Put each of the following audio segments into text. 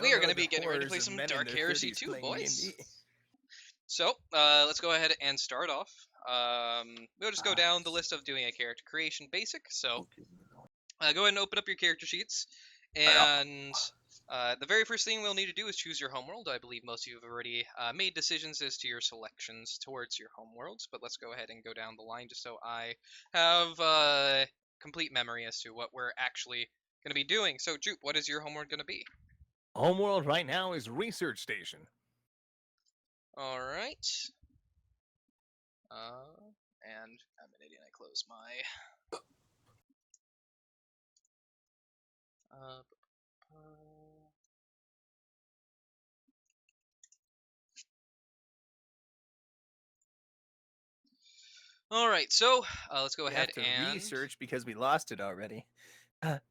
We are going to be getting ready to play some Dark Heresy 2, boys. So, let's go ahead and start off. We'll just go down the list of doing a character creation basic. So, go ahead and open up your character sheets. And the very first thing we'll need to do is choose your homeworld. I believe most of you have already made decisions as to your selections towards your homeworlds. But let's go ahead and go down the line just so I have complete memory as to what we're actually going to be doing. So, Jupe, what is your homeworld going to be? Homeworld right now is Research Station. All right. And I'm an idiot. I close my. All right. So let's go ahead and research because we lost it already. That's.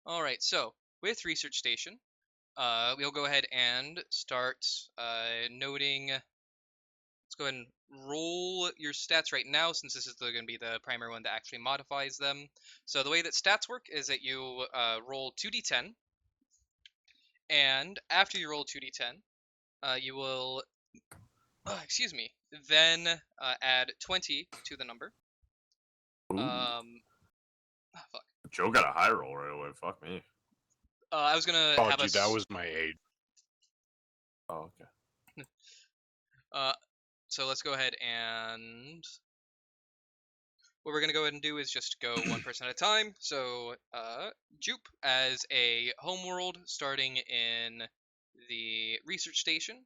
All right. So with Research Station, we'll go ahead and start noting. Let's go ahead and roll your stats right now, since this is going to be the primary one that actually modifies them. So the way that stats work is that you roll 2d10, and after you roll 2d10, you will, excuse me, then add 20 to the number. Fuck. Joe got a high roll right away. Fuck me. I was gonna have dude, that was my aid. Oh, okay. So let's go ahead and what we're gonna go ahead and do is just go one person at a time. So, Jupe as a homeworld, starting in the Research Station.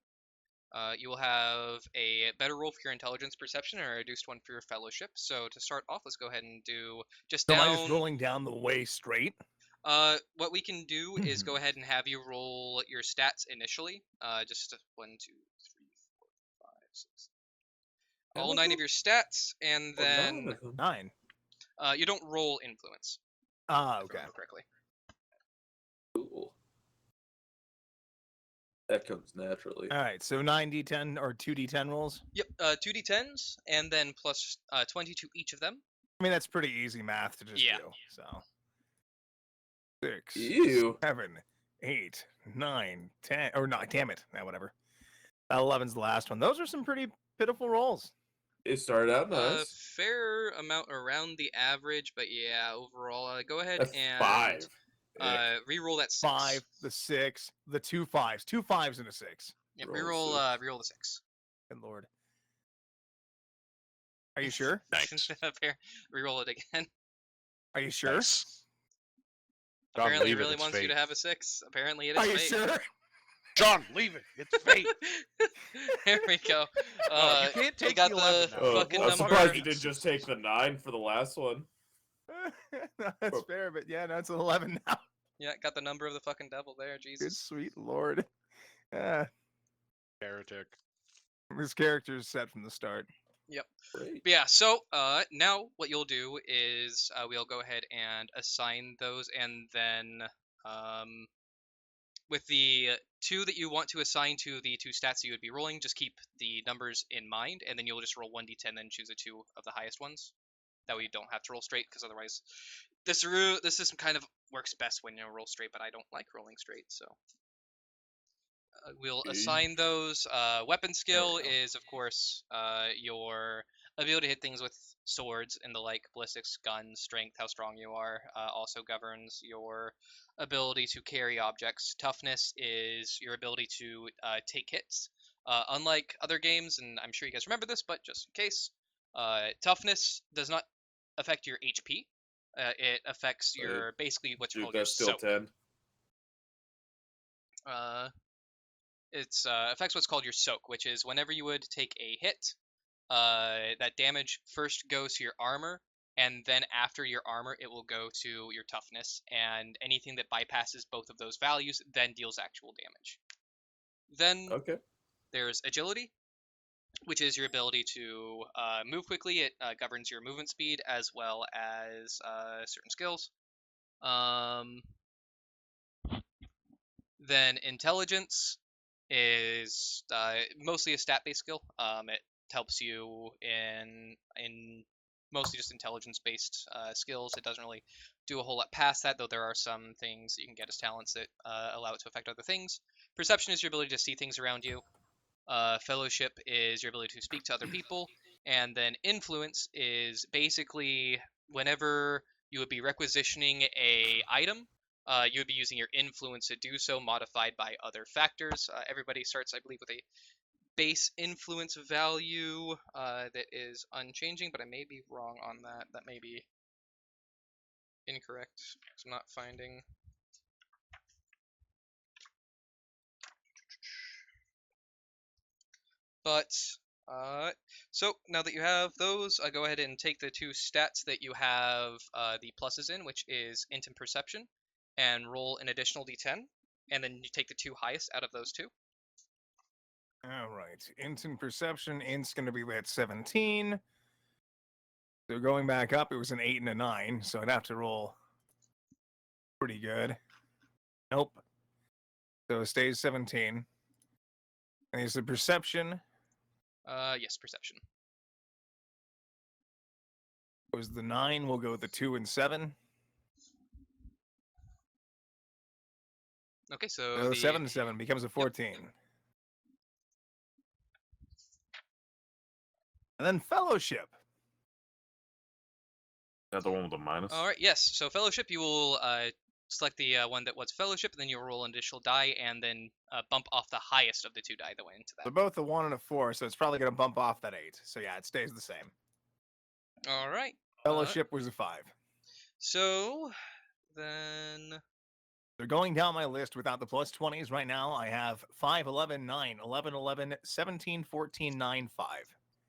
You will have a better roll for your intelligence perception and a reduced one for your fellowship. So to start off, let's go ahead and do just So down. am I just rolling down the way straight? What we can do is go ahead and have you roll your stats initially. Just 1, 2, 3, 4, 5, 6. All 9 of your stats, and then 9. you don't roll influence. Ah, if I okay. remember correctly. Cool. That comes naturally. All right, so 9d10 or 2d10 rolls. Yep, 2d10s, and then plus 20 to each of them. I mean, that's pretty easy math to just Yeah. do. So 6, Ew. 7, 8, 9, 10, or not? Damn it! Nah, whatever. 11's the last one. Those are some pretty pitiful rolls. It started out A nice. fair amount around the average, but yeah, overall, go ahead That's and 5. re-roll that 6. 5, the 6, the 2 5s, 2 5s and a 6. Yep, Roll re-roll the 6. Good lord. Are you sure? Thanks. Re-roll it again. Are you sure? Nice. John, Apparently, leave it really it's wants fate. you to have a 6. Apparently, it is Are you fate. sure? John, leave it. It's fate. There we go. No, you can't we take got the 11 the now. Oh, fucking I'm number. surprised you didn't just take the 9 for the last one. No, that's fair, but yeah, no, it's an 11 now. Yeah, got the number of the fucking devil there. Good Jesus. sweet lord. Heretic. This character is set from the start. Yep. Great. But yeah, so now what you'll do is we'll go ahead and assign those, and then with the 2 that you want to assign to the 2 stats that you would be rolling, just keep the numbers in mind, and then you'll just roll 1d10, then choose the 2 of the highest ones. That way you don't have to roll straight, because otherwise this system kind of works best when you roll straight, but I don't like rolling straight, so we'll assign those. Weapon skill is, of course, your ability to hit things with swords and the like, ballistics, guns, strength, how strong you are. Also governs your ability to carry objects. Toughness is your ability to take hits. Unlike other games, and I'm sure you guys remember this, but just in case, toughness does not affect your HP. It affects your basically what's Dude, called your that's still soak. 10. It's affects what's called your soak, which is whenever you would take a hit, that damage first goes to your armor, and then after your armor, it will go to your toughness, and anything that bypasses both of those values then deals actual damage. Then there's agility, which is your ability to move quickly. It governs your movement speed as well as certain skills. Then intelligence is mostly a stat-based skill. It helps you in mostly just intelligence-based skills. It doesn't really do a whole lot past that, though there are some things that you can get as talents that allow it to affect other things. Perception is your ability to see things around you. Fellowship is your ability to speak to other people. And then influence is basically whenever you would be requisitioning a item, you would be using your influence to do so, modified by other factors. Everybody starts, I believe, with a base influence value that is unchanging, but I may be wrong on that. That may be incorrect, because I'm not finding... But, so now that you have those, go ahead and take the two stats that you have the pluses in, which is int and perception, and roll an additional d10, and then you take the two highest out of those two. All right. Int and perception. Int's going to be at 17. So going back up, it was an 8 and a 9. So I'd have to roll pretty good. Nope. So it stays 17. And is the perception? Yes, perception. Was the 9? We'll go with the 2 and 7. Okay, so So the 7 and 7 becomes a 14. And then fellowship. Is that the one with the minus? All right, yes. So fellowship, you will select the one that was fellowship, and then you'll roll an additional die, and then bump off the highest of the two die that went into that. They're both a 1 and a 4, so it's probably going to bump off that 8. So yeah, it stays the same. All right. Fellowship was a 5. So then... They're going down my list without the plus 20s right now. I have 5, 11, 9, 11, 11, 17, 14, 9, 5.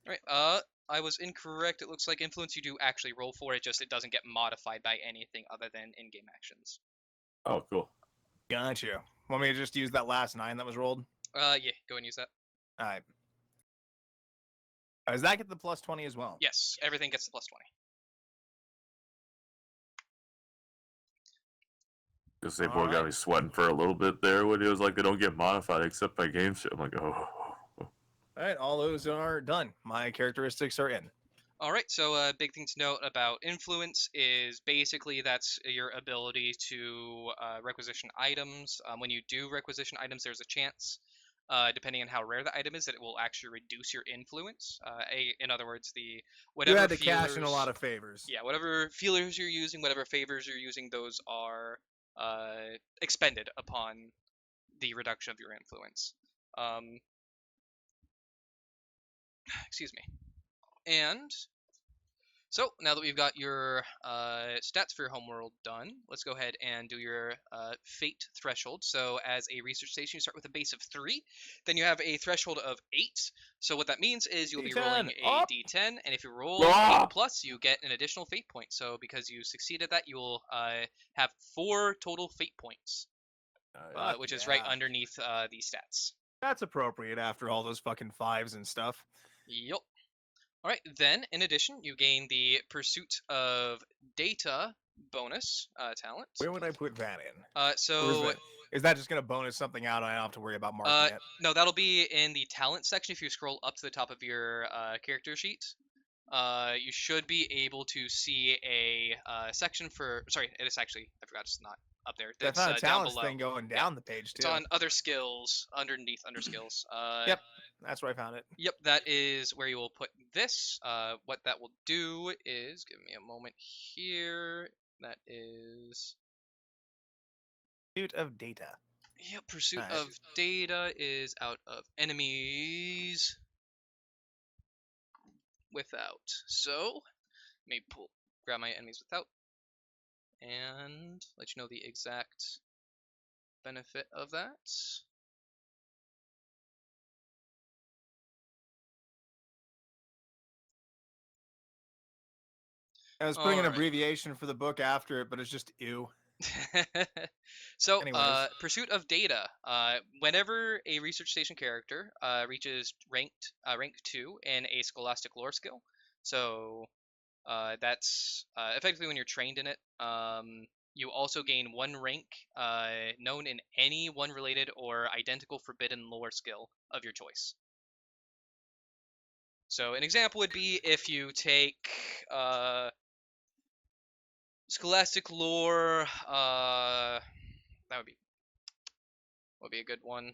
All right. I was incorrect. It looks like influence you do actually roll for it, just it doesn't get modified by anything other than in-game actions. Oh, cool. Gotcha. Want me to just use that last 9 that was rolled? Yeah, go and use that. All right. Does that get the plus 20 as well? Yes, everything gets the plus 20. Because they boy got me sweating for a little bit there when it was like they don't get modified except by game shit. I'm like, oh. All right, all those are done. My characteristics are in. All right, so a big thing to note about influence is basically that's your ability to requisition items. When you do requisition items, there's a chance, depending on how rare the item is, that it will actually reduce your influence. In other words, whatever you had to feelers, cash in a lot of favors. Yeah, whatever feelers you're using, whatever favors you're using, those are expended upon the reduction of your influence. Excuse me. And so now that we've got your stats for your homeworld done, let's go ahead and do your fate threshold. So as a research station, you start with a base of 3, then you have a threshold of 8. So what that means is you'll be rolling a d10, and if you roll 8 plus, you get an additional fate point. So because you succeeded that, you will have 4 total fate points, which is right underneath the stats. That's appropriate after all those fucking 5s and stuff. Yep. All right, then, in addition, you gain the Pursuit of Data bonus talent. Where would I put that in? So... Is that just going to bonus something out? I don't have to worry about marking it? No, that'll be in the talent section. If you scroll up to the top of your character sheet, you should be able to see a section for... Sorry, it is actually... I forgot, it's not up there. That's not a talents thing going down the page, too. It's on other skills, underneath under skills. Yep, that's where I found it. Yep, that is where you will put this. What that will do is... Give me a moment here. That is... Pursuit of Data. Yep, Pursuit of Data is out of enemies without. So, let me grab my enemies without and let you know the exact benefit of that. I was putting an abbreviation for the book after it, but it's just ew. So, Pursuit of Data. Whenever a research station character reaches rank 2 in a scholastic lore skill, so that's effectively when you're trained in it, you also gain 1 rank known in any 1 related or identical forbidden lore skill of your choice. So an example would be if you take Scholastic Lore. That would be a good one.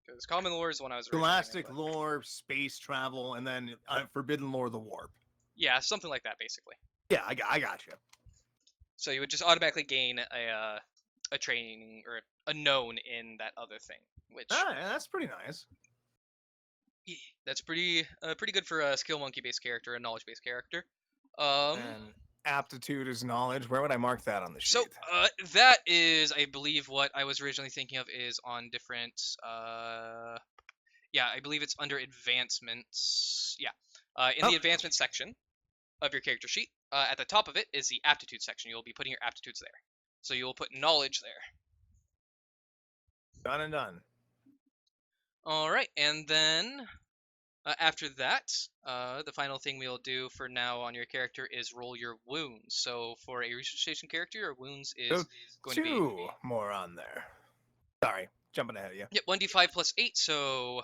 Because Common Lore is the one I was originally Scholastic thinking about. lore, space travel, and then Forbidden Lore, the warp. Yeah, something like that, basically. Yeah, I got you. So you would just automatically gain a training or a known in that other thing, which Yeah, that's pretty nice. that's pretty good for a skill monkey based character, a knowledge based character. And aptitude is knowledge. Where would I mark that on the sheet? So that is, I believe, what I was originally thinking of is on different. Yeah, I believe it's under advancements. Yeah, in the advancement section of your character sheet, at the top of it is the aptitude section. You'll be putting your aptitudes there. So you will put knowledge there. Done and done. All right, and then after that, the final thing we'll do for now on your character is roll your wounds. So for a research station character, your wounds is So going to be 2 more on there. Sorry, jumping ahead of you. yep 1d5 plus 8. So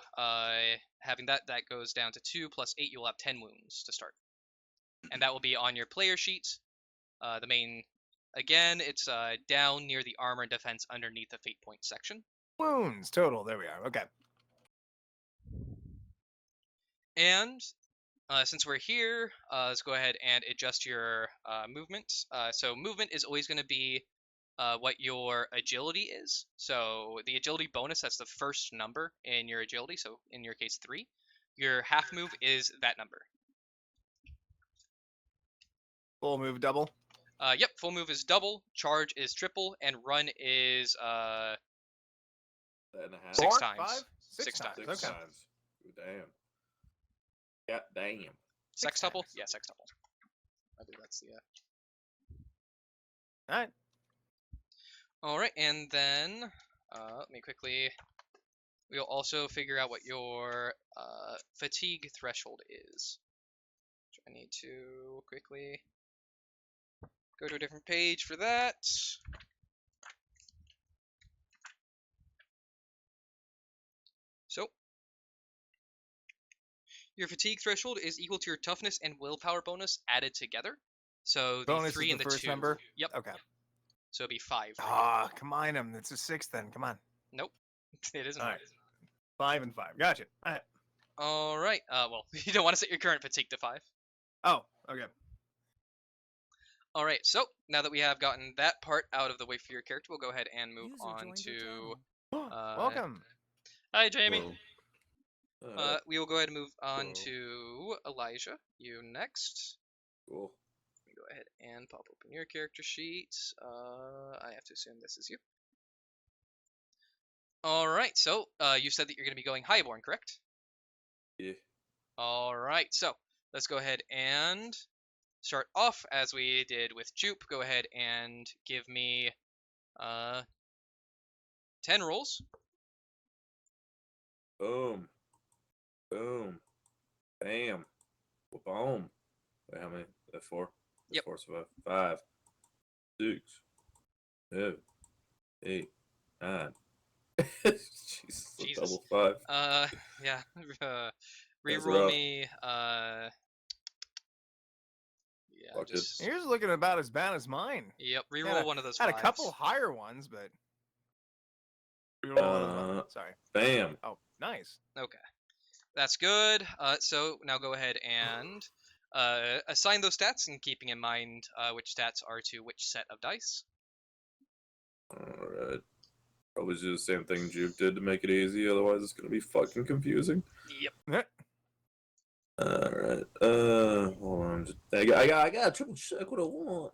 having that goes down to 2 plus 8. You'll have 10 wounds to start, and that will be on your player sheet. The main, again, it's down near the armor and defense underneath the fate point section. Wounds total. There we are. Okay. And since we're here, let's go ahead and adjust your movement. So movement is always going to be what your agility is. So the agility bonus, that's the first number in your agility. So in your case, 3. Your half move is that number. Full move double. Yep, full move is double, charge is triple, and run is That and a half. 6 Four, times. five? 6 times. Six Okay. times. Ooh, damn. Yeah, damn. Sextuple? times. Yeah, sextuple. I believe that's the. All right. All right, and then let me quickly. We'll also figure out what your fatigue threshold is. Which I need to quickly go to a different page for that. So, your fatigue threshold is equal to your toughness and willpower bonus added together. So the Bonus 3 is and the the first 2. number. Yep. Okay. So it'd be 5. Ah, combine them. It's a 6 then. Come on. Nope. It isn't. All right. 5 and 5. Gotcha. All right. All right. Well, you don't want to set your current fatigue to 5. Oh, okay. All right. So now that we have gotten that part out of the way for your character, we'll go ahead and move User on joined your to. channel. Welcome. Hi, Jamie. Whoa. Alright, We will go ahead and move on Hello. to Elijah. You next. cool. Let me go ahead and pop open your character sheet. I have to assume this is you. All right. So you said that you're going to be going Highborn, correct? Yeah. All right. So let's go ahead and start off as we did with Jupe. Go ahead and give me 10 rolls. Boom. Boom. Bam. Boom. Wait, how many? That's 4? That's Yep. 4, so 5, 6, 7, 8, 9. Jesus, a Jesus. double 5. Yeah. That's Reroll rough. me. Yeah. Fuck it. Just. Yours is looking about as bad as mine. Yep. Had Reroll one of those. Had a fives. couple higher ones, but. Reroll one of them. Sorry. Bam. Oh, nice. Okay. That's good. So now go ahead and assign those stats, and keeping in mind which stats are to which set of dice. Alright. Probably do the same thing Juke did to make it easy, otherwise it's gonna be fucking confusing. Yep. Alright. Hold on. I gotta triple check what I want.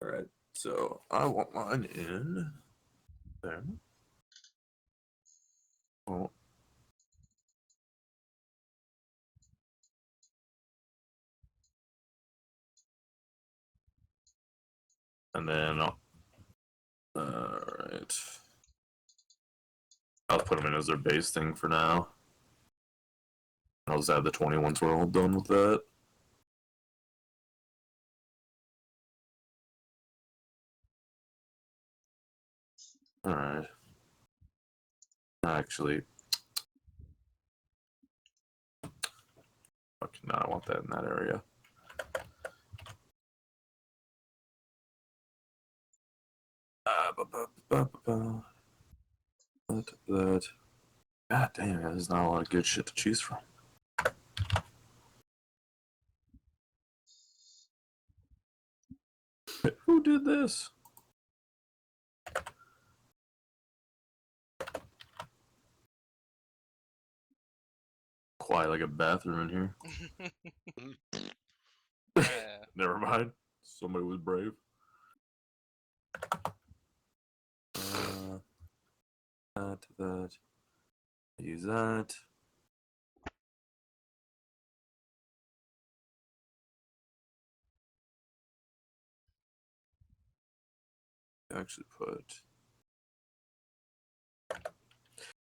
Alright. So I want mine in there. Oh. And then alright. I'll put them in as their base thing for now. I'll just add the 20 once we're all done with that. Alright. Actually, Fuck, no, I want that in that area. That. God damn, there's not a lot of good shit to choose from. Who did this? Quiet like a bathroom in here. Never mind. Somebody was brave. That. Use that. Actually put.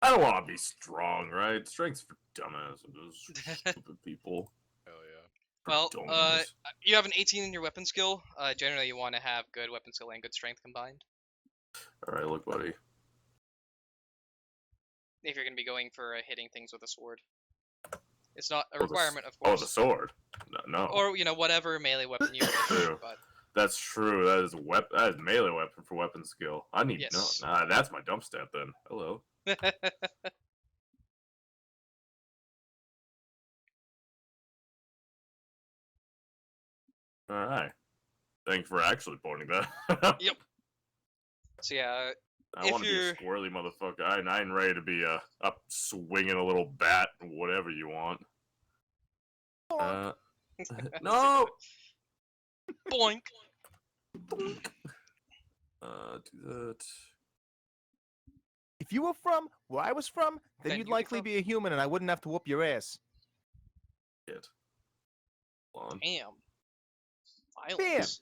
I don't want to be strong, right? Strength's for dumbasses, stupid people. Hell yeah. Well, Dumbass. you have an 18 in your weapon skill. Generally, you want to have good weapon skill and good strength combined. All right, look, buddy. If you're going to be going for hitting things with a sword. It's not a Oh, requirement, of Oh, course. the sword. No. Or, whatever melee weapon you True. but That's true. That is That is melee weapon for weapon skill. I need Yes. no. Nah, that's my dump stat then. Hello. All right. Thanks for actually pointing that. Yep. So yeah, I if want to be a you're- squirrely motherfucker. I ain't ready to be up swinging a little bat, whatever you want. No. boink. Do that. If you were from where I was from, then Then you'd you likely become- be a human, and I wouldn't have to whoop your ass. Shit. Hold on. Damn. Violence.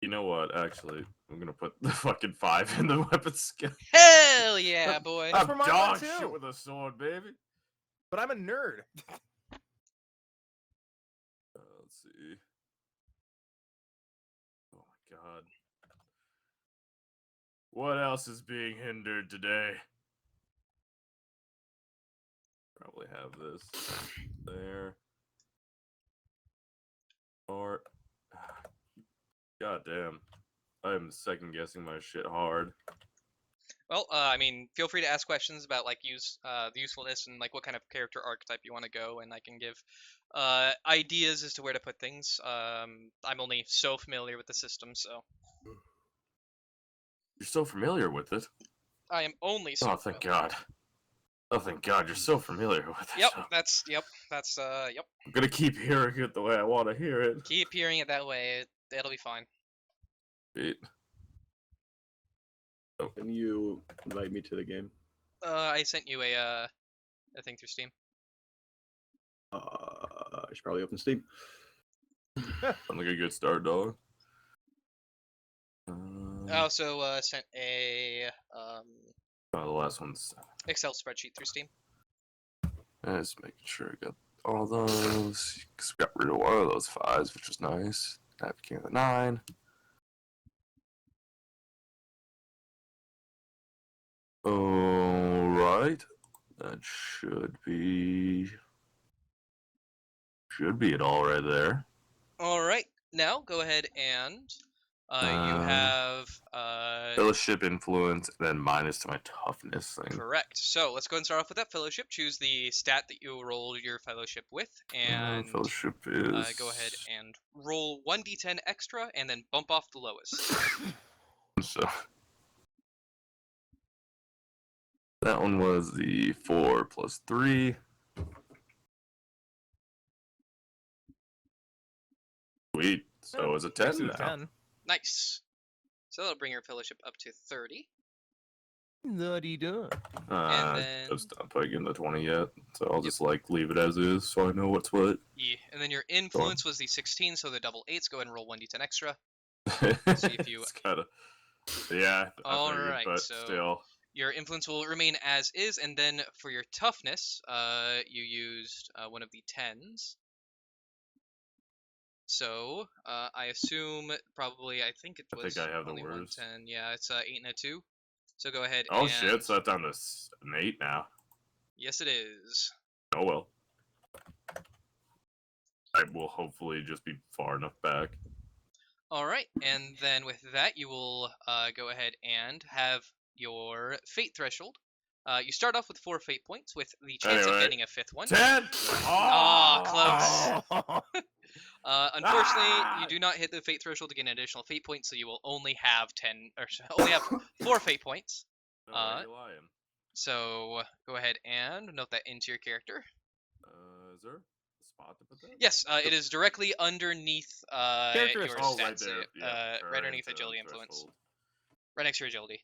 You know what? Actually, I'm gonna put the fucking 5 in the weapon skill. Hell yeah, boy. That's I'm for my dog one, too. shit with a sword, baby. But I'm a nerd. Let's see. Oh my god. What else is being hindered today? Probably have this there. Or god damn. I am second guessing my shit hard. Well, I mean, feel free to ask questions about like the usefulness and like what kind of character archetype you want to go, and I can give ideas as to where to put things. I'm only so familiar with the system, so You're so familiar with it. I am only so. Oh, thank familiar. God. Oh, thank God, you're so familiar with it. Yep, So that's yep. I'm gonna keep hearing it the way I want to hear it. Keep hearing it that way. It'll be fine. Wait. Can you invite me to the game? I sent you a thing through Steam. I should probably open Steam. Sounds like a good start, dog. I also sent a The last one's. Excel spreadsheet through Steam. Just making sure I got all those. Because we got rid of one of those 5s, which was nice. That became a 9. Alright. That should be it all right there. All right, now go ahead and you have Fellowship influence, then minus to my toughness thing. correct. So let's go and start off with that fellowship. Choose the stat that you rolled your fellowship with, and Fellowship is. go ahead and roll 1d10 extra, and then bump off the lowest. So that one was the 4 plus 3. Sweet. So it was a 10 now. 10. Nice. So that'll bring your fellowship up to 30. La-dee-da. And then- Just not putting in the 20 yet, so I'll just like leave it as is, so I know what's what. Yeah, and then your influence was the 16, so the double 8s. Go ahead and roll 1d10 extra. See if you- It's kind of. Yeah. I figured, Alright, but so- still. Your influence will remain as is, and then for your toughness, you used one of the 10s. So, I assume probably, I think it I was think I have the only worst. 110. Yeah, it's 8 and a 2. So go ahead Oh and... shit! So that's down to an 8 now. Yes, it is. Oh well. I will hopefully just be far enough back. All right, and then with that, you will go ahead and have your fate threshold. You start off with 4 fate points, with the chance of Anyway. getting a 5th one. 10! Aw, close. Unfortunately, you Ah! do not hit the fate threshold to get an additional fate point, so you will only have only have 4 fate points. No, why are you lying? So go ahead and note that into your character. Is there a spot to put that? Yes, it is directly underneath your Characteristics. Oh, stats, right there. Yeah, right underneath current, agility influence, threshold. right next to your agility.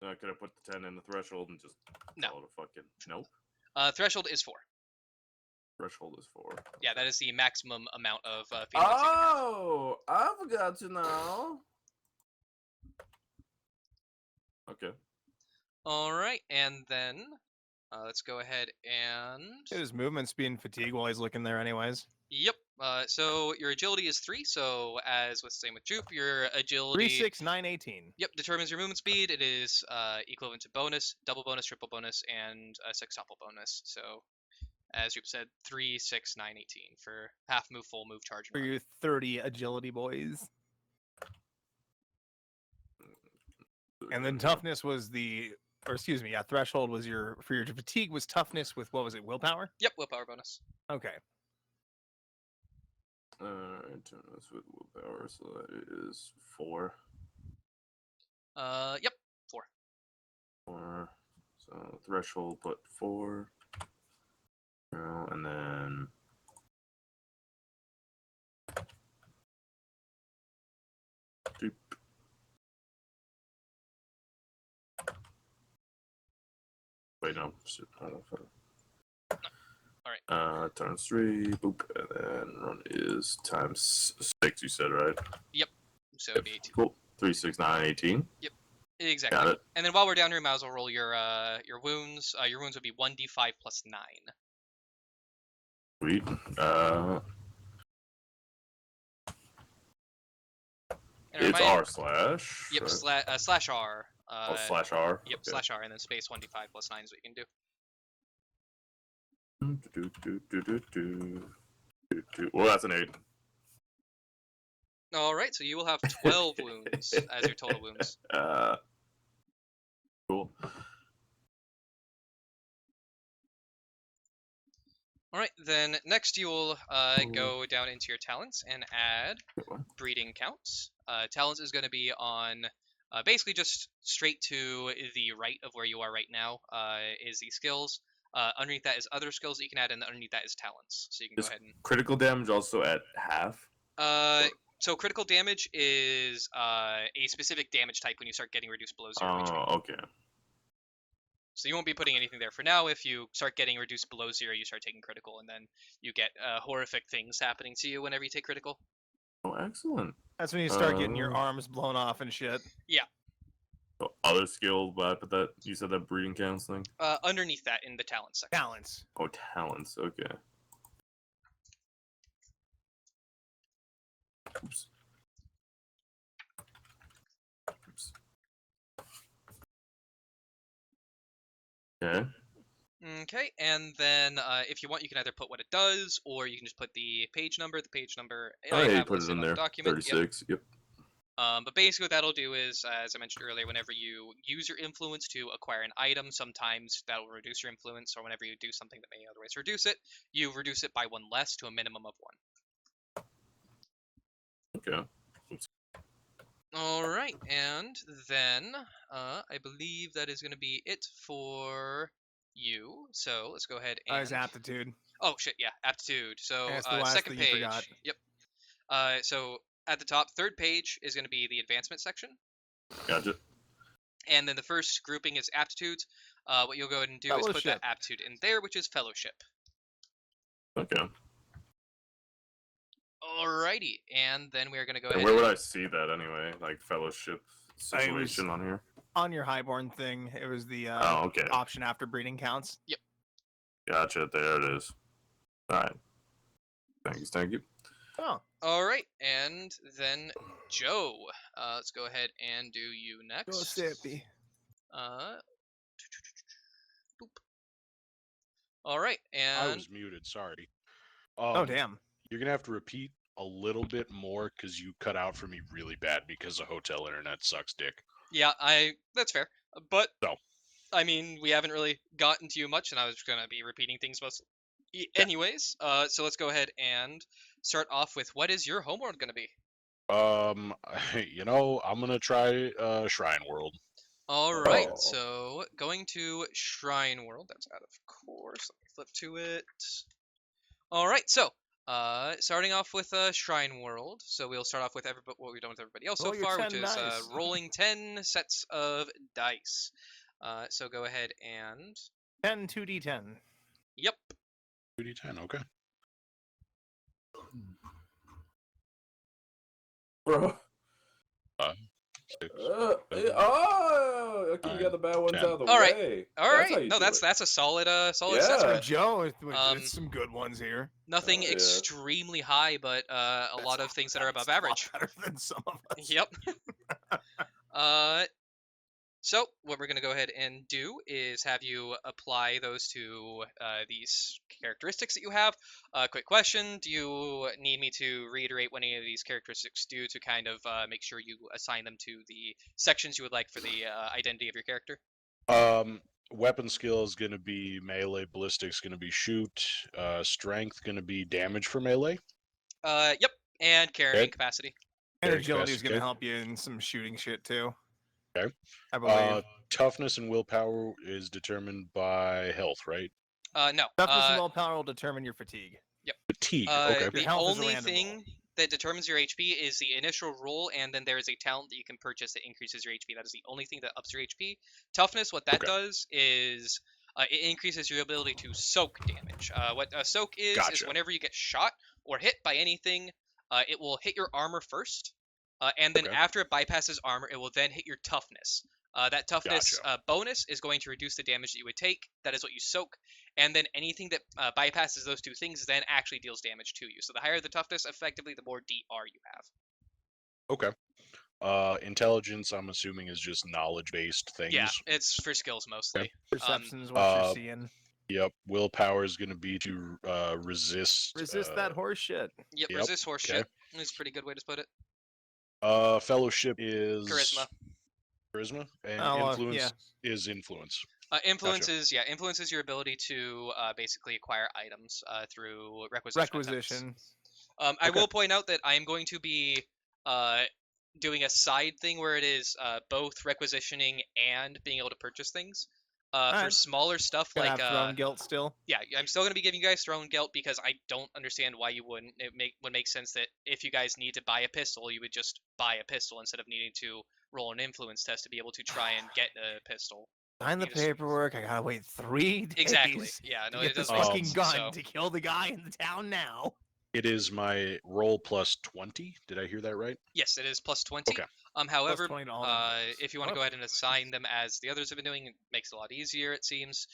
Could I put the 10 in the threshold and just No. call it a fucking nope? Threshold is 4. Threshold is 4. Yeah, that is the maximum amount of fate points you can have. Oh, I forgot to know. Okay. All right, and then let's go ahead and His movement speed and fatigue while he's looking there, anyways. yep. So your agility is 3. So as with same with Jupe, your agility 3, 6, 9, 18. Yep, determines your movement speed. It is equivalent to bonus, double bonus, triple bonus, and a sextuple bonus. So, as Jupe said, 3, 6, 9, 18 for half move, full move, charge, and For run. you 30 agility boys. And then toughness was threshold was for your fatigue was toughness with, what was it, willpower? Yep, willpower bonus. Okay. Turn this with willpower, so that is 4. Yep, 4. 4. So threshold, put 4. And then doop. Wait, no. Shit, I don't know if Alright. Times 3, boop, and then run is times 6, you said, right? So it'd be 18. Cool. 3, 6, 9, 18. Exactly. Got it. And then while we're down here, might as well roll your wounds. Your wounds would be 1d5 plus 9. Sweet. And It's remind- R slash. Yep, right? slash R. Slash R. Yep, Okay. slash R, and then space 1d5 plus 9 is what you can do. Well, that's an 8. All right, so you will have 12 wounds as your total wounds. Cool. All right, then next you will go down into your talents and add breeding counts. Talents is going to be on basically just straight to the right of where you are right now is the skills. Underneath that is other skills that you can add, and underneath that is talents. So you can go ahead and Critical damage also at half. so critical damage is a specific damage type when you start getting reduced below 0 each week. Oh, okay. So you won't be putting anything there for now. If you start getting reduced below 0, you start taking critical, and then you get horrific things happening to you whenever you take critical. Oh, excellent. That's when you start getting your arms blown off and shit. So other skill, but that you said that breeding counts thing. Underneath that in the talents section. Talents. Oh, talents. Okay. Oops. Oops. Okay. Okay, and then if you want, you can either put what it does, or you can just put the page number. The page number. Oh, I yeah, you have put it listed in on the there. document. 36. Yep. But basically what that'll do is, as I mentioned earlier, whenever you use your influence to acquire an item, sometimes that will reduce your influence, or whenever you do something that may otherwise reduce it, you reduce it by 1 less to a minimum of 1. Okay. Alright, and then I believe that is going to be it for you. So let's go ahead and... His aptitude. Oh, shit, yeah, aptitude. So That's the last second thing you page. forgot. Yep. So at the top, third page is going to be the advancement section. Gotcha. And then the first grouping is aptitudes. What you'll go ahead and do is put Fellowship. that aptitude in there, which is fellowship. Okay. Alrighty, and then we are going to go And ahead where would and... I see that anyway? Like fellowship I situation was- on here? On your highborn thing, it was the Oh, okay. option after breeding counts. Gotcha. There it is. All right. Thank you. Oh, Alright, and then Joe. Let's go ahead and do you go next. Sippy. Boop. All right, I and was muted. Sorry. Oh damn. You're gonna have to repeat a little bit more because you cut out for me really bad because the hotel internet sucks dick. yeah, that's fair. But So. I mean, we haven't really gotten to you much, and I was just gonna be repeating things most. Anyways, so let's go ahead and start off with what is your homeworld gonna be? I'm gonna try Shrine World. All right, Oh. so going to Shrine World. That's out of course. Let me flip to it. All right, so starting off with Shrine World. So we'll start off with what we've done with everybody else Roll so your far, 10 which is dice. rolling 10 sets of dice. So go ahead and 10 2d10. yep. 2d10, okay. Bro. 6, Okay, you got the bad ones 10. out of the All right. way. All That's right. how you No, do that's it. a solid solid Yeah. assessment. For Joe, Um, it's some good ones here. Nothing Oh, yeah. extremely high, but a That's lot of things that are above that's a lot average. better than some of us. Yep. So what we're gonna go ahead and do is have you apply those to these characteristics that you have. Quick question: do you need me to reiterate what any of these characteristics do to kind of make sure you assign them to the sections you would like for the identity of your character? Weapon skill is gonna be melee, ballistics gonna be shoot, strength gonna be damage for melee. Yep. And carrying Okay. capacity. And Carrying agility is capacity, going to okay. help you in some shooting shit too. Okay. I believe. Toughness and willpower is determined by health, right? No. Toughness and willpower will determine your fatigue. Yep. Fatigue. Okay. Your The health is a only random thing roll. that determines your HP is the initial roll, and then there is a talent that you can purchase that increases your HP. That is the only thing that ups your HP. Toughness, what that Okay. does is it increases your ability to soak damage. What a soak is Gotcha. whenever you get shot or hit by anything, it will hit your armor first, and then Okay. after it bypasses armor, it will then hit your toughness. That toughness bonus is going to reduce the damage that you would take. That is what you soak. And then anything that bypasses those two things then actually deals damage to you. So the higher the toughness, effectively, the more DR you have. Okay. Intelligence, I'm assuming, is just knowledge-based things. Yeah, it's for skills mostly. Perception is what you're seeing. Yep. Willpower is going to be to resist. Resist that horse shit. Yep, Yep, resist horse okay. shit. That's a pretty good way to put it. Fellowship is Charisma. Charisma, and Oh, influence yeah. is influence. Influences your ability to basically acquire items through requisition. Requisition. I will point out that I am going to be doing a side thing where it is both requisitioning and being able to purchase things. For Alright. smaller stuff Gonna like have throne guilt still. yeah, I'm still gonna be giving you guys throne guilt because I don't understand why you wouldn't. It would make sense that if you guys need to buy a pistol, you would just buy a pistol instead of needing to roll an influence test to be able to try and get a pistol. Sign the You just- paperwork. I gotta wait 3 days. Exactly. Yeah. To No, get it this doesn't make fucking sense. gun So, to kill the guy in the town now. It is my roll plus 20. Did I hear that right? yes, it is plus 20. Okay. However, 20 to all them things. if you want to go ahead and assign them as the others have been doing, it makes it a lot easier, it seems.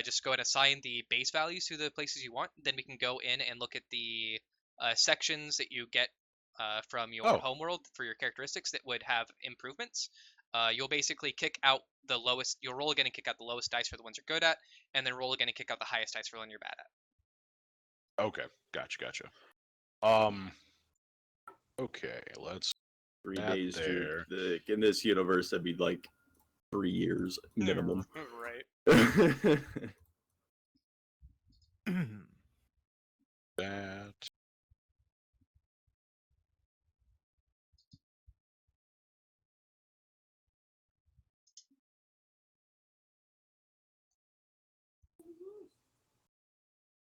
Just go ahead and assign the base values to the places you want. Then we can go in and look at the sections that you get from your homeworld for your characteristics that would have improvements. You'll basically kick out the lowest. You'll roll again and kick out the lowest dice for the ones you're good at, and then roll again and kick out the highest dice for the one you're bad at. Okay. Gotcha. Okay, let's 3 That days there. in this universe, that'd be like 3 years minimum. Right. that.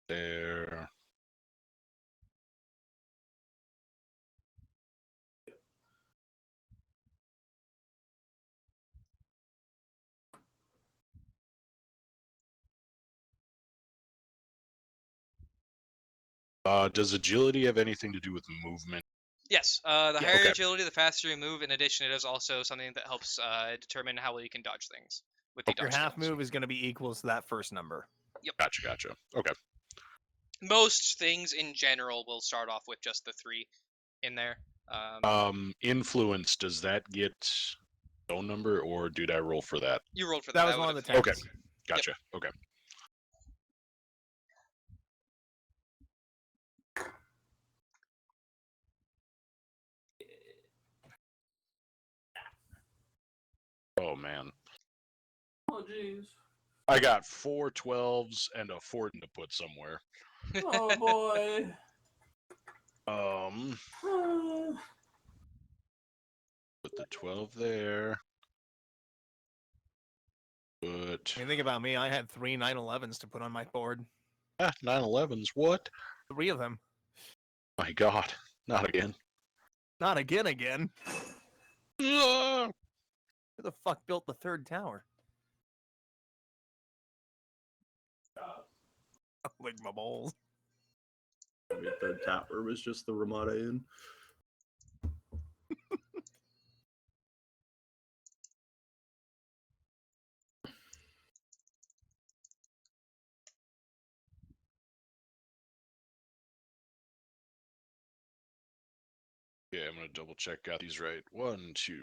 There. Does agility have anything to do with movement? Yes, the Yeah, higher okay. agility, the faster you move. In addition, it is also something that helps determine how well you can dodge things with the Your dodge half skills. move is gonna be equals to that first number. Gotcha. Okay. Most things in general will start off with just the 3 in there. Influence, does that get phone number, or did I roll for that? You rolled for That that. was I one of would've- the Okay. tests. Gotcha. Okay. Oh man. Oh jeez. I got 4 12s and a 14 to put somewhere. Oh boy. Put the 12 there. But I mean, think about me. I had 3 911s to put on my board. 911s, what? 3 of them. My god, not again. Not again. Ah! Who the fuck built the 3rd tower? Lick my balls. Maybe the third tower was just the Ramada Inn. Yeah, I'm gonna double check. Got these right. 1, 2,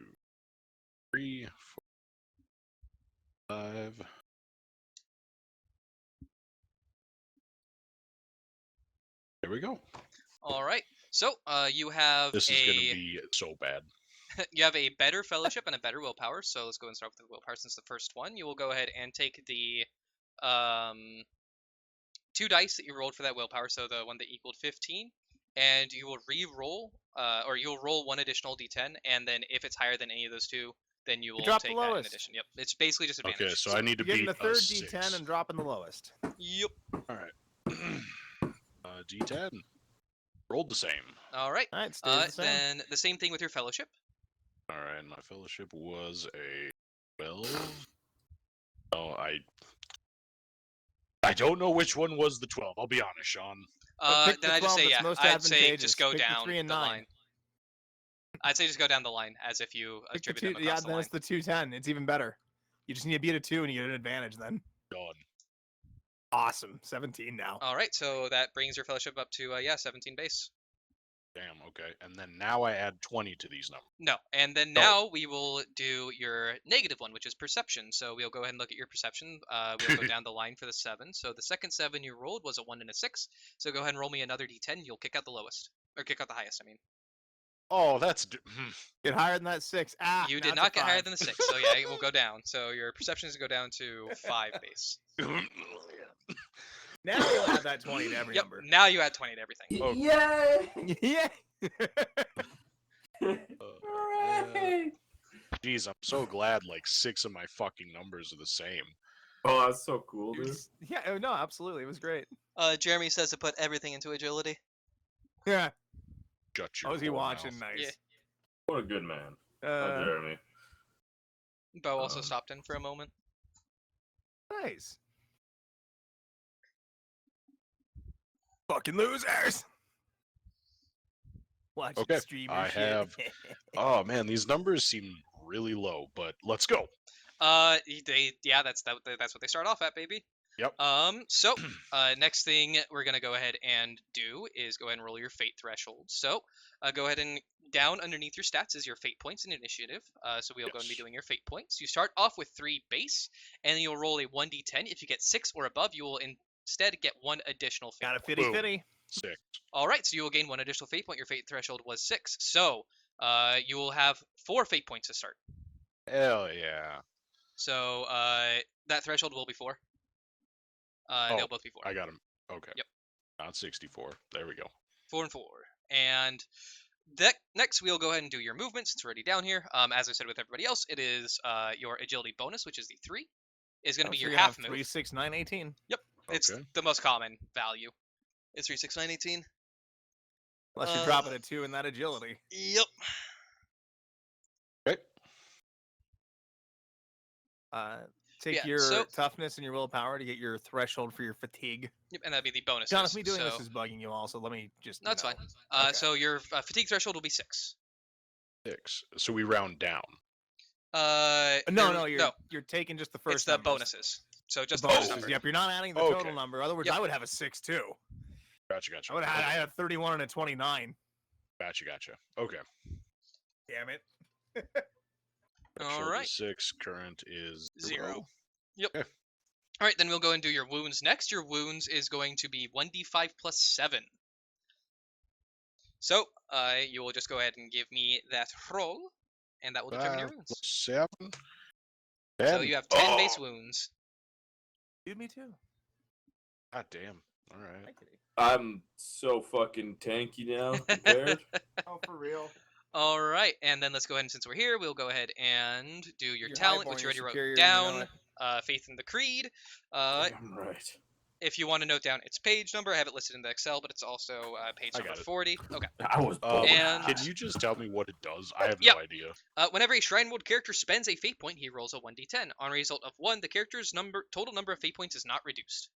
3, 4, 5. There we go. All right. So you have This is gonna be so bad. you have a better fellowship and a better willpower. So let's go and start with the willpower since the first one. You will go ahead and take the 2 dice that you rolled for that willpower, so the one that equaled 15, and you will re-roll, or you'll roll 1 additional d10, and then if it's higher than any of those 2, then you will drop take the that in lowest. addition. Yep, it's basically just advantage. Okay, so I need to Getting beat the 3rd a D10 6. and dropping the lowest. Yep. All right. D10. Rolled the same. All right. Alright, stays the same. Then the same thing with your fellowship. All right, my fellowship was a 12. Oh, I don't know which one was the 12. I'll be honest, Sean. pick Then the I just 12 say that's yeah. most I'd say advantageous. just go Pick the down 3 and the 9. line. I'd say just go down the line as if you Pick the attribute them 2, yeah, across the then line. it's the 210. It's even better. You just need to beat a 2 and you get an advantage then. Done. Awesome. 17 now. All right, so that brings your fellowship up to 17 base. Damn, okay. And then now I add 20 to these numbers. No, and then now we will do your negative one, which is perception. So we'll go ahead and look at your perception. We'll go down the line for the 7. So the second 7 you rolled was a 1 and a 6. So go ahead and roll me another d10. You'll kick out the lowest, or kick out the highest. I mean. Oh, that's... Get higher than that 6. Ah, You now did it's a not get higher 5. than the 6, so yeah, it will go down. So your perception is go down to 5 base. Now you'll add that 20 to every Yep. number. Now you add 20 to everything. Oh. Yay! Yeah. Hooray! Jeez, I'm so glad like 6 of my fucking numbers are the same. Oh, that's so cool, dude. Yeah, oh, no, absolutely. It was great. Jeremy says to put everything into agility. Yeah. Shut your Oh, is he whore watching? mouth. Nice. Yeah. What a good man. Jeremy. Bo also stopped in for a moment. Nice. Fucking losers. Watch Okay, stream your I shit. have- Oh man, these numbers seem really low, but let's go. That's what they start off at, baby. Yep. So next thing we're gonna go ahead and do is go ahead and roll your fate threshold. So go ahead and down underneath your stats is your fate points in initiative. So we'll go and be Yes. doing your fate points. You start off with 3 base, and then you'll roll a 1d10. If you get 6 or above, you will instead get 1 additional fate Got a point. fitty fitty. 6. All right, so you will gain 1 additional fate point. Your fate threshold was 6, so you will have 4 fate points to start. Hell yeah. So that threshold will be 4. They'll both be 4. I got him. Okay. Yep. Not 64. There we go. 4 and 4. And next, we'll go ahead and do your movement since we're already down here. As I said with everybody else, it is your agility bonus, which is the 3. Is going to be your half move. 3, 6, 9, 18. It's Okay. the most common value. It's 3, 6, 9, 18. Unless you're dropping a 2 in that agility. Yep. Okay. Take Yeah, your so- toughness and your willpower to get your threshold for your fatigue. Yep, and that'd be the bonus. Jonathan, me doing this is bugging you all, so let me just. No, it's fine. Okay. So your fatigue threshold will be 6. 6. So we round down. No, you're taking just the first. It's the numbers. bonuses. So just The the first bonuses. number. Yep, you're not adding the Okay. total number. Otherwise, Yep. I would have a 6 too. Gotcha. I had a 31 and a 29. Gotcha. Okay. Damn it. All So right. 6 current is 0. Yep. Okay. All right, then we'll go and do your wounds next. Your wounds is going to be 1d5 plus 7. So you will just go ahead and give me that roll, and that will determine your wounds. +7. So you have 10 base wounds. Dude, me too. God damn. All right. I'm so fucking tanky now compared. Oh, for real. All right, and then let's go ahead and since we're here, we'll go ahead and do your You're talent, highborn, which you already you're wrote superior, you down. know it. Faith in the Creed. Damn right. If you want to note down its page number, I have it listed in the Excel, but it's also page I number got it. 40. Okay. I was And- Can you just tell me what it does? I have Yep. no idea. Whenever a Shrine World character spends a fate point, he rolls a 1d10. On a result of 1, the character's total number of fate points is not reduced.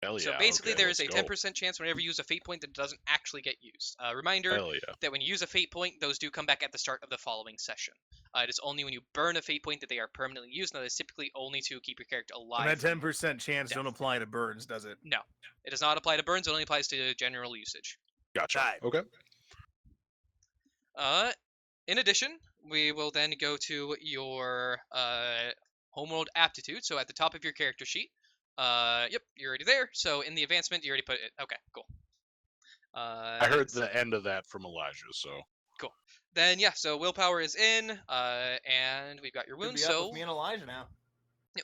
Hell yeah. So basically, okay, there is a let's go. 10% chance whenever you use a fate point that it doesn't actually get used. Reminder Hell yeah. that when you use a fate point, those do come back at the start of the following session. It is only when you burn a fate point that they are permanently used, and that is typically only to keep your character alive. And that 10% chance death. don't apply to burns, does it? No, it does not apply to burns. It only applies to general usage. Gotcha. Right. Okay. In addition, we will then go to your homeworld aptitude. So at the top of your character sheet, yep, you're already there. So in the advancement, you already put it. Okay, cool. I heard the end of that from Elijah, so. Then yeah, so willpower is in, and we've got your Could wounds. be up So with me and Elijah now.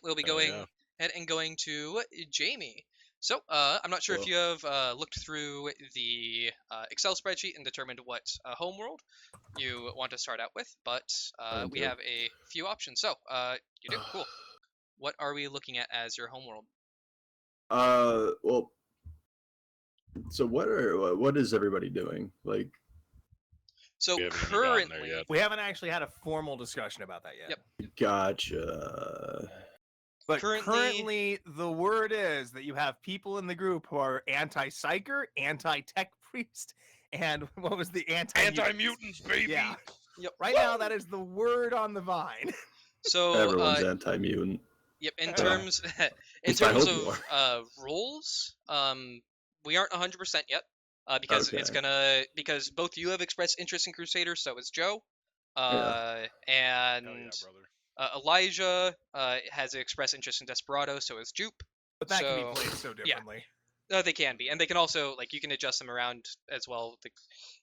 we'll be Hell going yeah. ahead and going to Jamie. So I'm not sure if you have looked through the Excel spreadsheet and determined what homeworld you want to start out with, but we do. have a few options. So you do cool. What are we looking at as your homeworld? Well, so what is everybody doing? Like, So We haven't even gotten there currently, yet. We haven't actually had a formal discussion about that yet. Yep. gotcha. But Currently- currently, the word is that you have people in the group who are anti-psyker, anti-tech priest, and what was the Anti-mutants, baby! Yeah. Yep. Right now, that is the word on the vine. so Everyone's anti-mutant. yep. In Yeah. terms in least I terms hope you of roles, we aren't 100% yet. Because it's Okay. because both you have expressed interest in Crusader, so has Joe. Yeah. And Hell yeah, brother. Elijah has expressed interest in Desperado, so has Jupe. But that can So, be played so differently. They can be, and they can also you can adjust them around as well.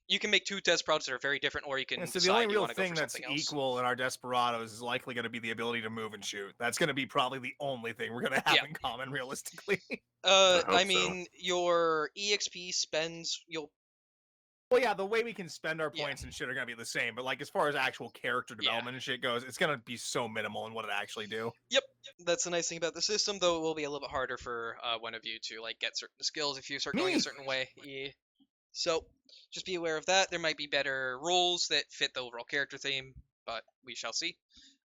You can make 2 Desperados that are very different, or you can Yeah, so the decide only you real want to go thing for that's something else. equal in our Desperados is likely going to be the ability to move and shoot. That's going to be probably the only thing we're going to have Yeah. in common, realistically. hope I so. mean, your EXP spends Well, yeah, the way we can spend our Yeah. points and shit are going to be the same, but as far as actual character Yeah. development and shit goes, it's going to be so minimal in what it actually do. That's the nice thing about the system, though it will be a little bit harder for one of you to get certain skills if you start going a Me. certain way. Yeah. So just be aware of that. There might be better roles that fit the overall character theme, but we shall see.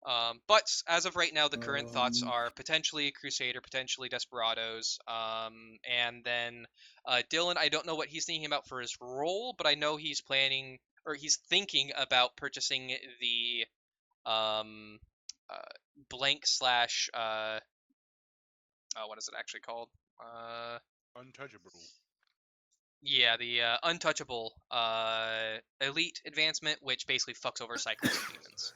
But as of right now, the current thoughts are potentially Crusader, potentially Desperados, and then Dylan. I don't know what he's thinking about for his role, but I know he's planning or he's thinking about purchasing the blank slash what is it actually called? Untouchable. Yeah, the untouchable elite advancement, which basically fucks over cycles and demons.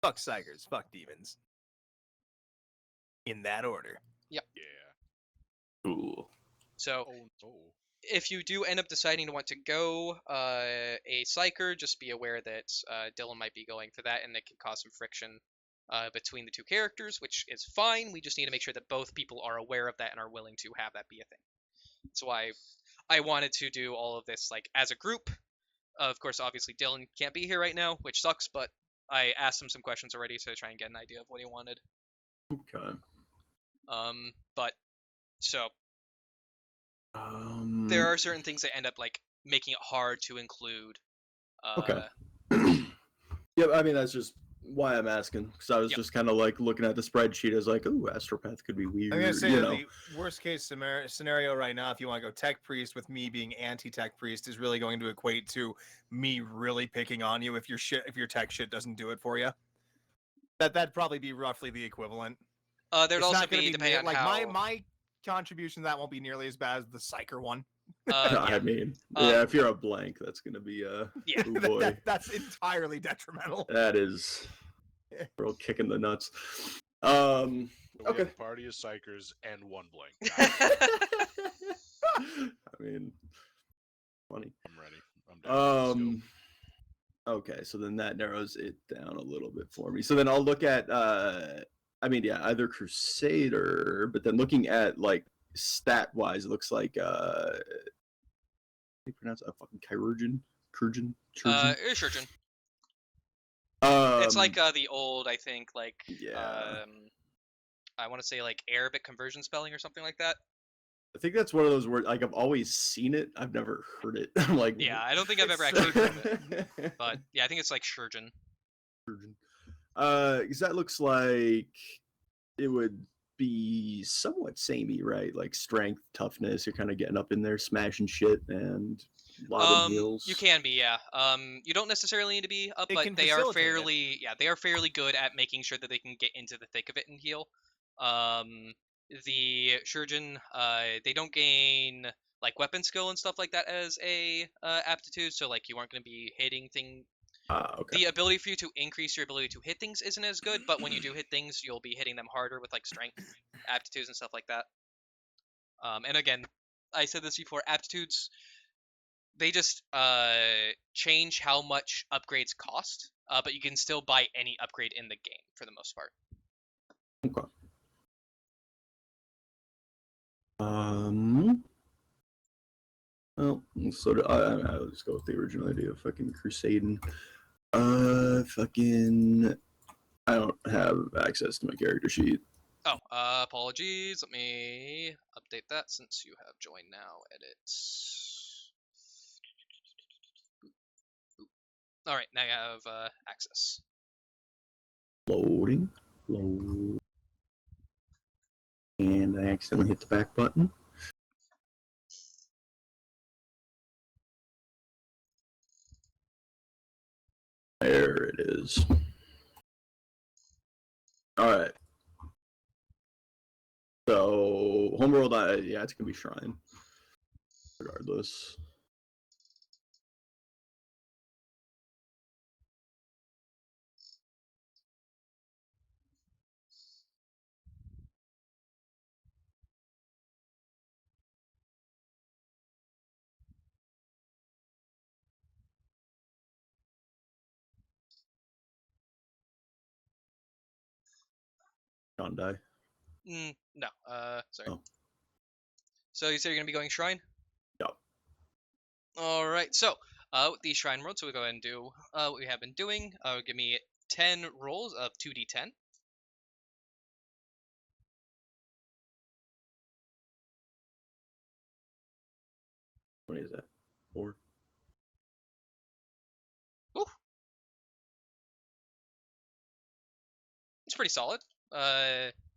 Fuck psychers, fuck demons. In that order. Yeah. Cool. So Oh no. if you do end up deciding to want to go a psyker, just be aware that Dylan might be going for that, and it can cause some friction between the 2 characters, which is fine. We just need to make sure that both people are aware of that and are willing to have that be a thing. That's why I wanted to do all of this as a group. Of course, obviously Dylan can't be here right now, which sucks, but I asked him some questions already to try and get an idea of what he wanted. Okay. But so Um, there are certain things that end up making it hard to include. Okay. Yeah, I mean that's just why I'm asking, because I was Yep. just kind of looking at the spreadsheet as ooh, Astropath could be weird. I'm going to say you that know. the worst case scenario right now, if you want to go tech priest with me being anti-tech priest, is really going to equate to me really picking on you if your tech shit doesn't do it for you. That'd probably be roughly the equivalent. There'd It's also not gonna be depending on how. my contribution to that won't be nearly as bad as the psyker one. I mean, yeah, if you're a blank, that's gonna be Yeah. oh boy, That's entirely detrimental. that is real kick in the nuts. So we Okay. have a party of psychers and 1 blank. I mean, funny. I'm ready. I'm down. Let's go. Okay, so then that narrows it down a little bit for me. So then I'll look at either Crusader, but then looking at like stat wise, it looks like how do you pronounce it? A fucking Chirurgeon? Chirurgeon? Shurgen. Um, It's like the old, I think, like yeah. I want to say like Arabic conversion spelling or something like that. I think that's one of those words. Like I've always seen it, I've never heard it. I'm like, Yeah, I don't think I've ever actually heard it, but yeah, I think it's like Shurgen. Because that looks like it would be somewhat samey, right? Like strength, toughness. You're kind of getting up in there, smashing shit, and a lot of heals. You can be, yeah. You don't necessarily need to be up, It but can they are facilitate it. fairly, yeah, they are fairly good at making sure that they can get into the thick of it and heal. The Shurgen, they don't gain like weapon skill and stuff like that as a aptitude, so like you aren't going to be hitting things. Okay. The ability for you to increase your ability to hit things isn't as good, but when you do hit things, you'll be hitting them harder with like strength, aptitudes, and stuff like that. And again, I said this before, aptitudes, they just change how much upgrades cost, but you can still buy any upgrade in the game for the most part. Okay. Well, so I'll just go with the original idea of fucking crusading. Fucking, I don't have access to my character sheet. Oh, apologies. Let me update that since you have joined now. Edit. All right, now you have access. Loading. Load. And I accidentally hit the back button. There it is. All right. So, homeworld, yeah, it's gonna be Shrine. Regardless. Don't die. No. Sorry. Oh. So you said you're gonna be going Shrine? Yep. All right. So, with the Shrine world, so we'll go ahead and do what we have been doing. Give me 10 rolls of 2d10. What is that? 4. Ooh. It's pretty solid.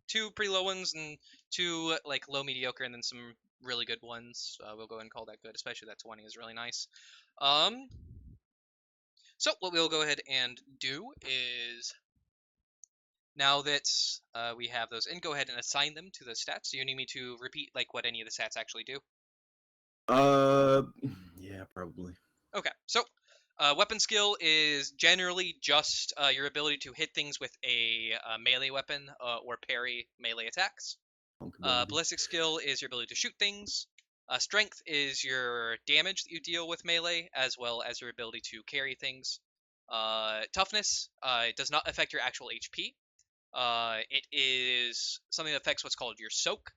2 pretty low ones and 2 like low mediocre, and then some really good ones. We'll go ahead and call that good, especially that 20 is really nice. So what we'll go ahead and do is, now that we have those in, go ahead and assign them to the stats. Do you need me to repeat like what any of the stats actually do? Yeah, probably. Okay, so weapon skill is generally just your ability to hit things with a melee weapon or parry melee attacks. Ballistic skill is your ability to shoot things. Strength is your damage that you deal with melee, as well as your ability to carry things. Toughness does not affect your actual HP. It is something that affects what's called your soak.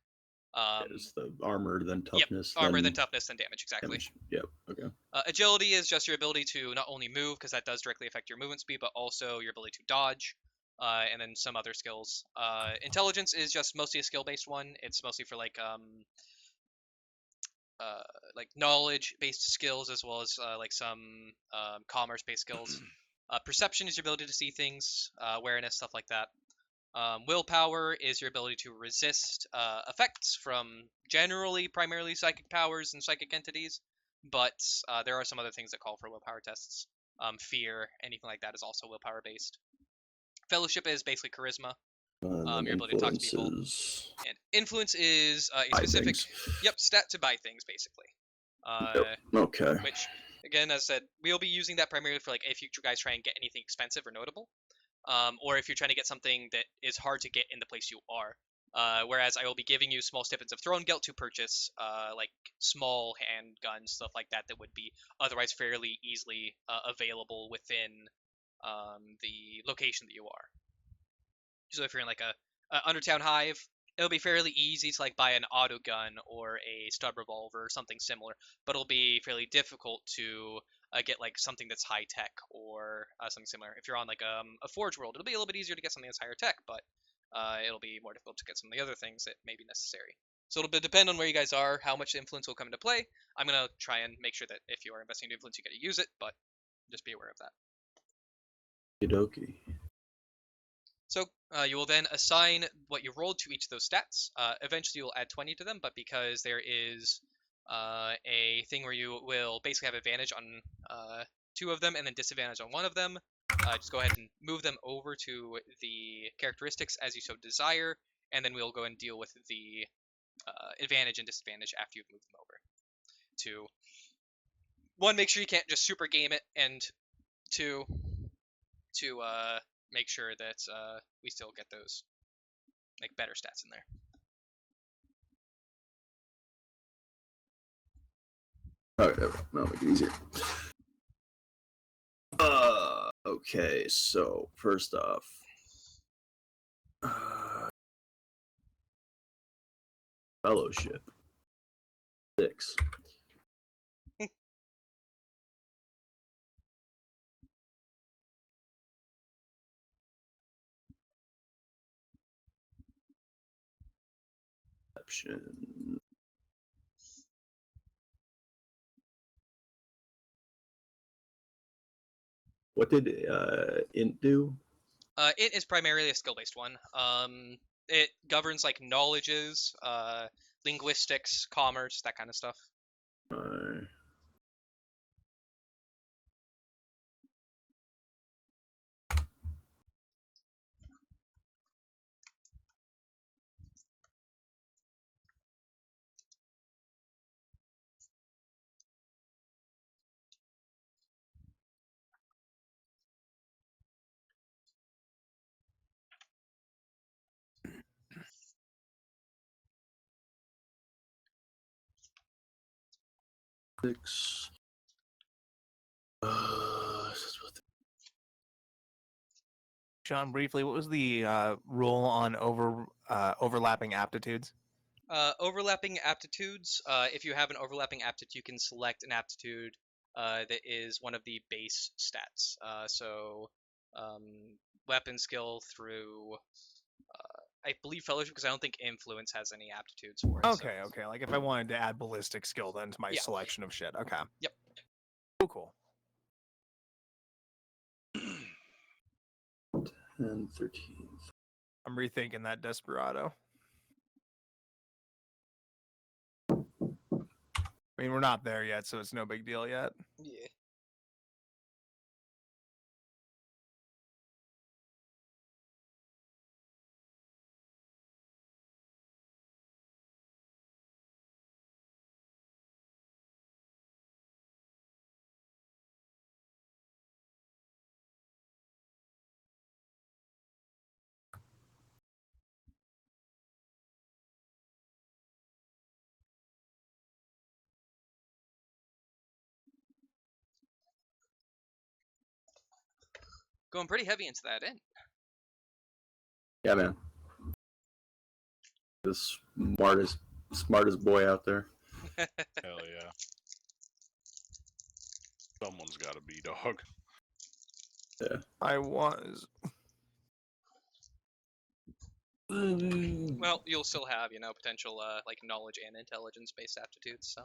It's the armor, then toughness. Yep, armor, then toughness, then damage, exactly. Damage. Yep, okay. Agility is just your ability to not only move, because that does directly affect your movement speed, but also your ability to dodge, and then some other skills. Intelligence is just mostly a skill-based one. It's mostly for like knowledge-based skills, as well as like some commerce-based skills. Perception is your ability to see things, awareness, stuff like that. Willpower is your ability to resist effects from generally primarily psychic powers and psychic entities, but there are some other things that call for willpower tests. Fear, anything like that is also willpower based. Fellowship is basically charisma, your ability to talk to people. And influence is a specific stat to buy things, basically. Okay. Which, again, as I said, we'll be using that primarily for like if you guys try and get anything expensive or notable. Or if you're trying to get something that is hard to get in the place you are. Whereas I will be giving you small snippets of Throne Guilt to purchase, like small handguns, stuff like that, that would be otherwise fairly easily available within the location that you are. So if you're in like a Undertown Hive, it'll be fairly easy to like buy an auto gun or a stub revolver or something similar, but it'll be fairly difficult to get like something that's high tech or something similar. If you're on like a Forge World, it'll be a little bit easier to get something that's higher tech, but it'll be more difficult to get some of the other things that may be necessary. So it'll depend on where you guys are, how much influence will come into play. I'm gonna try and make sure that if you are investing in influence, you get to use it, but just be aware of that. Okie. So you will then assign what you rolled to each of those stats. Eventually, you will add 20 to them, but because there is a thing where you will basically have advantage on 2 of them and then disadvantage on 1 of them, just go ahead and move them over to the characteristics as you so desire, and then we'll go and deal with the advantage and disadvantage after you've moved them over. To 1, make sure you can't just super game it, and 2, to make sure that we still get those like better stats in there. Okay, that'll make it easier. Okay, so first off, fellowship 6. Perception. What did int do? It is primarily a skill-based one. It governs like knowledges, linguistics, commerce, that kind of stuff. Six. Sean, briefly, what was the rule on overlapping aptitudes? Overlapping aptitudes. If you have an overlapping aptitude, you can select an aptitude that is one of the base stats. So weapon skill through, I believe fellowship, because I don't think influence has any aptitudes for it. Okay, okay. Like if I wanted to add ballistic skill then to my Yeah. selection of shit. Okay. Yep. Cool. 10, 13. I'm rethinking that Desperado. I mean, we're not there yet, so it's no big deal yet. Yeah. Going pretty heavy into that end. Yeah, man. The smartest boy out there. Hell yeah. Someone's got to be, dog. Yeah. I was. Well, you'll still have, potential like knowledge and intelligence based aptitudes. So.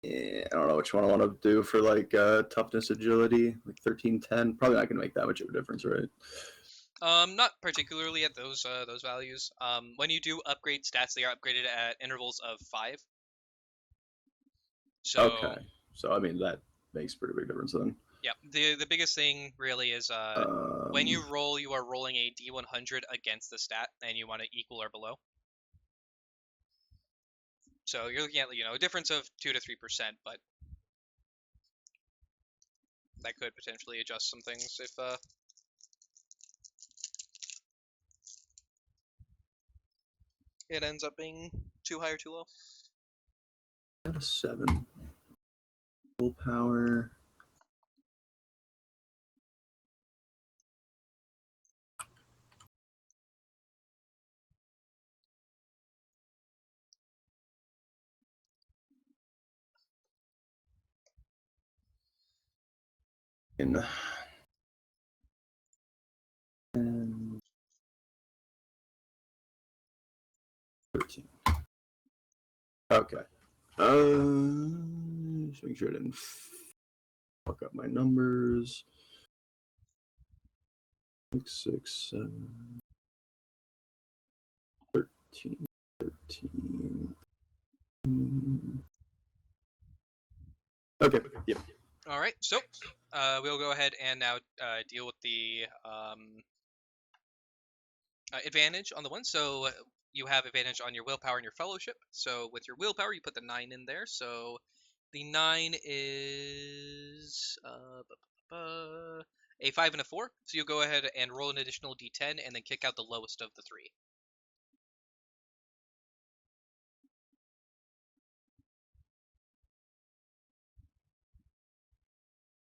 Yeah, I don't know which one I want to do for like toughness, agility, like 13, 10. Probably not gonna make that much of a difference, right? Not particularly at those values. When you do upgrade stats, they are upgraded at intervals of 5. So. Okay. So I mean that makes a pretty big difference then. Yeah. The biggest thing really is when you roll, you are rolling a D100 against the stat, and you want to equal or below. So you're looking at a difference of 2 to 3%, but that could potentially adjust some things if it ends up being too high or too low. Got a 7. Willpower. And 13. Okay. Just make sure I didn't fuck up my numbers. 6, 7, 13, 13. Okay. Yep. All right, so we'll go ahead and now deal with the advantage on the one. So you have advantage on your willpower and your fellowship. So with your willpower, you put the 9 in there. So the 9 is a 5 and a 4. So you go ahead and roll an additional d10 and then kick out the lowest of the 3.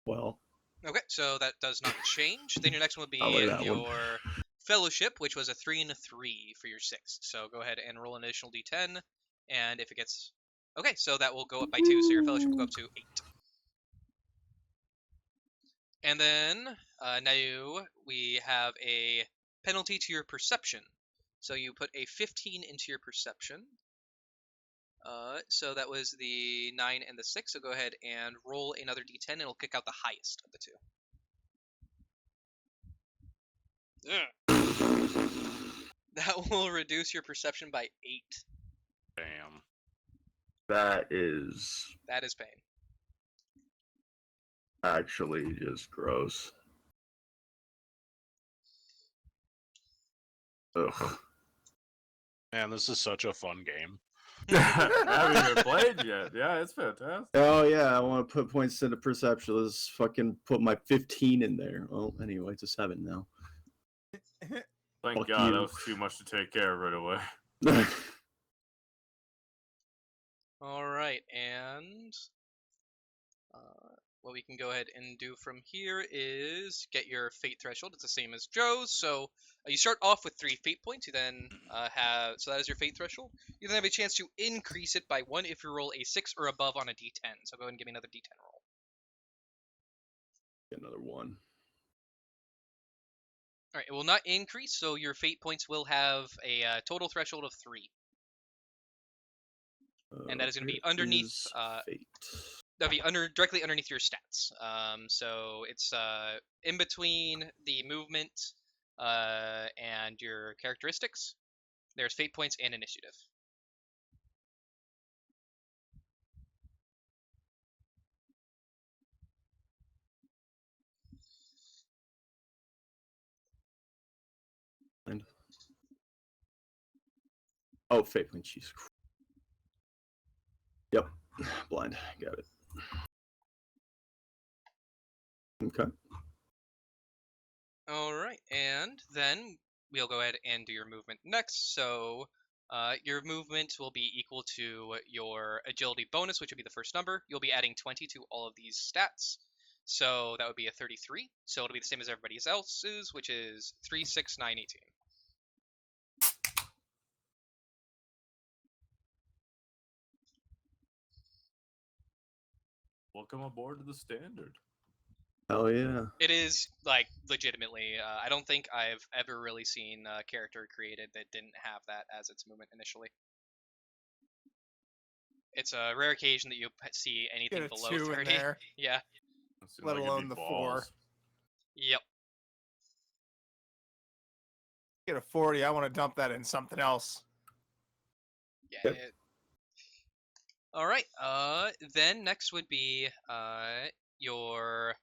Well, Okay, so that does not change. Then your next one would be I'll lay that one. your fellowship, which was a 3 and a 3 for your 6th. So go ahead and roll an additional d10, and if it gets... Okay, so that will go up by 2, so your fellowship will go up to 8. And then now we have a penalty to your perception. So you put a 15 into your perception. So that was the 9 and the 6. So go ahead and roll another d10, and it'll kick out the highest of the 2. That will reduce your perception by 8. Damn. That is That is pain. actually just gross. Ugh. Man, this is such a fun game. I haven't even played yet. Yeah, it's fantastic. Oh yeah, I want to put points into perception. Let's fucking put my 15 in there. Oh, anyway, it's a 7 now. Thank Fuck God, you. that was too much to take care of right away. All right, and what we can go ahead and do from here is get your fate threshold. It's the same as Joe's. So you start off with 3 fate points. You then have, so that is your fate threshold. You then have a chance to increase it by 1 if you roll a 6 or above on a d10. So go ahead and give me another d10 roll. Get another 1. All right, it will not increase, so your fate points will have a total threshold of 3. And that is going to be underneath. Fate. That'll be directly underneath your stats. So it's in between the movement and your characteristics. There's fate points and initiative. Oh, fate point. Jesus. Yep. Blind. Got it. Okay. All right, and then we'll go ahead and do your movement next. So your movement will be equal to your agility bonus, which would be the first number. You'll be adding 20 to all of these stats. So that would be a 33. So it'll be the same as everybody else's, which is 3, 6, 9, 18. Welcome aboard to the standard. Hell yeah. It is, like, legitimately, I don't think I've ever really seen a character created that didn't have that as its movement initially. It's a rare occasion that you see anything Get a below 2 in 30. there. Yeah. It seemed Let like it'd alone be the balls. 4. Yep. Get a 40. I want to dump that in something else. Yeah. Yep. All right. Then next would be your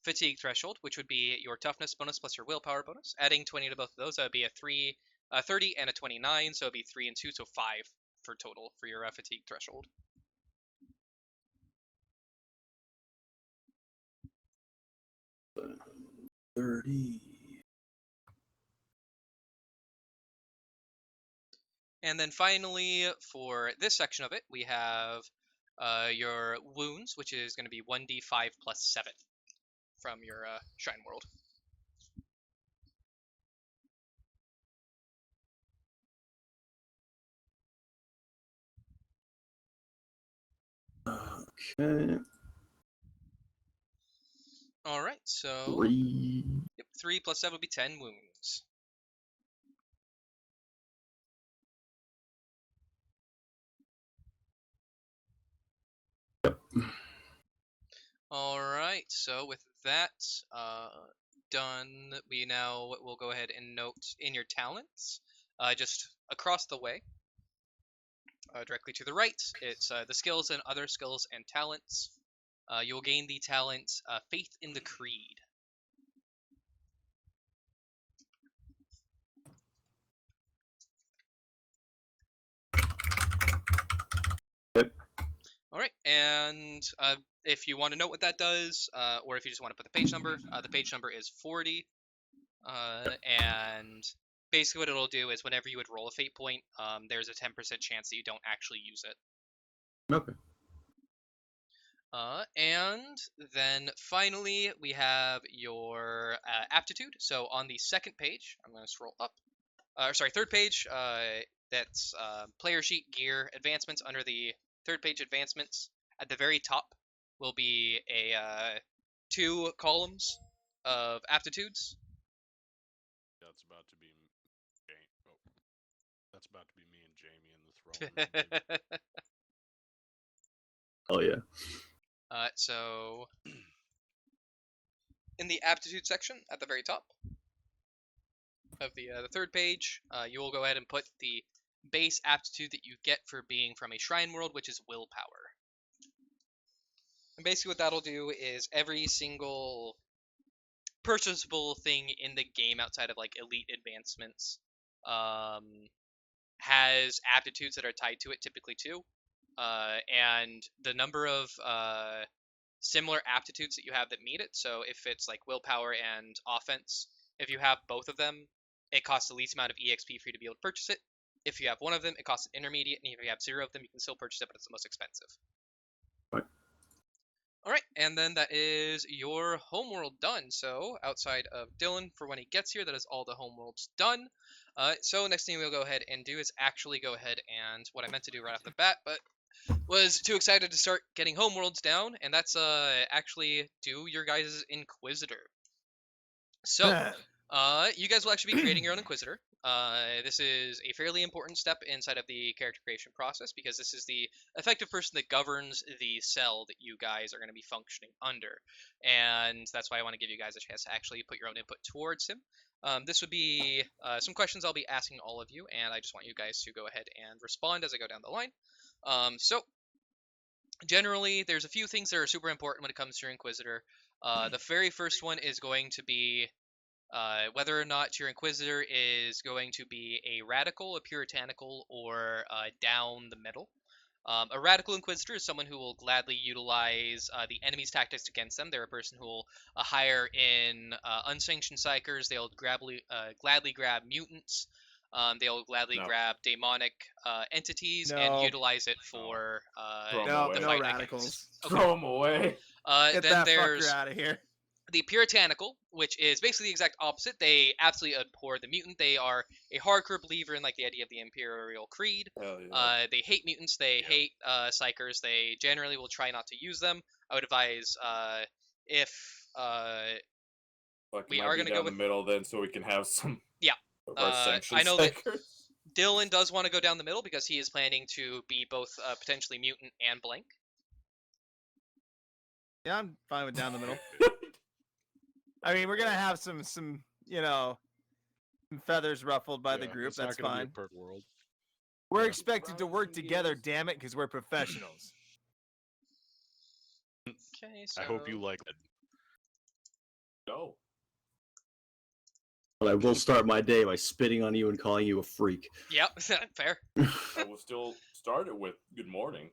fatigue threshold, which would be your toughness bonus plus your willpower bonus. Adding 20 to both of those, that would be a 30 and a 29, so it'd be 3 and 2, so 5 for total for your fatigue threshold. $30. And then finally, for this section of it, we have your wounds, which is going to be 1d5 plus 7 from your Shrine World. Okay. All right, so 3. yep, 3 plus 7 would be 10 wounds. Yep. All right, so with that done, we now will go ahead and note in your talents, just across the way, directly to the right, it's the skills and other skills and talents. You will gain the talent Faith in the Creed. Yep. All right, and if you want to note what that does, or if you just want to put the page number is 40. And basically what it'll do is whenever you would roll a fate point, there's a 10% chance that you don't actually use it. Okay. And then finally we have your aptitude. So on the second page, I'm going to scroll up. Third page. That's player sheet, gear, advancements. Under the third page advancements, at the very top will be a 2 columns of aptitudes. That's about to be that's about to be me and Jamie in the throne room. Oh yeah. So in the aptitude section at the very top of the third page, you will go ahead and put the base aptitude that you get for being from a Shrine World, which is willpower. And basically what that'll do is every single purchasable thing in the game outside of like elite advancements has aptitudes that are tied to it, typically too. And the number of similar aptitudes that you have that meet it, so if it's like willpower and offense, if you have both of them, it costs the least amount of EXP for you to be able to purchase it. If you have one of them, it costs an intermediate, and if you have 0 of them, you can still purchase it, but it's the most expensive. Right. Alright, and then that is your homeworld done. So, outside of Dylan, for when he gets here, that is all the homeworlds done. So next thing we'll go ahead and do is actually go ahead and, what I meant to do right off the bat, but was too excited to start getting homeworlds down, and that's actually do your guys' Inquisitor. So, you guys will actually be creating your own Inquisitor. This is a fairly important step inside of the character creation process because this is the effective person that governs the cell that you guys are going to be functioning under. And that's why I want to give you guys a chance to actually put your own input towards him. This would be some questions I'll be asking all of you, and I just want you guys to go ahead and respond as I go down the line. So, generally, there's a few things that are super important when it comes to your Inquisitor. The very first one is going to be whether or not your Inquisitor is going to be a radical, a puritanical, or down the middle. A radical Inquisitor is someone who will gladly utilize the enemy's tactics against them. They're a person who will hire in unsanctioned psychers. They'll gladly grab mutants. They'll gladly grab demonic entities and utilize it for No the no fight radicals. against. Throw them away. Get Then that there's fucker out of here. the puritanical, which is basically the exact opposite. They absolutely abhor the mutant. They are a hardcore believer in like the idea of the Imperial Creed. Hell yeah. They hate mutants. They hate psychers. They generally will try not to use them. I would advise if Fuck, we might are be going to down go the with middle then, so we can have some. Yeah. Of our sanctioned I know that psychers. Dylan does want to go down the middle because he is planning to be both potentially mutant and blank. Yeah, I'm fine with down the middle. I mean, we're gonna have some some feathers ruffled by the Yeah, group. it's That's not gonna fine. be a perfect world. We're Yeah. expected to work together, damn it, because we're professionals. Okay, so I hope you like it. No. But I will start my day by spitting on you and calling you a freak. Yep, fair. I will still start it with good morning,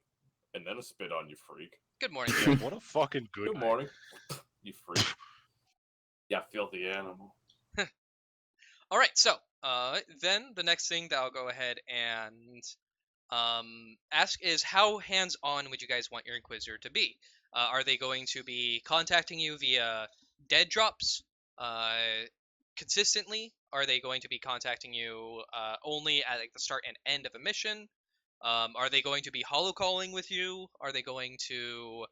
and then a spit on you, freak. Good morning. Yeah, what a fucking good Good night. morning, you freak. Yeah, filthy animal. All right, so Then the next thing that I'll go ahead and ask is, how hands-on would you guys want your Inquisitor to be? Are they going to be contacting you via dead drops consistently? Are they going to be contacting you only at like the start and end of a mission? Are they going to be holocalling with you? Are they going to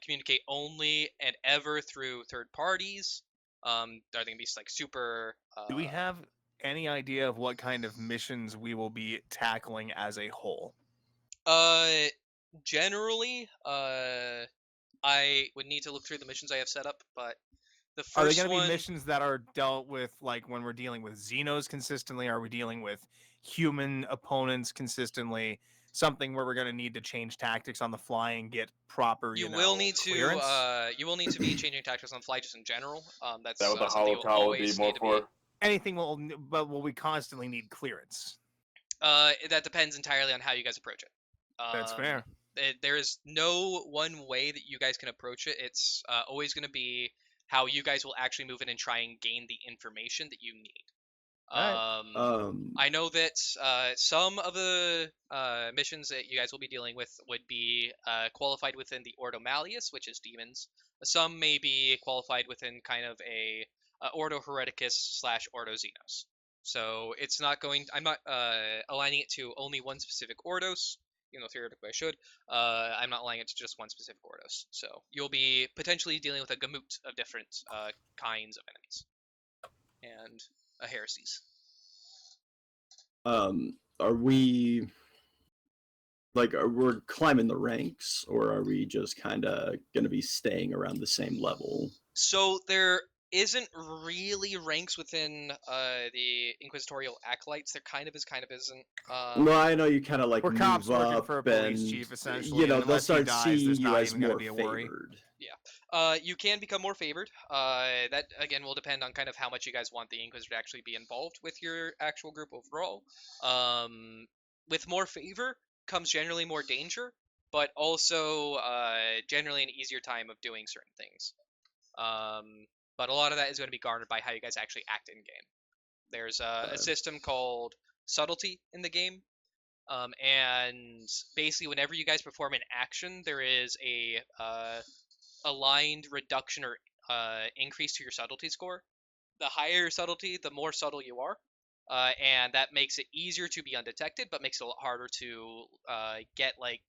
communicate only and ever through third parties? Are they going to be like super? Do we have any idea of what kind of missions we will be tackling as a whole? Generally, I would need to look through the missions I have set up, but the Are they first going to one, be missions that are dealt with, like when we're dealing with Xenos consistently? Are we dealing with human opponents consistently? Something where we're going to need to change tactics on the fly and get proper, you will need clearance? to be changing tactics on the fly just in general. That's That what the something you'll holocall would be always more need to be. for? Anything will we constantly need clearance? That depends entirely on how you guys approach it. That's fair. There is no one way that you guys can approach it. It's always going to be how you guys will actually move in and try and gain the information that you need. Alright. I know that some of the missions that you guys will be dealing with would be qualified within the Ordo Malleus, which is demons. Some may be qualified within kind of a Ordo Hereticus / Ordo Xenos. So it's not going. I'm not aligning it to only one specific Ordos, even though theoretically I should. I'm not aligning it to just one specific Ordos. So you'll be potentially dealing with a gamut of different kinds of enemies and heresies. Are we like, we're climbing the ranks, or are we just kind of going to be staying around the same level? So there isn't really ranks within the Inquisitorial Acolytes. There kind of is, kind of isn't. Well, I know you kind of like We're move cops working up for a police and, chief, essentially. you know, and they'll unless he start dies, seeing there's you not as even going to more be a worry. favored. You can become more favored. That again will depend on kind of how much you guys want the Inquisitor to actually be involved with your actual group overall. With more favor comes generally more danger, but also generally an easier time of doing certain things. But a lot of that is going to be garnered by how you guys actually act in game. There's a system called subtlety in the game, and basically whenever you guys perform an action, there is a aligned reduction or increase to your subtlety score. The higher your subtlety, the more subtle you are, and that makes it easier to be undetected, but makes it a lot harder to get like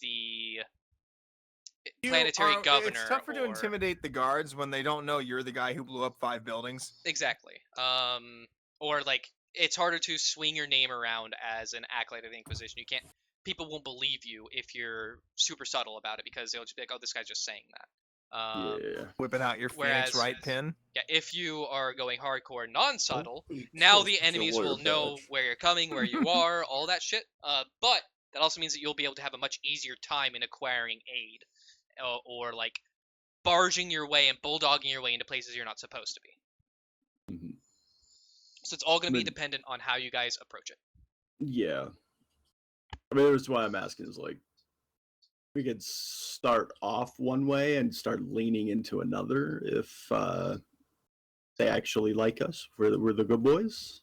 the planetary governor. It's tougher to intimidate the guards when they don't know you're the guy who blew up 5 buildings. Exactly. Or like it's harder to swing your name around as an acolyte of the Inquisition. You can't. People won't believe you if you're super subtle about it, because they'll just be like, "Oh, this guy's just saying that." Yeah. Whipping out your Phoenix right pin. Yeah, if you are going hardcore non-subtle, now the enemies will know where you're coming, where you are, all that shit. But that also means that you'll be able to have a much easier time in acquiring aid, or like barging your way and bulldogging your way into places you're not supposed to be. Mm-hmm. So it's all going to be dependent on how you guys approach it. Yeah. I mean, that's why I'm asking is like, we could start off one way and start leaning into another if they actually like us. We're the good boys.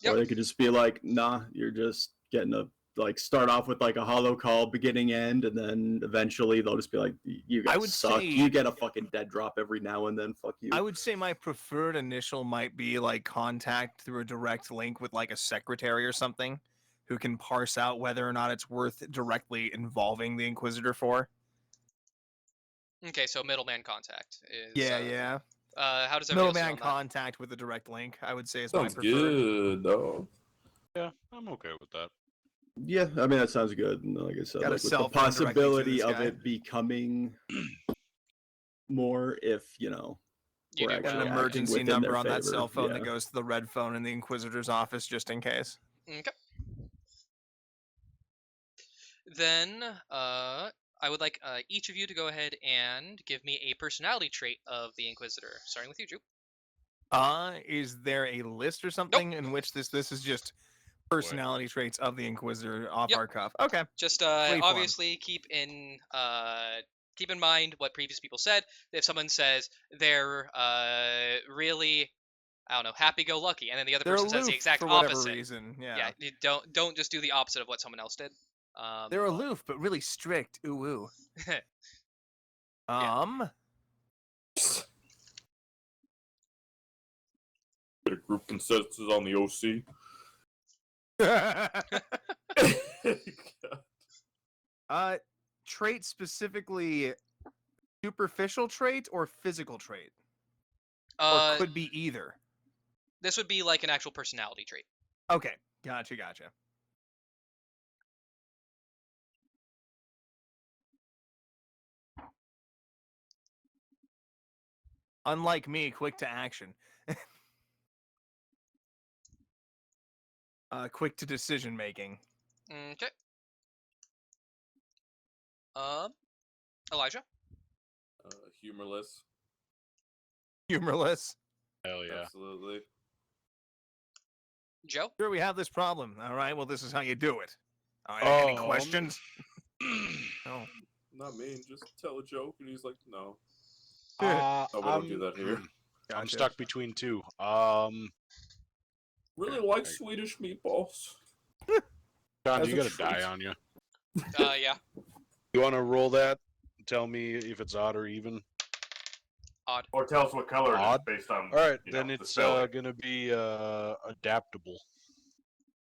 Yep. Or they could just be like, nah, you're just getting a, like, start off with like a hollow call beginning end, and then eventually they'll just be like, you guys suck. You get a fucking dead drop every now and then. Fuck you. I would say my preferred initial might be like contact through a direct link with like a secretary or something, who can parse out whether or not it's worth directly involving the Inquisitor for. Okay, so middleman contact is. Yeah. How does everyone middleman contact with a direct link? I would say is Sounds my preferred. good, though. Yeah, I'm okay with that. Yeah, I mean, that sounds good. And like I said, Got a like, with the cell phone directly to possibility this of guy. it becoming more if, you know, You we're do Got actually an well. emergency acting within number their on that favor. cell phone that Yeah. goes to the red phone in the Inquisitor's office just in case. Okay. Then I would like each of you to go ahead and give me a personality trait of the Inquisitor, starting with you, Drew. Is there a list or something in which this is just personality traits of the Inquisitor off our cuff? Okay. Just Freeform. obviously keep in mind what previous people said. If someone says they're really I don't know, happy-go-lucky, and then the other They're person says the aloof exact for whatever opposite. reason. Yeah, you don't just do the opposite of what someone else did. They're aloof, but really strict. Ooh, ooh. Yeah. Get a group consensus on the OC. Trait specifically superficial trait or physical trait? Or could be either. This would be like an actual personality trait. Okay, gotcha. Unlike me, quick to action. Quick to decision making. Okay. Elijah? Humorless. Humorless. Hell yeah. Absolutely. Joe? Sure, we have this problem. All right, well, this is how you do it. All right, any questions? No. Not me. Just tell a joke, and he's like, no. No, we don't do that here. I'm Gotcha. stuck between two. Really like Swedish meatballs. John, As you a got a treat. die on you. Yeah. You want to roll that? Tell me if it's odd or even. Odd. Or tell us what color it is Odd? based on. All right, you then know, the it's spelling. gonna be adaptable.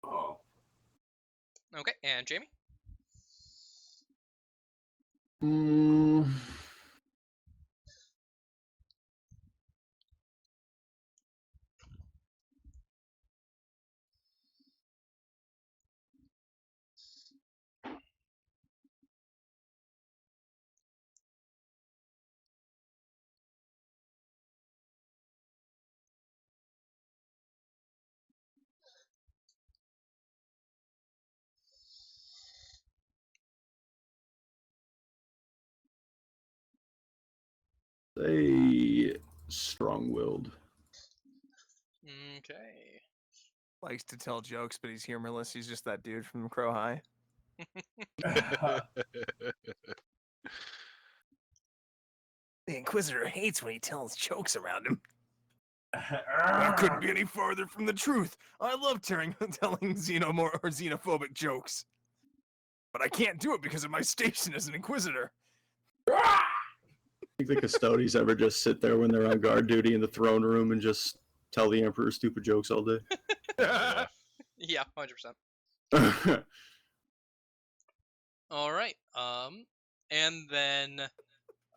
Oh. Okay, and Jamie? Say strong-willed. Okay. Likes to tell jokes, but he's humorless. He's just that dude from Crow High. The Inquisitor hates when he tells jokes around him. That couldn't be any farther from the truth. I love telling xenomorph or xenophobic jokes. But I can't do it because of my station as an Inquisitor. Think the custodians ever just sit there when they're on guard duty in the throne room and just tell the Emperor stupid jokes all day? Yeah. Yeah, 100%. All right. And then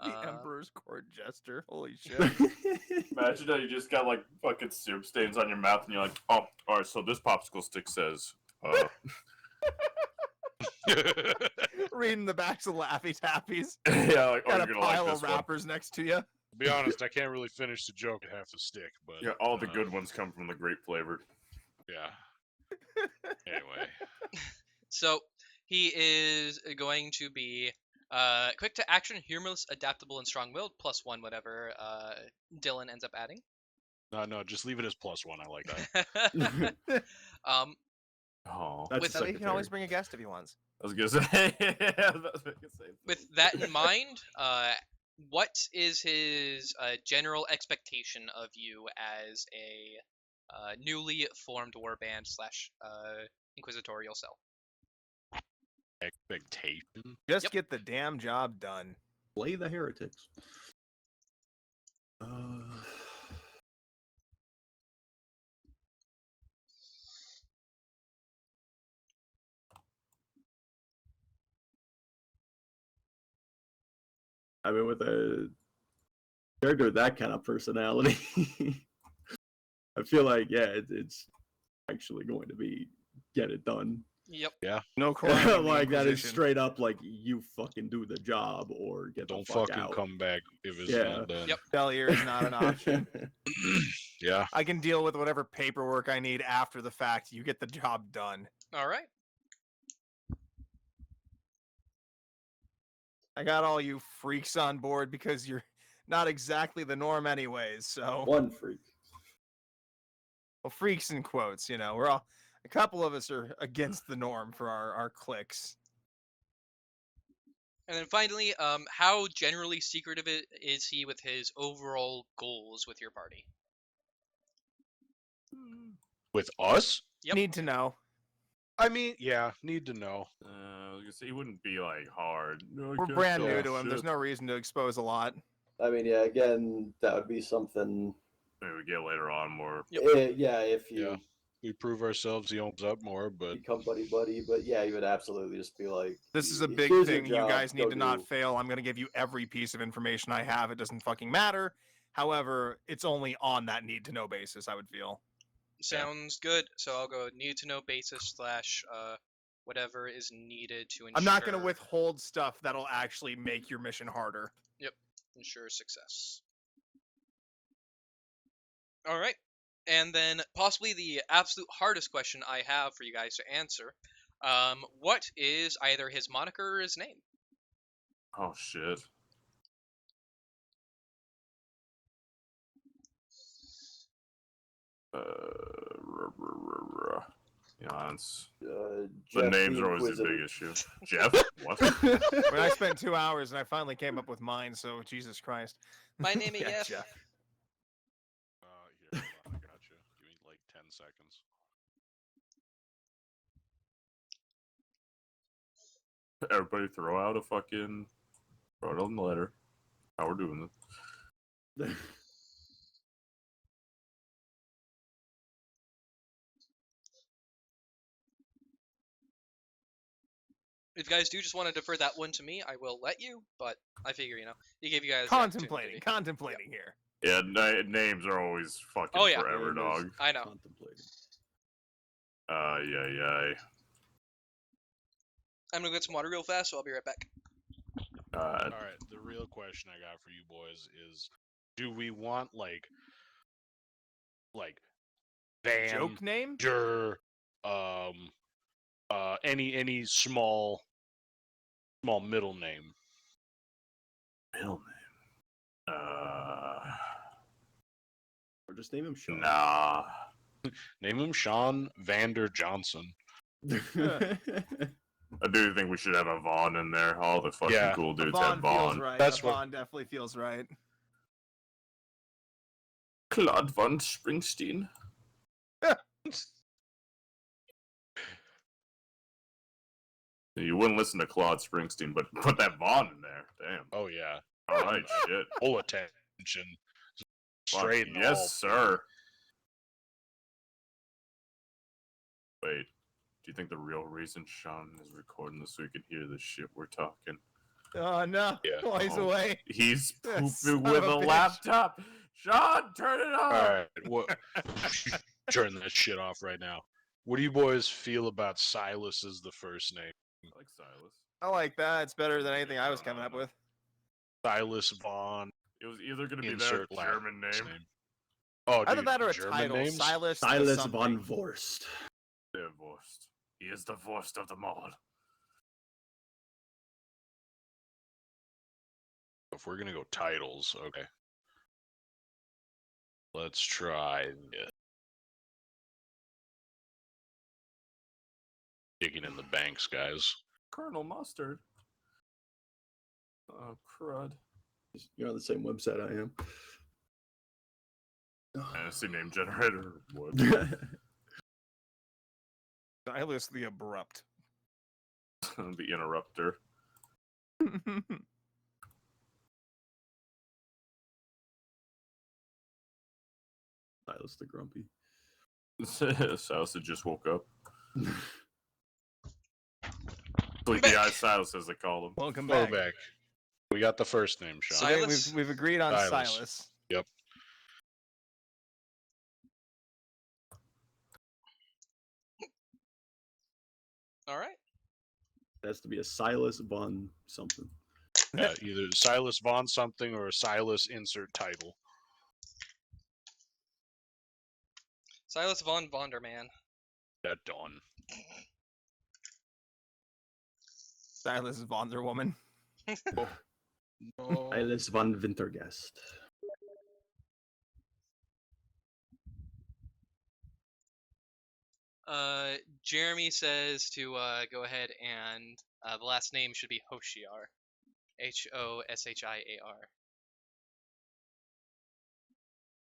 The Emperor's Court Jester. Holy shit. Imagine that you just got like fucking soup stains on your mouth and you're like, oh, alright, so this popsicle stick says, Reading the backs of Laffy Tappies. yeah, like, oh, Got you're a gonna pile like of this one. wrappers next to you. To be honest, I can't really finish the joke at half the stick, but Yeah, all the good ones come from the grape flavored. yeah. Anyway, so he is going to be quick to action, humorless, adaptable, and strong-willed, +1 whatever Dylan ends up adding. no, just leave it as +1. I like that. Oh, That's With- the He can always secretary. bring a guest if he wants. I was gonna say. I was about to say the With same that thing. in mind, what is his general expectation of you as a newly formed warband / inquisitorial cell? Expectation. Just Yep. get the damn job done. Play the heretics. I mean, with a character with that kind of personality, I feel like, yeah, it's actually going to be get it done. Yep. No crime. in the Like, that is Inquisition. straight up, like, you fucking do the job or get Don't the fuck fucking out. come back if it's Yeah. not done. Yep. Failure is not an option. Yeah. I can deal with whatever paperwork I need after the fact. You get the job done. All right. I got all you freaks on board because you're not exactly the norm anyways, so... One freak. Well, freaks in quotes, you know. We're all... A couple of us are against the norm for our cliques. And then finally, how generally secretive is he with his overall goals with your party? With us? Yep. Need to know. I mean, yeah, need to know. I was gonna say he wouldn't be like hard. No, I We're can't brand tell new to him. There's shit. no reason to expose a lot. I mean, yeah. Again, that would be something. Maybe we get later on more. Yeah, if you Yeah. We prove ourselves, he opens up more, but become buddy buddy, but yeah, you would absolutely just be like, This is a big "Here's your thing. You job, guys need go to not do." fail. I'm going to give you every piece of information I have. It doesn't fucking matter. However, it's only on that need to know basis, I would feel. Sounds good. So I'll go need to know basis / whatever is needed to ensure. I'm not going to withhold stuff that'll actually make your mission harder. Ensure success. All right. And then possibly the absolute hardest question I have for you guys to answer. What is either his moniker or his name? Oh shit. Yeah, it's the Jeff names the are always the Inquisitor. big issue. Jeff? What? But I spent 2 hours and I finally came up with mine, so Jesus Christ. My name is Yeah, Jeff. Jeff. here, hold on, I got you. Give me like 10 seconds. Everybody throw out on the letter. How we're doing this. If you guys do just want to defer that one to me, I will let you. But I figure, he gave you guys the opportunity. Contemplating here. Yeah, names are always fucking Oh, yeah. forever, Name is- dog. I know. Contemplating. Yeah. I'm gonna get some water real fast, so I'll be right back. All right, the real question I got for you boys is, do we want like Van, Joke name? Der, any small middle name? Middle name. Or just name him Sean. Nah. Name him Sean Vander Johnson. I do think we should have a Vaughn in there. All the fucking Yeah. cool dudes Vaughn have Vaughn. feels right. That's Vaughn definitely feels right. Claude von Springsteen. You wouldn't listen to Claude Springsteen, but put that Vaughn in there. Damn. Oh yeah, All right, shit. full attention. Fuck, Straight in the yes, hole. sir. Wait, do you think the real reason Sean is recording this so he can hear the shit we're talking? Oh, no. Yeah. Oh, he's Oh. away. He's That son pooping with of a a bitch. laptop. Sean, turn it off. All right, what? Turn that shit off right now. What do you boys feel about Silas as the first name? I like Silas. I like that. It's better than anything I was coming up with. Silas Vaughn. It was either going to be that Insert or German last name. Oh, Either dude, that or a German title. names? Silas Silas something. von Vorst. The worst. He is the worst of them all. If we're gonna go titles, okay. Let's try this. Digging in the banks, guys. Colonel Mustard. Oh, crud. You're on the same website I am. Fantasy name generator. What? Silas the Abrupt. The Interrupter. Silas the Grumpy. Silas had just woke up. Sleepy Eye Silas, as they call him. Welcome Go back. back. We got the first name, Sean. Okay, Silas? we've agreed on Silas. Silas. Yep. All right. It has to be a Silas von something. Either Silas Vaughn something or Silas insert title. Silas von Vonderman. That done. Silas Wonder Woman. Oh. Silas von Wintergast. Jeremy says to go ahead and the last name should be Hoshiar. Hoshiar.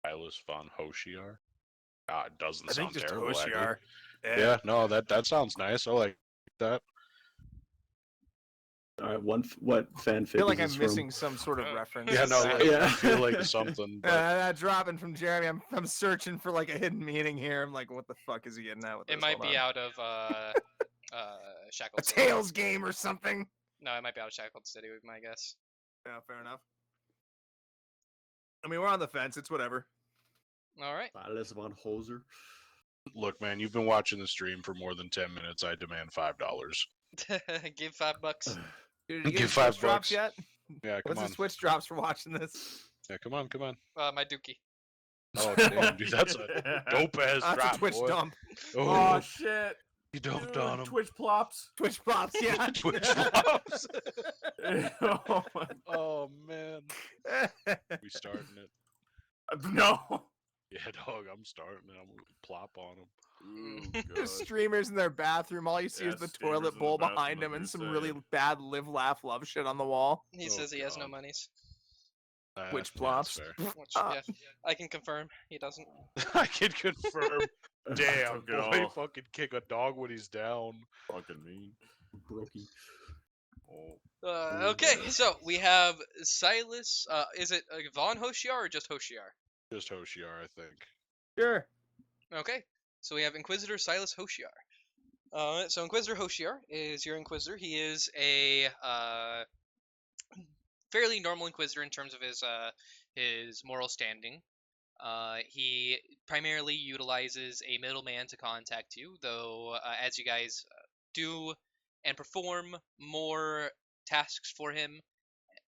Silas von Hoshiar. It doesn't I think sound just terrible. actually. Hoshiar. Yeah, no, that sounds nice. I like that. All right, what fanfic I feel like is I'm this missing some sort of reference. Yeah, to no, that. like, Yeah. I feel like something. But That dropping from Jeremy. I'm searching for like a hidden meaning here. I'm like, what the fuck is he getting at with It this? might Hold be on. out of Shackled A City. Tails game or something. No, it might be out of Shackled City, would be my guess. Yeah, fair enough. I mean, we're on the fence. It's whatever. All right. Silas von Hoser. look, man, you've been watching the stream for more than 10 minutes. I demand $5. Give $5. Dude, did you get Give his Switch $5. drops yet? Yeah, come What's on. his Switch drops for watching this? Yeah, come on. My Dookie. Oh, damn, dude, that's a dope ass That's drop, a Twitch boy. dump. Oh shit! you dumped Dude, on him. Twitch plops. Twitch pops, yeah. Twitch flops. Oh, my- Oh man, we starting it. no. Yeah, dog, I'm starting it. I'm gonna plop on him. Ooh, There's God. streamers in their bathroom. All you see Yeah, is the streamers toilet in the bowl bathroom, behind like them and you're some really saying. bad live, laugh, love shit on the wall. He Oh, says he has no God. monies. Which Yeah, that's plops. fair. Which, Ah. yeah, I can confirm he doesn't. I can confirm. Damn, Took it boy, all. fucking kick a dog when he's down. Fucking mean. Brokey. Oh, Okay, so we have Silas. Is it Von Hoshiar or just Hoshiar? just Hoshiar, I think. Sure. Okay, so we have Inquisitor Silas Hoshiar. So Inquisitor Hoshiar is your Inquisitor. He is a fairly normal Inquisitor in terms of his moral standing. He primarily utilizes a middleman to contact you, though as you guys do and perform more tasks for him,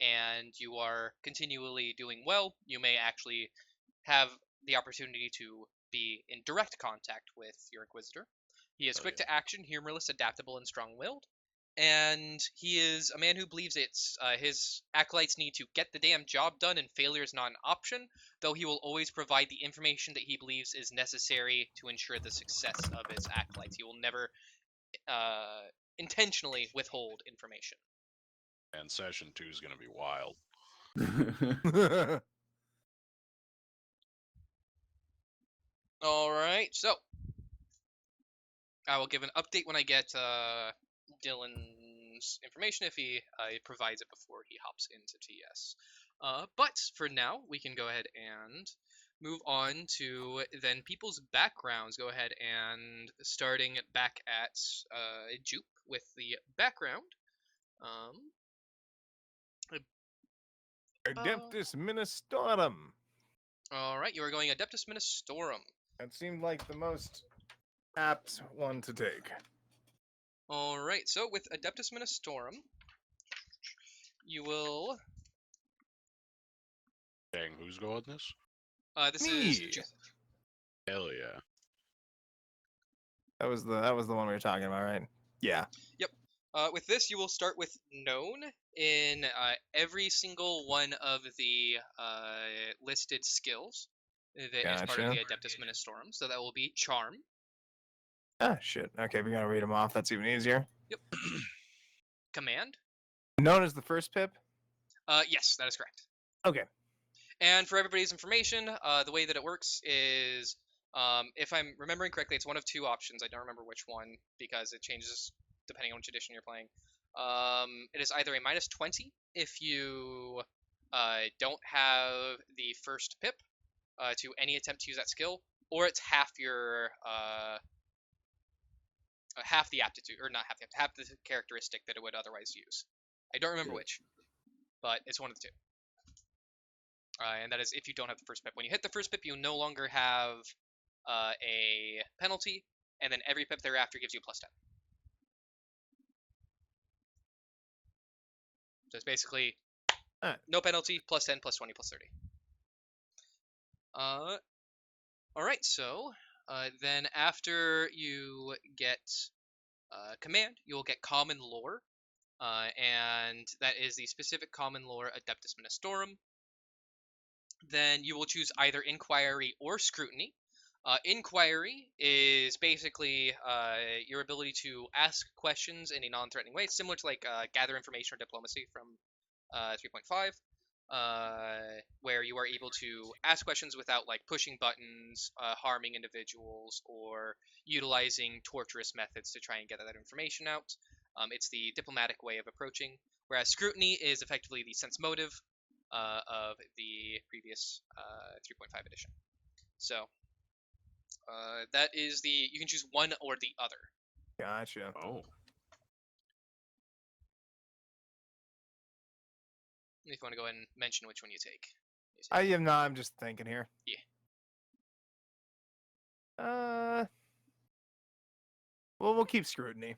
and you are continually doing well, you may actually have the opportunity to be in direct contact with your Inquisitor. He is Oh, quick yeah. to action, humorless, adaptable, and strong-willed. And he is a man who believes it's his acolytes need to get the damn job done, and failure is not an option, though he will always provide the information that he believes is necessary to ensure the success of his acolytes. He will never intentionally withhold information. And session 2 is gonna be wild. All right, so I will give an update when I get Dylan's information if he provides it before he hops into TS. But for now, we can go ahead and move on to then people's backgrounds. Go ahead and starting back at Jupe with the background. Adeptus Ministorum. All right, you are going Adeptus Ministorum. That seemed like the most apt one to take. All right, so with Adeptus Ministorum, you will. Dang, who's going this? This is Me. Jupe. Hell yeah. That was the one we were talking about, right? Yeah. With this, you will start with known in every single one of the listed skills that is part of the Gotcha. Adeptus Ministorum. So that will be charm. Ah, shit. Okay, we gotta read them off. That's even easier. Yep. Command. Known as the first pip. Yes, that is correct. Okay. And for everybody's information, the way that it works is, if I'm remembering correctly, it's one of two options. I don't remember which one because it changes depending on which edition you're playing. It is either a -20 if you don't have the first pip to any attempt to use that skill, or it's half your half the aptitude, or not half the half the characteristic that it would otherwise use. I don't remember which, but it's one of the two. And that is if you don't have the first pip. When you hit the first pip, you no longer have a penalty, and then every pip thereafter gives you +10. So it's basically no penalty, +10, +20, +30. Alright, so then after you get command, you will get common lore, and that is the specific common lore Adeptus Ministorum. Then you will choose either inquiry or scrutiny. Inquiry is basically your ability to ask questions in a non-threatening way, similar to like gather information or diplomacy from 3.5. where you are able to ask questions without like pushing buttons, harming individuals, or utilizing torturous methods to try and get that information out. It's the diplomatic way of approaching, whereas scrutiny is effectively the sense motive of the previous 3.5 edition. So that is you can choose one or the other. Gotcha. Oh. If you want to go ahead and mention which one you take. I am not. I'm just thinking here. Yeah. Well, we'll keep scrutiny.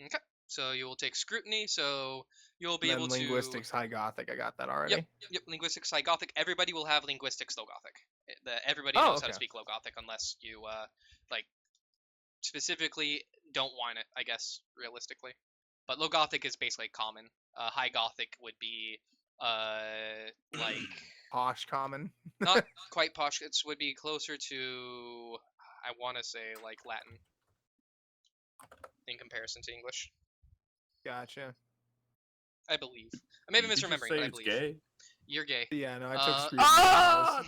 Okay. So you will take scrutiny. So you'll be And able then linguistics, high Gothic. I got that already. Yep. Linguistics, high Gothic. Everybody will have linguistics, low Gothic. Everybody Oh, knows how to okay. speak low Gothic unless you like specifically don't want it. I guess realistically, but low Gothic is basically common. High Gothic would be like Posh common. not quite posh. It would be closer to, I want to say, like Latin in comparison to English. Gotcha. I believe. I may be Did you misremembering, say but I it's believe. gay? You're gay. Yeah, no, I took scrutiny. Ah!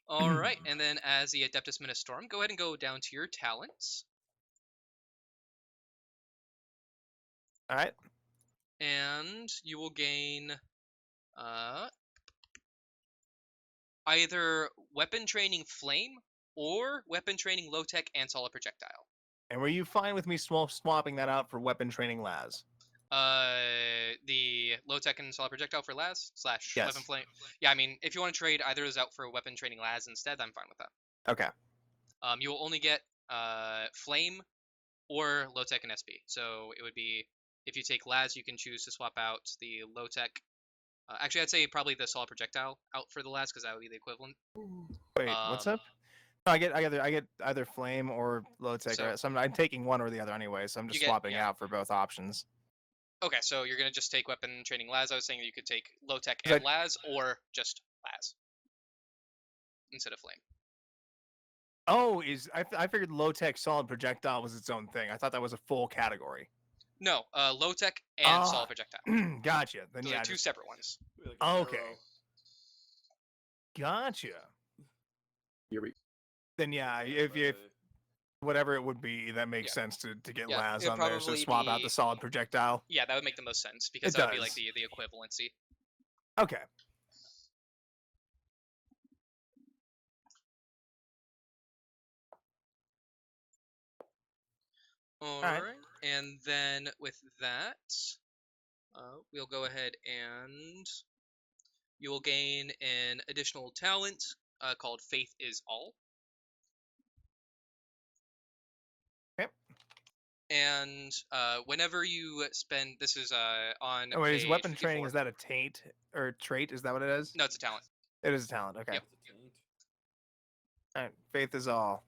All right, and then as the Adeptus Ministorum, go ahead and go down to your talents. All right. And you will gain either weapon training flame or weapon training low tech and solid projectile. And were you fine with me swapping that out for weapon training Laz? The low tech and solid projectile for Laz / Yes. weapon flame. Yeah, I mean, if you want to trade either of those out for weapon training Laz instead, I'm fine with that. Okay. You will only get flame or low tech and SP. So it would be, if you take Laz, you can choose to swap out the low tech. Actually, I'd say probably the solid projectile out for the Laz because that would be the equivalent. Wait, what's up? No, I get either flame or low tech. So- Right? So I'm taking one or the other anyway. So I'm just You get- swapping yeah. out for both options. Okay, so you're gonna just take weapon training Laz. I was saying you could take low tech Is and that- Laz, or just Laz instead of flame. Oh, I figured low tech solid projectile was its own thing. I thought that was a full category. No, low tech and Ah. solid projectile. Gotcha. Then Those yeah. are two separate ones. Like an Okay. arrow. Gotcha. Here we Then yeah, if whatever it would be, that makes Yeah. sense to get Yeah, Laz it'd on there. So probably swap out be- the solid projectile. Yeah, that would make the most sense because It that would be like does. the equivalency. Okay. All right. right, and then with that, we'll go ahead and you will gain an additional talent called Faith is All. Okay. And whenever you spend, this is on. Oh, wait, is page weapon 54. training, is that a taint or trait? Is that what it is? No, it's a talent. It is a talent. Okay. Yep. All right. Faith is all.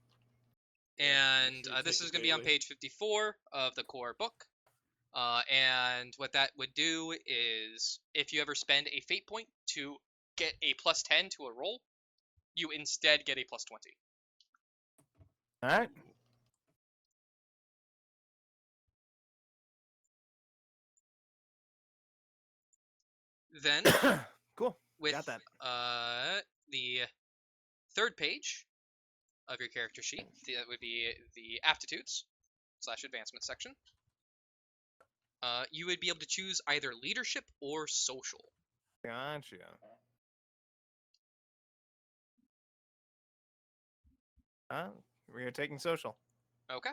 And Should we this take is it going to be on daily? page 54 of the core book. And what that would do is, if you ever spend a fate point to get a +10 to a roll, you instead get a +20. All right. Then, Cool. with Got that. the third page of your character sheet, that would be the aptitudes / advancement section. You would be able to choose either leadership or social. Gotcha. We are taking social. Okay.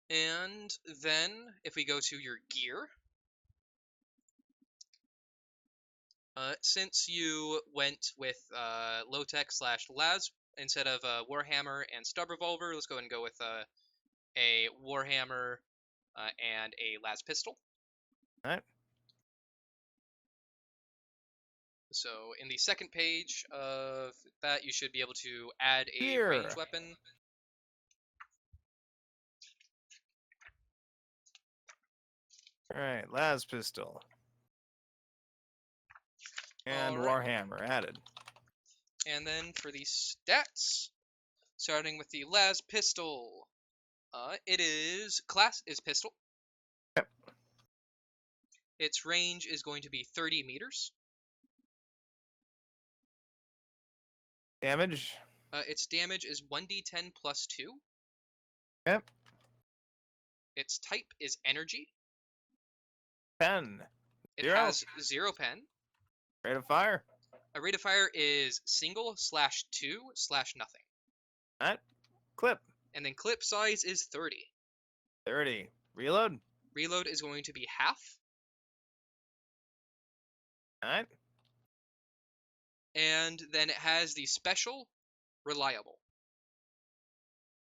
And then if we go to your gear, since you went with low tech / Laz instead of Warhammer and Stub Revolver, let's go ahead and go with a Warhammer and a Laz pistol. All right. So in the second page of that, you should be able to add a Here. ranged weapon. All right. Laz pistol. And All right. Warhammer added. And then for the stats, starting with the Laz pistol, class is pistol. Yep. Its range is going to be 30 meters. Damage. Its damage is 1d10 plus 2. Yep. Its type is energy. 10. It 0. has 0 pen. Rate of fire. A rate of fire is single/2/nothing. Alright. Clip. And then clip size is 30. 30. Reload. Reload is going to be half. Alright. And then it has the special reliable.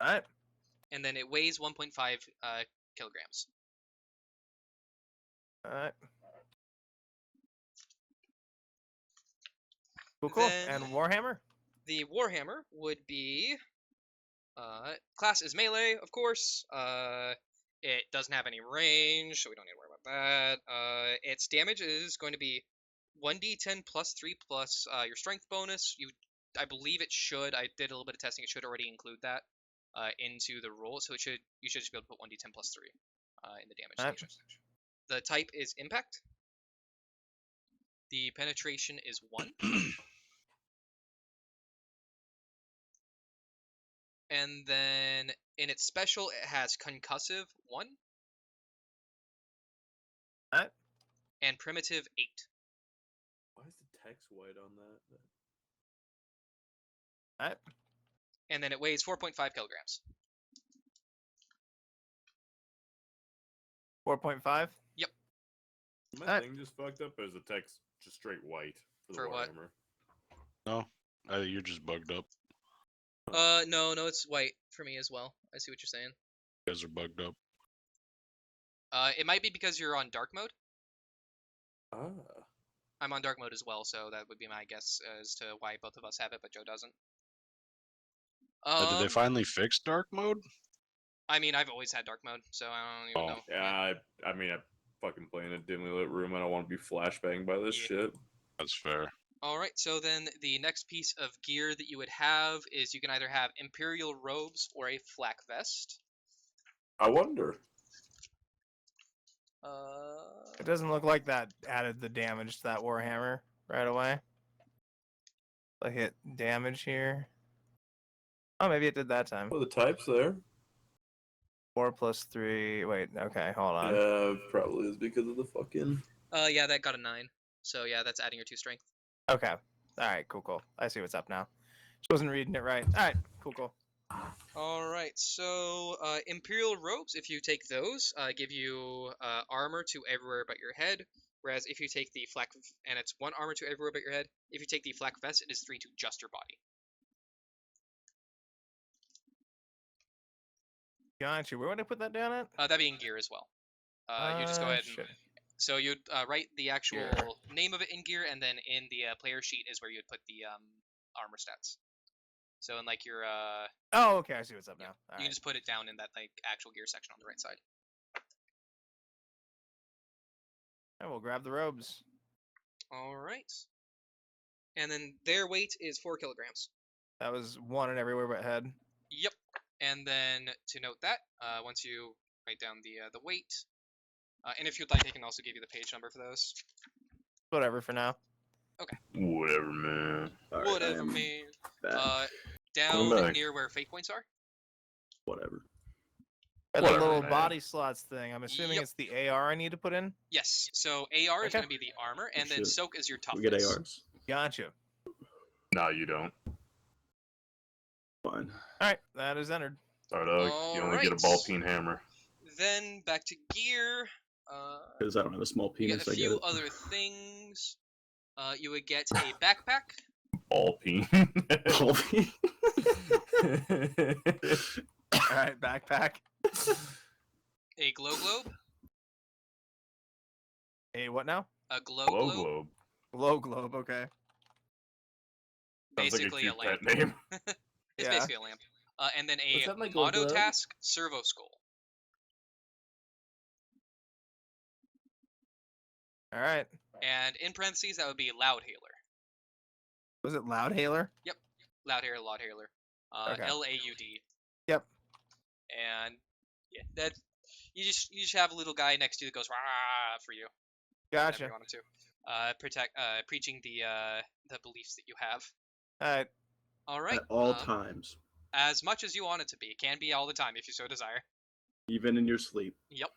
Alright. And then it weighs 1.5 kilograms. Alright. Cool. Then- And Warhammer? The Warhammer would be class is melee, of course. It doesn't have any range, so we don't need to worry about that. Its damage is going to be 1d10 plus 3 plus your strength bonus. I believe it should. I did a little bit of testing. It should already include that into the roll, so you should just be able to put 1d10 plus 3 in the damage Alright. station. The type is impact. The penetration is 1. And then in its special, it has concussive 1. Alright. And primitive 8. Why is the text white on that? Alright. And then it weighs 4.5 kilograms. 4.5. My Alright. thing just fucked up. Is the text just straight white for the For what? Warhammer? No, I think you're just bugged up. No, it's white for me as well. I see what you're saying. You guys are bugged up. It might be because you're on dark mode. Ah. I'm on dark mode as well, so that would be my guess as to why both of us have it, but Joe doesn't. Did they finally fix dark mode? I mean, I've always had dark mode, so I don't even know. Yeah, I mean, I'm fucking playing a dimly lit room. I don't want to be flashbanged by this Yeah. shit. That's fair. Alright, so then the next piece of gear that you would have is you can either have Imperial robes or a flak vest. I wonder. It doesn't look like that added the damage to that Warhammer right away. I hit damage here. Oh, maybe it did that time. Well, the type's there. 4 plus 3. Wait, okay, hold on. Yeah, probably is because of the fucking. Yeah, that got a 9. So yeah, that's adding your 2 strength. Okay. Alright, cool. I see what's up now. Just wasn't reading it right. Alright, cool. Alright, so Imperial robes, if you take those, give you armor to everywhere but your head. Whereas if you take the flak, and it's 1 armor to everywhere but your head. If you take the flak vest, it is 3 to just your body. Gotcha. Where would I put that down at? That being gear as well. You just go ahead and Shit. so you'd write the actual Gear. name of it in gear, and then in the player sheet is where you'd put the armor stats. So in like your Oh, okay, I see what's up Yeah, now. you can Alright. just put it down in that like actual gear section on the right side. I will grab the robes. All right. And then their weight is 4 kilograms. That was 1 in everywhere but head. Yep. And then to note that, once you write down the weight, and if you'd like, I can also give you the page number for those. Whatever for now. Whatever, man. All right, Whatever, I am man. back. Down back. near where fate points are. Whatever. Got the Whatever, little man. body slots thing. I'm assuming Yep. it's the AR I need to put in. Yes. So AR is Okay. going to be the armor, and then Shit. soak is your We toughness. get ARs. Gotcha. No, you don't. Fine. Alright, that is entered. Sorry, dog. You only get a Alright. ball peen hammer. Then back to gear. Because I don't have a small You penis. get a I get few it. other things. You would get a backpack. Ball peen. Alright, backpack. A glow globe. A what now? A glow Glow globe. globe. Glow globe, okay. Sounds Basically like a lamp. pet name. It's Yeah. basically a lamp. And then What's a that, my glow globe? monotask servo skull. Alright. And in parentheses, that would be loud hailer. Was it Loud Hailer? Loud hailer. Okay. LAUD. Yep. And yeah, that you just have a little guy next to you that goes rah for you. whenever Gotcha. you want him to. Preaching the beliefs that you have. Alright. All right. At all times, As much as you want it to be. It can be all the time if you so desire. even in your sleep. Yep.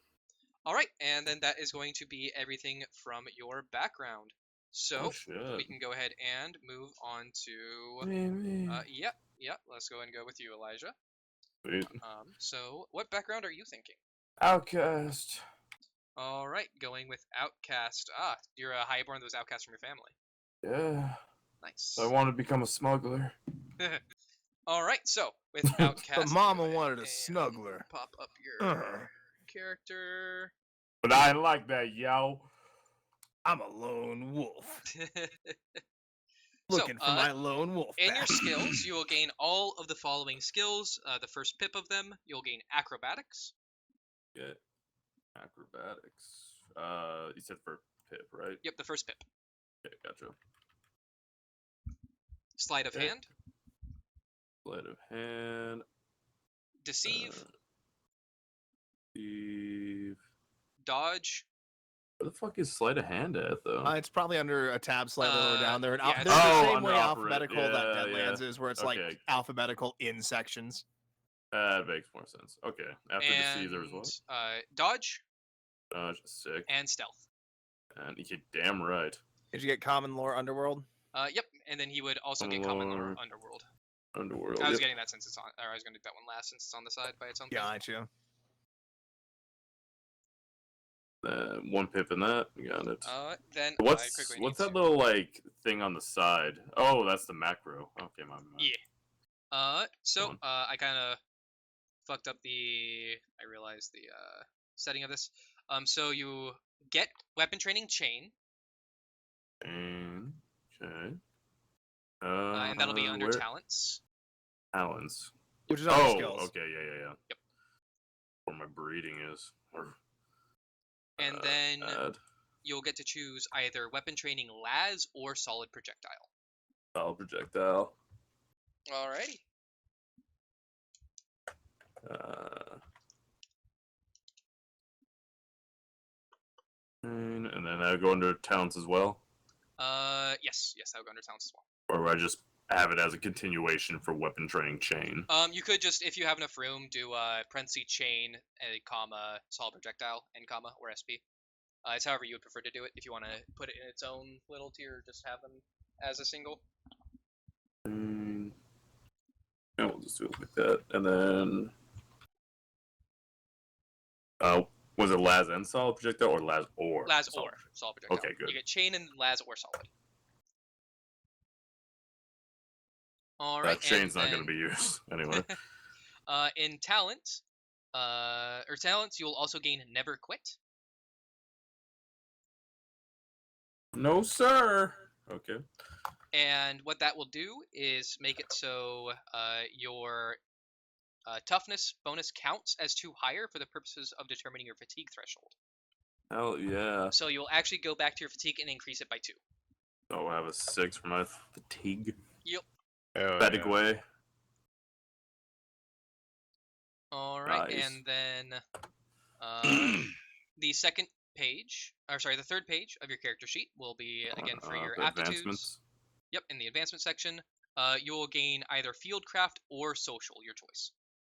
All right, and then that is going to be everything from your background. So Oh, shit. we can go ahead and move on to. Me. Yep. Let's go ahead and go with you, Elijah. Sweet. So what background are you thinking? Outcast. All right, going with Outcast. Ah, you're a highborn that was outcast from your family. Yeah. Nice. I want to become a smuggler. All right, so with Outcast. But Mama go ahead wanted a and snuggler. Pop up your character. But I ain't like that, yo. I'm a lone wolf. So, Looking for my lone wolf. In your back. skills, you will gain all of the following skills. The first pip of them, you'll gain acrobatics. Get acrobatics. You said for Pip, right? Yep, the first pip. Okay, gotcha. Sleight of Okay. hand, Sleight of hand. deceive, Steve. dodge. Where the fuck is sleight of hand at though? It's probably under a tab slightly lower down there. And yeah, there's it's- the Oh, same under way operate- alphabetical that yeah, Deadlands yeah. is, where it's Okay. like alphabetical in sections. That makes more sense. Okay. After deceive, there was what? Dodge Dodge, sick. and stealth. And you're damn right. Did you get common lore underworld? Yep, and then he would also get common lore Lore. underworld. Underworld. I was yep. getting that since it's on, or I was going to do that one last since it's on the side by its own thing. Gotcha. One pip in that. We got it. Then I What's quickly what's need that to- little like thing on the side? Oh, that's the macro. Okay, my bad. Yeah. So Go on. I kind of fucked up I realized the setting of this. So you get weapon training chain, And, okay. and that'll be under where- talents. talents. Which is under Oh, skills. okay, yeah. Yep. Where my breeding is. Or, And then add. you'll get to choose either weapon training las or solid projectile. Solid projectile. Alrighty. And then I go under talents as well, Yes, that would go under talents as well. or I just have it as a continuation for weapon training chain. You could just, if you have enough room, do parenthesis chain, a comma, solid projectile, and comma, or SP. It's however you would prefer to do it. If you want to put it in its own little tier, just have them as a single. And we'll just do it like that, and then was it las and solid projectile, or las or Las solid or solid projectile. Okay, good. You get chain and las or solid. All right. That chain's not going to be used anyway. In talent, or talents, you will also gain never quit. No, sir. Okay. And what that will do is make it so your toughness bonus counts as 2 higher for the purposes of determining your fatigue threshold. Hell yeah. So you'll actually go back to your fatigue and increase it by 2. Oh, I have a 6 for my fatigue. Yep. Oh, Pathetic yeah. way. All right, Nice. and then the second page, or sorry, the third page of your character sheet will be again for your the aptitudes. advancements. Yep, in the advancement section, you will gain either fieldcraft or social, your choice.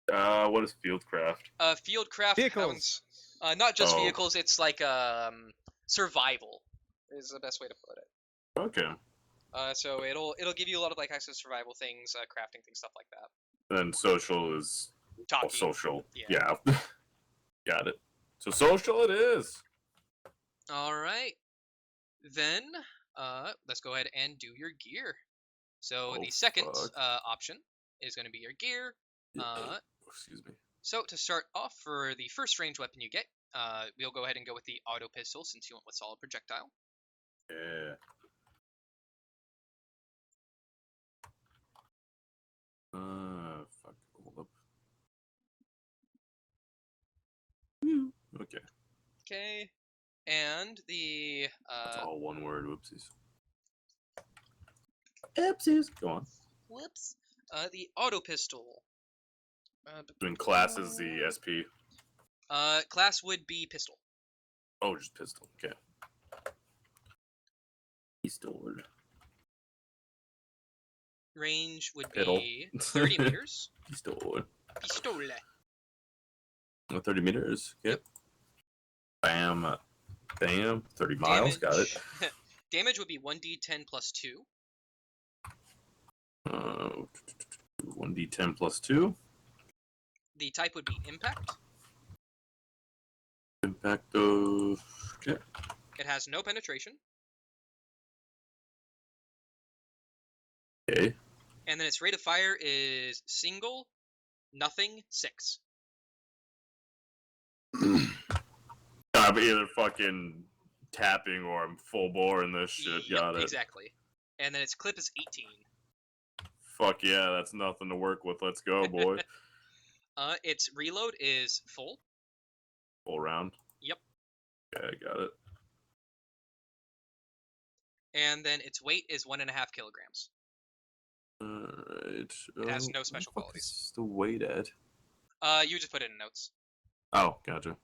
What is fieldcraft? Fieldcraft Vehicles. counts, not just Oh. vehicles. It's like survival is the best way to put it. Okay. So it'll give you a lot of like access to survival things, crafting things, stuff like that. Then social is Talking. social. Yeah. Yeah. Got it. So social it is. All right. Then let's go ahead and do your gear. So Oh, the second fuck. option is going to be your gear. Excuse me. So to start off, for the first range weapon you get, we'll go ahead and go with the auto pistol since you went with solid projectile. Yeah. Fuck. Hold up. Okay. Okay. And the That's all one word. Whoopsies. Oopsies. Go on. whoops, the auto pistol. Doing classes, the SP. Class would be pistol. Oh, just pistol. Okay. Stored. Range would Piddle. be 30 meters. Stored. Pistole. 30 meters. Yep. Bam. Bam. 30 miles. Damage. Got it. Damage would be 1d10 plus 2. 1d10 plus 2. The type would be impact. Impact of. Okay. It has no penetration. Okay. And then its rate of fire is single, nothing, 6. I'm either fucking tapping or I'm full bore in this shit. Yep, Got it. exactly. And then its clip is 18. Fuck yeah, that's nothing to work with. Let's go, boy. Its reload is full. Full round. Yep. Okay, got it. And then its weight is 1.5 kilograms. Alright. It has no special qualities. What's the weight at? You just put it in notes. Oh, gotcha.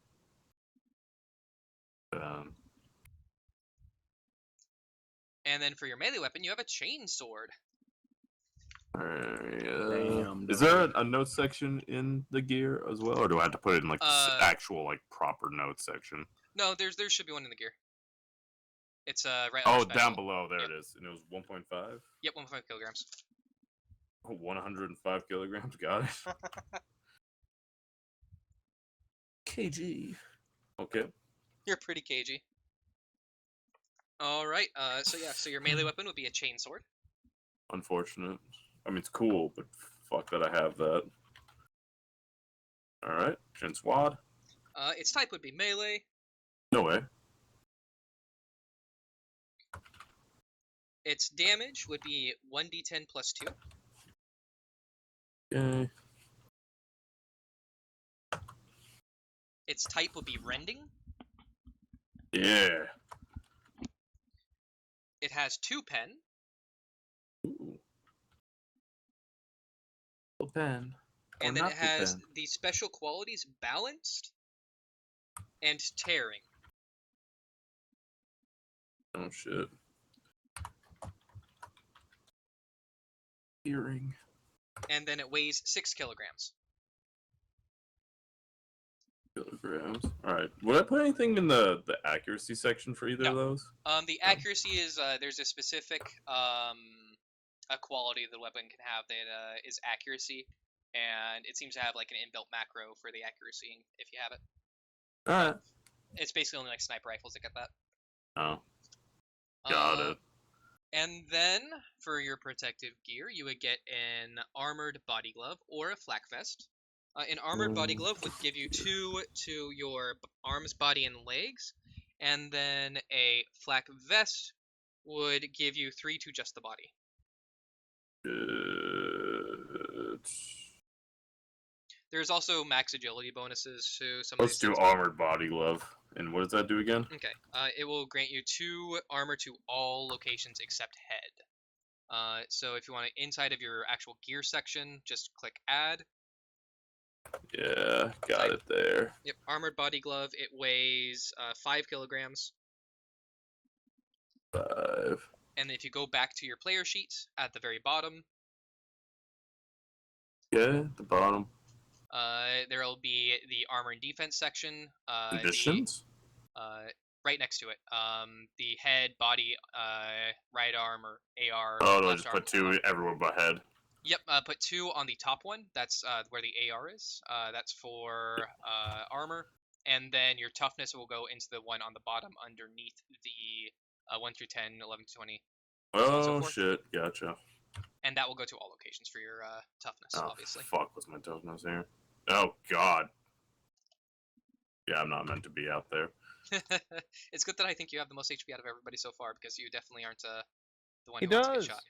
And then for your melee weapon, you have a chain sword. Damn, is there a note section in the gear as well, or do I have to put it in like the Actual like proper note section. No, there should be one in the gear. It's right on Oh, the special. down below. There Yep. it is. And it was 1.5. Yep, 1.5 kilograms. 105 kilograms. Got it. kg? Okay. You're pretty cagey. All right. So yeah. So your melee weapon would be a chain sword. Unfortunate. I mean, it's cool, but fuck that I have that. All right. Chin swad. Its type would be melee. No way. Its damage would be 1d10 plus 2. Okay. Its type would be rending. Yeah. It has 2 pen. Ooh. Pen. Or And then not it the has pen. the special qualities balanced and tearing. Oh shit. Earring. And then it weighs 6 kilograms. Kilograms. All right. Would I put anything in the accuracy section for either of No. those? The accuracy is there's a specific a quality the weapon can have that is accuracy, and it seems to have like an inbuilt macro for the accuracy if you have it. Alright. It's basically only like sniper rifles that get that. Oh. Got it. And then for your protective gear, you would get an armored body glove or a flak vest. An armored body glove would give you 2 to your arms, body, and legs, and then a flak vest would give you 3 to just the body. There's also max agility bonuses to some of Let's these do things. armored body glove. And what does that do again? Okay, it will grant you 2 armor to all locations except head. So if you want it inside of your actual gear section, just click add. Yeah, got it there. Yep, armored body glove. It weighs 5 kilograms. 5. And if you go back to your player sheet at the very bottom, Yeah, the bottom. there will be the armor and defense section. Conditions? Right next to it. The head, body, right arm or AR. Oh, do I left just arm, put 2 everywhere but head? Yep, put 2 on the top one. That's where the AR is. That's for armor. And then your toughness will go into the one on the bottom underneath the 1 through 10, 11 to 20. Oh, shit. Gotcha. And that will go to all locations for your toughness, Oh, obviously. fuck, what's my toughness here? Oh, God. Yeah, I'm not meant to be out there. It's good that I think you have the most HP out of everybody so far, because you definitely aren't the one He who wants to does. get shot.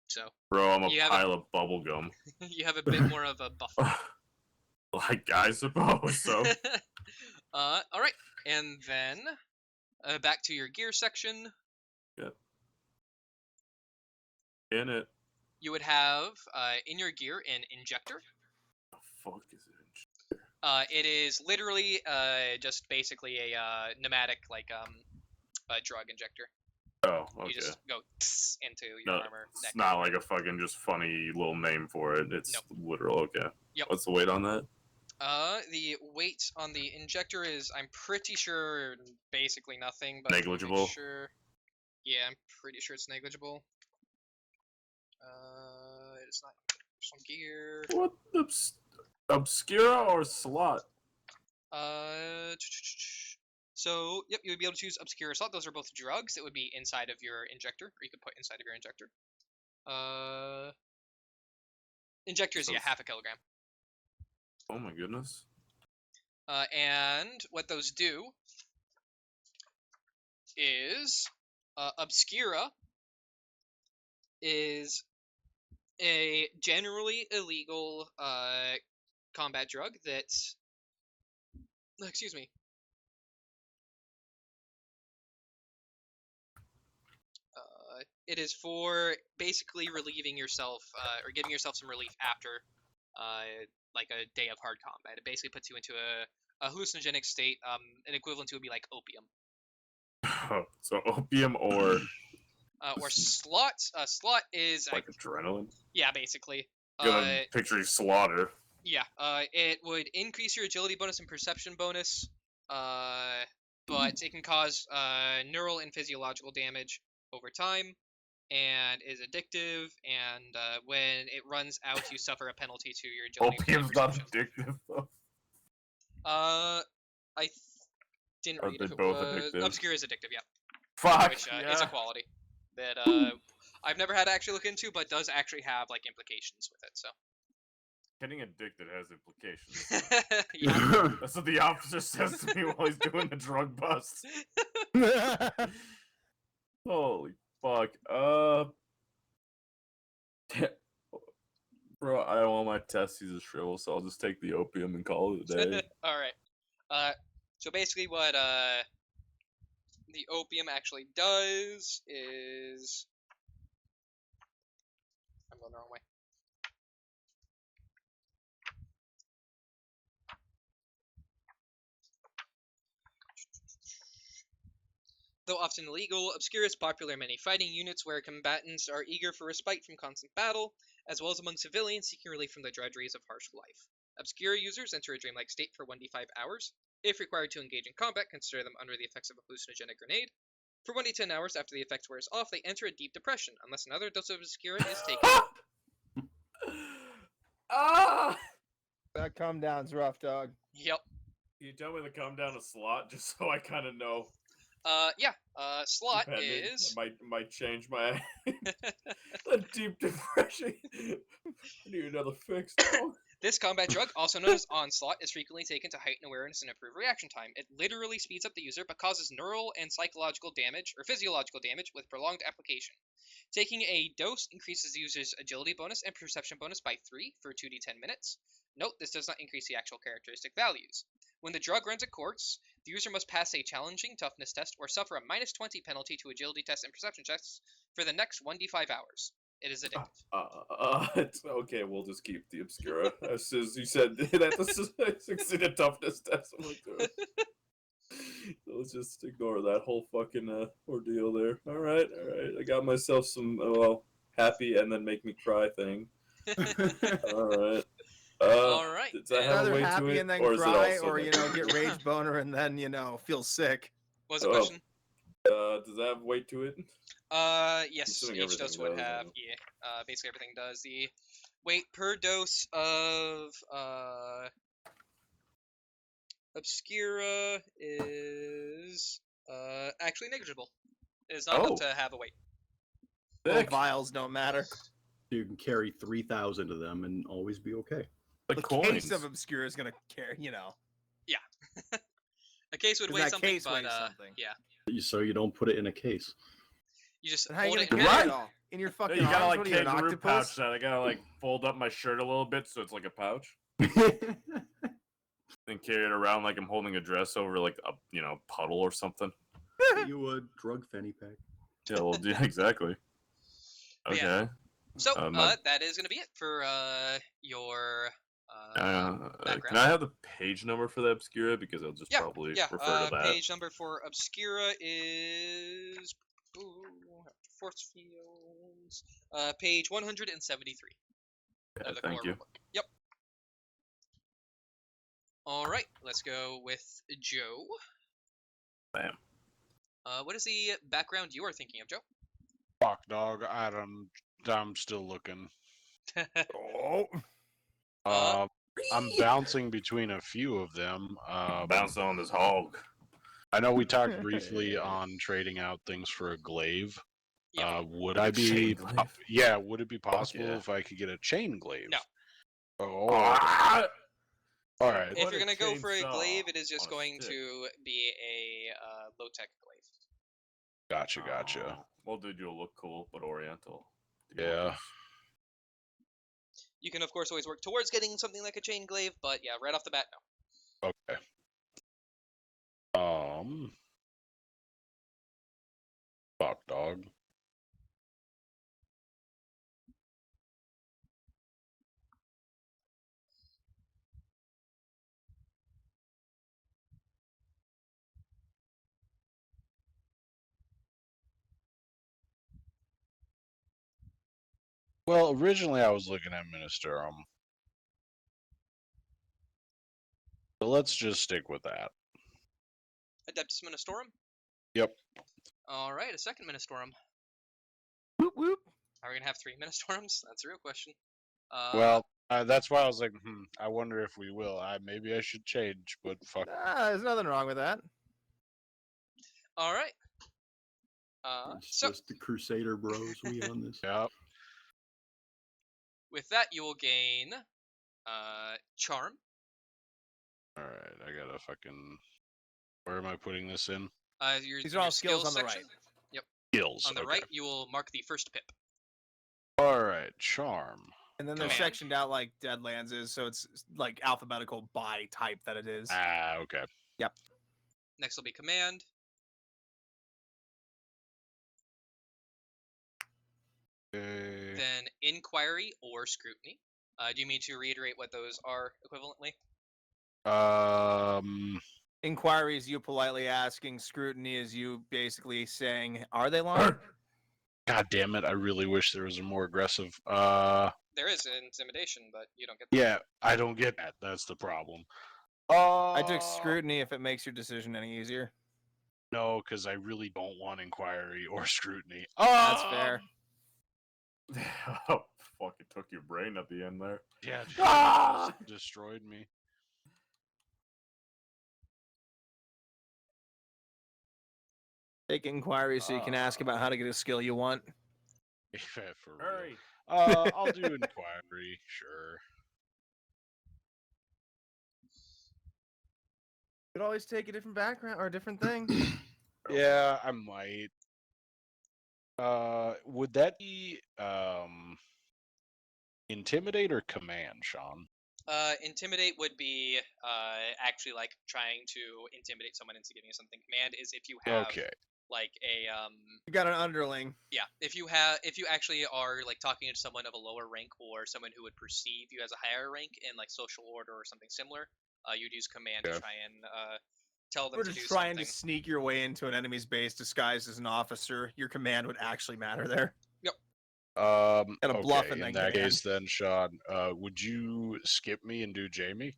So Bro, I'm a You have pile of bubblegum. you have a bit more of a buffer. Like, I suppose so. All right, and then back to your gear section. Yep. In it. You would have in your gear an injector. The fuck is it? It is literally just basically a pneumatic like a drug injector. Oh, okay. You just go into your No, armor. it's neck. not like a fucking just funny little name for it. It's Nope. literal. Okay. Yep. What's the weight on that? The weight on the injector is, I'm pretty sure, basically nothing, but Negligible? Make sure. Yeah, I'm pretty sure it's negligible. It's not some gear. What? Obscura or slot? So, yep, you would be able to choose Obscure or Slot. Those are both drugs that would be inside of your injector, or you could put inside of your injector. Injector is, So yeah, half a kilogram. Oh my goodness. And what those do is, Obscura is a generally illegal combat drug that, excuse me, it is for basically relieving yourself or giving yourself some relief after like a day of hard combat. It basically puts you into a hallucinogenic state. An equivalent to would be like opium. So opium or Slot. Slot is like adrenaline? yeah, basically. Gonna picture slaughter. Yeah. It would increase your agility bonus and perception bonus. But it can cause neural and physiological damage over time, and is addictive. And when it runs out, you suffer a penalty to your agility. Opium's not addictive though. I didn't Are read they if it both was. addictive? Obscure is addictive, yeah. Fuck. Which yeah. is a quality that I've never had to actually look into, but does actually have like implications with it. So. Getting addicted has implications. Yeah. That's what the officer says to me while he's doing the drug bust. Holy fuck. Bro, I don't want my testes to shrivel, so I'll just take the opium and call it a day. All right. So basically, what the opium actually does is, I'm going the wrong way. Though often illegal, Obscure is popular in many fighting units where combatants are eager for respite from constant battle, as well as among civilians seeking relief from the drudgeries of harsh life. Obscure users enter a dreamlike state for 1d5 hours. If required to engage in combat, consider them under the effects of a hallucinogenic grenade. For 1d10 hours after the effect wears off, they enter a deep depression, unless another dose of Obscura is taken. Ah! That calm down's rough, dog. Yep. Can you tell me to calm down a slot, just so I kind of know? Yeah. Slot Depending, is. might change my a deep depression. I need another fix. Dog. This combat drug, also known as Onslaught, is frequently taken to heighten awareness and improve reaction time. It literally speeds up the user, but causes neural and psychological damage, or physiological damage, with prolonged application. Taking a dose increases the user's agility bonus and perception bonus by 3 for 2d10 minutes. Note, this does not increase the actual characteristic values. When the drug runs its course, the user must pass a challenging toughness test or suffer a -20 penalty to agility tests and perception checks for the next 1d5 hours. It is addictive. It's okay. We'll just keep the Obscura. As soon as you said that this is succeed a toughness test, I'm like, so let's just ignore that whole fucking ordeal there. All right. I got myself some happy and then make me cry thing. All right. All right. Does that have a Rather way to happy it, and then or is it cry, also or negative? get rage boner and then feel sick. What was the question? Does that have weight to it? Yes, assuming each dose everything would does, have, yeah, basically everything does. The weight per dose of, Obscura is, actually negligible. It is not enough to have a weight. Well, vials don't matter. You can carry 3,000 of them and always be okay. The The coins. case of Obscura is gonna carry, Yeah. A case would Does weigh that something, case but, weigh something? yeah. So you don't put it in a case. You just And how are you hold gonna it in carry your it all? In your No, fucking you gotta arms? like What are you, an kangaroo pouch octopus? that. I gotta like fold up my shirt a little bit so it's like a pouch, and carry it around like I'm holding a dress over like a puddle or something. You a drug fanny pack. Yeah, well, yeah, exactly. Okay. Yeah. So, my- that is gonna be it for, your, can background. I have the page number for the Obscura, because I'll just Yeah, probably yeah, refer to that. page number for Obscura is Force fields. Page 173 Yeah, of the thank core you. book. Yep. All right, let's go with Joe. Bam. What is the background you are thinking of, Joe? Fuck, dog. I'm still looking. Oh, I'm bouncing between a few of them. Bounce on this hog. I know we talked briefly on trading out things for a glaive. Yeah. Would Like I a chain be? glaive? Yeah. Would it be possible yeah. if I could get a chain glaive? No. Oh. Ah! All right. If What you're a gonna go for a chainsaw glaive, it is just on a going stick. to be a low-tech glaive. Gotcha. Oh, well, dude, you'll look cool, but oriental. Yeah. You can, of course, always work towards getting something like a chain glaive, but yeah, right off the bat, no. Okay. Fuck, dog. Well, originally I was looking at Ministerum. So let's just stick with that. Adeptus Ministorum? Yep. Alright, a second Ministorum. whoop whoop. Are we gonna have 3 Ministorums? That's a real question. Well, that's why I was like, I wonder if we will. Maybe I should change, but fuck. There's nothing wrong with that. Alright. It's So, just the Crusader Bros. We on this. Yep. with that, you will gain Charm. Alright, I gotta fucking. Where am I putting this in? These are all skills on the section. right. Yep. Skills. On the okay. right, you will mark the first pip. Alright, charm. And then they're Command. sectioned out like Deadlands is, so it's like alphabetical by type that it is. Okay. Next will be Command. Okay. Then Inquiry or Scrutiny. Do you mean to reiterate what those are equivalently? Inquiry is you politely asking. Scrutiny is you basically saying, "Are they lying?" God damn it! I really wish there was a more aggressive. There is Intimidation, but you don't get that. Yeah, I don't get that. That's the problem. I took scrutiny if it makes your decision any easier. No, because I really don't want inquiry or scrutiny. That's fair. Oh, fuck! It took your brain at the end there. Yeah, it Ah! just destroyed me. Take inquiry so you can ask about how to get a skill you want. Yeah, for real. Hurry! I'll do inquiry, sure. Could always take a different background or a different thing. Yeah, I might. Would that be intimidate or command, Sean? Intimidate would be actually like trying to intimidate someone into giving you something. Command is if you have Okay. like a You got an underling. yeah, if you actually are like talking to someone of a lower rank or someone who would perceive you as a higher rank in like social order or something similar, you'd use command to Okay. try and tell them Or to just do trying something. to sneak your way into an enemy's base disguised as an officer. Your command would actually matter there. Gotta bluff Okay, and in then that command. case, then Sean, would you skip me and do Jamie?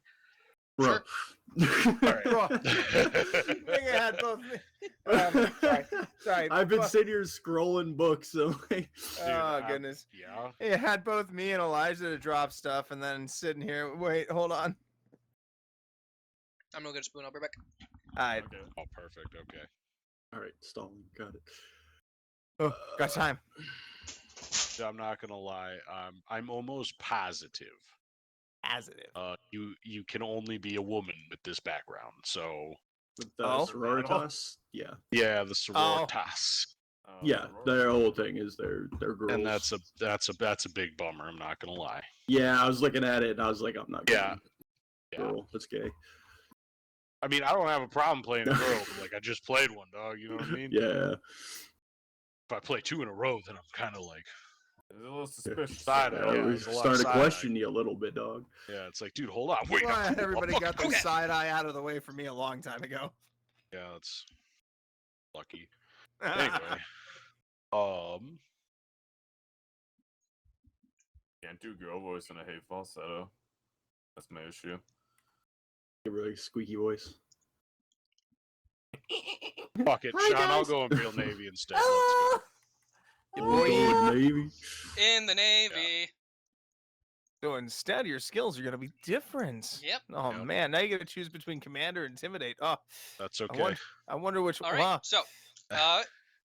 Bro. Bro. Think I had both. Sorry. I've been sitting here scrolling books, so like, Oh goodness. Yeah. It had both me and Elijah to drop stuff, and then sitting here. Wait, hold on. I'm gonna get a spoon. I'll be back. Alright. Okay. Oh, perfect. Okay. all right, stalling, got it. Oh, got time. I'm not gonna lie. I'm almost positive. Positive. You can only be a woman with this background. So With the Oh. sororitas, yeah, yeah, the sororitas, yeah. Their whole thing is they're girls, and that's a big bummer. I'm not gonna lie. yeah. I was looking at it and I was like, I'm not. Yeah. Girl, that's gay. I mean, I don't have a problem playing a girl, but like I just played one, dog. You know what I mean? Yeah. If I play 2 in a row, then I'm kind of like, It's a little suspicious. Side Yeah, eye, yeah, we there's a lot of started side eye. questioning you a little bit, dog. yeah, it's like, dude, hold on, wait. Well, I'm- everybody got their okay. side eye out of the way for me a long time ago. Yeah, it's lucky. Anyway, Can't do girl voice in a hey falsetto. That's my issue. A really squeaky voice. Fuck it, Hi, Sean. I'll guys. go Imperial Navy instead. Let's go. Your Oh, boy. Navy. In the Navy. So instead, your skills are going to be different. Yep. Oh Yep. man, now you got to choose between Commander and Intimidate. Oh, That's I okay. wonder, I wonder which. All right. Wow. So,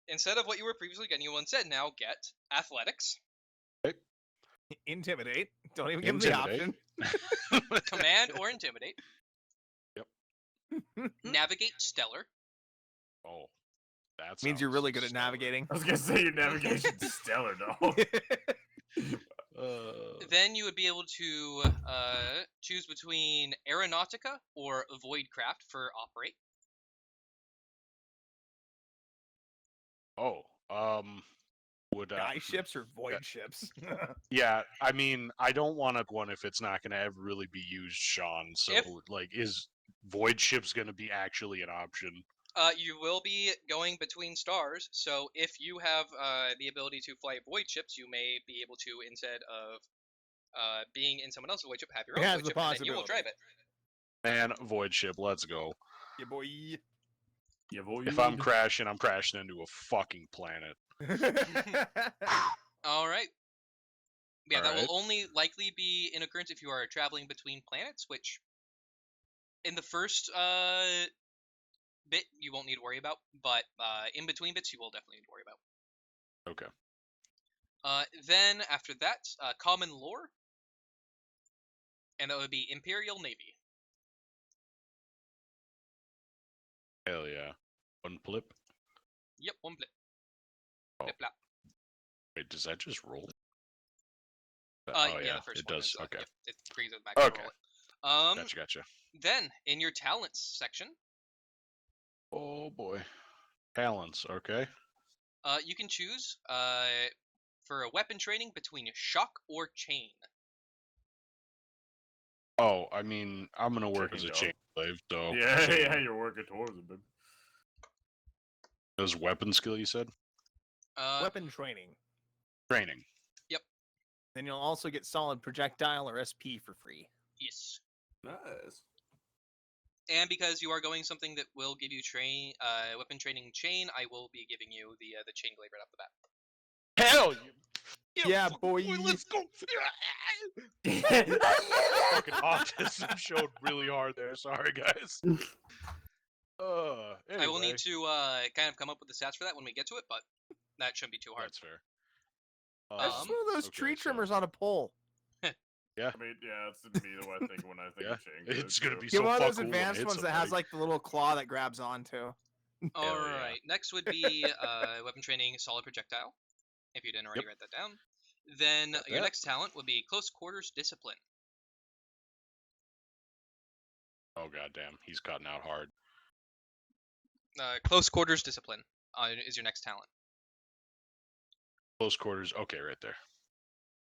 instead of what you were previously getting, you will instead now get athletics, Intimidate. Don't even give them the option. command or intimidate. Yep. Navigate stellar. Oh, that Means you're sounds really good at stellar. navigating. I was gonna say your navigation's stellar, though. Then you would be able to choose between aeronautica or voidcraft for operate. Would Guy ships or void ships? yeah, I mean, I don't want one if it's not going to ever really be used, Sean. So, If- like, is void ships going to be actually an option? You will be going between stars, so if you have the ability to fly void ships, you may be able to, instead of being in someone else's void ship, have your It own has void the ship, and then you will drive possibility. it. Man, void ship, let's go. Yeah, boy. Yeah, boy. If I'm crashing into a fucking planet. All right. Yeah, that Alright. will only likely be in occurrence if you are traveling between planets, which in the first bit you won't need to worry about, but in between bits you will definitely need to worry about. Okay. Then after that, common lore, and that would be Imperial Navy. Hell yeah. One flip. Yep, one blip. Oh. Blip blap. Wait, does that just roll? Yeah, the first it one does. is, Okay. Yep, it brings it back to Okay. roll it. Gotcha. Then in your talents section, Oh boy. Talents, okay. you can choose for a weapon training between shock or chain. Oh, I mean, I'm gonna work as a Chain chain slave, so Yeah, chain. yeah, you're working towards it, babe. Those weapon skill you said? Weapon training. Training. Then you'll also get solid projectile or SP for free. Yes. Nice. And because you are going something that will give you weapon training chain, I will be giving you the chain blade right off the bat. Hell Yeah, boy. let's go. Fucking autism showed really hard there. Sorry, guys. Anyway, I will need to kind of come up with the stats for that when we get to it, but that shouldn't be too hard. That's fair. That's just one of those okay, tree so- trimmers on a pole. Yeah. I mean, yeah, that's immediately what I think when I think Yeah, of chain. it's gonna be Get so one of fuck those cool when it advanced hits ones that has somebody. like the little claw that grabs onto. All Hell yeah. right. Next would be weapon training solid projectile. If you didn't already Yep. write that down, then Got your that. next talent would be close quarters discipline. Oh goddamn, he's cutting out hard. Close quarters discipline is your next talent. Close quarters. Okay, right there.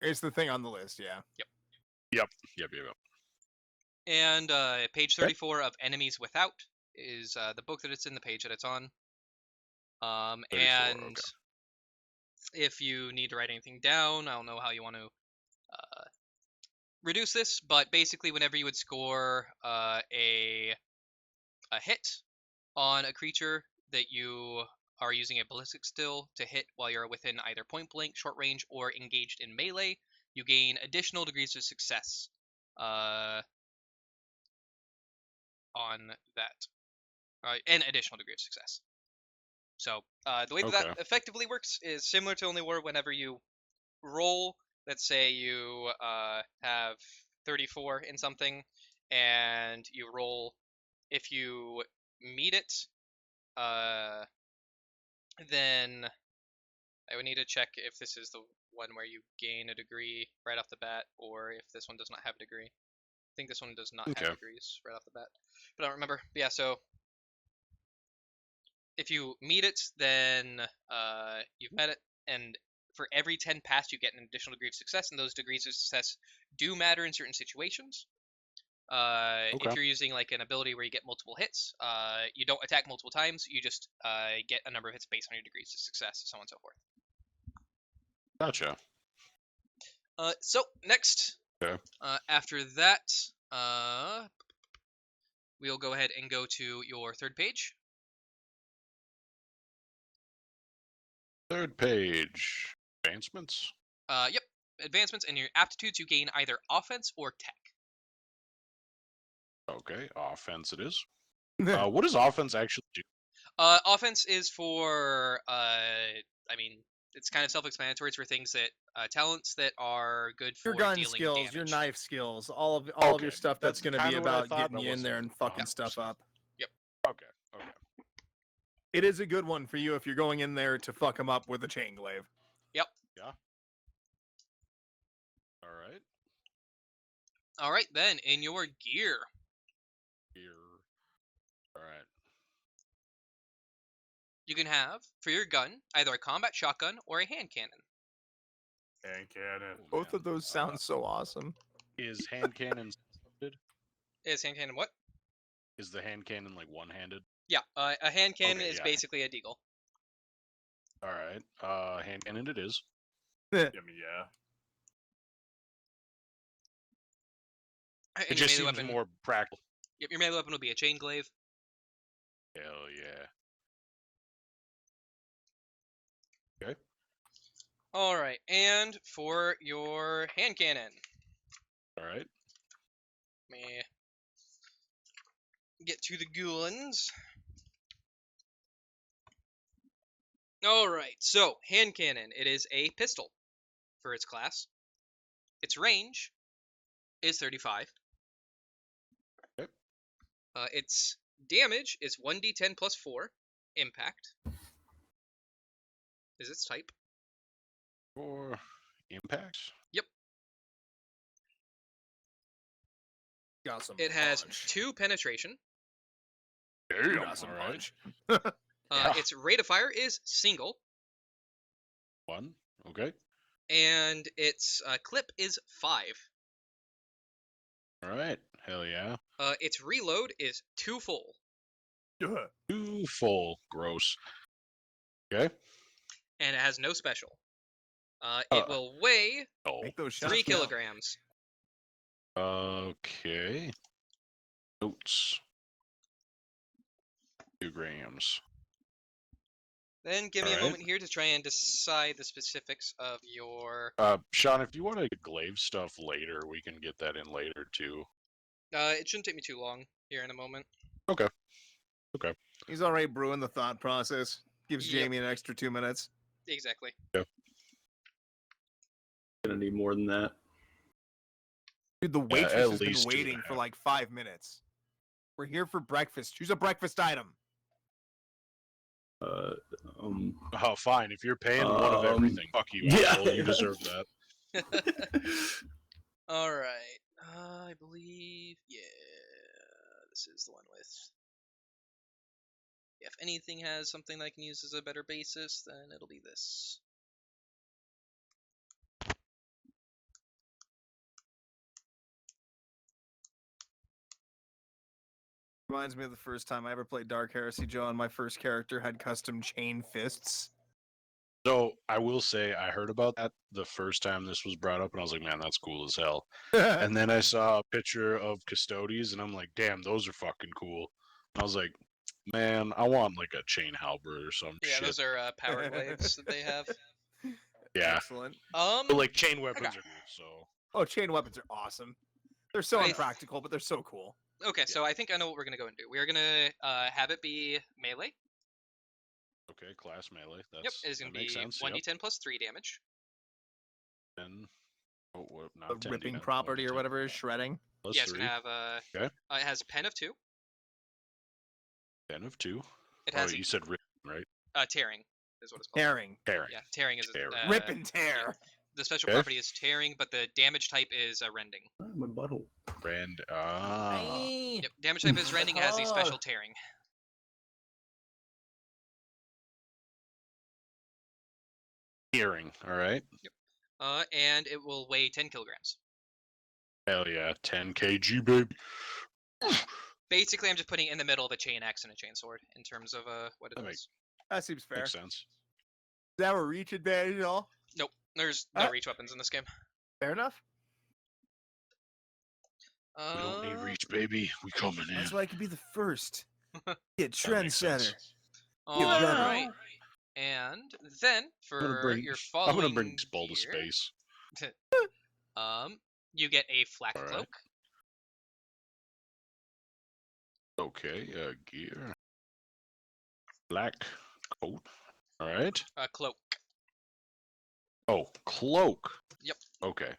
It's the thing on the list, yeah. Yep. And page 34 of Enemies Without is the book that it's in, the page that it's on. 34, And okay. if you need to write anything down, I don't know how you want to reduce this, but basically whenever you would score a hit on a creature that you are using a ballistic still to hit while you're within either point blank, short range, or engaged in melee, you gain additional degrees of success on that. An additional degree of success. So the way that Okay. that effectively works is similar to Only War. Whenever you roll, let's say you have 34 in something, and you roll, if you meet it, then I would need to check if this is the one where you gain a degree right off the bat, or if this one does not have a degree. I think this one does not Okay. have degrees right off the bat, but I don't remember. But yeah, so if you meet it, then you've met it, and for every 10 passed, you get an additional degree of success, and those degrees of success do matter in certain situations. Okay. If you're using like an ability where you get multiple hits, you don't attack multiple times, you just get a number of hits based on your degrees of success, so on and so forth. Gotcha. So next, Okay. after that, we'll go ahead and go to your third page. Third page. Advancements. Yep, advancements and your aptitudes. You gain either offense or tech. Okay, offense it is. What does offense actually do? Offense is for, I mean, it's kind of self-explanatory. It's for things that, talents that are good for Your gun dealing skills, damage. your knife skills, all of your Okay, stuff that's that's going to be kinda what I about thought, getting but you in there wasn't and fucking stuff 100%. up. Okay. It is a good one for you if you're going in there to fuck them up with a chain glaive. Yeah. All right. All right, then in your gear, Here. All right. you can have for your gun either a combat shotgun or a hand cannon. And cannon. Oh, Both man. of those sound so awesome. Is hand cannon loaded? Is hand cannon what? Is the hand cannon like one-handed? Yeah, a hand cannon Okay, is yeah. basically a deagle. All right. Hand cannon it is. I mean, yeah. And It your just melee seems weapon, more practical. Yep, your melee weapon will be a chain glaive. Hell yeah. Okay. All right, and for your hand cannon, All right. let me get to the guns. All right, so hand cannon. It is a pistol for its class. Its range is 35. Okay. Its damage is 1d10 plus 4. Impact is its type. For impact. Got some It has punch. 2 penetration. You Damn. got some All right. punch. Yeah. Its rate of fire is single, 1. Okay. and its clip is 5. All right. Hell yeah. Its reload is 2 full, 2 full. Gross. Okay. and it has no special. It will weigh Oh. Make those shots 3 count. kilograms. Okay. Notes. 2 grams. Then give me a Alright. moment here to try and decide the specifics of your. Sean, if you want to get glaive stuff later, we can get that in later too. It shouldn't take me too long here in a moment. Okay. He's already brewing the thought process. Gives Yep. Jamie an extra 2 minutes. Exactly. Gonna need more than that. Dude, the at waitress has been least 2.5. waiting for like 5 minutes. We're here for breakfast. Choose a breakfast item. Oh, fine. If you're paying one of everything, fuck you, yeah. asshole. You deserve that. All right. I believe, yeah, this is the one with. Yeah, if anything has something that I can use as a better basis, then it'll be this. Reminds me of the first time I ever played Dark Heresy, Joe, and my first character had custom chain fists. So I will say I heard about that the first time this was brought up, and I was like, man, that's cool as hell. And then I saw a picture of Custodes, and I'm like, damn, those are fucking cool. I was like, man, I want like a chain halberd or some Yeah, shit. those are power glaives that they have. Yeah. Excellent. But like chain weapons Okay. are cool, so Oh, chain weapons are awesome. They're so I- impractical, but they're so cool. Okay, so I think I know what we're gonna go and do. We are gonna have it be melee. okay, class melee. Yep, That's it is gonna that makes be sense. 1d10 plus 3 damage. Yep. And not The 10, ripping 10, property or 1d10 whatever is shredding. plus Yeah, it's 3. gonna have Okay. it has pen of 2. 10 of 2. It Oh, has you said rip, right? tearing is what it's called. Tearing. Tearing. Yeah, tearing is Tearing. Rip and tear. the special Okay. property is tearing, but the damage type is rending. My butthole. Rand. Yep, damage type is rending. It has the special tearing. Hearing. All right. And it will weigh 10 kilograms. Hell yeah. 10 kg, baby. Basically, I'm just putting it in the middle of a chain axe and a chain sword in terms of what it That does. makes- That seems fair. Makes sense. Does that have a reach advantage at all? Nope. There's no reach weapons in this game. Fair enough. We don't need reach, baby. We coming in. That's why I could be the first. Get That makes sense. trendsetter. All better. right. And then for your following I'm gonna bring Bull to gear, space. you get a flak All right. cloak. Okay, gear. Black coat. All right. A cloak. Oh, cloak. Yep. Okay.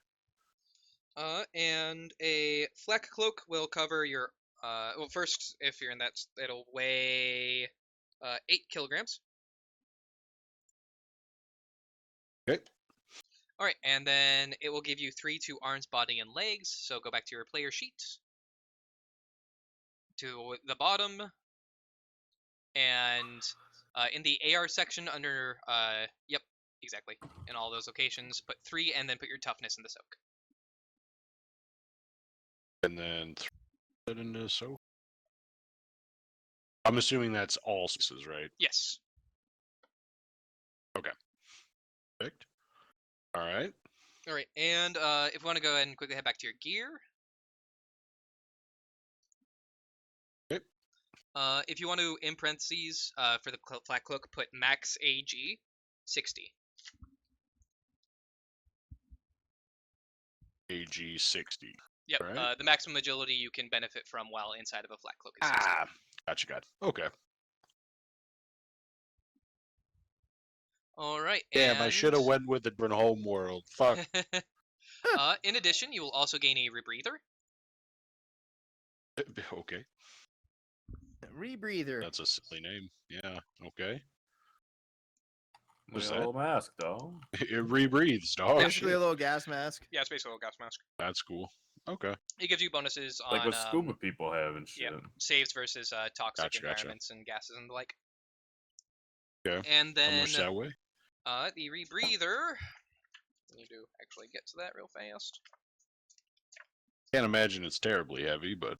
And a flak cloak will cover your. Well, first, if you're in that, it'll weigh 8 kilograms. Okay. All right, and then it will give you 3 to arms, body, and legs. So go back to your player sheet, to the bottom, and in the AR section under, yep, exactly, in all those locations, put 3, and then put your toughness in the soak. And then throw it into soak. I'm assuming that's all spaces, right? Yes. Perfect. All right. All right, and if you want to go ahead and quickly head back to your gear. Okay. If you want to, in parentheses, for the flat cloak, put max AG 60. AG 60. Yep. Right. The maximum agility you can benefit from while inside of a flat cloak is 60. Gotcha. Okay. All right. Damn, I should have went with the different home world. Fuck. In addition, you will also gain a rebreather. Okay. Rebreather. That's a silly name. Yeah. Okay. With What's a that? little mask, though. It rebreathes, dog. Basically a little gas mask. Yeah, it's basically a little gas mask. That's cool. Okay. It gives you bonuses on Like what scuba people have and shit. yeah, saves versus toxic Gotcha. environments and gases and the like. Okay. And How then much that way? the rebreather. I need to actually get to that real fast. Can't imagine it's terribly heavy, but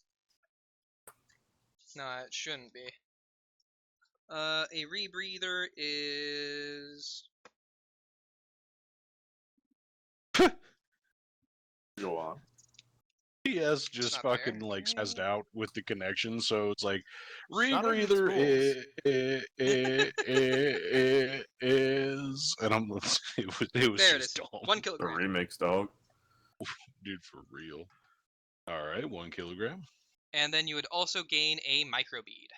No, it shouldn't be. A rebreather is Go on. PS just not fucking fair. like spazzed out with the connection, so it's like Shut up, rebreather it's is, and I'm it was there. It just is. dumb. 1 The kilogram. remix, dog. Dude, for real. All right, 1 kilogram. And then you would also gain a microbead.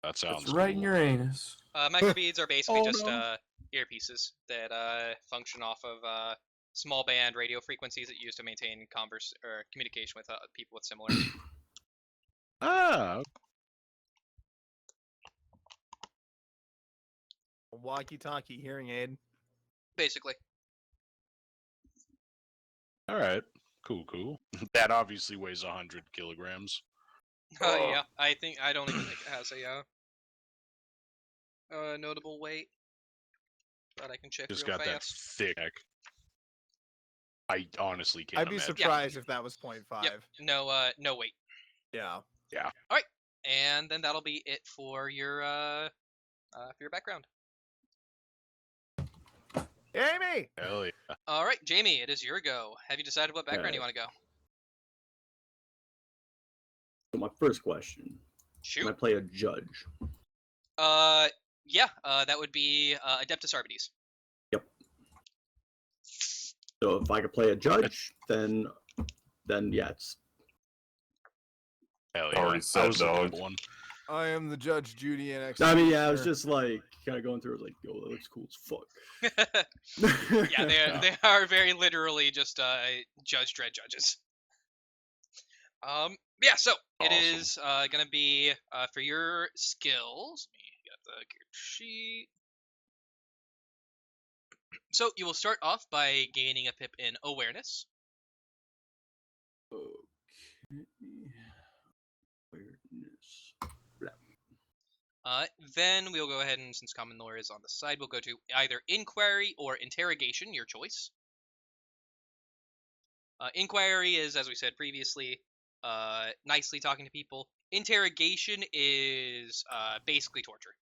That sounds It's right in cool. your anus. Microbeads are basically Oh, just no. earpieces that function off of small band radio frequencies that you use to maintain communication with people with similar. Ah, A walkie-talkie hearing aid. Basically. all right. Cool. That obviously weighs 100 kilograms. Yeah, I don't even think it has a notable weight, but I can check Just real got that fast. thick neck. I honestly can't I'd be imagine. surprised if that was 0.5. Yep. No weight. Yeah. And then that'll be it for your background. Amy! Hell yeah. All right, Jamie, it is your go. Have you decided what background you want to go? So my first question: Can I Shoot. play a judge? Yeah. That would be Adeptus Arbites. So if I could play a judge, then yeah, it's Hell yeah. Already said, I was looking at dog. one. I am the Judge Judy and I mean, yeah, I was just like kind of going through it, like, yo, that looks cool as fuck. Yeah, they are very literally just Judge Dredd judges. Yeah, so it Awesome. is gonna be for your skills. Let me get the gear sheet. So you will start off by gaining a pip in awareness. Okay. Awareness. Then we'll go ahead and, since common lore is on the side, we'll go to either inquiry or interrogation, your choice. Inquiry is, as we said previously, nicely talking to people. Interrogation is basically torture.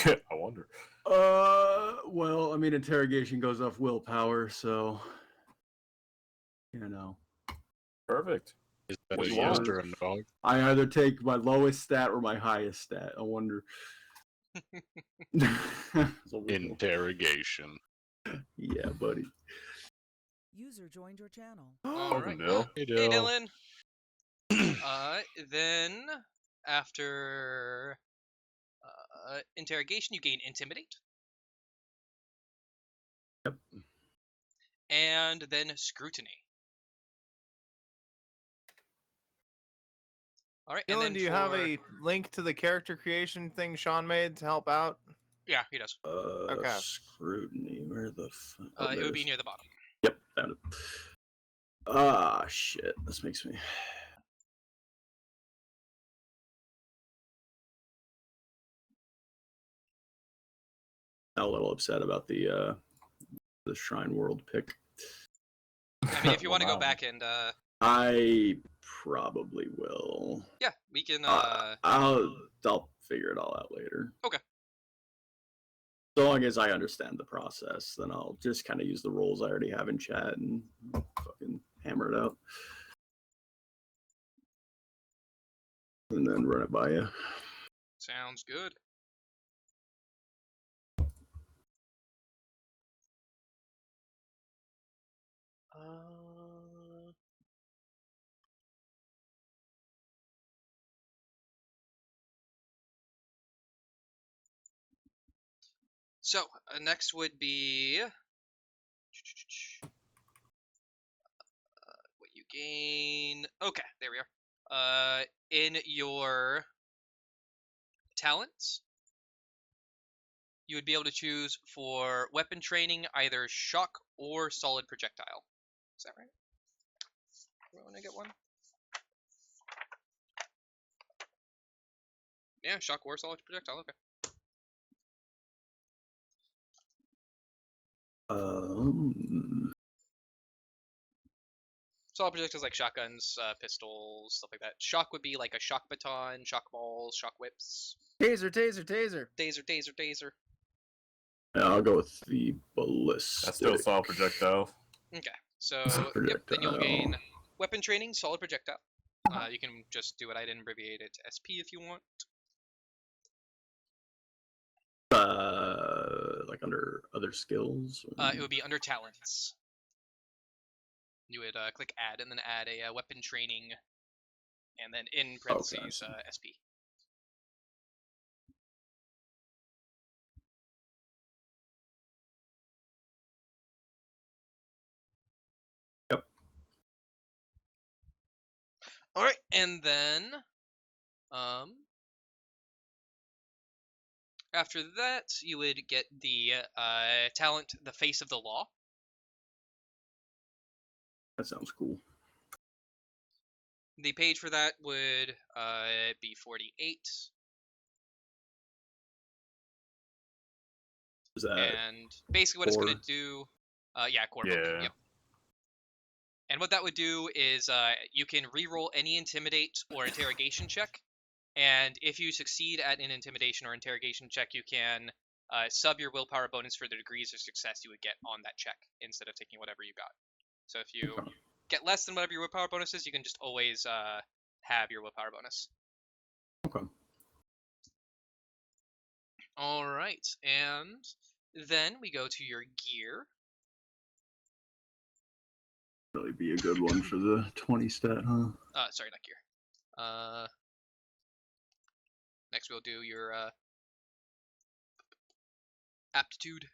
I wonder. Well, I mean, interrogation goes off willpower, so Perfect. Is that What a you yes want? or a no? I either take my lowest stat or my highest stat. I wonder. Interrogation. Yeah, buddy. User joined your channel. All Welcome, right. Dill. Hey, Hey, Dill. Dylan. Then after interrogation, you gain intimidate. Yep. And then scrutiny. All right. And Dylan, then do you have a link to the character creation thing Sean made to help out? Yeah, he does. Okay. Scrutiny. Where the fuck? It would be near the bottom. Yep, found it. Ah, shit. This makes me. A little upset about the Shrine World pick. I mean, if you want to go back and I probably will. yeah, we can. I'll figure it all out later. Okay. So long as I understand the process, then I'll just kind of use the roles I already have in chat and fucking hammer it out. And then run it by you. Sounds good. So next would be what you gain. Okay, there we are. In your talents, you would be able to choose for weapon training either shock or solid projectile. Is that right? Do I want to get one? Yeah, shock or solid projectile. Okay. Solid projectiles like shotguns, pistols, stuff like that. Shock would be like a shock baton, shock balls, shock whips. Taser, taser, taser. Taser, taser, taser. Yeah, I'll go with the ballistic. That's still solid projectile. Okay, so yep, then you'll gain weapon training, solid projectile. You can just do it. I'd abbreviate it to SP if you want. Like under other skills? It would be under talents. You would click add and then add a weapon training, and then in parentheses SP. Yep. All right, and then after that, you would get the talent, the Face of the Law. That sounds cool. The page for that would be 48. Is that And basically what it's going to do, yeah, core book, Yeah. yep. And what that would do is you can reroll any intimidate or interrogation check, and if you succeed at an intimidation or interrogation check, you can sub your willpower bonus for the degrees of success you would get on that check instead of taking whatever you got. So if you get less than whatever your willpower bonus is, you can just always have your willpower bonus. Okay. All right, and then we go to your gear. Really be a good one for the 20 stat, huh? Sorry, not gear. Next we'll do your aptitude.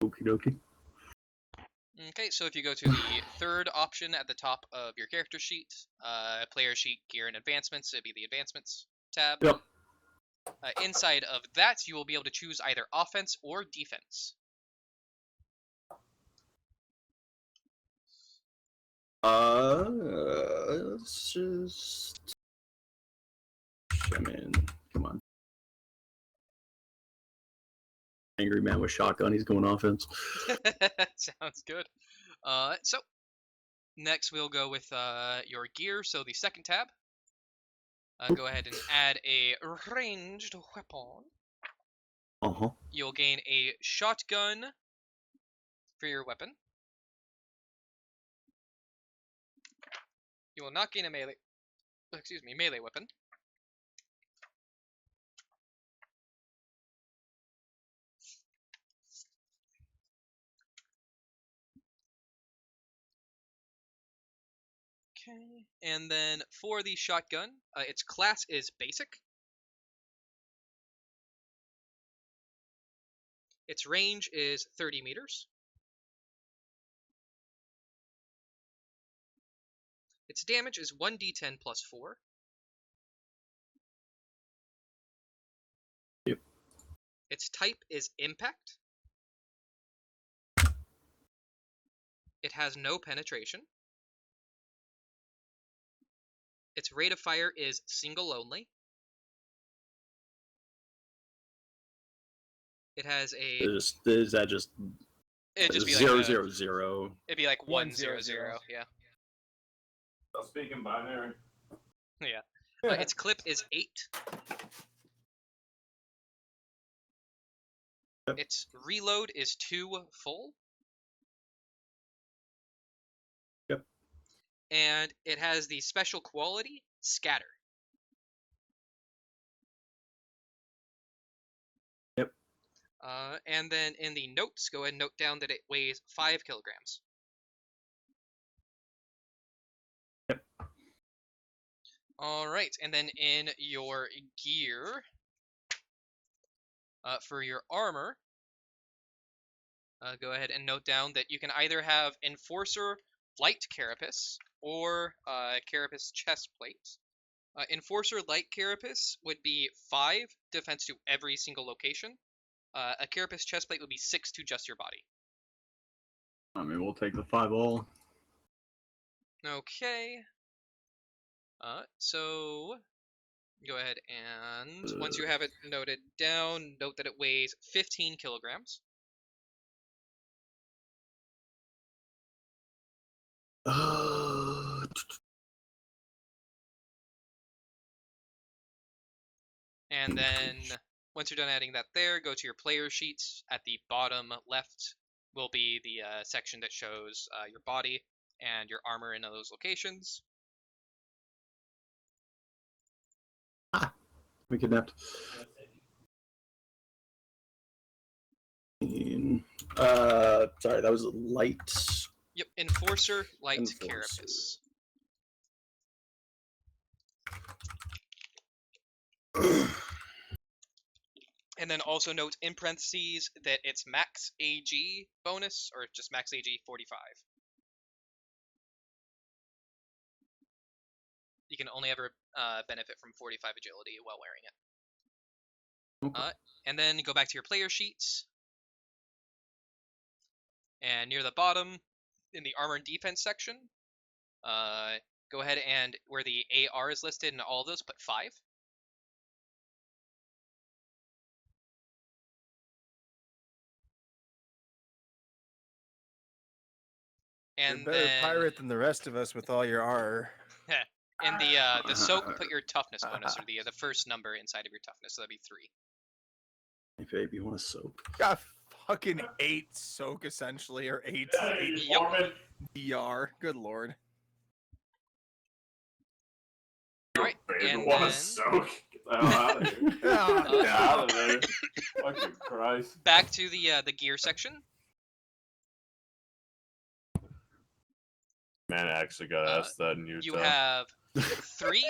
Okie dokie. Okay, so if you go to the third option at the top of your character sheet, player sheet, gear, and advancements, it'd be the advancements tab. Yep. Inside of that, you will be able to choose either offense or defense. Let's just. I mean, come on. Angry man with shotgun. He's going offense. Sounds good. So next we'll go with your gear. So the second tab. Go ahead and add a ranged weapon. Uh-huh. You'll gain a shotgun for your weapon. You will not gain a melee weapon. Okay, and then for the shotgun, its class is basic. Its range is 30 meters. Its damage is 1d10 plus 4. Yep. Its type is impact. It has no penetration. Its rate of fire is single only. It has a. Is that just It'd just be 0, like 0, 0? It'd be like 1 0 1-0-0. 0. Yeah. Stop speaking binary. Yeah. Its clip is 8. Yep. Its reload is 2 full. Yep. And it has the special quality scatter. Yep. And then in the notes, go ahead and note down that it weighs 5 kilograms. Yep. All right, and then in your gear, for your armor, go ahead and note down that you can either have Enforcer Light Carapace or Carapace Chestplate. Enforcer Light Carapace would be 5 defense to every single location. A Carapace Chestplate would be 6 to just your body. I mean, we'll take the 5 all. Okay. So go ahead and once you have it noted down, note that it weighs 15 kilograms. And then once you're done adding that there, go to your player sheets. At the bottom left will be the section that shows your body and your armor in those locations. We kidnapped. Sorry, that was light. Yep, Enforcer Light Enforcer. Carapace. And then also note in parentheses that it's max AG bonus, or just max AG 45. You can only ever benefit from 45 agility while wearing it. Okay. And then go back to your player sheets. And near the bottom, in the armor and defense section, go ahead and where the AR is listed in all of those, put 5. And You're a better then pirate than the rest of us with all your R. in the soak, put your toughness bonus, or the first number inside of your toughness, so that'd be 3. Hey, babe, you want a soap? Got fucking 8 soak essentially, or 8 Yep. DR. Good lord. Alright, Babe, and what a then soak. Get the hell out of here. Ah, Get out of there. Fucking Christ. back to the gear section. Man, I actually got asked that in Utah. You have 3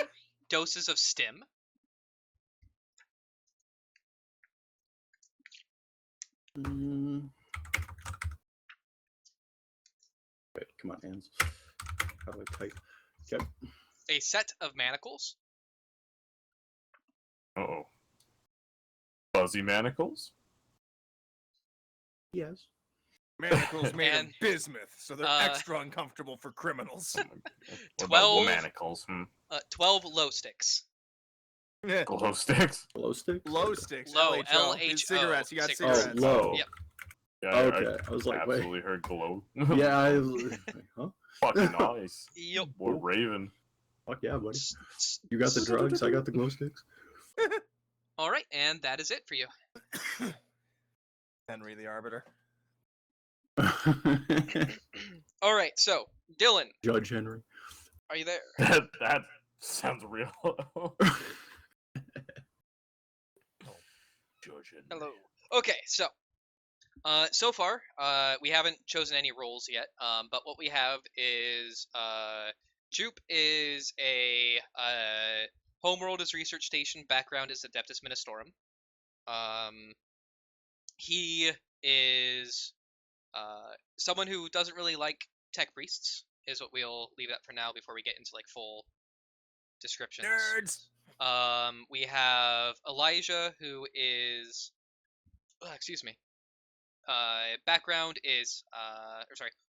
doses of stim. Wait, come on, hands. How do I type? Okay. A set of manacles. Uh-oh. Fuzzy manacles? Yes. manacles made And, of bismuth, so they're extra uncomfortable for criminals. What 12 about manacles? 12 low sticks. Glow sticks? Glow stick? Low sticks. Low, LHO. LHO, Cigarettes. You got cigarettes. cigarettes. Oh, low. Yep. Yeah, Okay, I was like, wait. absolutely heard glow. Yeah, huh? Fucking nice. Yep. Or Raven. Fuck yeah, buddy. S- s- You got the drugs, I got the glow sticks. All right, and that is it for you. Henry the Arbiter. All right, so Dylan, Judge Henry. are you there? That sounds real. Judge Henry. Hello. Okay, so so far we haven't chosen any roles yet, but what we have is Jupe is a homeworld is research station, background is Adeptus Ministorum. He is someone who doesn't really like tech priests, is what we'll leave that for now before we get into like full descriptions. Nerds. We have Elijah, who is excuse me. Background is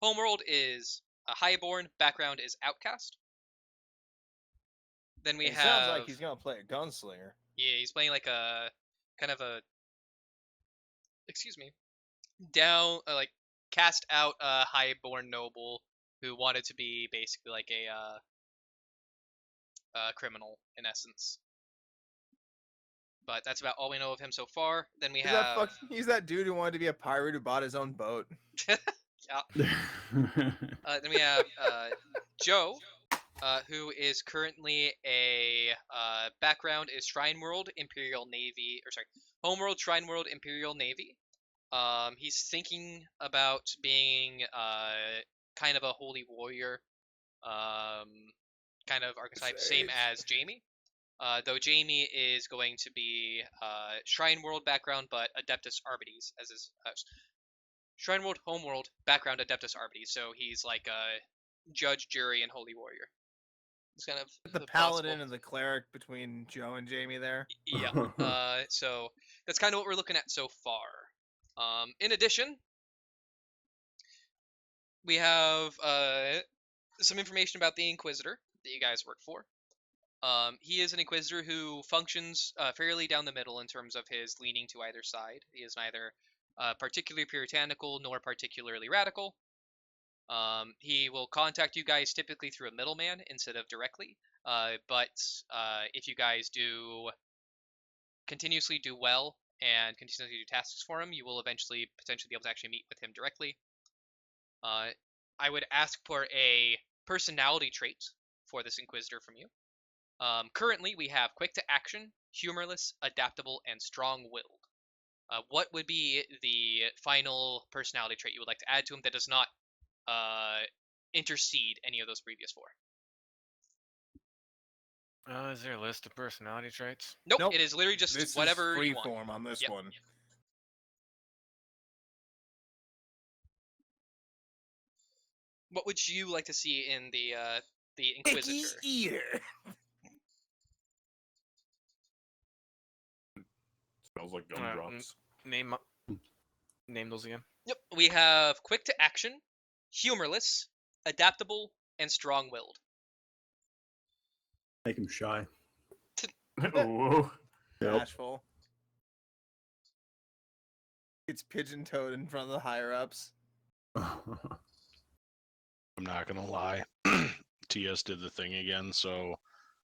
homeworld is highborn, background is outcast. Then we It have sounds like he's gonna play a gunslinger. yeah, he's playing like a kind of a excuse me, down like cast out highborn noble who wanted to be basically like a criminal in essence. But that's about all we know of him so far. Then we have He's that dude who wanted to be a pirate who bought his own boat. then we have Joe, who is currently a background is Shrine World Imperial Navy, or sorry, Homeworld Shrine World Imperial Navy. He's thinking about being kind of a holy warrior, kind of archetype, same as Jamie. Though Jamie is going to be Shrine World background, but Adeptus Arbites as his Shrine World Homeworld background Adeptus Arbites. So he's like a judge, jury, and holy warrior. It's kind of The paladin and the cleric between Joe and Jamie there. Yeah. So that's kind of what we're looking at so far. In addition, we have some information about the Inquisitor that you guys work for. He is an Inquisitor who functions fairly down the middle in terms of his leaning to either side. He is neither particularly puritanical nor particularly radical. He will contact you guys typically through a middleman instead of directly. But if you guys do continuously do well and continuously do tasks for him, you will eventually potentially be able to actually meet with him directly. I would ask for a personality trait for this Inquisitor from you. Currently, we have quick to action, humorless, adaptable, and strong-willed. What would be the final personality trait you would like to add to him that does not intercede any of those previous four? Is there a list of personality traits? Nope, it is literally just This whatever is free you want. form on this Yep. one. What would you like to see in the Inquisitor? Eater. Smells like gumdrops. Name those again. Yep, we have quick to action, humorless, adaptable, and strong-willed. Make him shy. Ooh. Yep. Bashful. It's pigeon-toed in front of the higher-ups. I'm not gonna lie. TS did the thing again, so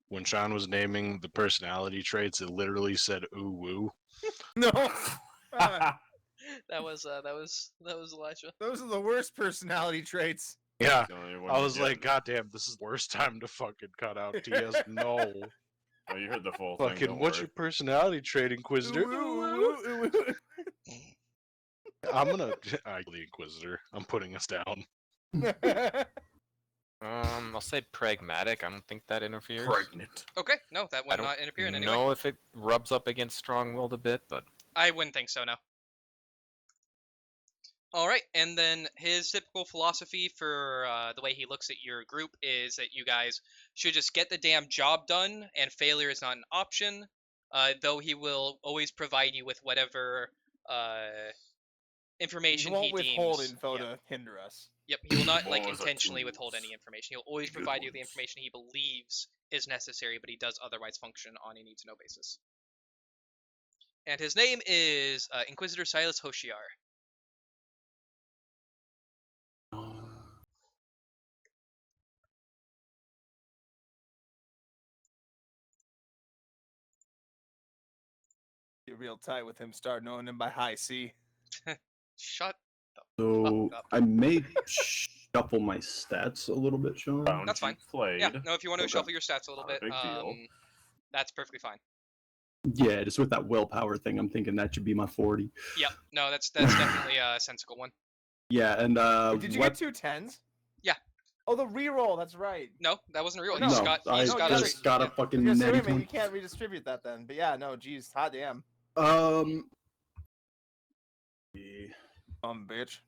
when Sean was naming the personality traits, it literally said ooh woo. No. That was Elijah. Those are the worst personality traits. Yeah. The only one I you was get. like, God damn, this is the worst time to fucking cut out TS. No. Oh, you heard the full thing. Fucking Don't what's worry. your personality trait, Inquisitor? I'm gonna the Inquisitor. I'm putting us down. I'll say pragmatic. I don't think that interferes. Pregnant. Okay, no, that I would don't not interfere in any way. know if it rubs up against strong-willed a bit, but I wouldn't think so, no. Alright, and then his typical philosophy for the way he looks at your group is that you guys should just get the damn job done, and failure is not an option, though he will always provide you with whatever information He won't he withhold deems. info Yep. to hinder us. Yep, he will not like Laws are intentionally tools. withhold any information. He'll always The good provide you the ones. information he believes is necessary, but he does otherwise function on a need-to-know basis. And his name is Inquisitor Silas Hoshiar. You're real tight with him. Start knowing him by high C. Shut. So Fuck up. I may shuffle my stats a little bit, Sean. That's fine. Played. Yeah. No, if you want to Okay. shuffle your stats a little Not a bit, big deal. that's perfectly fine. Yeah, just with that willpower thing, I'm thinking that should be my 40. Yep. No, that's definitely a sensible one. Yeah, and Did you get 2 10s? Yeah. Oh, the reroll. That's right. No, that wasn't real. No, He's no, got. I He's got a just straight. got a Yeah. fucking Wait a natty minute, 20. you can't redistribute that then. But yeah, no, geez, hot damn. Bitch.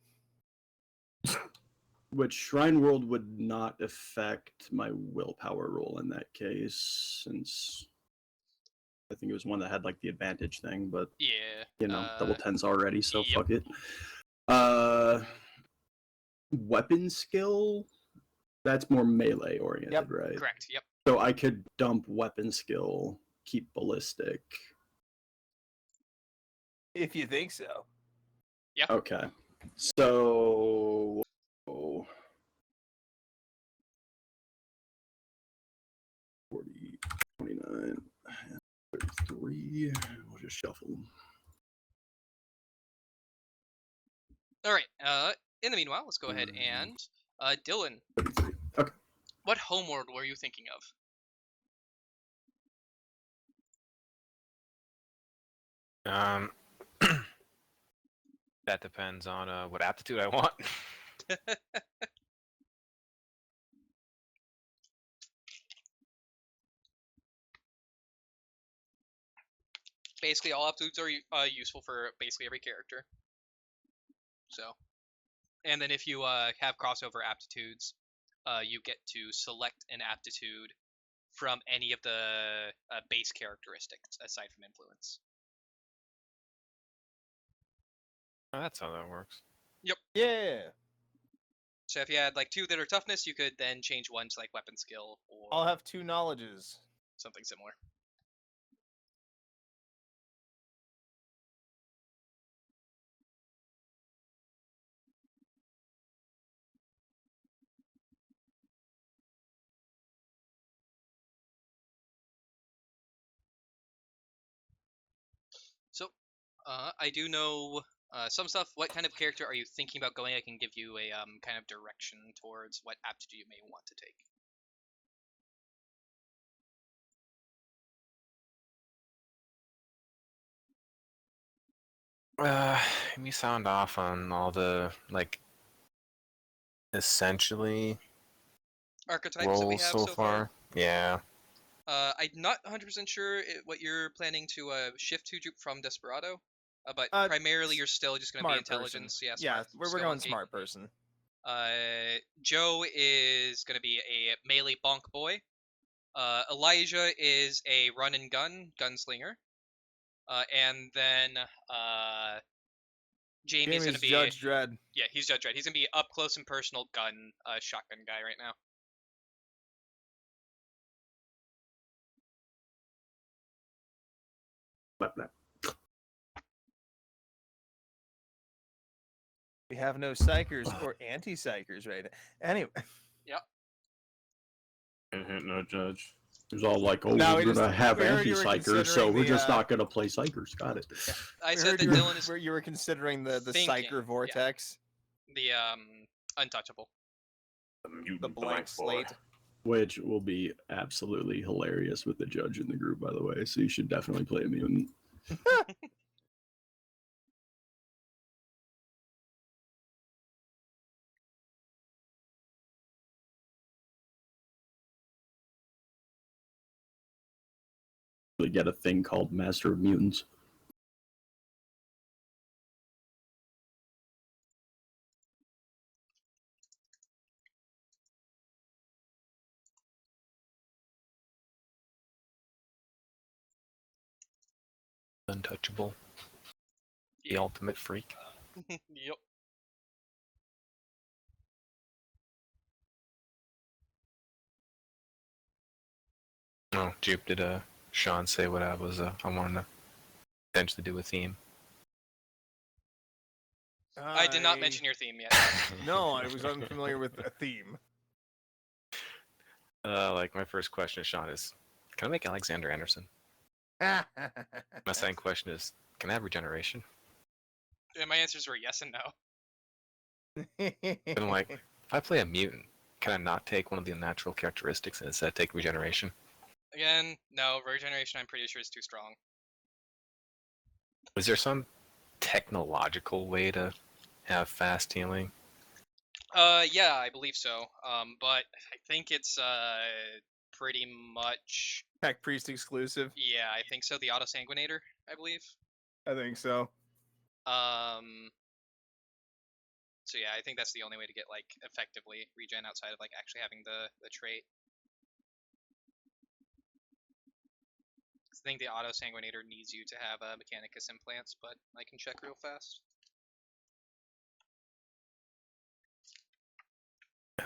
Which Shrine World would not affect my willpower roll in that case, since I think it was one that had like the advantage thing, but Yeah. you know, double 10s already, so yep. fuck it. Weapon skill, that's more melee oriented, Yep, right? Correct. Yep. So I could dump weapon skill, keep ballistic. If you think so. Okay. So 40, 29, 33. We'll just shuffle them. All right. In the meanwhile, let's go ahead and Dylan. 33. Okay. What homeworld were you thinking of? That depends on what aptitude I want. Basically, all aptitudes are useful for basically every character. So, and then if you have crossover aptitudes, you get to select an aptitude from any of the base characteristics aside from influence. Oh, that's how that works. Yeah. So if you had like 2 that are toughness, you could then change one to like weapon skill or I'll have 2 knowledges. something similar. So, I do know some stuff. What kind of character are you thinking about going? I can give you a kind of direction towards what aptitude you may want to take. Me sound off on all the like essentially Archetypes that we roles have so so far. Yeah. I'm not 100% sure what you're planning to shift to from Desperado, but primarily you're still just going to be intelligence. Person. Yeah, Yeah, we're going smart person. Joe is going to be a melee bonk boy. Elijah is a run and gun gunslinger. And then Jamie's going to be Judge Dredd. Yeah, he's Judge Dredd. He's going to be up close and personal gun shotgun guy right now. We have no psychers or anti-psychers right now. Anyway. Yep. Can't no judge. It was all like, oh, No, we're gonna have anti-psychers, so we're just the, not gonna play psychers. Got it. Yeah. I said that Dylan is where you were considering the thinking, psycher vortex. Yeah. The untouchable. The blank slate. Which will be absolutely hilarious with the judge in the group, by the way. So you should definitely play a mutant. We get a thing called Master of Mutants. Untouchable. The ultimate freak. Yep. Oh, Jupe, did Sean say what I was I wanted to potentially do a theme? I did not mention your theme yet. No, I was unfamiliar with a theme. Like my first question to Sean is, can I make Alexander Anderson? My second question is, can I have regeneration? And my answers were yes and no. And like, if I play a mutant, can I not take one of the unnatural characteristics and instead take regeneration? Again, no. Regeneration, I'm pretty sure, is too strong. Is there some technological way to have fast healing? Yeah, I believe so. But I think it's pretty much. Tech Priest exclusive. Yeah, I think so. The Auto Sanguinator, I believe. I think so. So yeah, I think that's the only way to get like effectively regen outside of like actually having the trait. I think the Auto Sanguinator needs you to have Mechanicus implants, but I can check real fast.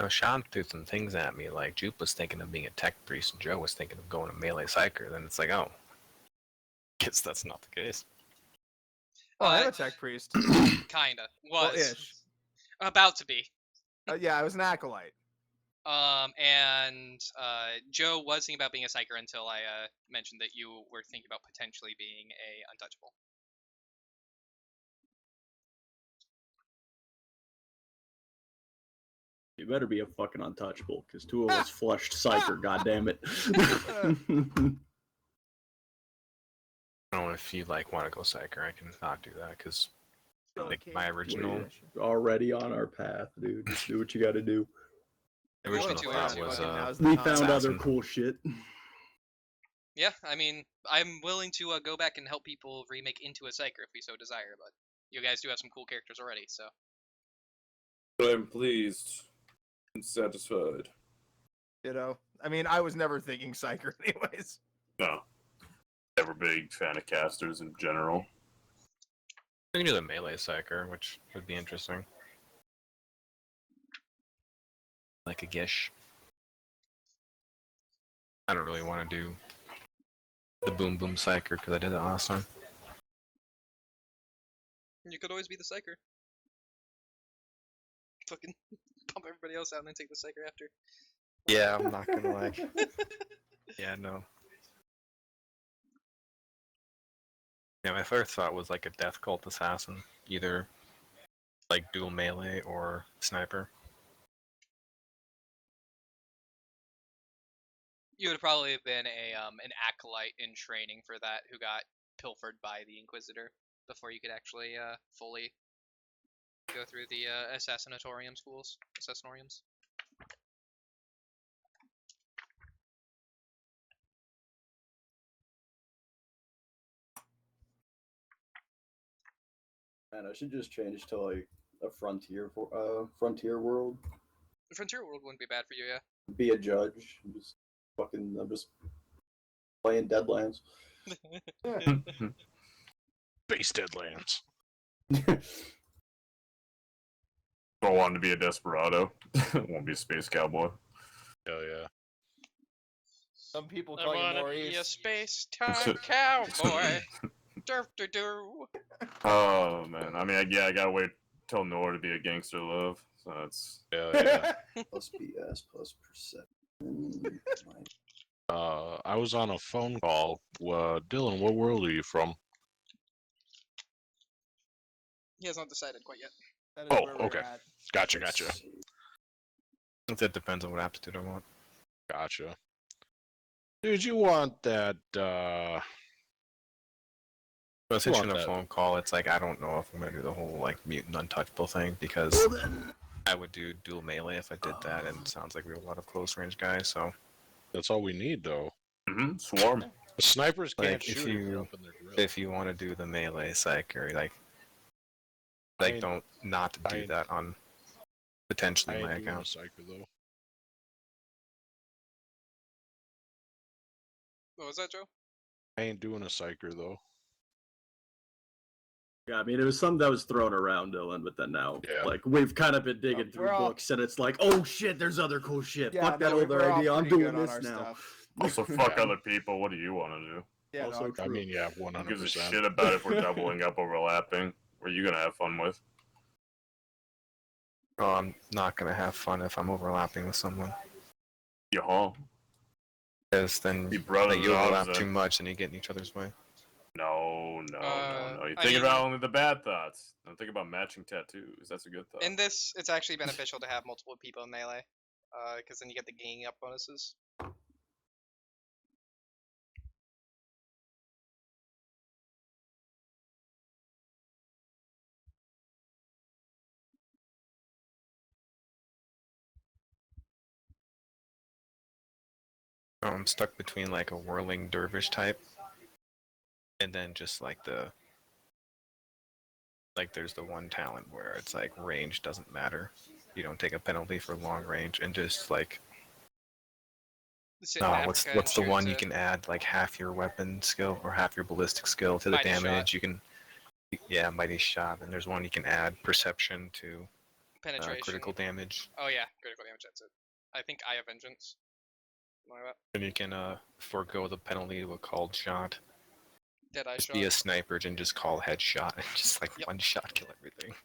Sean threw some things at me, like Jupe was thinking of being a tech priest and Joe was thinking of going to melee psyker. Then it's like, oh, guess that's not the case. Oh, I have a Tech Priest. Kinda. Well, Was. ish. About to be. Yeah, I was an Acolyte. And Joe was thinking about being a psyker until I mentioned that you were thinking about potentially being a untouchable. You better be a fucking untouchable, because two of us flushed Psyker, goddammit. I don't know if you like want to go psyker, I can not do that because like my original We're already on our path, dude. Just do what you gotta do. original Two thought hours, was Now's We the found time. other Assassin. cool shit. Yeah, I mean, I'm willing to go back and help people remake into a psyker if we so desire, but you guys do have some cool characters already, so. But I'm pleased and satisfied. You know, I mean, I was never thinking Psyker anyways. No. Never big fan of casters in general. We can do the melee psyker, which would be interesting. Like a Gish. I don't really want to do the boom boom psyker because I did it last time. You could always be the psyker. Fucking pump everybody else out and then take the psyker after. Yeah, I'm not gonna like. Yeah, no. Yeah, my first thought was like a death cult assassin, either like dual melee or sniper. You would have probably been an acolyte in training for that who got pilfered by the Inquisitor before you could actually fully go through the assassinatorium schools. Assassinoriums. Man, I should just change to like a frontier world. The Frontier world wouldn't be bad for you, yeah. Be a judge. I'm just playing Deadlands. Base Deadlands. I wanted to be a desperado. Won't be a space cowboy. Hell yeah. Some people I call you wanna Maurice. be a space-time cowboy. Oh man, I mean, I gotta wait till Nor to be a gangster love. So that's Hell yeah. Plus BS plus perception. I was on a phone call. Dylan, what world are you from? He has not decided quite yet. That is Oh, where we're okay. at. Gotcha. That depends on what aptitude I want. Gotcha. Dude, you want that, But since want you're on a that. phone call, it's like I don't know if I'm gonna do the whole like mutant untouchable thing because I would do dual melee if I did that, and it sounds like we have a lot of close range guys. So that's all we need, though. swarm. The snipers can't like shoot if you're up in their grill. if you want to do the melee psyker, like don't not do that on potentially I my ain't doing a account. psyker, though. What was that, Joe? I ain't doing a psyker, though. Yeah, I mean, it was something that was thrown around, Dylan, but then now, Yeah. like, we've kind of been digging through we're all- books, and it's like, oh shit, there's other cool shit. Yeah, Fuck that no, older we're all idea. I'm pretty doing good on this our now. stuff. Also, fuck other people. What do you want to do? Yeah, Also no, true. I mean, yeah, Who gives a 100%. shit about if we're doubling up, overlapping? What are you gonna have fun with? Oh, I'm not gonna have fun if I'm overlapping with someone. Yaha. Because then Be brothers you overlap in too much and you get in each other's way. No. You I think mean- about only the bad thoughts. Don't think about matching tattoos. That's a good thought. In this, it's actually beneficial to have multiple people in melee, because then you get the ganging up bonuses. I'm stuck between like a whirling dervish type, and then just like there's the one talent where it's like range doesn't matter. You don't take a penalty for long range, and just like Sit in what's Africa and the choose one you to- can add like half your weapon skill or half your ballistic skill to the Mighty damage. shot. You can mighty shot, and there's one you can add perception to penetration. critical damage, Oh yeah, critical damage. That's it. I think Eye of Vengeance. Something like and you can forego the penalty to a called shot. that. Dead Eye Just shot. be a sniper and just call headshot and just like Yep. one shot kill everything.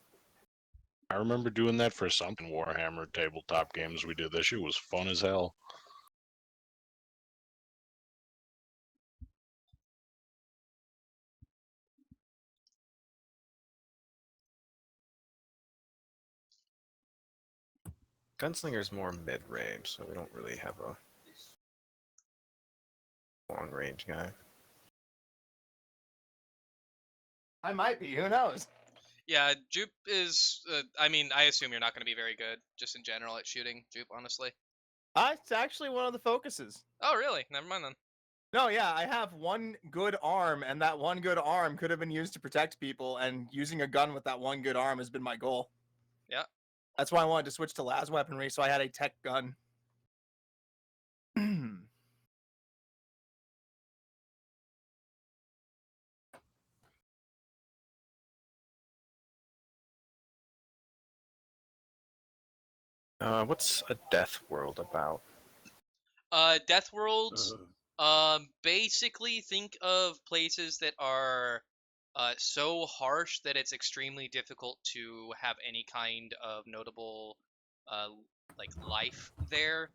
I remember doing that for something Warhammer tabletop games we did. That shit was fun as hell. Gunslinger's more mid-range, so we don't really have a long-range guy. I might be. Who knows? Yeah, Jupe is. I mean, I assume you're not going to be very good, just in general at shooting, Jupe. Honestly. It's actually one of the focuses. Oh really? Never mind then. No, yeah, I have one good arm, and that one good arm could have been used to protect people, and using a gun with that one good arm has been my goal. Yeah. That's why I wanted to switch to las weaponry, so I had a tech gun. What's a death world about? Death Worlds. Basically think of places that are so harsh that it's extremely difficult to have any kind of notable like life there.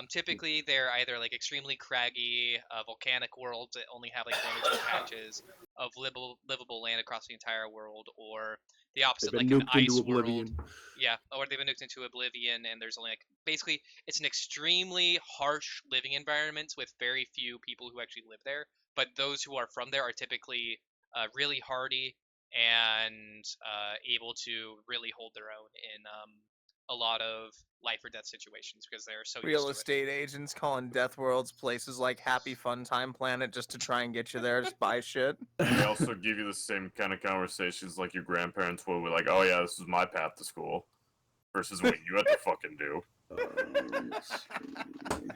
Typically they're either like extremely craggy, volcanic worlds that only have like 1 or 2 patches of livable land across the entire world, or the opposite, They've like been an nuked into ice world. oblivion. Yeah, or they've been nuked into oblivion, and there's only like basically it's an extremely harsh living environment with very few people who actually live there. But those who are from there are typically really hardy and able to really hold their own in a lot of life or death situations because they're so Real used to it. estate agents calling death worlds places like Happy Fun Time Planet just to try and get you there to buy shit. They also give you the same kind of conversations like your grandparents would, like, "Oh yeah, this is my path to school," versus what you had to fucking do. Let's see.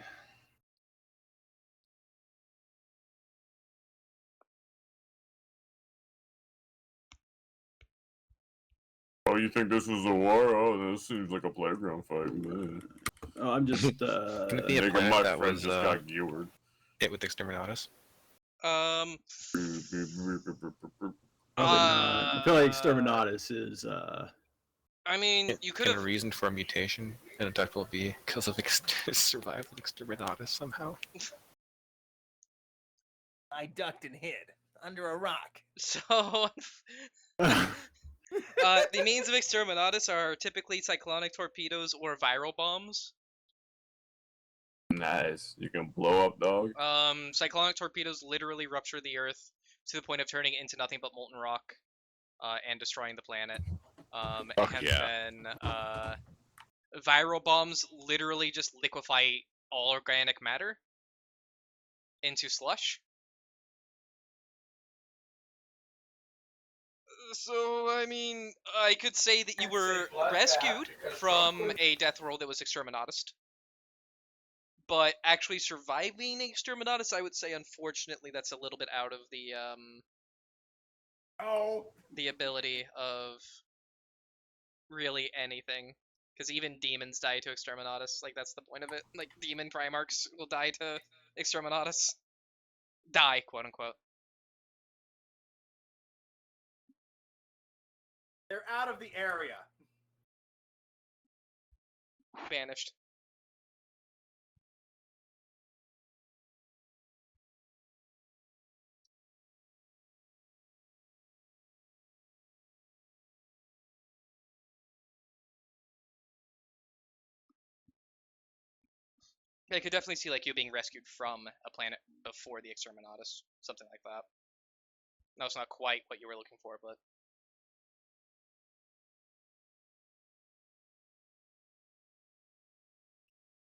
Oh, you think this was a war? Oh, this seems like a playground fight. Man. Oh, I'm just Can it be a Nigga, planet my that friend was just got geared. hit with Exterminatus? Um, Probably not. I feel like Exterminatus is I mean, you could Can a have. reason for a mutation in a death world be because of survival Exterminatus somehow? I ducked and hid under a rock. So, the means of exterminatus are typically cyclonic torpedoes or viral bombs. Nice. You can blow up, dog. Cyclonic torpedoes literally rupture the Earth to the point of turning it into nothing but molten rock, and destroying the planet. Fuck And yeah. then viral bombs literally just liquefy all organic matter into slush. So, I mean, I could say that you were rescued from a death world that was exterminatus. But actually surviving exterminatus, I would say, unfortunately, that's a little bit out of the ability of really anything. Because even demons die to exterminatus. Like, that's the point of it. Like, demon Primarchs will die to exterminatus. Die, quote unquote. They're out of the area. Banished. I could definitely see like you being rescued from a planet before the Exterminatus, something like that. No, it's not quite what you were looking for, but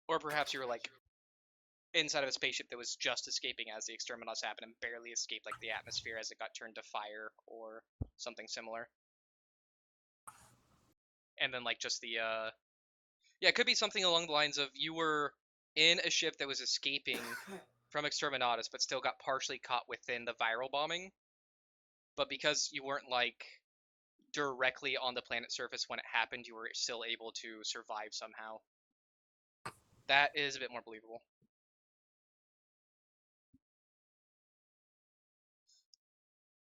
or perhaps you were like inside of a spaceship that was just escaping as the Exterminatus happened and barely escaped like the atmosphere as it got turned to fire or something similar. And then like just the yeah, it could be something along the lines of you were in a ship that was escaping from Exterminatus but still got partially caught within the viral bombing. But because you weren't like directly on the planet surface when it happened, you were still able to survive somehow. That is a bit more believable.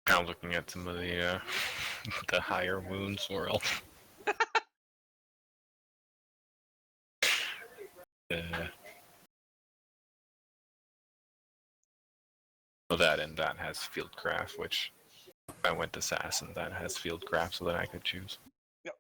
Now looking at some of the the higher wounds world. So that and that has fieldcraft, which if I went assassin, that has fieldcraft, so that I could choose. Yep.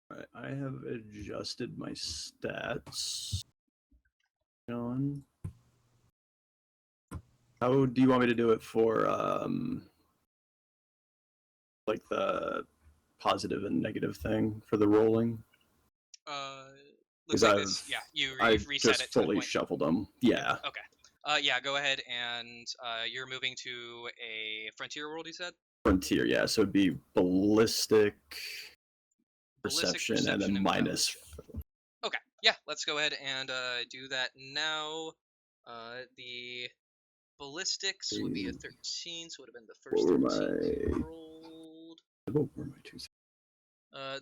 All right, I have adjusted my stats. John, how do you want me to do it for like the positive and negative thing for the rolling? Looks like this. Yeah, you reset just it to the fully point. shuffled them. Yeah. Okay. Yeah, go ahead and you're moving to a frontier world, you said? Frontier, yeah. So it'd be ballistic, perception, and then minus. Okay, yeah, let's go ahead and do that now. The ballistics would be a 13, so it would have been the first 13 you rolled. What were my two?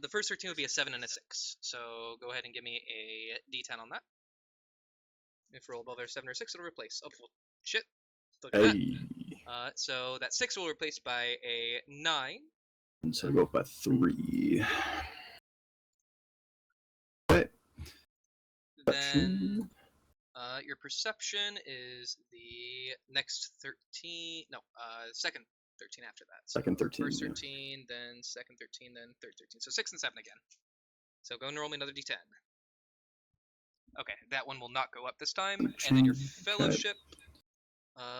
The first 13 would be a 7 and a 6, so go ahead and give me a d10 on that. If roll above a 7 or 6, it'll replace. Oh, well, shit. Look at that. So that 6 will replace by a 9. And so I go up by 3. Okay. Then your perception is the next 13. No, second 13 after that. So second 13. First 13, then second 13, then third 13. So 6 and 7 again. So go and roll me another d10. Okay, that one will not go up this time. And then your fellowship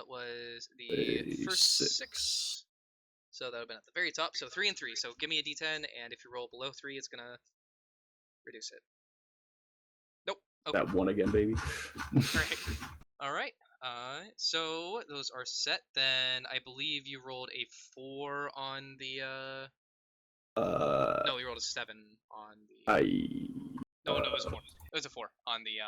was the first 6. So that would have been at the very top. So 3 and 3. So give me a d10, and if you roll below 3, it's gonna reduce it. Nope. Okay. That one again, baby. All right. So those are set. Then I believe you rolled a 4 on the. No, you rolled a 7 on the. No, it was a 4. It was a 4 on the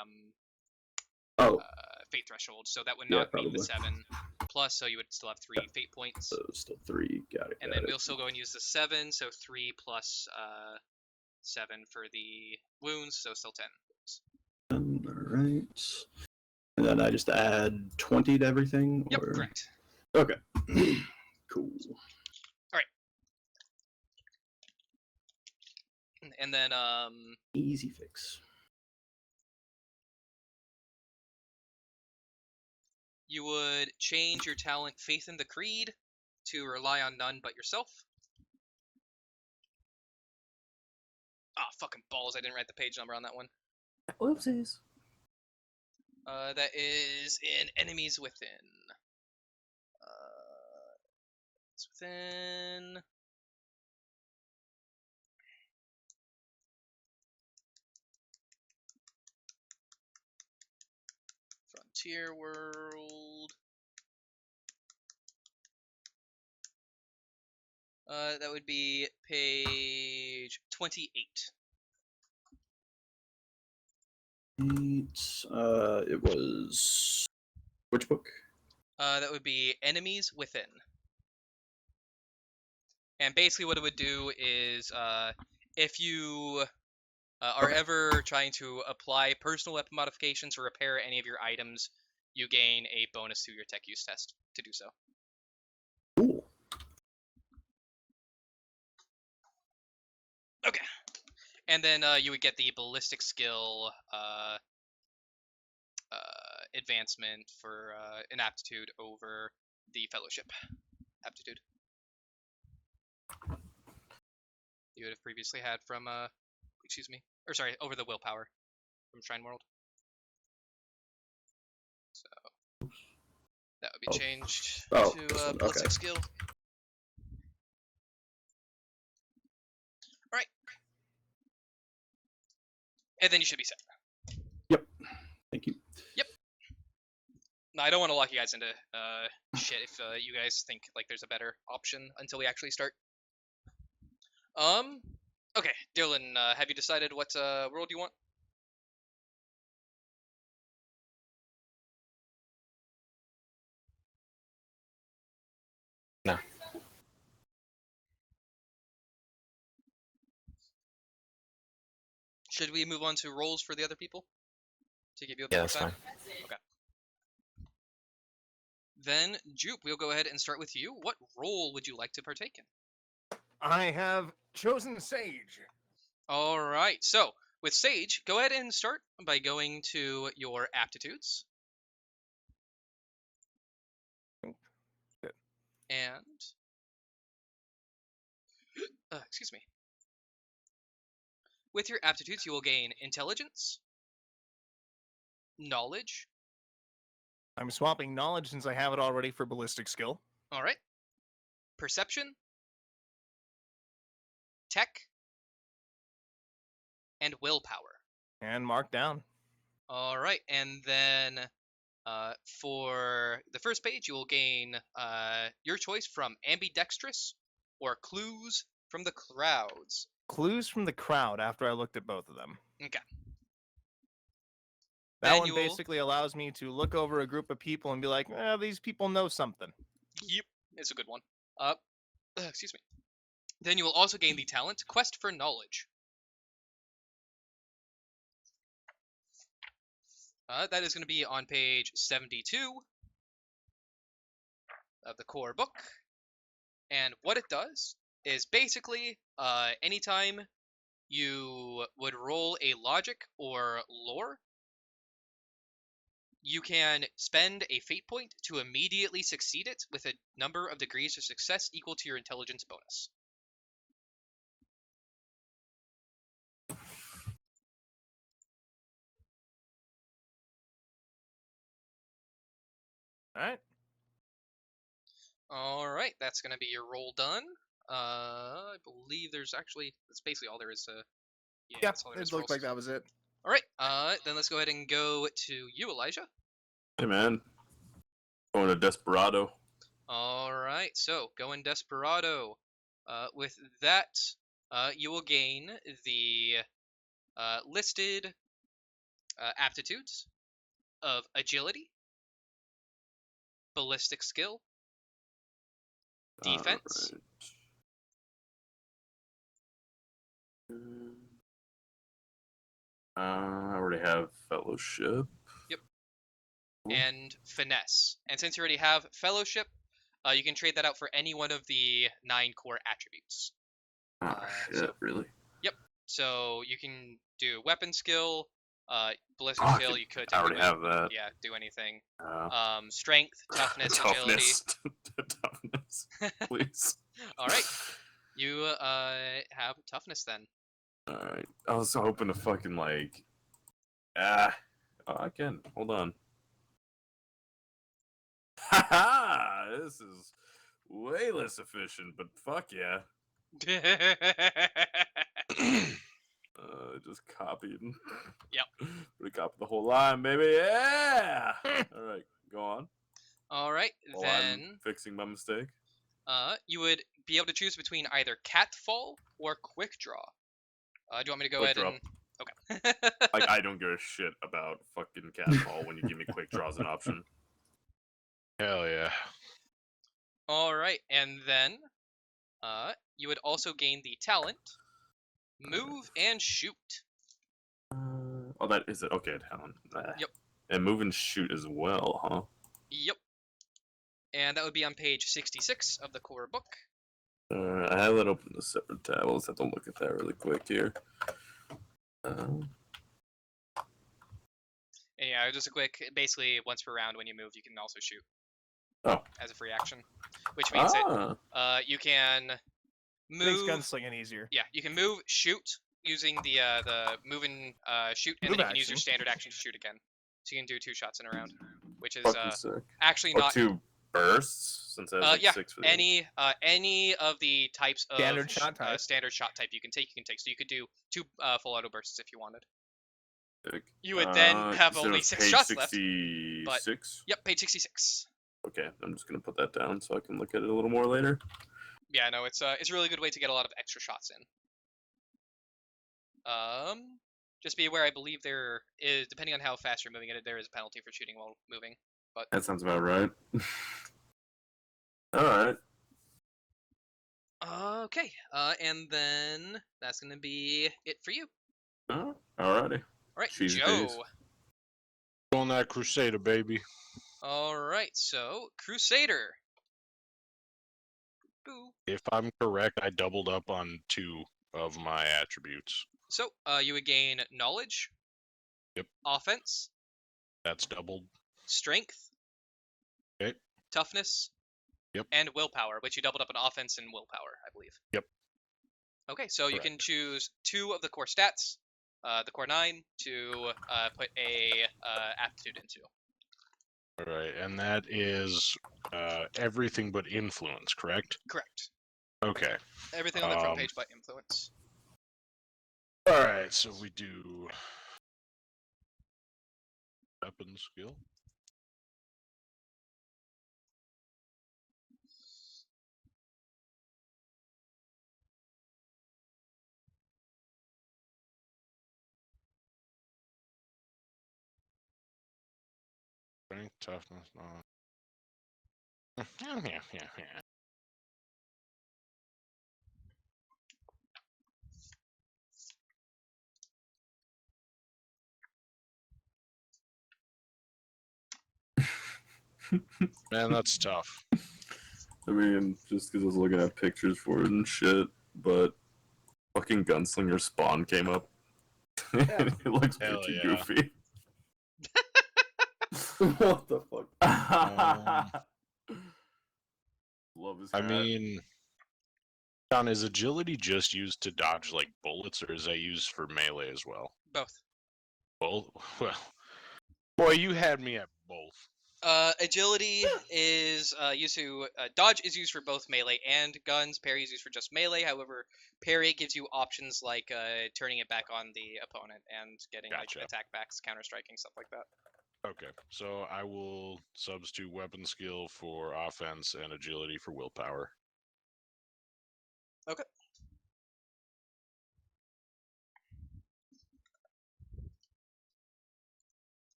fate threshold. So that would not be the 7 plus. So you would still have 3 fate points. So still 3. Got it. And then we'll still go and use the 7. So 3 plus 7 for the wounds. So still 10. All right. And then I just add 20 to everything? Yep, correct. Okay. Cool. Alright. And then, easy fix. You would change your talent Faith in the Creed to rely on none but yourself. Ah, fucking balls, I didn't write the page number on that one. Oopsies. That is in Enemies Within. It's within... Frontier World. That would be page 28. It was which book? That would be Enemies Within. And basically what it would do is if you are ever trying to apply personal weapon modifications or repair any of your items, you gain a bonus to your tech use test to do so. Cool. Okay. And then you would get the ballistic skill advancement for an aptitude over the fellowship aptitude. You would have previously had from, over the willpower from Shrine World. So that would be changed to ballistic skill. All right. And then you should be set. Yep. Thank you. Yep. No, I don't want to lock you guys into shit if you guys think like there's a better option until we actually start. Okay, Dylan, have you decided what world you want? No. Should we move on to roles for the other people? To give you a bit Yeah, more that's time? fine. Okay. Then, Jupe, we'll go ahead and start with you. What role would you like to partake in? I have chosen Sage. All right. So, with Sage, go ahead and start by going to your aptitudes. Good. And excuse me. With your aptitudes, you will gain intelligence, knowledge. I'm swapping knowledge since I have it already for ballistic skill. All right. Perception, tech, and willpower. And mark down. All right. And then for the first page, you will gain your choice from ambidextrous or clues from the crowds. Clues from the crowd after I looked at both of them. Okay. That one Manual. basically allows me to look over a group of people and be like, these people know something. Yep, it's a good one. Excuse me. Then you will also gain the talent Quest for Knowledge. That is going to be on page 72 of the core book. And what it does is basically anytime you would roll a logic or lore, you can spend a fate point to immediately succeed it with a number of degrees of success equal to your intelligence bonus. Alright. Alright, that's going to be your roll done. I believe there's actually, that's basically all there is to... Yeah, Yep, that's all there is it for looked rolls. like that was it. Alright, then let's go ahead and go to you, Elijah. Hey, man. Going to Desperado. Alright, so going Desperado. With that, you will gain the listed aptitudes of agility, ballistic skill, defense, I already have fellowship. Yep. Cool. And finesse. And since you already have fellowship, you can trade that out for any one of the 9 core attributes. Oh, shit, really? Yep. So you can do weapon skill, ballistic skill. You could. I already have that. Yeah, do anything. Strength, toughness, Toughness, please. All right. You have toughness then. All right. I was hoping to fucking like. I can. Hold on. Haha! This is way less efficient, but fuck yeah. Just copied. Yep. We copied the whole line, baby. Yeah. All right, go on. All right, While then. I'm fixing my mistake. You would be able to choose between either Catfall or Quick Draw. Do you want me to go Quick ahead draw. and? Okay. Like I don't give a shit about fucking Catfall when you give me quick draw as an option. Hell yeah. All right, and then, you would also gain the talent, move, and shoot. Oh, that is it. Okay, talent. Yep. And move and shoot as well, huh? Yep. And that would be on page 66 of the core book. I have that open in a separate tab. I'll just have to look at that really quick here. And yeah, just a quick, basically, once per round when you move, you can also shoot. Oh. As a free action. Which means that you can Makes move... gunslinging easier. Yeah, you can move, shoot, using the move and shoot, and Move then you can use your action. standard action to shoot again. So you can do 2 shots in a round, which is Fucking sick. actually Or not... 2 bursts, since I have like yeah, 6 for the any of the types of Standard shot type. Standard shot type you can take. So you could do 2 full auto bursts if you wanted. Sick. You would then have you said it only was 6 page shots left. 66? Yep, page 66. Okay, I'm just gonna put that down so I can look at it a little more later. Yeah, no, it's a really good way to get a lot of extra shots in. Just be aware, I believe there is, depending on how fast you're moving it, there is a penalty for shooting while moving. But That sounds about right. Alright. okay, and then that's gonna be it for you. Alrighty. Alright, Cheese Joe. days. On that Crusader, baby. Alright, so, Crusader. Boo. If I'm correct, I doubled up on 2 of my attributes. So, you would gain knowledge. Yep. Offense. That's doubled. Strength. Okay. Toughness. Yep. And willpower, which you doubled up on offense and willpower, I believe. Yep. Okay, so you can choose 2 of the core stats, the core 9, to put a aptitude into. Alright, and that is everything but influence, correct? Correct. Okay. Everything on the front page but influence. Alright, so we do weapon skill. Strength, toughness, Man, that's tough. I mean, just because I was looking at pictures for it and shit, but fucking Gunslinger Spawn came up. It looks Hell pretty yeah. goofy. What the fuck? Love his I hat. mean, John, is agility just used to dodge like bullets, or is that used for melee as well? Both. Both? Well, boy, you had me at both. Agility is used to dodge is used for both melee and guns. Parry is used for just melee. However, parry gives you options like turning it back on the opponent and getting Gotcha. like attack backs, counter striking, stuff like that. Okay, so I will substitute weapon skill for offense and agility for willpower. Okay.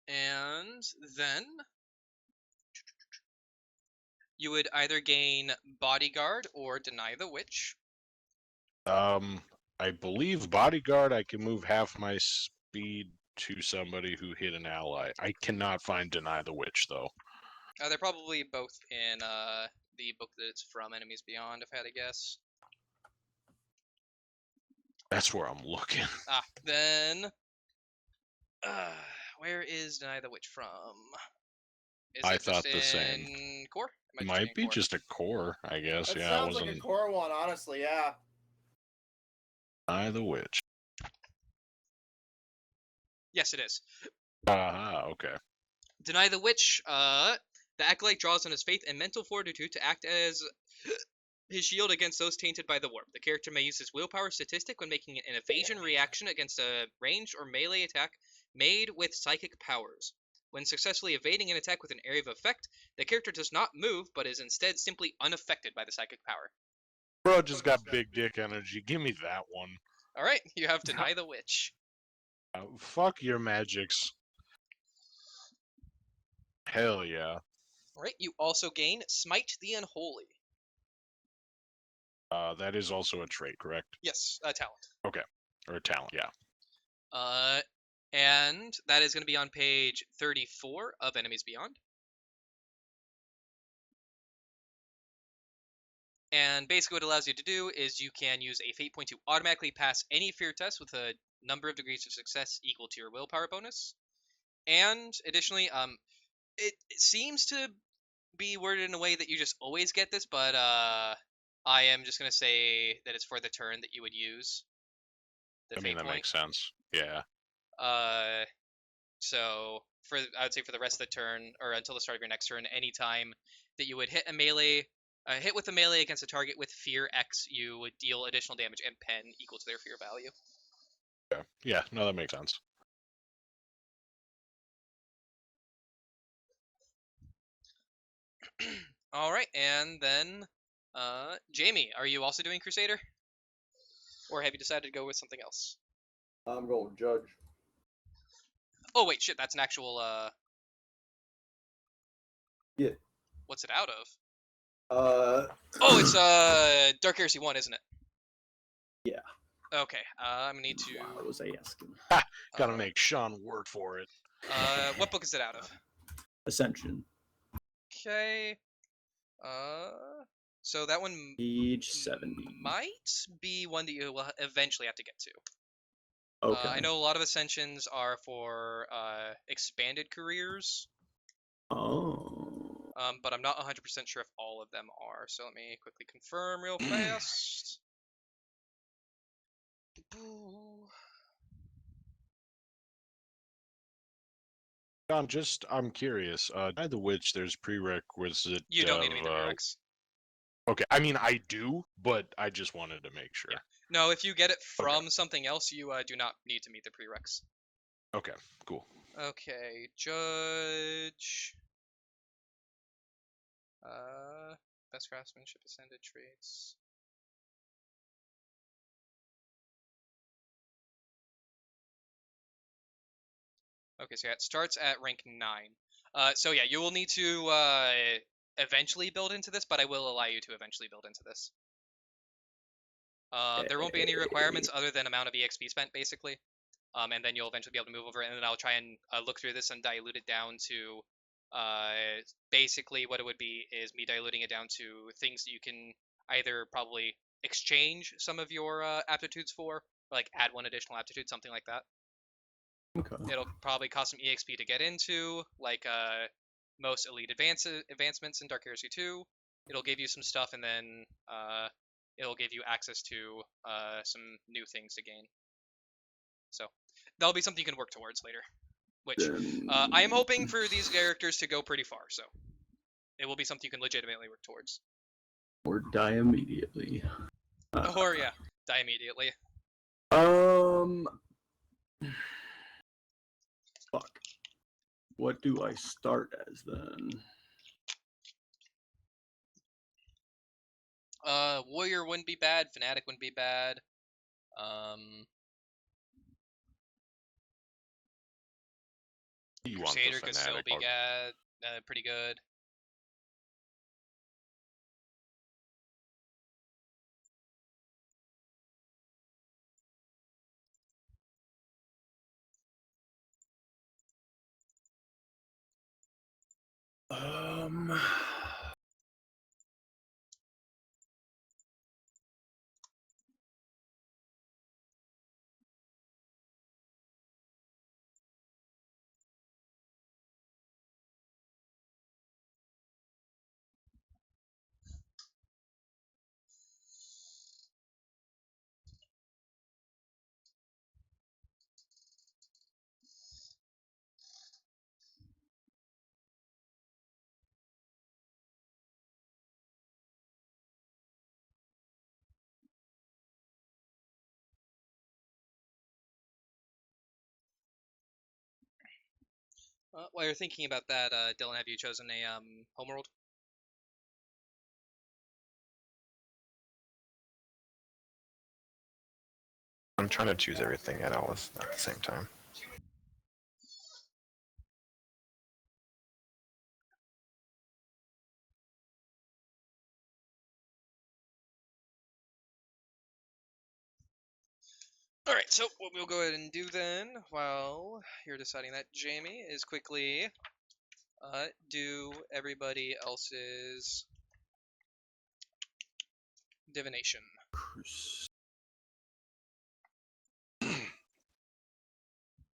And then you would either gain bodyguard or deny the witch. I believe bodyguard, I can move half my speed to somebody who hit an ally. I cannot find deny the witch though. They're probably both in the book that it's from, Enemies Beyond, if I had to guess. That's where I'm looking. Then where is Deny the Witch from? Is I it thought just the same. in core? It might be just a core, I guess. That Yeah, sounds it wasn't like a core one, honestly. Yeah. deny the witch. Yes, it is. Okay. Deny the Witch. The Acolyte draws on his faith and mental fortitude to act as his shield against those tainted by the warp. The character may use his willpower statistic when making an evasion reaction against a ranged or melee attack made with psychic powers. When successfully evading an attack with an area of effect, the character does not move, but is instead simply unaffected by the psychic power. Bro just got big dick energy. Give me that one. Alright, you have Deny the Witch. Fuck your magics. Hell yeah. Alright, you also gain Smite the Unholy. That is also a trait, correct? Yes, talent. Okay, or a talent, yeah. And that is going to be on page 34 of Enemies Beyond. And basically what it allows you to do is you can use a fate point to automatically pass any fear test with a number of degrees of success equal to your willpower bonus. And additionally, it seems to be worded in a way that you just always get this, but I am just going to say that it's for the turn that you would use the I mean, fate that point. makes sense. Yeah. So I would say for the rest of the turn, or until the start of your next turn, anytime that you would hit a melee, hit with a melee against a target with fear X, you would deal additional damage and pen equal to their fear value. Okay. Yeah, no, that makes sense. All right, and then Jamie, are you also doing Crusader, or have you decided to go with something else? I'm going Judge. Oh wait, shit, that's an actual. Yeah. What's it out of? Oh, it's Dark Heresy 1, isn't it? Yeah. Okay, I'm gonna need to. Why was I asking? Gotta make Sean work for it. What book is it out of? Ascension. Okay. So that one Page 70. might be one that you will eventually have to get to. Okay. I know a lot of Ascensions are for expanded careers. Oh. But I'm not 100% sure if all of them are. So let me quickly confirm real fast. John, I'm curious. By the Witch, there's prerequisite. You don't need to be the prereqs. Okay, I mean I do, but I just wanted to make sure. Yeah. No, if you get it from something else, you do not need to meet the prereqs. Okay, cool. Okay, Judge. Best craftsmanship, ascended traits. Okay, so yeah, it starts at rank 9. So yeah, you will need to eventually build into this, but I will allow you to eventually build into this. There won't be any requirements other than amount of EXP spent, basically. And then you'll eventually be able to move over it, and then I'll try and look through this and dilute it down to basically what it would be is me diluting it down to things that you can either probably exchange some of your aptitudes for, or like add one additional aptitude, something like that. Okay. It'll probably cost some EXP to get into, like most elite advancements in Dark Heresy 2. It'll give you some stuff, and then it'll give you access to some new things to gain. So that'll be something you can work towards later. Which I am hoping for these characters to go pretty far, so it will be something you can legitimately work towards. Or die immediately. Or yeah, die immediately. Fuck. What do I start as then? Warrior wouldn't be bad. Fanatic wouldn't be bad. Crusader could still be pretty good. While you're thinking about that, Dylan, have you chosen a homeworld? I'm trying to choose everything at all at the same time. Alright, so what we'll go ahead and do then, while you're deciding that, Jamie, is quickly do everybody else's divination.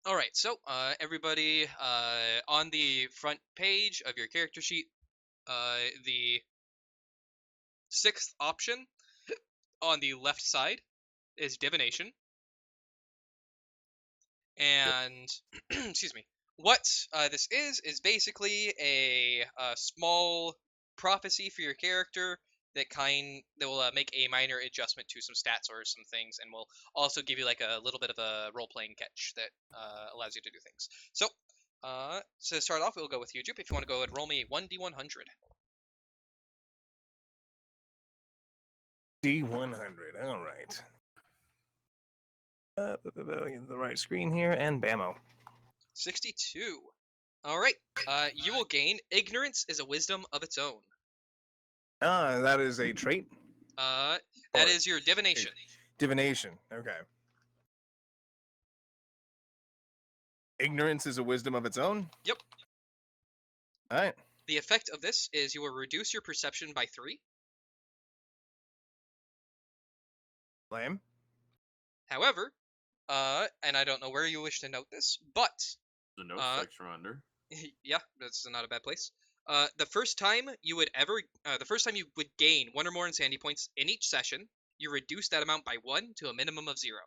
Alright, so everybody on the front page of your character sheet, the 6th option on the left side is divination. And excuse me, what this is basically a small prophecy for your character that will make a minor adjustment to some stats or some things, and will also give you like a little bit of a role-playing catch that allows you to do things. So to start off, we'll go with you, Jupe. If you want to go ahead and roll me 1d100. D100. All right. The right screen here, and bammo. 62. All right. You will gain ignorance is a wisdom of its own. That is a trait. That Or is your divination. Divination. Okay. Ignorance is a wisdom of its own. Yep. All right. The effect of this is you will reduce your perception by 3. Lame. However, and I don't know where you wish to note this, but The note section under. yeah, that's not a bad place. The first time you would gain 1 or more insanity points in each session, you reduce that amount by 1 to a minimum of 0.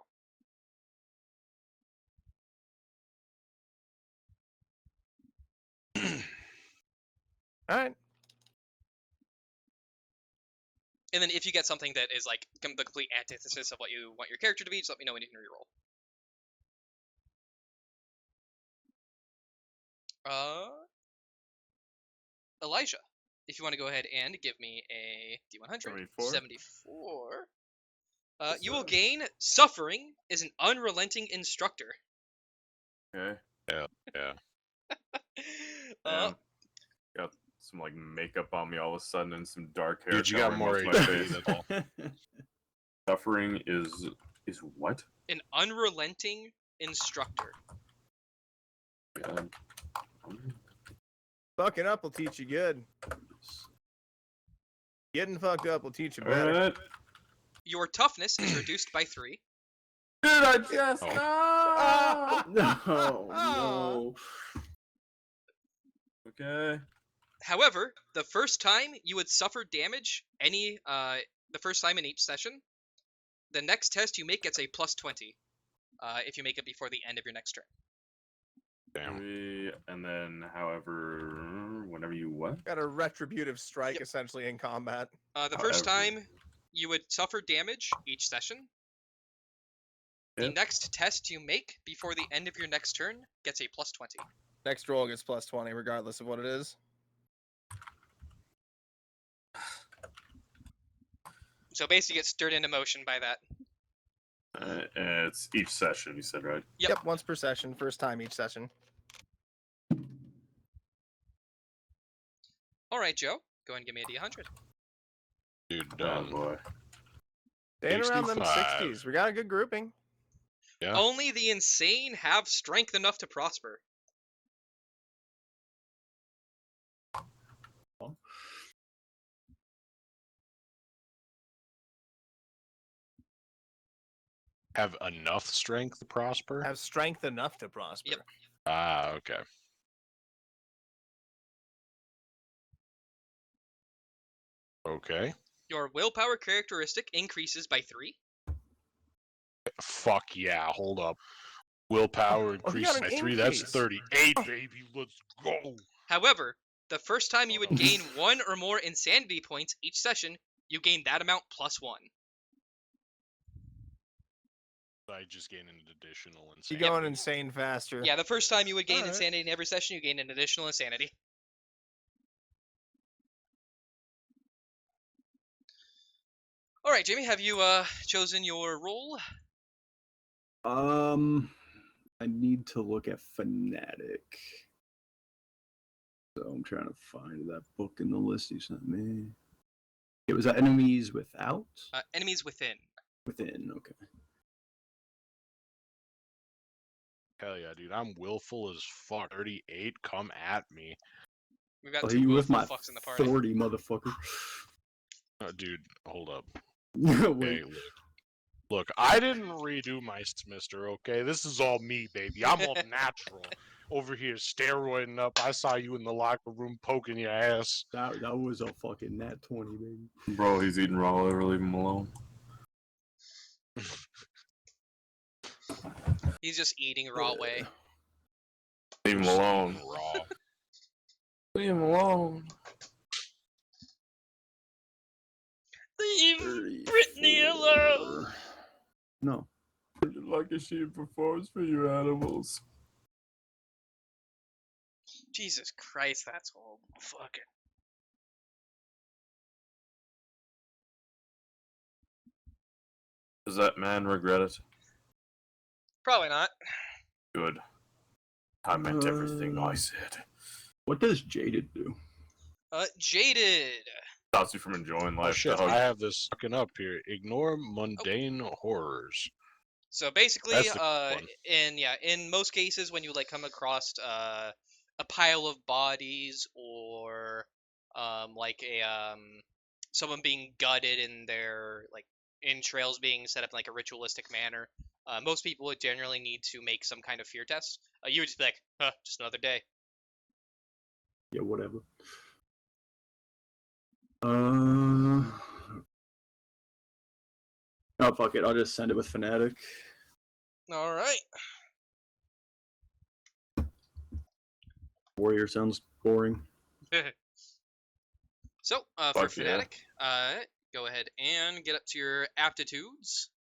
All right. And then if you get something that is like the complete antithesis of what you want your character to be, just let me know when you can reroll. Elijah, if you want to go ahead and give me a D100. 74. You will gain suffering is an unrelenting instructor. Okay. Yeah. Got some like makeup on me all of a sudden and some dark hair. Dude, you got covering more most of my HP face. than all. Suffering is what? An unrelenting instructor. God. Fucking up will teach you good. Getting fucked up will teach you All better. right. Your toughness is reduced by 3. Dude, I just No. Okay. However, the first time you would suffer damage the first time in each session, the next test you make gets a plus 20 if you make it before the end of your next turn. Damn. And then, however, whenever you what? Got a retributive strike Yep. essentially in combat. The first time you would suffer damage each session. The Yep. next test you make before the end of your next turn gets a plus 20. Next roll gets plus 20 regardless of what it is. So basically get stirred into motion by that. And it's each session, you said, right? Yep. Once per session, first time each session. All right, Joe, go ahead and give me a D100. Dude, Oh boy. Staying around them 65. 60s. We got a good grouping. Yeah. Only the insane have strength enough to prosper. Have enough strength to prosper? Have strength enough to prosper. Yep. Ah, okay. Okay. Your willpower characteristic increases by 3. Fuck yeah, hold up. Willpower Oh, he increases got by an 3. That's increase. 38, baby. Let's go. However, the first time you would gain 1 or more insanity points each session, you gain that amount plus 1. I just gain an additional You insanity. going insane faster. Yeah, the first time you would gain Alright. insanity in every session, you gain an additional insanity. Alright, Jamie, have you chosen your role? I need to look at Fanatic. So I'm trying to find that book in the list you sent me. It was enemies without? Enemies within. Within, okay. Hell yeah, dude. I'm willful as fuck. 38, come at me. We've got Oh, two you with willful my fucks in the party. 40, motherfucker. Dude, hold up. Wait. Okay, look, I didn't redo my semester, okay? This is all me, baby. I'm all natural. Over here steroiding up. I saw you in the locker room poking your ass. That was a fucking nat 20, baby. Bro, he's eating raw liver. Leave him alone. He's just eating raw way. Leave him alone. Raw. Leave him alone. Leave Brittany alone! No. Like a sheep performs for you animals. Jesus Christ, that's old. Fuck it. Does that man regret it? Probably not. Good. I meant everything I said. What does Jaded do? Jaded! Stops you from enjoying Oh life. shit, dog. I have this fucking up here. Ignore mundane horrors. So basically, That's the one. in most cases, when you like come across a pile of bodies or someone being gutted and their like entrails being set up in like a ritualistic manner, most people would generally need to make some kind of fear test. You would just be like, huh, just another day. Yeah, whatever. Oh, fuck it. I'll just send it with Fnatic. All right. Warrior sounds boring. So for Fuck yeah. Fnatic, go ahead and get up to your aptitudes.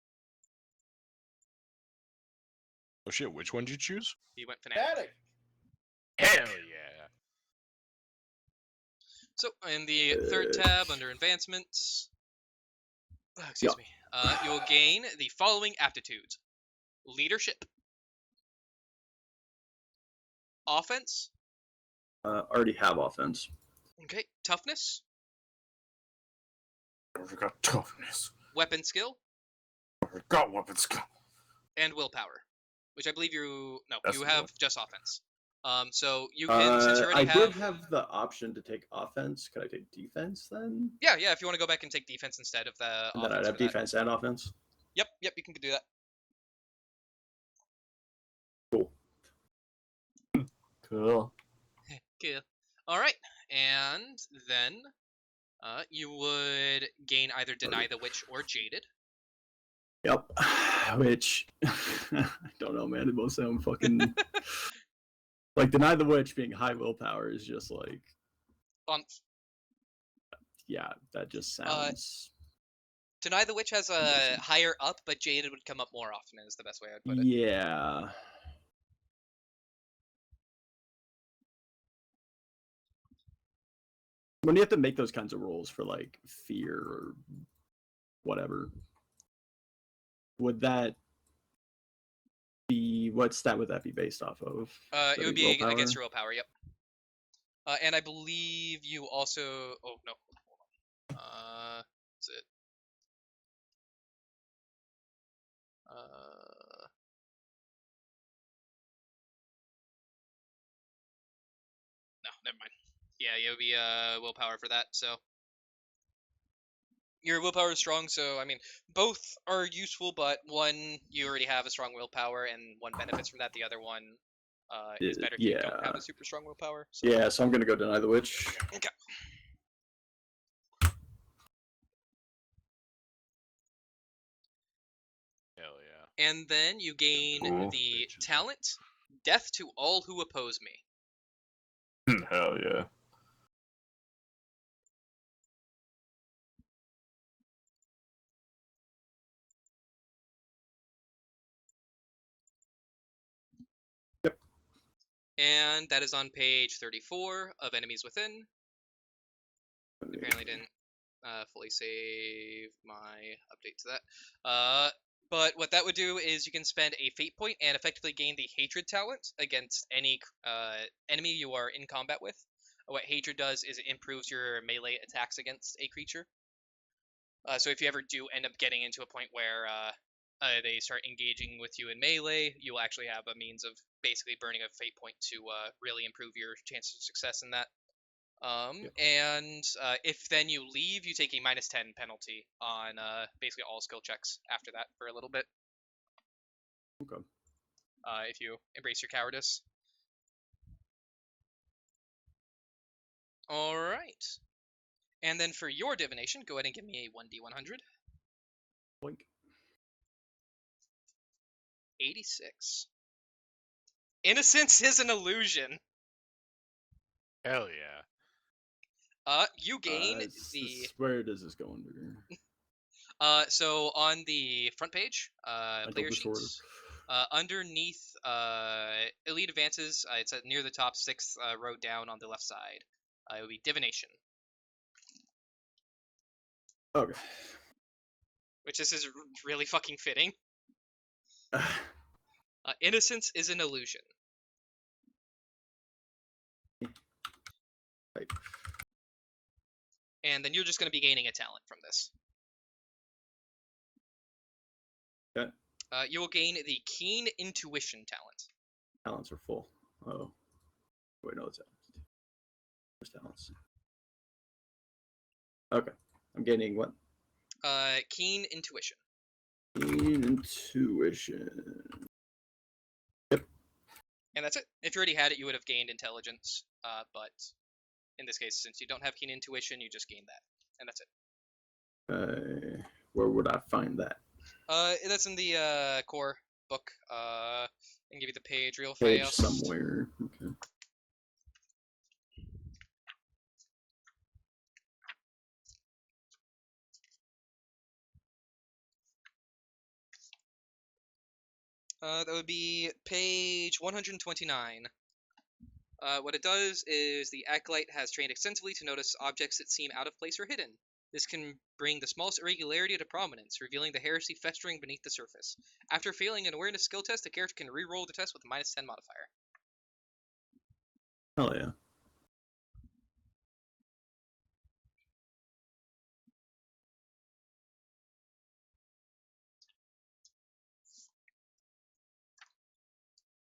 Oh shit, which one did you choose? You went Fnatic. Hell yeah. So in the third tab under advancements, excuse me, you'll gain the following aptitudes: leadership, offense, Already have offense. okay, toughness, We got toughness. weapon skill, We got weapon skill. and willpower, which I believe you That's you the have one. just offense. So you can since you already I did have the option to take offense. Could I take defense then? yeah, if you want to go back and take defense instead of the And offense. then I'd have for that. defense and offense. Yep, you can do that. Cool. Cool. Cool. All right, and then you would gain either Deny the Witch or Jaded. Yep. Which I don't know, man. They both sound fucking like Deny the Witch being high willpower is just like yeah, that just sounds Deny the Witch has a higher up, but Jaded would come up more often is the best way I would put it. yeah. When you have to make those kinds of rolls for like fear or whatever, would that be what stat would that be based off of? It would be against your willpower, yep. And I believe you also oh no. Is it no, never mind. Yeah, it would be willpower for that, so your willpower is strong, so I mean both are useful, but one you already have a strong willpower and one benefits from that, the other one is better if you don't have a super strong willpower. So. Yeah, so I'm gonna go Deny the Witch. Okay. Hell yeah. And then you gain Cool. the talent, Death to All Who Oppose Me. Hell yeah. And that is on page 34 of Enemies Within. Apparently didn't fully save my update to that. But what that would do is you can spend a fate point and effectively gain the Hatred talent against any enemy you are in combat with. What Hatred does is it improves your melee attacks against a creature. So if you ever do end up getting into a point where they start engaging with you in melee, you will actually have a means of basically burning a fate point to really improve your chances of success in that. And if then you leave, you take a -10 penalty on basically all skill checks after that for a little bit. Okay. If you embrace your cowardice. All right. And then for your divination, go ahead and give me a 1d100. Boink. 86. Innocence is an illusion. Hell yeah. You gain Where does this go under? So on the front page, player disorder. sheets, underneath elite advances, it's near the top 6th row down on the left side. It would be divination. Okay. Which this is really fucking fitting. Innocence is an illusion. Right. And then you're just going to be gaining a talent from this. Okay. You will gain the Keen Intuition talent. Talents are full. Oh. Wait, no, it's talents. There's talents. Okay. I'm gaining what? Keen Intuition. Keen Intuition. Yep. And that's it. If you already had it, you would have gained Intelligence. But in this case, since you don't have Keen Intuition, you just gain that. And that's it. Where would I find that? That's in the core book. I can give you the page real Page fast. somewhere. Okay. That would be page 129. What it does is the Acolyte has trained extensively to notice objects that seem out of place or hidden. This can bring the smallest irregularity to prominence, revealing the heresy festering beneath the surface. After failing an awareness skill test, the character can re-roll the test with a -10 modifier. Hell yeah.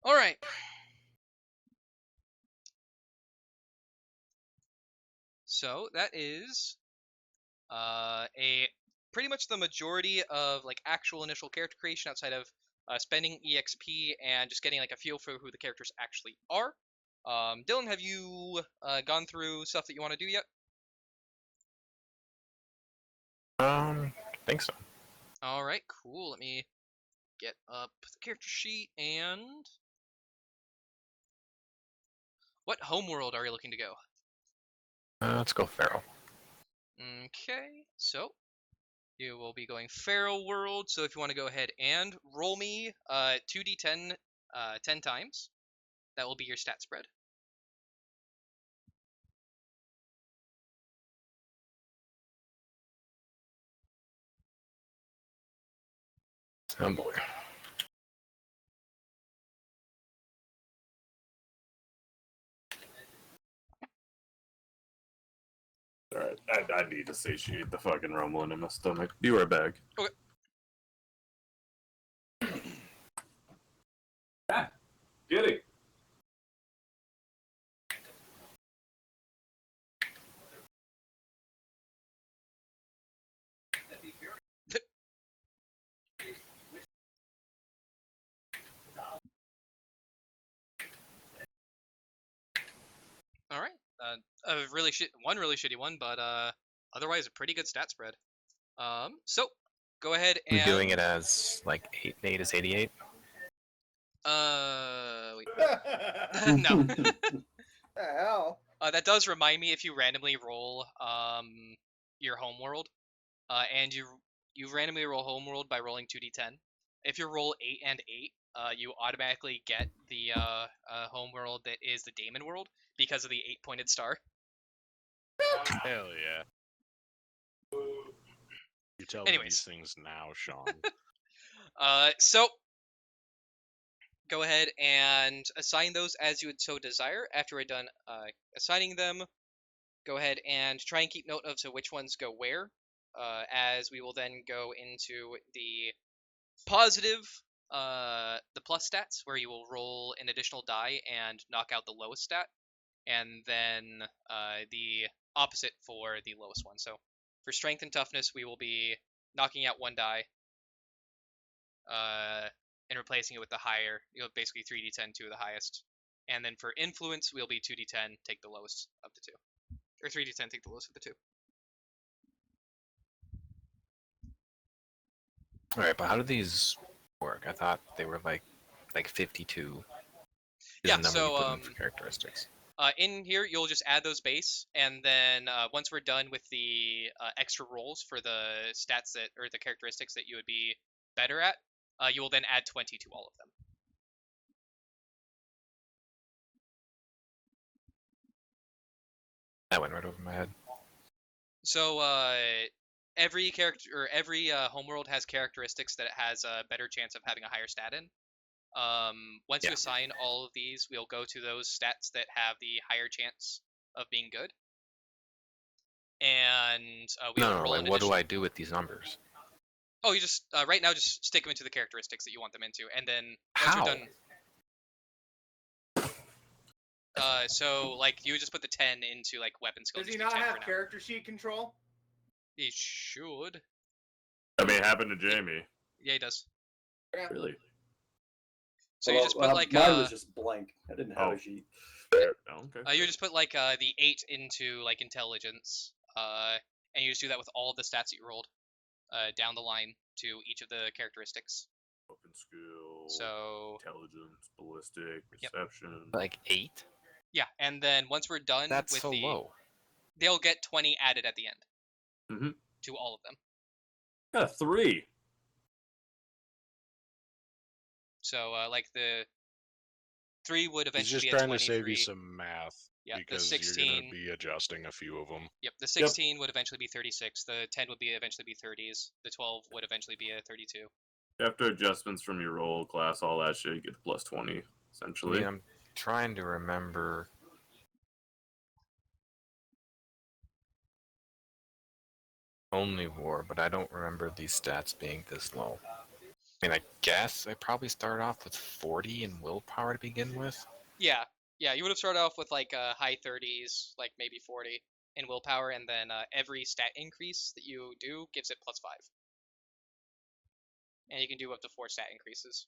Alright. So that is pretty much the majority of like actual initial character creation outside of spending EXP and just getting like a feel for who the characters actually are. Dylan, have you gone through stuff that you want to do yet? I think so. All right, cool. Let me get up the character sheet and what homeworld are you looking to go? Let's go Feral. Okay, so you will be going Feral World. So if you want to go ahead and roll me 2d10 10 times, that will be your stat spread. Oh boy. Alright, I need to satiate the fucking rumbling in my stomach. Be right back. Okay. Get it. All right. One really shitty one, but otherwise a pretty good stat spread. So go ahead and I'm doing it as like 8 and 8 is 88. wait. No. The hell? That does remind me if you randomly roll your homeworld, and you randomly roll homeworld by rolling 2d10. If you roll 8 and 8, you automatically get the homeworld that is the Daemon world because of the 8-pointed star. Hell yeah. You tell me Anyways. these things now, Sean. So go ahead and assign those as you would so desire. After we're done assigning them, go ahead and try and keep note of which ones go where, as we will then go into the Positive, the plus stats, where you will roll an additional die and knock out the lowest stat, and then the opposite for the lowest one. So for strength and toughness, we will be knocking out one die and replacing it with the higher, basically 3d10, two of the highest. And then for influence, we'll be 2d10, take the lowest of the two. Or 3d10, take the lowest of the two. All right, but how do these work? I thought they were like 52. Is Yeah, the number so, you put in for characteristics. In here, you'll just add those base, and then once we're done with the extra rolls for the stats that, or the characteristics that you would be better at, you will then add 20 to all of them. That went right over my head. So every character or every homeworld has characteristics that it has a better chance of having a higher stat in. Once you assign all of these, we'll go to those stats that have the higher chance of being good. And No, like, what do I do with these numbers? Oh, you just right now just stick them into the characteristics that you want them into, and then once How? you're done. So like you would just put the 10 into like weapon skills. Does he not have character sheet control? He should. I mean, it happened to Jamie. Yeah, he does. Really? So you just put like mine was just blank. I didn't have a sheet. Okay. You just put like the 8 into like intelligence, and you just do that with all of the stats that you rolled, down the line to each of the characteristics. Weapon skill. So intelligence, ballistic, perception. Like 8? Yeah, and then once we're done That's with so low. they'll get 20 added at the end. Mm-hmm. To all of them. Got a 3. So like the 3 would He's eventually just be a trying 23. to save you some math. Yeah, because the 16 you're gonna be adjusting a few of them. Yep, the 16 would eventually be 36. The 10 would be eventually be 30s. The 12 would eventually be a 32. After adjustments from your roll, class, all that shit, you get plus 20, essentially. I'm trying to remember. Only war, but I don't remember these stats being this low. I mean, I guess I probably started off with 40 in willpower to begin with. Yeah, you would have started off with like high 30s, like maybe 40 in willpower, and then every stat increase that you do gives it plus 5. And you can do up to 4 stat increases.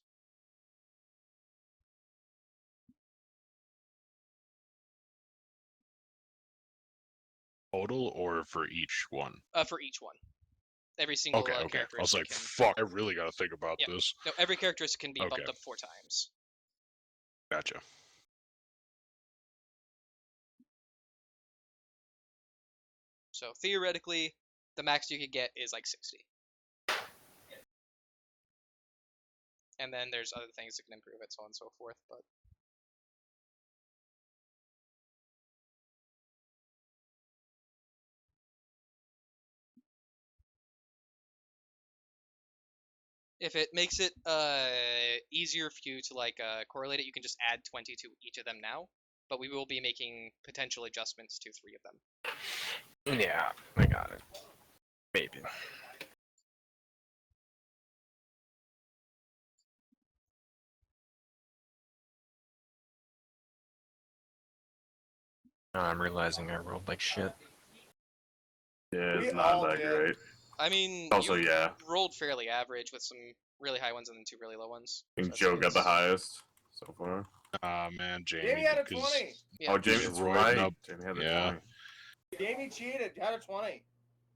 Total or for each one? For each one. Every single Okay. characteristic. I was like, can... fuck, I really gotta think about this. No, every characteristic can be bumped up 4 times. Gotcha. So theoretically, the max you could get is like 60. And then there's other things that can improve it, so on and so forth, but... If it makes it easier for you to like correlate it, you can just add 20 to each of them now. But we will be making potential adjustments to 3 of them. Yeah, I got it. Maybe. Now I'm realizing I rolled like shit. Yeah, We it's not all that did. great. I mean, Also, you yeah. rolled fairly average with some really high ones and then 2 really low ones. I think So Joe got the it's- highest so far. Man, Jamie. Jamie had a because 20. Yeah. Oh, Jamie's Just roiding right. up. Jamie had the Yeah. 20. Jamie cheated. Had a 20.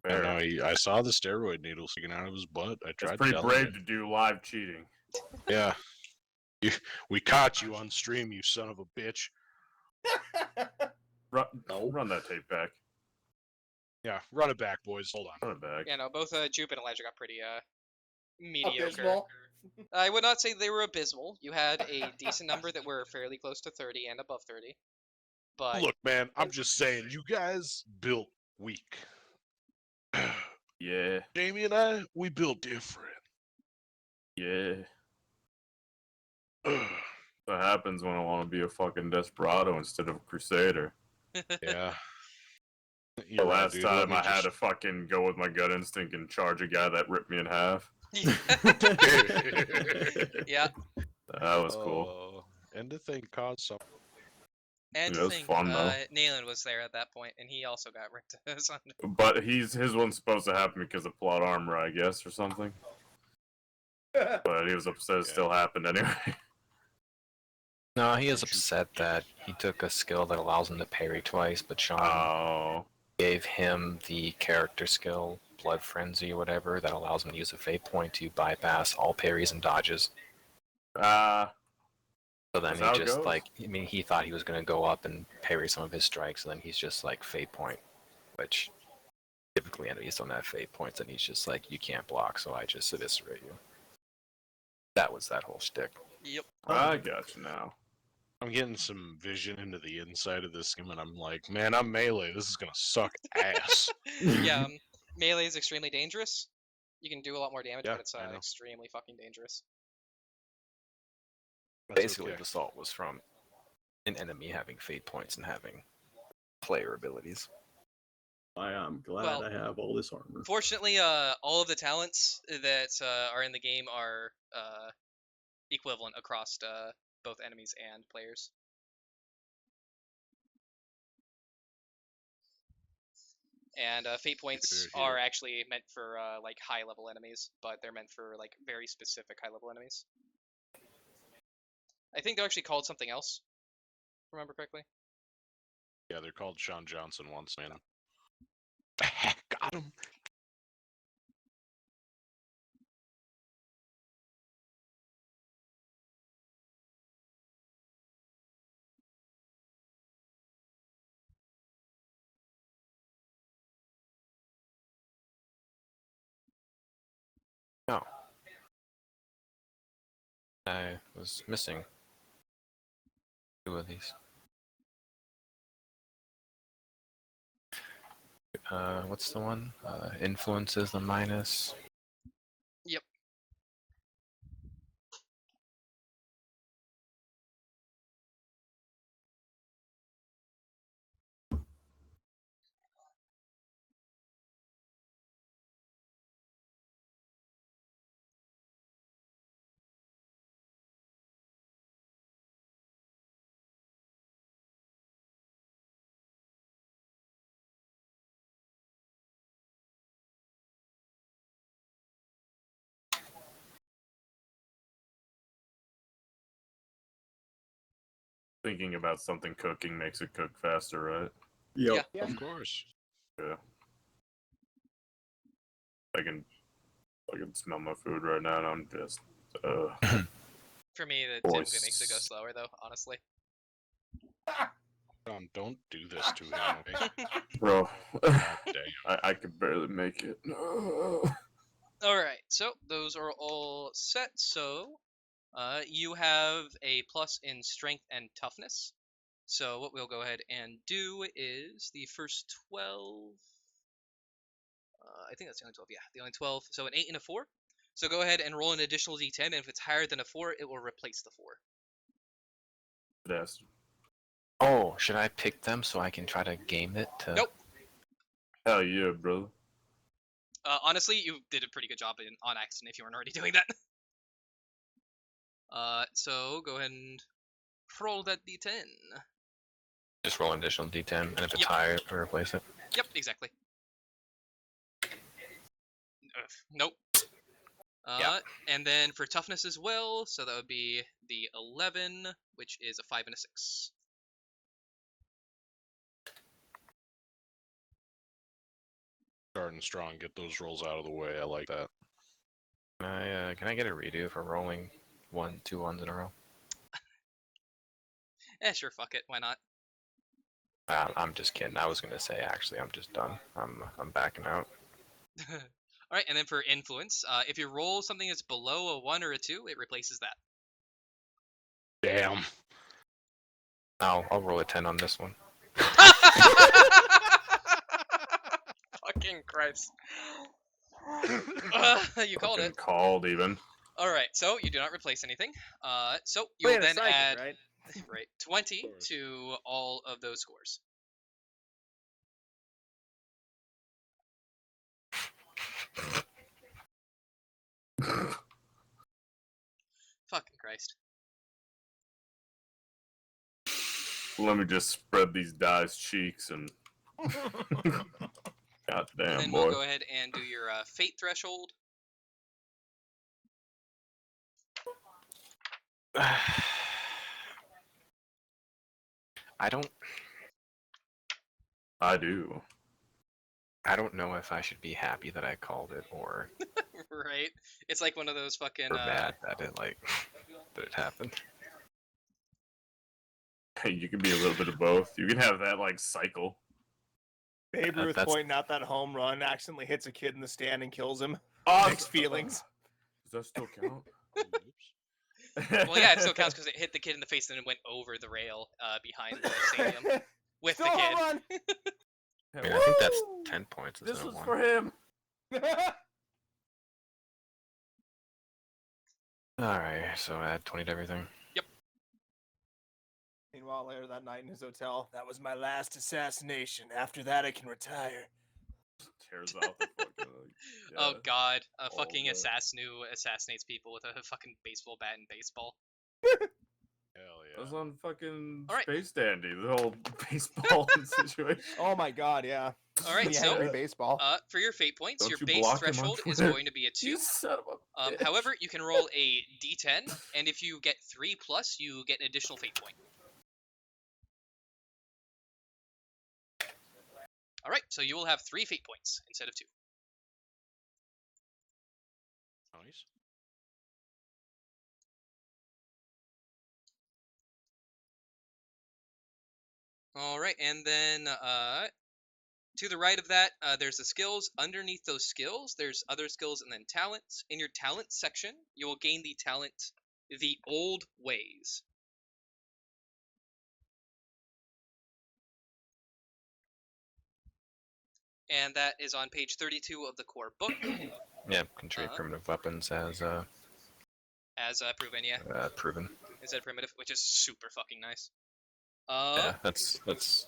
I Fair. know. I saw the steroid needle sticking out of his butt. I tried It's pretty telling brave you. to do live cheating. Yeah. We caught you on stream, you son of a bitch. Run that tape back. Yeah, run it back, boys. Hold on. Run it back. Yeah, no, both Jupe and Elijah got pretty mediocre. Abysmal. I would not say they were abysmal. You had a decent number that were fairly close to 30 and above 30. But Look, man, I'm just saying, you guys built weak. Yeah. Jamie and I, we built different. Yeah. What happens when I want to be a fucking desperado instead of a crusader? Yeah. The last time I had to fucking go with my gut instinct and charge a guy that ripped me in half. Yeah, That was cool. And to think, cause some. and It to was think, fun, though. Nayland was there at that point, and he also got ripped asunder. But his one's supposed to happen because of plot armor, I guess, or something. But he was upset it still happened anyway. No, he is Don't you upset that he took a skill that allows him to parry twice, but Sean Oh. gave him the character skill, Blood Frenzy or whatever, that allows him to use a fate point to bypass all parries and dodges. So then That's he how it just goes. like, I mean, he thought he was going to go up and parry some of his strikes, and then he's just like fate point, which typically enemies don't have fate points, and he's just like, you can't block, so I just eviscerate you. That was that whole shtick. Yep. I got you now. I'm getting some vision into the inside of this game, and I'm like, man, I'm melee. This is gonna suck ass. Yeah, melee is extremely dangerous. You can do a lot more damage, Yeah, but it's I know. extremely fucking dangerous. That's Basically, okay. the assault was from an enemy having fate points and having player abilities. I am glad Well, I have all this armor. Fortunately, all of the talents that are in the game are equivalent across both enemies and players. And fate points Here, here. are actually meant for like high level enemies, but they're meant for like very specific high level enemies. I think they're actually called something else. Remember correctly? Yeah, they're called Sean Johnson once, man. Got him. No. I was missing 2 of these. What's the one? Influences the minus. Yep. Thinking about something cooking makes it cook faster, right? Yep. Yeah. Of course. Yeah. I can smell my food right now, and I'm just. For me, that Boy, typically makes it go slower, though. Honestly. Don't do this to him, okay? Bro, God damn. I could barely make it. All right. So those are all set. So you have a plus in strength and toughness. So what we'll go ahead and do is the first 12. I think that's the only 12. Yeah, the only 12. So an 8 and a 4. So go ahead and roll an additional d10, and if it's higher than a 4, it will replace the 4. Yes. Oh, should I pick them so I can try to game it? To... Nope. Hell yeah, brother. Honestly, you did a pretty good job on accident if you weren't already doing that. So go ahead and roll that d10. Just roll an additional d10, and if it's Yep. higher, replace it. Yep, exactly. Nope. Yep. And then for toughness as well, so that would be the 11, which is a 5 and a 6. Starting strong, get those rolls out of the way. I like that. Can I get a redo for rolling 2 ones in a row? Sure, fuck it, why not? I'm just kidding. I was gonna say actually, I'm just done. I'm backing out. Alright, and then for influence, if you roll something that's below a 1 or a 2, it replaces that. Damn. I'll roll a 10 on this one. Fucking Christ. You called Fucking it. called even. Alright, so you do not replace anything. So you will then add right? right 20 course. to all of those scores. Fucking Christ. Let me just spread these dice cheeks and. God And damn, then boy. we'll go ahead and do your fate threshold. I don't I do. know if I should be happy that I called it or Right? It's like one of those fucking mad that it that it happened. Hey, you can be a little bit of both. You can have that like cycle. Babe Ruth that's- pointing out that home run accidentally hits a kid in the stand and kills him. Oh, Mixed feelings. Does that still count? Oops. Well, yeah, it still counts because it hit the kid in the face and then it went over the rail behind the stadium with Still the a kid. home I mean, I think that's Woo! 10 points. This Isn't was it one? for him. run. Alright, so add 20 to everything. Meanwhile, later that night in his hotel, that was my last assassination. After that, I can retire. Tears out the fucking. Oh yeah. god, a all fucking that. assassin who assassinates people with a fucking baseball bat and baseball. Hell I was yeah. on fucking All right. Space Dandy, the whole baseball situation. Oh my god, yeah. All right, The so angry baseball. for your fate points, Don't your you base block him on threshold is Twitter. going to be a 2. You son of a bitch. However, you can roll a d10, and if you get 3 plus, you get an additional fate point. All right, so you will have 3 fate points instead of 2. Nice. All right, and then to the right of that, there's the skills. Underneath those skills, there's other skills and then talents. In your talents section, you will gain the talent, the Old Ways. And that is on page 32 of the core book, Yeah, can trade primitive weapons as as proven, yeah. proven. Instead of primitive, which is super fucking nice. Yeah, that's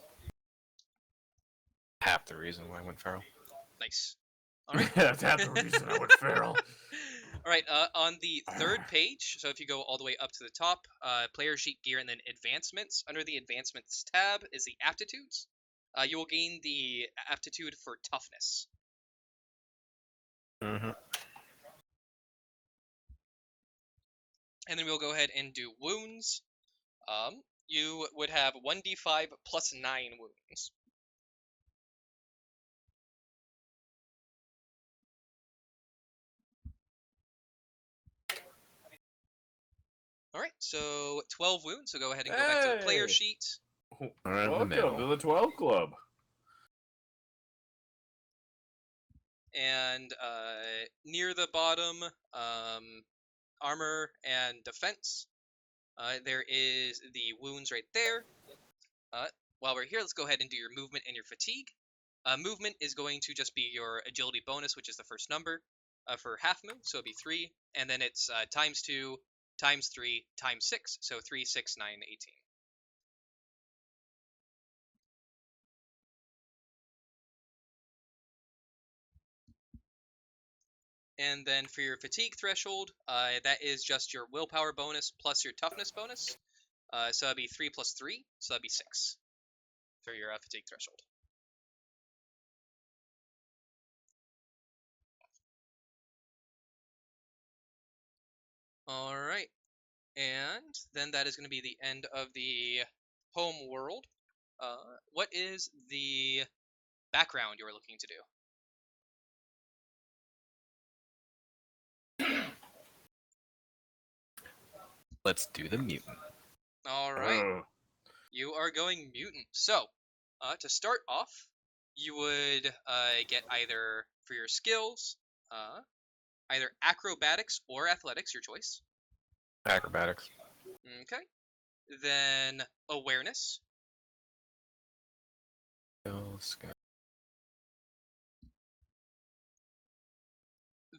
half the reason why I went feral. Nice. All right. That's half the reason I went feral. All right, on the third page, so if you go all the way up to the top, player sheet gear and then advancements. Under the advancements tab is the aptitudes. You will gain the aptitude for toughness. Mm-hmm. And then we'll go ahead and do wounds. You would have 1d5 plus 9 wounds. All right, so 12 wounds. So go ahead and go back to the player Hey! sheet. Right in the Welcome middle. to the 12 Club. And near the bottom, armor and defense. There is the wounds right there. While we're here, let's go ahead and do your movement and your fatigue. Movement is going to just be your agility bonus, which is the first number for half move, so it'll be 3. And then it's times 2, times 3, times 6, so 3, 6, 9, 18. And then for your fatigue threshold, that is just your willpower bonus plus your toughness bonus. So that'd be 3 plus 3, so that'd be 6 for your fatigue threshold. All right, and then that is going to be the end of the home world. What is the background you're looking to do? Let's do the mutant. All right, you are going mutant. So, to start off, you would get either for your skills, either acrobatics or athletics, your choice. Acrobatics. Okay. Then awareness.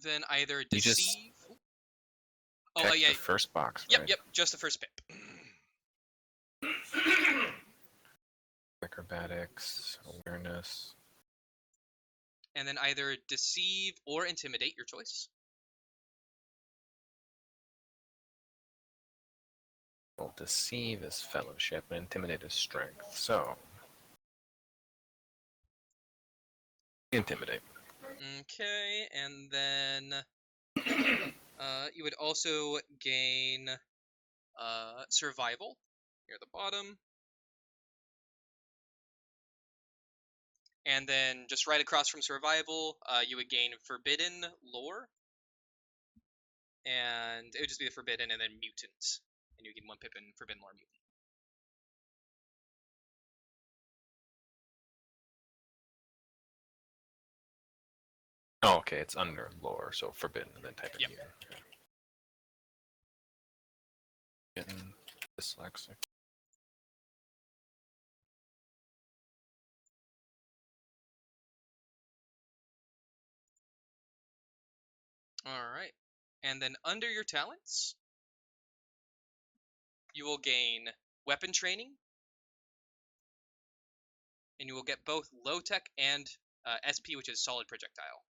Then either You just deceive. Oh, check yeah. the first box. Yep, right? yep. Just the first pip. Acrobatics, awareness. And then either deceive or intimidate, your choice. will deceive his fellowship and intimidate his strength. So, intimidate. Okay, and then you would also gain survival near the bottom. And then just right across from survival, you would gain forbidden lore. And it would just be the forbidden and then mutant. And you gain 1 pip in forbidden lore mutant. Oh, okay, it's under lore, so forbidden, and then type in Yep. mutant. Getting dyslexic. Alright. And then under your talents, you will gain weapon training. And you will get both low tech and SP, which is solid projectile.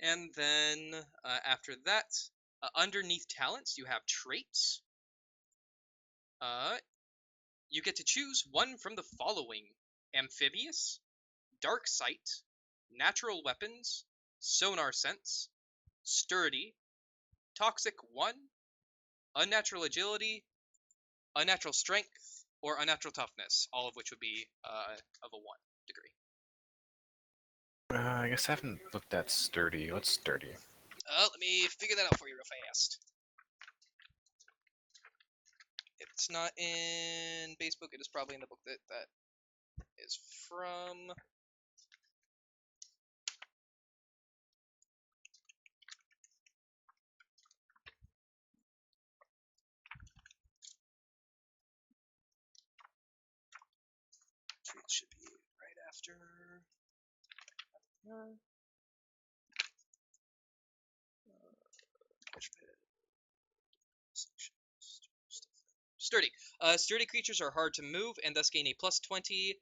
And then after that, underneath talents, you have traits. You get to choose one from the following: amphibious, dark sight, natural weapons, sonar sense, sturdy, toxic 1, unnatural agility, unnatural strength, or unnatural toughness, all of which would be of a 1 degree. I guess I haven't looked at sturdy. What's sturdy? Let me figure that out for you real fast. It's not in base book. It is probably in the book that is from. It should be right after. Sturdy. Sturdy creatures are hard to move and thus gain a +20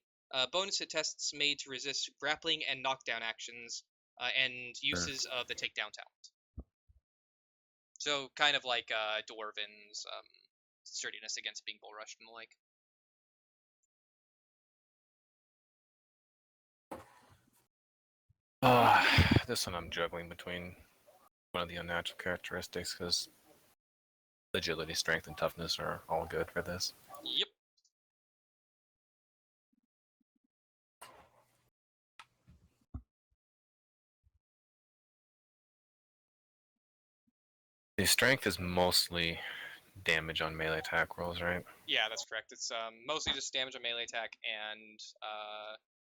bonus to tests made to resist grappling and knockdown actions and uses of the takedown talent. So kind of like Dwarven's sturdiness against being bull rushed and the like. This one I'm juggling between one of the unnatural characteristics because agility, strength, and toughness are all good for this. Yep. The strength is mostly damage on melee attack rolls, right? Yeah, that's correct. It's mostly just damage on melee attack and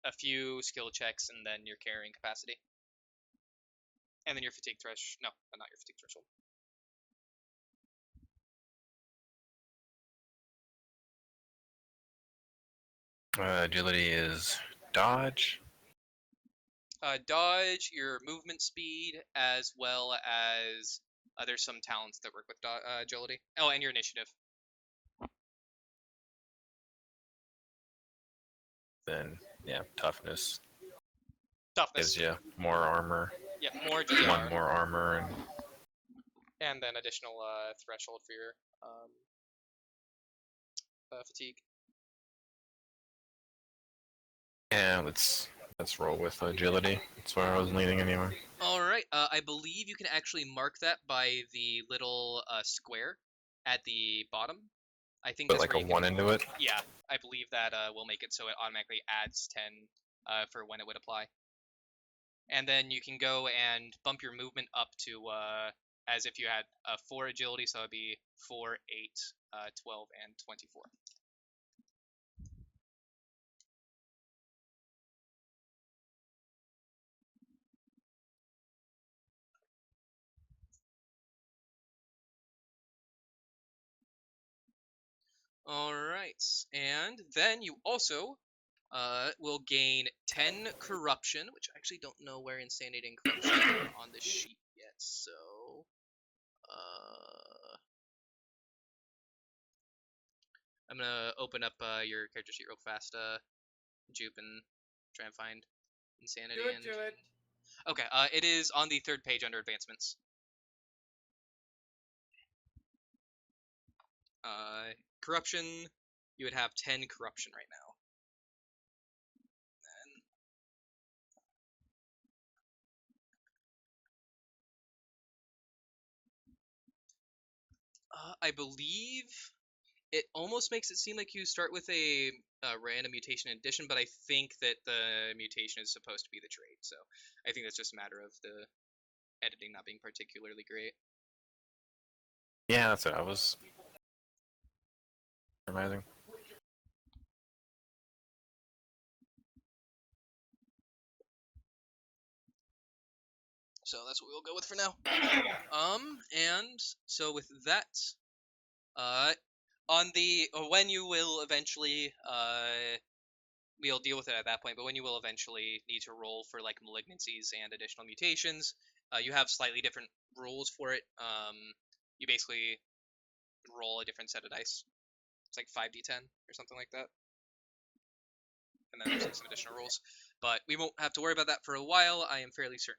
a few skill checks, and then your carrying capacity. And then your fatigue threshold. No, not your fatigue threshold. Agility is dodge. Dodge, your movement speed, as well as there's some talents that work with agility. Oh, and your initiative. Then, yeah, toughness Toughness. gives you more armor. Yeah, more One DR. more armor. And then additional threshold for your fatigue. Yeah, let's roll with agility. That's where I was leaning anyway. All right. I believe you can actually mark that by the little square at the bottom. I think Put that's like where a you 1 can... into it. Yeah, I believe that will make it so it automatically adds 10 for when it would apply. And then you can go and bump your movement up to as if you had 4 agility, so it would be 4, 8, 12, and 24. Alright, and then you also will gain 10 corruption, which I actually don't know where insanity and corruption are on this sheet yet, so I'm gonna open up your character sheet real fast, Jupe, and try and find insanity. Do it. Okay, it is on the 3rd page under advancements. Corruption, you would have 10 corruption right now. I believe it almost makes it seem like you start with a random mutation in addition, but I think that the mutation is supposed to be the trait, so I think that's just a matter of the editing not being particularly great. Yeah, that's what I was surmising. So that's what we'll go with for now. And so with that, on the when you will eventually we'll deal with it at that point, but when you will eventually need to roll for like malignancies and additional mutations, you have slightly different rules for it. You basically roll a different set of dice. It's like 5d10 or something like that. And then there's like some additional rules. But we won't have to worry about that for a while, I am fairly certain.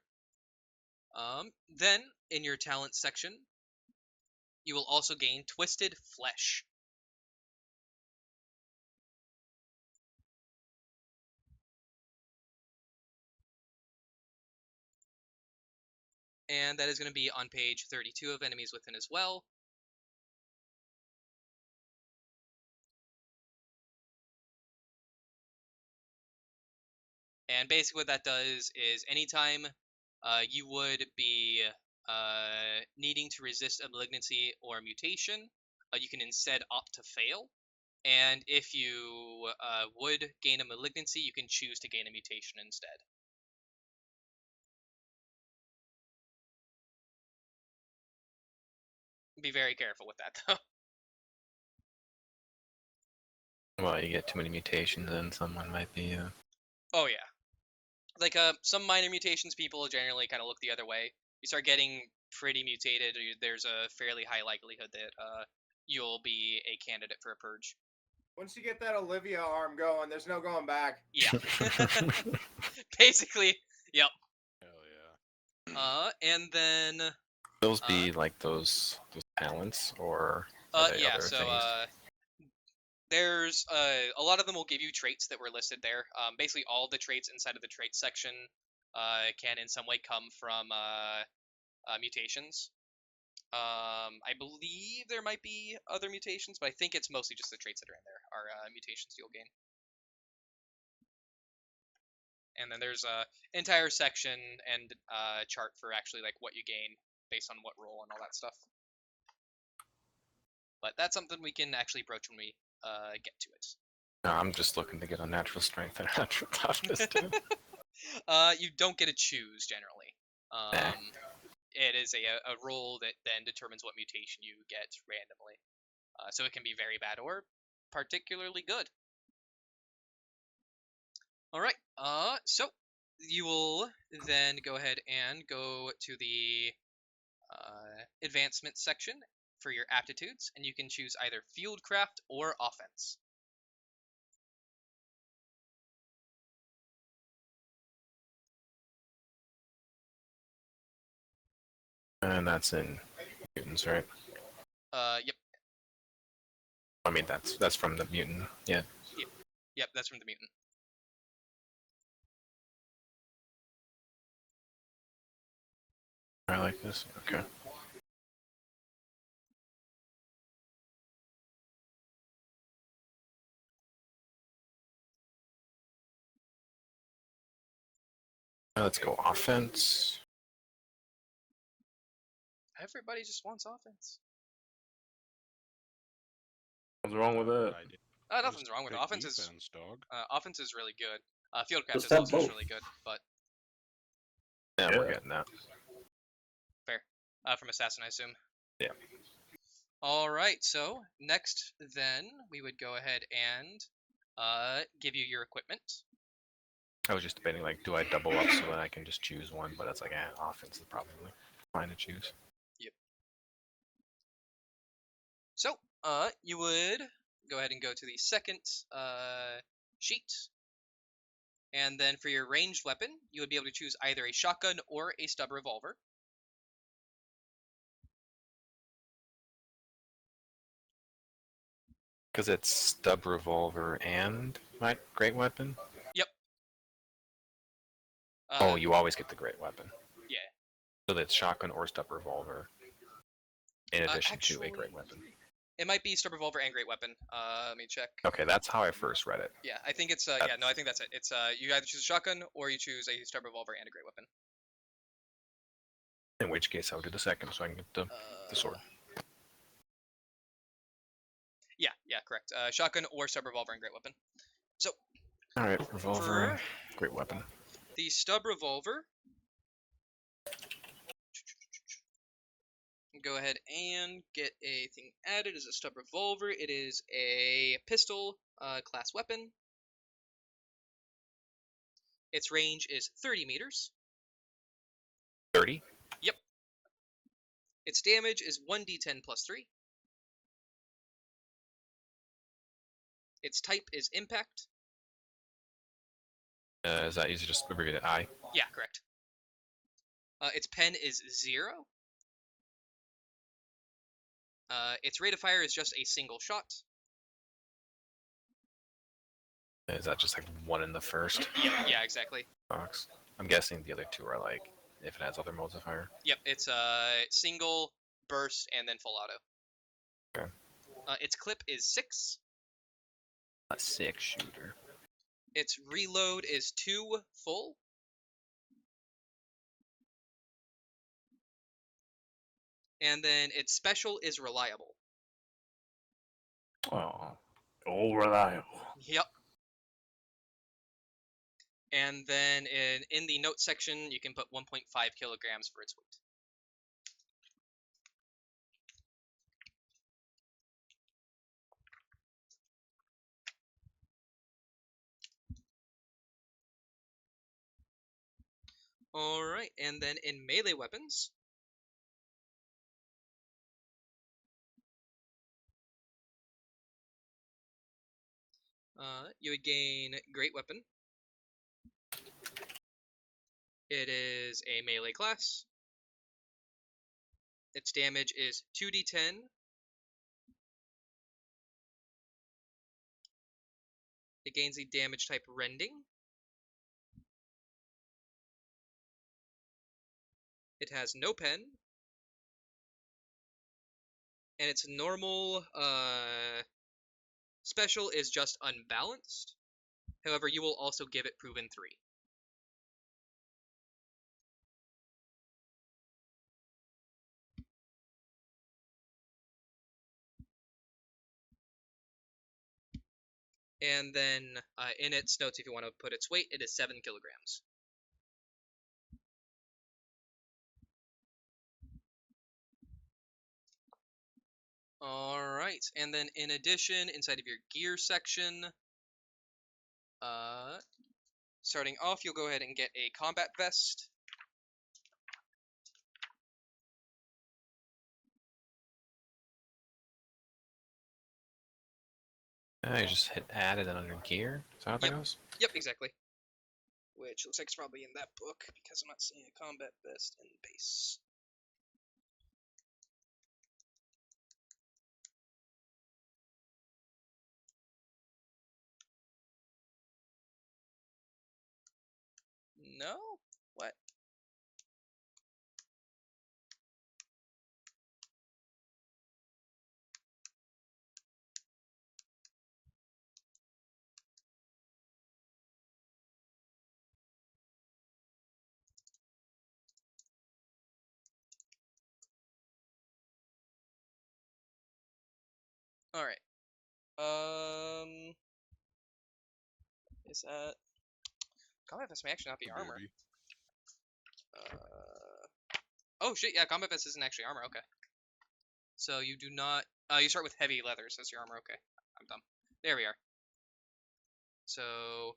Then, in your talents section, you will also gain Twisted Flesh. And that is going to be on page 32 of Enemies Within as well. And basically what that does is anytime you would be needing to resist a malignancy or a mutation, you can instead opt to fail. And if you would gain a malignancy, you can choose to gain a mutation instead. Be very careful with that, though. Well, you get too many mutations, and someone might be. Oh yeah, like some minor mutations, people generally kind of look the other way. You start getting pretty mutated, there's a fairly high likelihood that you'll be a candidate for a purge. Once you get that Olivia arm going, there's no going back. Yeah. Basically, yep. Hell yeah. And then Those be like those talents, or are they yeah, other so things? there's a lot of them will give you traits that were listed there. Basically all the traits inside of the traits section can in some way come from mutations. I believe there might be other mutations, but I think it's mostly just the traits that are in there are mutations you'll gain. And then there's a entire section and chart for actually like what you gain based on what roll and all that stuff. But that's something we can actually broach when we get to it. No, I'm just looking to get a natural strength and a natural toughness too. You don't get to choose generally. It is a roll that then determines what mutation you get randomly. So it can be very bad or particularly good. All right. So you will then go ahead and go to the advancement section for your aptitudes, and you can choose either fieldcraft or offense. And that's in mutants, right? Yep. I mean, that's from the mutant. Yeah. Yep, that's from the mutant. I like this. Okay. Let's go offense. Everybody just wants offense. What's wrong with that? Nothing's wrong with it. Offense is defense, dog. offense is really good. Fieldcraft Let's is have also both. really good, but Yeah, we're Yeah. getting that. fair. From assassin, I assume. Yeah. All right. So next, then we would go ahead and give you your equipment. I was just debating, like, do I double up so that I can just choose one? But it's like, offense is probably fine to choose. Yep. So you would go ahead and go to the second sheet. And then for your ranged weapon, you would be able to choose either a shotgun or a stub revolver. Because it's stub revolver and my great weapon? Yep. Oh, you always get the great weapon. Yeah. So that's shotgun or stub revolver, in addition to a actually, great weapon. It might be stub revolver and great weapon. Let me check. Okay, that's how I first read it. Yeah, I think it's yeah, no, I think that's it. It's you either choose a shotgun or you choose a stub revolver and a great weapon. In which case, I would do the second, so I can get the sword. Yeah, correct. Shotgun or stub revolver and great weapon. So. All right, revolver, great weapon. The stub revolver. Go ahead and get a thing added as a stub revolver. It is a pistol class weapon. Its range is 30 meters. 30? Yep. Its damage is 1d10 plus 3. Its type is impact. Is that easy? Just abbreviate it I? Yeah, correct. Its pen is 0. Its rate of fire is just a single shot. Is that just like one in the first? Yeah, exactly. Box. I'm guessing the other two are like if it has other modes of fire. Yep, it's single, burst, and then full auto. Okay. Its clip is 6. A 6 shooter. Its reload is 2 full. And then its special is reliable. Oh, reliable. Yep. And then in the note section, you can put 1.5 kilograms for its weight. Alright, and then in melee weapons, you would gain Great Weapon. It is a melee class. Its damage is 2d10. It gains the damage type Rending. It has no pen. And its normal special is just Unbalanced. However, you will also give it Proven 3. And then in its notes, if you want to put its weight, it is 7 kilograms. Alright, and then in addition, inside of your gear section, starting off, you'll go ahead and get a combat vest. You just hit add and then under gear. Is that how that goes? Yep, exactly. Which looks like it's probably in that book, because I'm not seeing a combat vest in base. No? What? Alright. Is that... Combat vest may actually not be armor. Oh shit, yeah, combat vest isn't actually armor, okay. So you do not. You start with heavy leathers as your armor. Okay, I'm dumb. There we are. So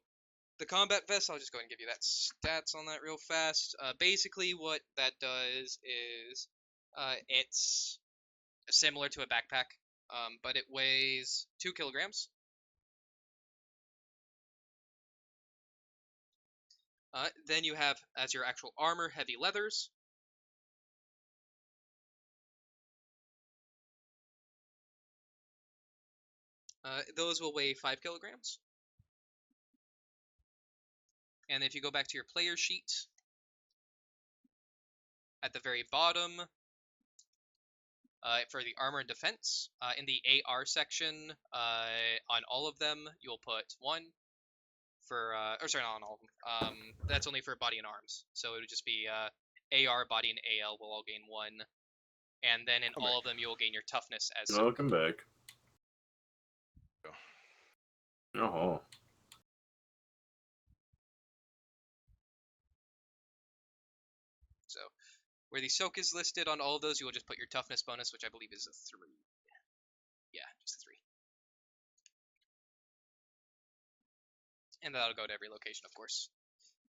the combat vest, I'll just go ahead and give you that stats on that real fast. Basically, what that does is it's similar to a backpack, but it weighs 2 kilograms. Then you have, as your actual armor, heavy leathers. Those will weigh 5 kilograms. And if you go back to your player sheet, at the very bottom, for the armor and defense, in the AR section, on all of them, you'll put 1 for, or sorry, not on all of them. That's only for body and arms. So it would just be AR, body, and AL will all gain 1. And then in all of them, you'll gain your toughness as Welcome back. Oh. So where the soak is listed on all of those, you will just put your toughness bonus, which I believe is a 3. Yeah, just a 3. And that'll go to every location, of course.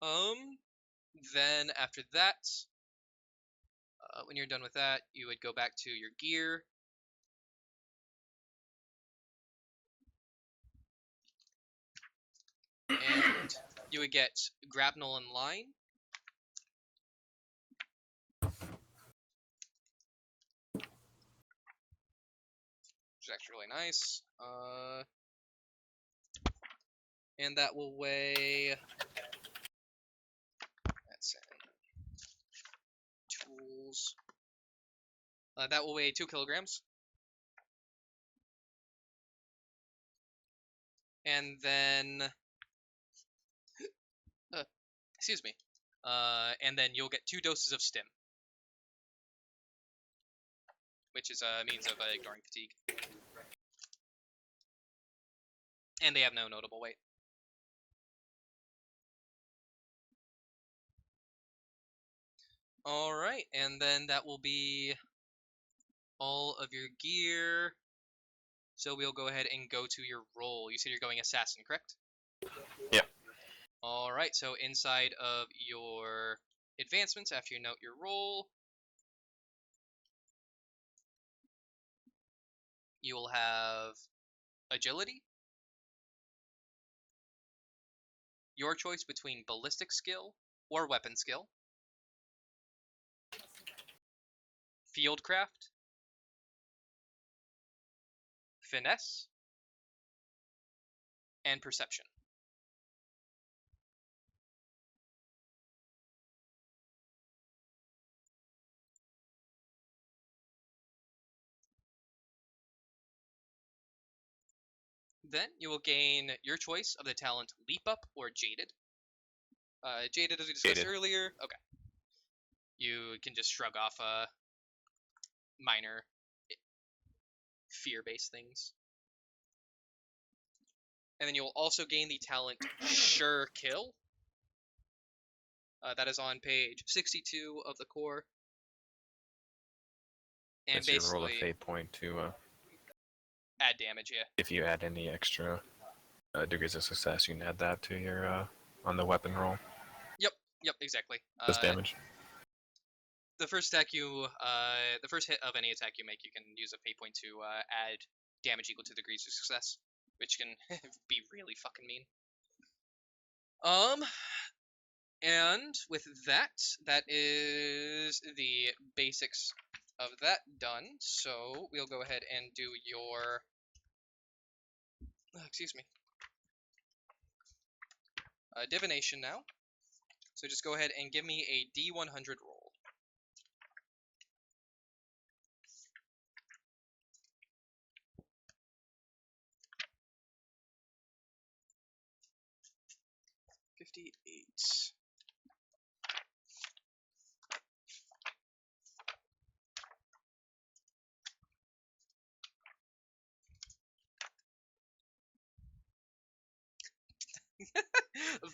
Then after that, when you're done with that, you would go back to your gear. And you would get grapnel and line. Which is actually really nice. And that will weigh. That's in tools. That will weigh 2 kilograms. And then. Excuse me. And then you'll get 2 doses of stim. Which is a means of ignoring fatigue. And they have no notable weight. Alright, and then that will be all of your gear. So we'll go ahead and go to your roll. You said you're going assassin, correct? Yeah. Alright, so inside of your advancements, after you note your roll, you will have agility. Your choice between ballistic skill or weapon skill. Fieldcraft. Finesse. And perception. Then you will gain your choice of the talent Leap Up or Jaded. Jaded, as we discussed earlier. Okay. You can just shrug off minor fear-based things. And then you'll also gain the talent Sure Kill. That is on page 62 of the core. And It's basically your roll a fate point to add damage, yeah. if you add any extra degrees of success, you can add that to your on the weapon roll. Yep, exactly. Just damage. The first attack the first hit of any attack you make, you can use a fate point to add damage equal to degrees of success, which can be really fucking mean. And with that, that is the basics of that done. So we'll go ahead and do your, excuse me, divination now. So just go ahead and give me a D100 roll. $58.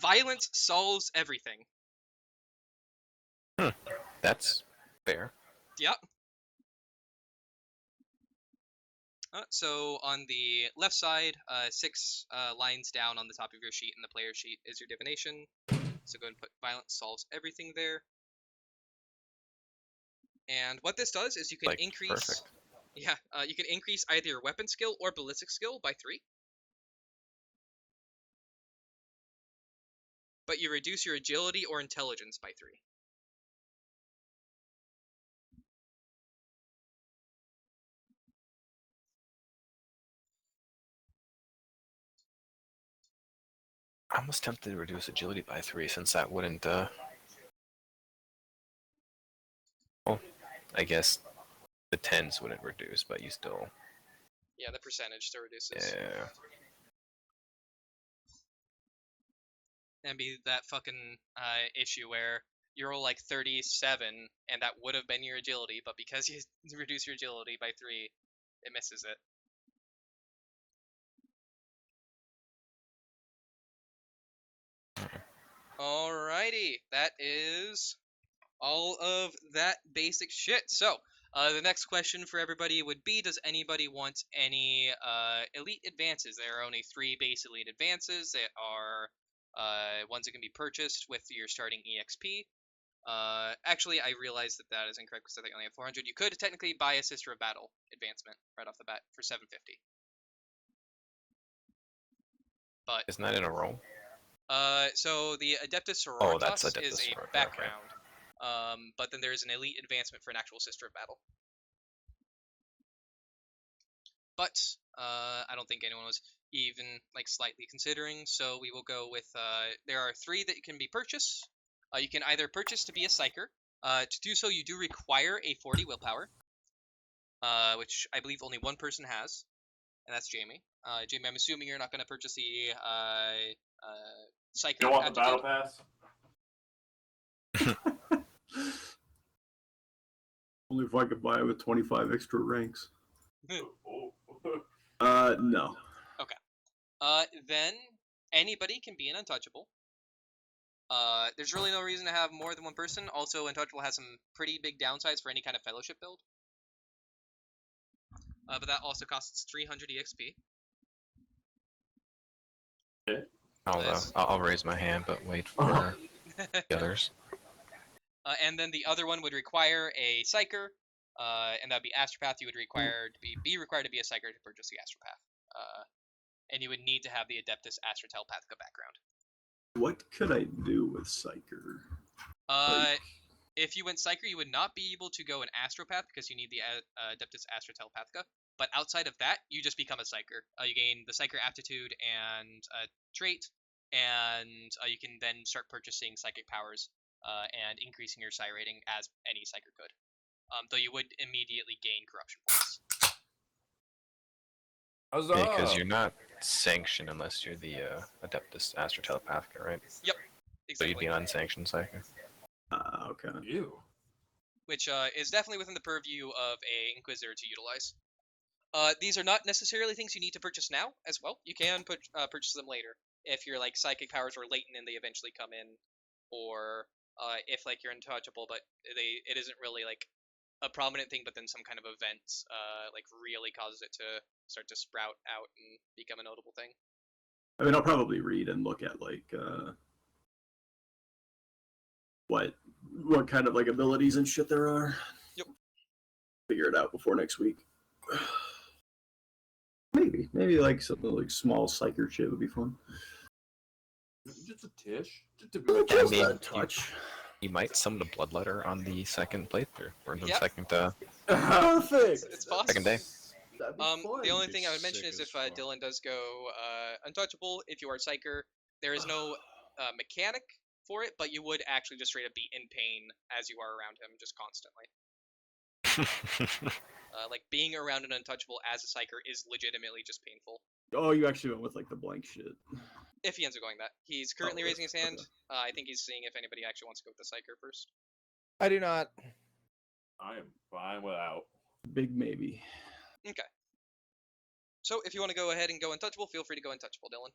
Violence solves everything. That's fair. Yep. So on the left side, 6 lines down on the top of your sheet in the player sheet is your divination. So go and put violence solves everything there. And what this does is you can Like, increase. perfect. Yeah, you can increase either your weapon skill or ballistic skill by 3. But you reduce your agility or intelligence by 3. I'm almost tempted to reduce agility by 3 since that wouldn't. Well, I guess the 10s wouldn't reduce, but you still. Yeah, the percentage still reduces. Yeah. And be that fucking issue where you roll like 37, and that would have been your agility, but because you reduce your agility by 3, it misses it. Alrighty, that is all of that basic shit. So, the next question for everybody would be, does anybody want any elite advances? There are only 3 base elite advances that are ones that can be purchased with your starting EXP. Actually, I realized that that is incorrect because I think I only have 400. You could technically buy a Sister of Battle advancement right off the bat for 750. But Isn't that in a roll? so the Adeptus Sororitas Oh, that's is Adeptus a Sororitas, okay. background. But then there's an elite advancement for an actual Sister of Battle. But I don't think anyone was even like slightly considering, so we will go with there are 3 that can be purchased. You can either purchase to be a Psyker. To do so, you do require a 40 willpower, which I believe only one person has, and that's Jamie. Jamie, I'm assuming you're not going to purchase the Psyker. You want the battle aptitude? pass? Only if I could buy it with 25 extra ranks. No. Then anybody can be an untouchable. There's really no reason to have more than one person. Also, untouchable has some pretty big downsides for any kind of fellowship build. But that also costs 300 EXP. Okay. I'll raise my hand, but wait for the others. And then the other one would require a Psyker, and that would be Astropath. You would require to be required to be a Psyker to purchase the Astropath. And you would need to have the Adeptus Astra Telepathica background. What could I do with Psyker? If you went Psyker, you would not be able to go an Astropath because you need the Adeptus Astra Telepathica. But outside of that, you just become a Psyker. You gain the Psyker aptitude and trait, and you can then start purchasing psychic powers and increasing your Psi rating as any Psyker could. Though you would immediately gain corruption points. Because you're not sanctioned unless you're the Adeptus Astra Telepathica, right? Yep, exactly. So you'd be unsanctioned Psyker. Okay. Ew. Which is definitely within the purview of a Inquisitor to utilize. These are not necessarily things you need to purchase now as well. You can purchase them later if your like psychic powers are latent and they eventually come in, or if like you're untouchable but it isn't really like a prominent thing, but then some kind of event like really causes it to start to sprout out and become a notable thing. I mean, I'll probably read and look at like what kind of like abilities and shit there are. Yep. Figure it out before next week. Maybe like something like small psyker shit would be fun. Just a tish. Just a touch. You might summon a Bloodletter on the second playthrough, or the Yep. second Perfect. It's possible. second day. That'd be fun. The only thing I would mention Sick is as if fuck. Dylan does go untouchable, if you are Psyker, there is no mechanic for it, but you would actually just straight up be in pain as you are around him, just constantly. Like being around an untouchable as a Psyker is legitimately just painful. Oh, you actually went with like the blank shit. If he ends up going that. He's currently Oh, raising his hand. okay. I think he's seeing if anybody actually wants to go with the Psyker first. I do not. I am fine without. Big maybe. Okay. So if you want to go ahead and go untouchable, feel free to go untouchable, Dylan.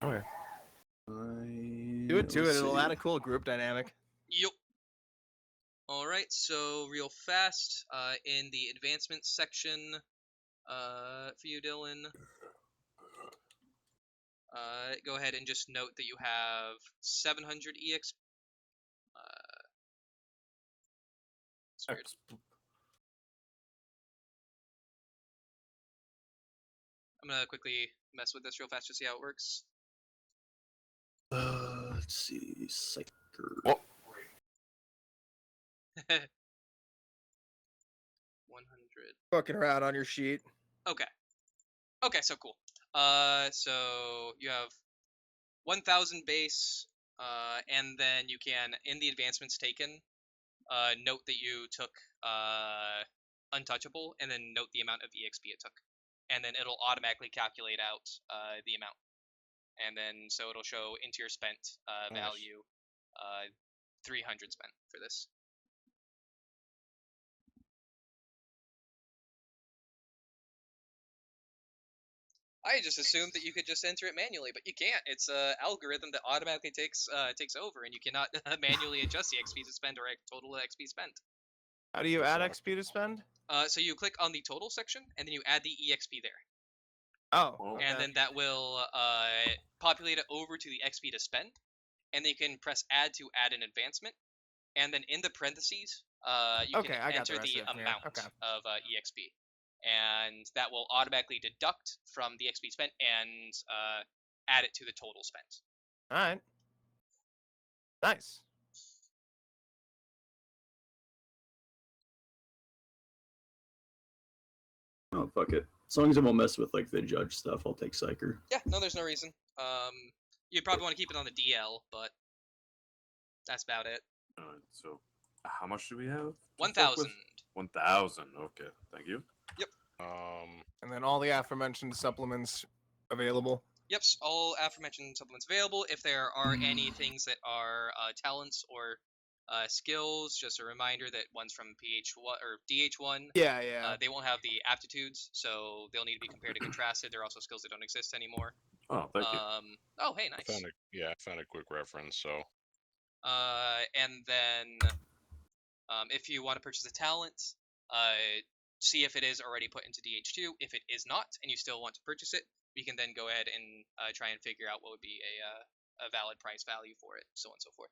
Okay. Do it too. It'll add a cool group dynamic. Yup. Alright, so real fast, in the advancement section, For you, Dylan. Go ahead and just note that you have 700 EX. It's weird. I'm gonna quickly mess with this real fast to see how it works. Let's see, Psyker. Oh. 100. Fucking around on your sheet. Okay. Okay, so cool. So you have 1,000 base, and then you can, in the advancements taken, note that you took untouchable, and then note the amount of EXP it took, and then it'll automatically calculate out the amount, and then so it'll show into your spent Nice. value 300 spent for this. I just assumed that you could just enter it manually, but you can't. It's an algorithm that automatically takes over, and you cannot manually adjust the XP to spend or total XP spent. How do you add XP to spend? So you click on the total section, and then you add the EXP there, Oh, Well, and then that will populate it over to the XP to spend, and then you can press add to add an advancement, and then in the parentheses, you Okay, can I got enter the rest the of it here. amount Okay. of EXP, and that will automatically deduct from the XP spent and add it to the total spent. All right. Nice. Oh, fuck it. As long as it won't mess with like the judge stuff, I'll take Psyker. Yeah, no, there's no reason. You'd probably want to keep it on the DL, but that's about it. Alright, so how much do we have? 1,000. 1,000. Okay, thank you. And then all the aforementioned supplements available. Yep, all aforementioned supplements available. If there are any things that are talents or skills, just a reminder that one's from PH1 or DH1. Yeah, yeah. They won't have the aptitudes, so they'll need to be compared and contrasted. There are also skills that don't exist anymore. Oh, thank you. Oh, hey, nice. I found a quick reference. So And then if you want to purchase a talent, see if it is already put into DH2. If it is not, and you still want to purchase it, we can then go ahead and try and figure out what would be a valid price value for it, so on and so forth.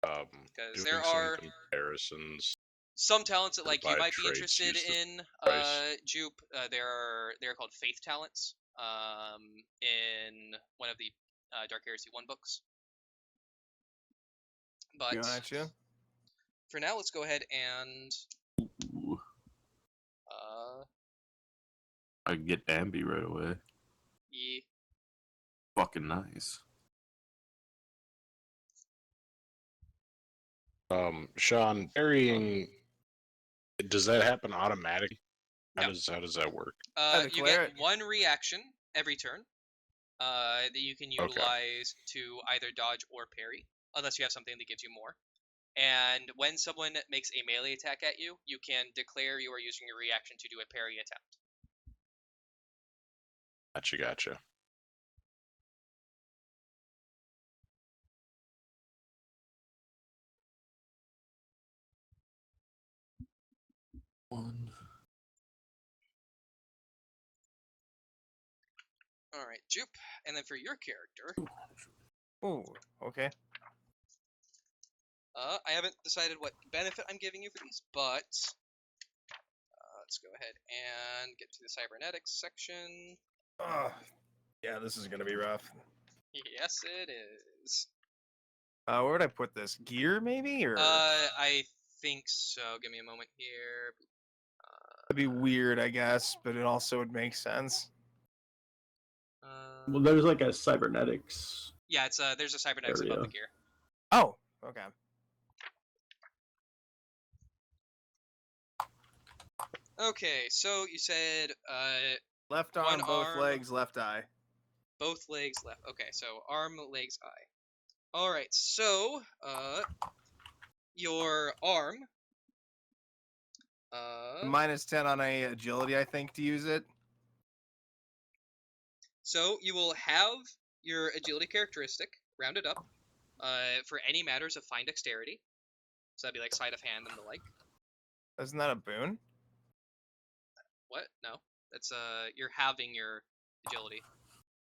Because there are comparisons. some talents that like you by might be traits interested used to in, price. Jupe. They're called faith talents in one of the Dark Heresy 1 books. But Gotcha. for now, let's go ahead and Ooh, I can get Ambi right away. yeah. Fucking nice. Sean, parrying, does that happen automatically? No. How does that work? to You clear get it. one reaction every turn that you can utilize to either dodge or parry, unless you have something that gives you more. And when someone makes a melee attack at you, you can declare you are using your reaction to do a parry attempt. Gotcha. One. All right, Jupe. And then for your character, Ooh, okay. I haven't decided what benefit I'm giving you for these, but let's go ahead and get to the cybernetics section. Yeah, this is gonna be rough. Yes, it is. Where would I put this? Gear, maybe, or I think so. Give me a moment here. that'd be weird, I guess, but it also would make sense. Well, there's like a cybernetics. Yeah, it's there's a cybernetics above the Area. gear. Oh, okay. Okay, so you said Left arm, one both arm. legs, left eye. Both legs left. Okay, so arm, legs, eye. All right, so your arm. -10 on a agility, I think, to use it. So you will have your agility characteristic rounded up for any matters of fine dexterity. So that'd be like sleight of hand and the like. Isn't that a boon? What? No. That's you're halving your agility.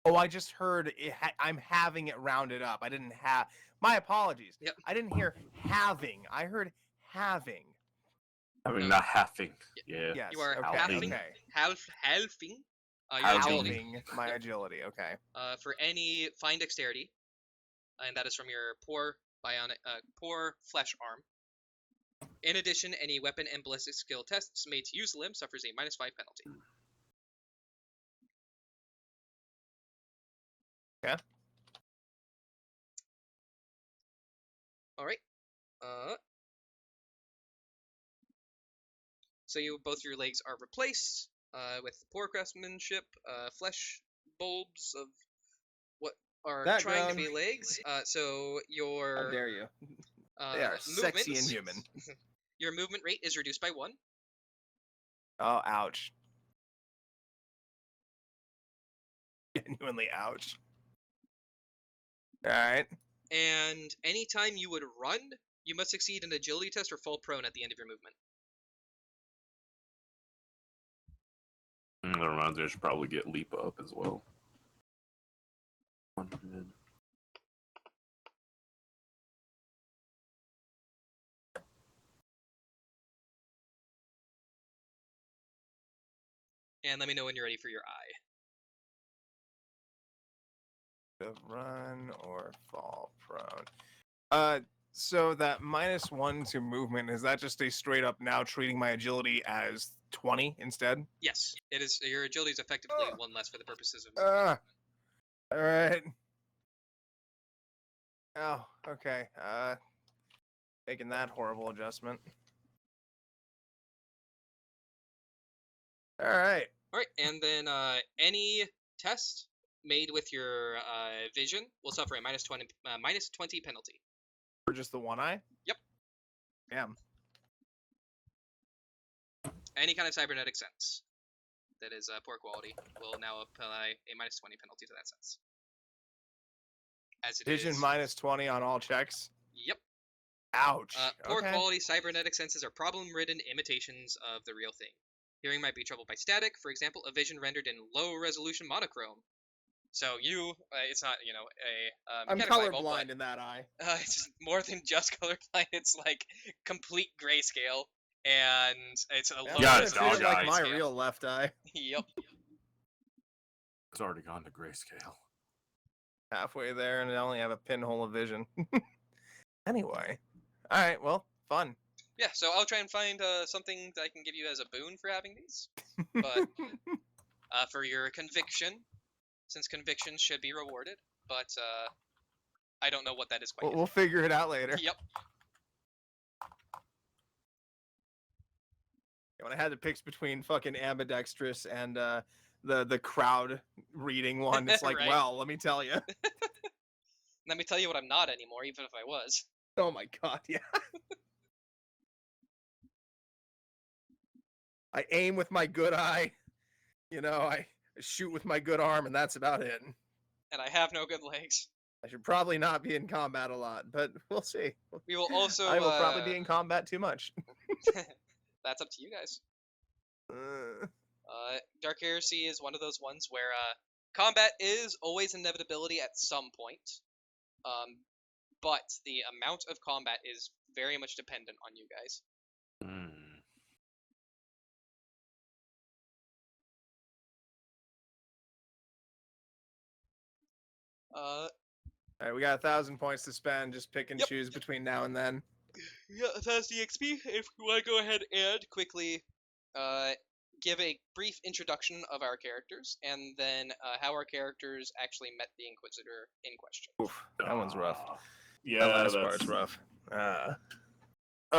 Oh, I just heard I'm having it rounded up. I didn't have. My apologies. Yep. I didn't hear having. I heard having. Having, No. not halving. Yeah. Yes. You are okay. halving. Okay. halving your agility. Halving my agility. Okay. For any fine dexterity, and that is from your poor flesh arm. In addition, any weapon and ballistic skill tests made to use the limb suffers a -5 penalty. Okay. All right. So both your legs are replaced with poor craftsmanship, flesh bulbs of what are trying to be legs. So your How dare you? They are sexy and human. Your movement rate is reduced by 1. Oh, ouch. Genuinely ouch. Alright. And anytime you would run, you must succeed an agility test or fall prone at the end of your movement. That reminds me, I should probably get leap up as well. 100. And let me know when you're ready for your eye. Run or fall prone. So that -1 to movement, is that just a straight up now treating my agility as 20 instead? Yes, it is. Your agility is effectively 1 less for the purposes of movement. Alright. Oh, okay. Making that horrible adjustment. Alright. Alright, and then any test made with your vision will suffer a -20 penalty. For just the one eye? Yep. Damn. Any kind of cybernetic sense that is poor quality will now apply a -20 penalty to that sense. As it Vision is. -20 on all checks? Yep. Ouch. Poor Okay. quality cybernetic senses are problem-ridden imitations of the real thing. Hearing might be troubled by static, for example, a vision rendered in low-resolution monochrome. So it's not, a I'm mechanical eyeball, colorblind but, in that eye. it's more than just colorblind. It's like complete grayscale, and it's a low Yeah, It's dog like eye. my real left eye. Yep. It's already gone to grayscale. Halfway there, and I only have a pinhole of vision. Anyway. Alright, well, fun. Yeah, so I'll try and find something that I can give you as a boon for having these. But for your conviction, since convictions should be rewarded, but I don't know what that is quite yet. We'll figure it out later. Yep. When I had to pick between fucking ambidextrous and the crowd reading one, it's like, Right. well, let me tell you. Let me tell you what I'm not anymore, even if I was. Oh my god, yeah. I aim with my good eye. I shoot with my good arm, and that's about it. And I have no good legs. I should probably not be in combat a lot, but we'll see. We will also... I will probably be in combat too much. That's up to you guys. Uh, Dark Heresy is one of those ones where combat is always an inevitability at some point. But the amount of combat is very much dependent on you guys. Alright, we got 1,000 points to spend. Just pick and choose between now and then. Yeah, 1,000 EXP. If we want to go ahead and quickly give a brief introduction of our characters, and then how our characters actually met the Inquisitor in question. Oof, that one's rough. Yeah, that last that's part's rough. I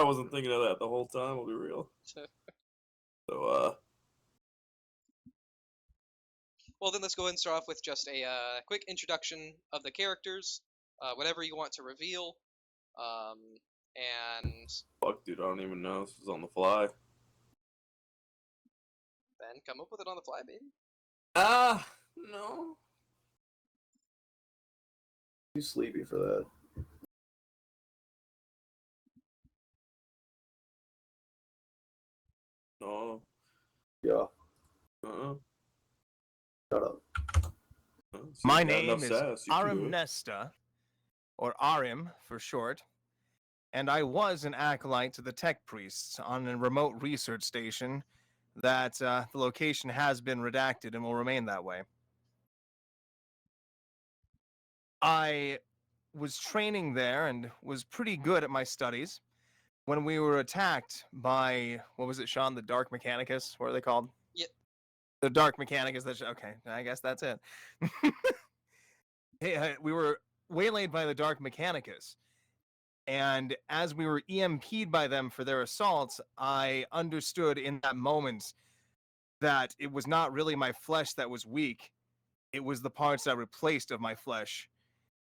wasn't thinking of that the whole time, I'll be real. So, well, then let's go ahead and start off with just a quick introduction of the characters, whatever you want to reveal, and... Fuck, dude, I don't even know. This is on the fly. Then come up with it on the fly, baby. No. Too sleepy for that. No. Yeah. Shut up. See, My you got enough name is sass, you can do Arim it. Nesta, or Arim for short, and I was an acolyte to the tech priests on a remote research station that the location has been redacted and will remain that way. I was training there and was pretty good at my studies when we were attacked by, what was it, Sean? The Dark Mechanicus? What are they called? Yep. The Dark Mechanicus. Okay, I guess that's it. Hey, we were waylaid by the Dark Mechanicus. And as we were EMP'd by them for their assaults, I understood in that moment that it was not really my flesh that was weak. It was the parts that replaced of my flesh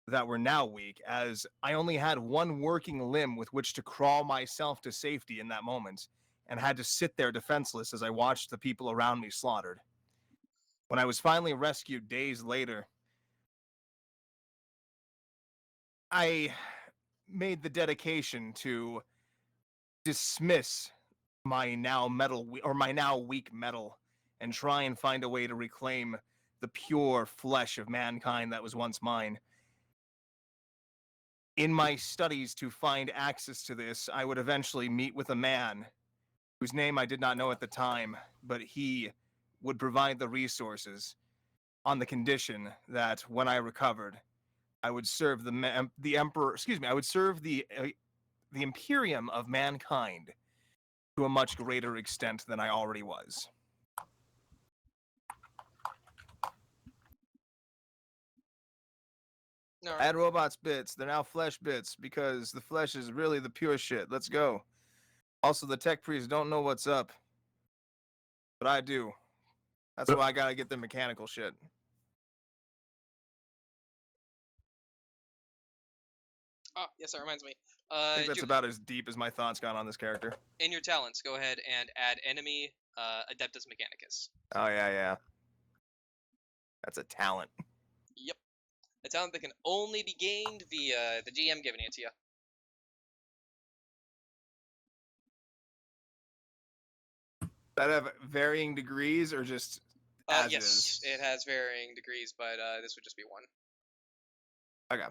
that were now weak, as I only had one working limb with which to crawl myself to safety in that moment, and had to sit there defenseless as I watched the people around me slaughtered. When I was finally rescued days later, I made the dedication to dismiss my now my now weak metal and try and find a way to reclaim the pure flesh of mankind that was once mine. In my studies to find access to this, I would eventually meet with a man whose name I did not know at the time, but he would provide the resources on the condition that when I recovered, I would serve the emperor. Excuse me, I would serve the Imperium of mankind to a much greater extent than I already was. All I right. had robots bits. They're now flesh bits because the flesh is really the pure shit. Let's go. Also, the tech priests don't know what's up, but I do. That's why I gotta get the mechanical shit. Ah, yes, that reminds me. I think that's June, about as deep as my thoughts got on this character. in your talents, go ahead and add enemy Adeptus Mechanicus. Oh yeah. That's a talent. Yep. A talent that can only be gained via the GM giving it to you. That have varying degrees or just as Yes, is? it has varying degrees, but this would just be one. Okay.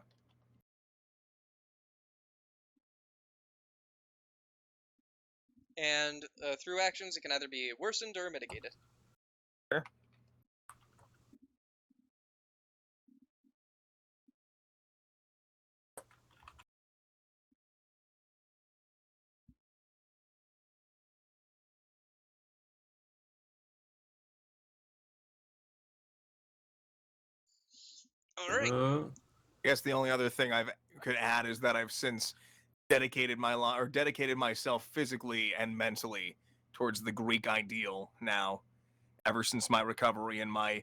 And through actions, it can either be worsened or mitigated. Sure. All right. I guess the only other thing I could add is that I've since dedicated dedicated myself physically and mentally towards the Greek ideal now, ever since my recovery and my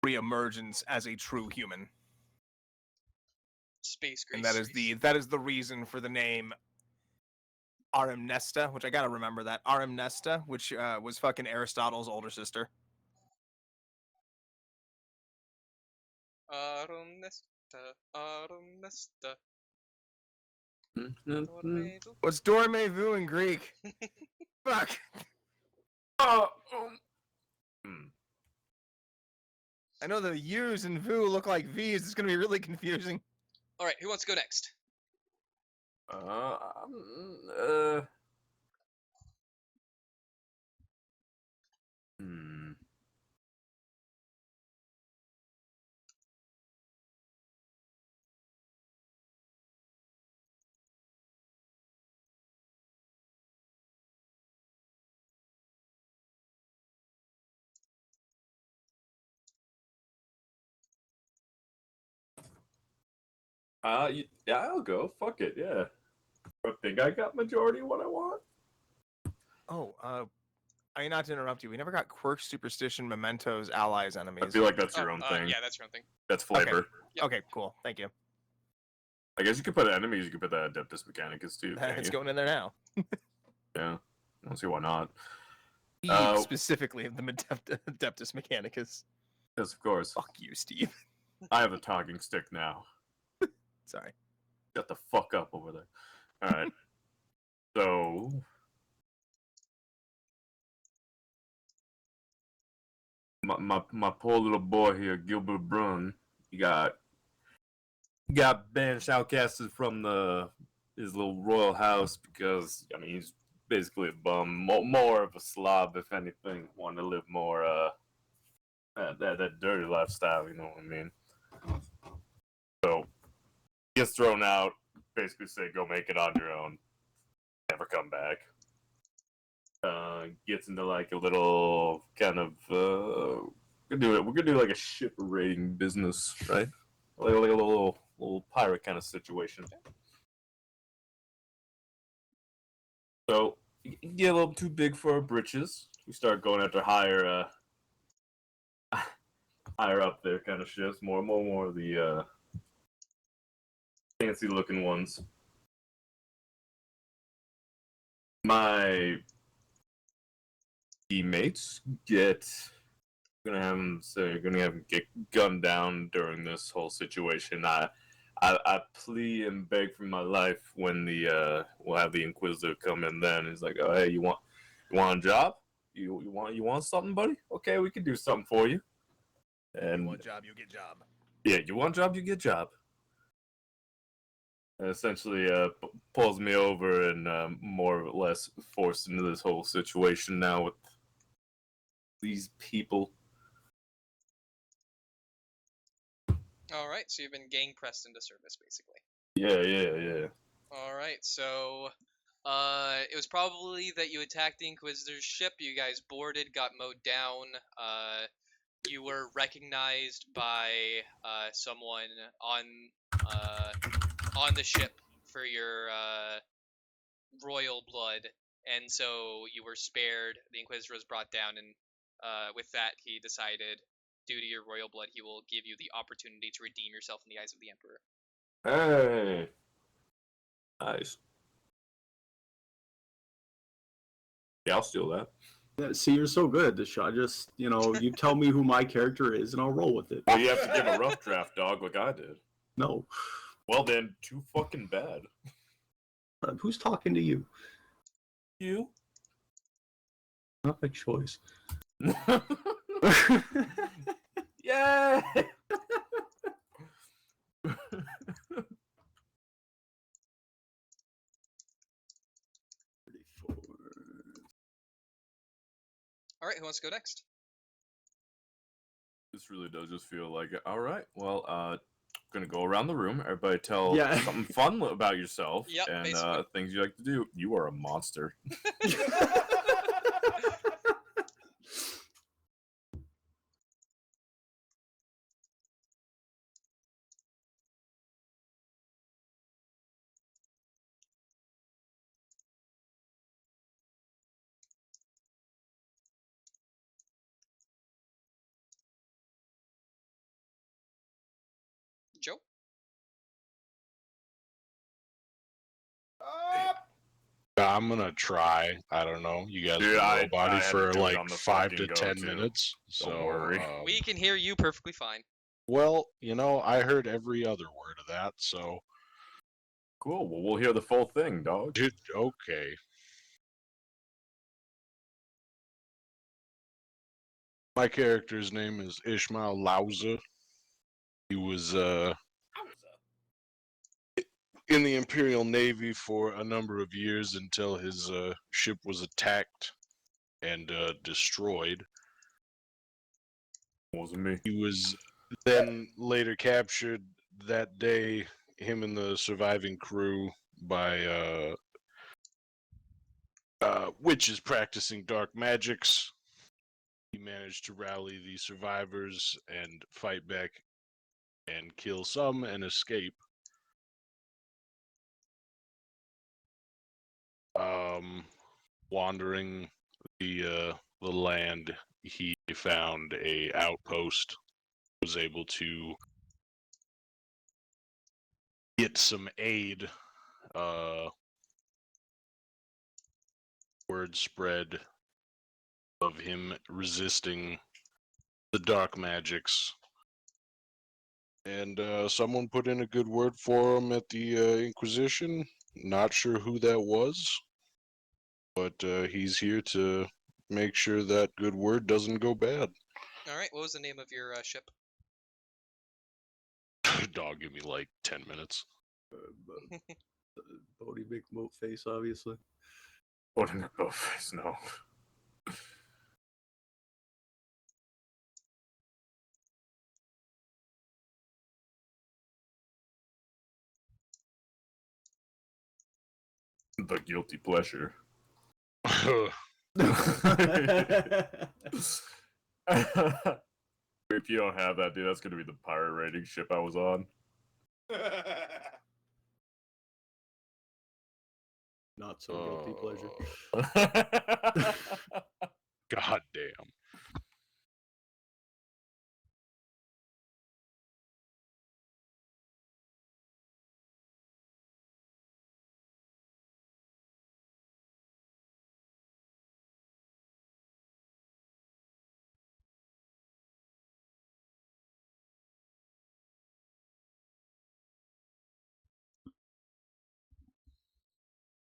re-emergence as a true human. Space Greece. And that is the reason for the name Arimnesta, which I gotta remember that. Arimnesta, which was fucking Aristotle's older sister. Arumnesta. What's Dorme-vu in Greek? Fuck. I know the U's and vu look like V's. It's gonna be really confusing. All right, who wants to go next? Yeah, I'll go. Fuck it, yeah. I think I got majority what I want. Oh, I mean, not to interrupt you. We never got quirks, superstition, mementos, allies, enemies. I feel like that's your own thing. Yeah, that's your own thing. That's flavor. Yep. Okay, cool. Thank you. I guess you could put enemies. You could put that Adeptus Mechanicus too. It's going in there now. Yeah. I don't see why not. Steve, specifically, the Adeptus Mechanicus. Yes, of course. Fuck you, Steve. I have a talking stick now. Sorry. Shut the fuck up over there. All right. So my poor little boy here, Gilbert Brun, he got banished, outcasted from his little royal house because I mean he's basically a bum, more of a slob if anything, wanting to live more that dirty lifestyle, you know what I mean? So gets thrown out, basically say go make it on your own, never come back. Gets into like a little kind of we're gonna do like a ship raiding business, right? Like a little pirate kind of situation. So you get a little too big for our britches. We start going after higher up there kind of ships, more of the fancy looking ones. My teammates gonna have him get gunned down during this whole situation. I plea and beg for my life when we'll have the Inquisitor come in. Then he's like, "Oh, hey, you want a job? You want something, buddy? Okay, we can do something for you." And You want job, you get job. yeah, you want job, you get job. And essentially, pulls me over and more or less forced into this whole situation now with these people. All right, so you've been gang pressed into service, basically. Yeah. All right, so it was probably that you attacked the Inquisitor's ship. You guys boarded, got mowed down. You were recognized by someone on the ship for your royal blood, and so you were spared. The Inquisitor was brought down, and with that, he decided, due to your royal blood, he will give you the opportunity to redeem yourself in the eyes of the Emperor. Hey, nice. Yeah, I'll steal that. Yeah, see, you're so good, Deshaun. Just, you tell me who my character is, and I'll roll with it. Well, you have to give a rough draft, dog, like I did. No. Well, then, too fucking bad. Who's talking to you? You? Not my choice. Yeah. All right, who wants to go next? This really does just feel like it. All right. Well, gonna go around the room. Everybody tell Yeah. something fun about yourself Yep, and basically. things you like to do. You are a monster. Joe? I'm gonna try. I don't know. You guys Dude, been I nobody had to for do it like on the 5 to fucking 10 go-to. minutes. So worry. We can hear you perfectly fine. well, I heard every other word of that. So Cool. Well, we'll hear the full thing, dog. dude, okay. My character's name is Ishmael Lauza. He was in the Imperial Navy for a number of years until his ship was attacked and destroyed. Wasn't me. He was then later captured that day, him and the surviving crew, by witches practicing dark magics. He managed to rally the survivors and fight back and kill some and escape. Wandering the land, he found a outpost. Was able to get some aid. Word spread of him resisting the dark magics, and someone put in a good word for him at the Inquisition. Not sure who that was, but he's here to make sure that good word doesn't go bad. All right. What was the name of your ship? Dog, give me like 10 minutes. Bodie Big Moat Face, obviously. What in the face? No. The guilty pleasure. If you don't have that, dude, that's gonna be the pirate rating ship I was on. Not so guilty pleasure. God damn.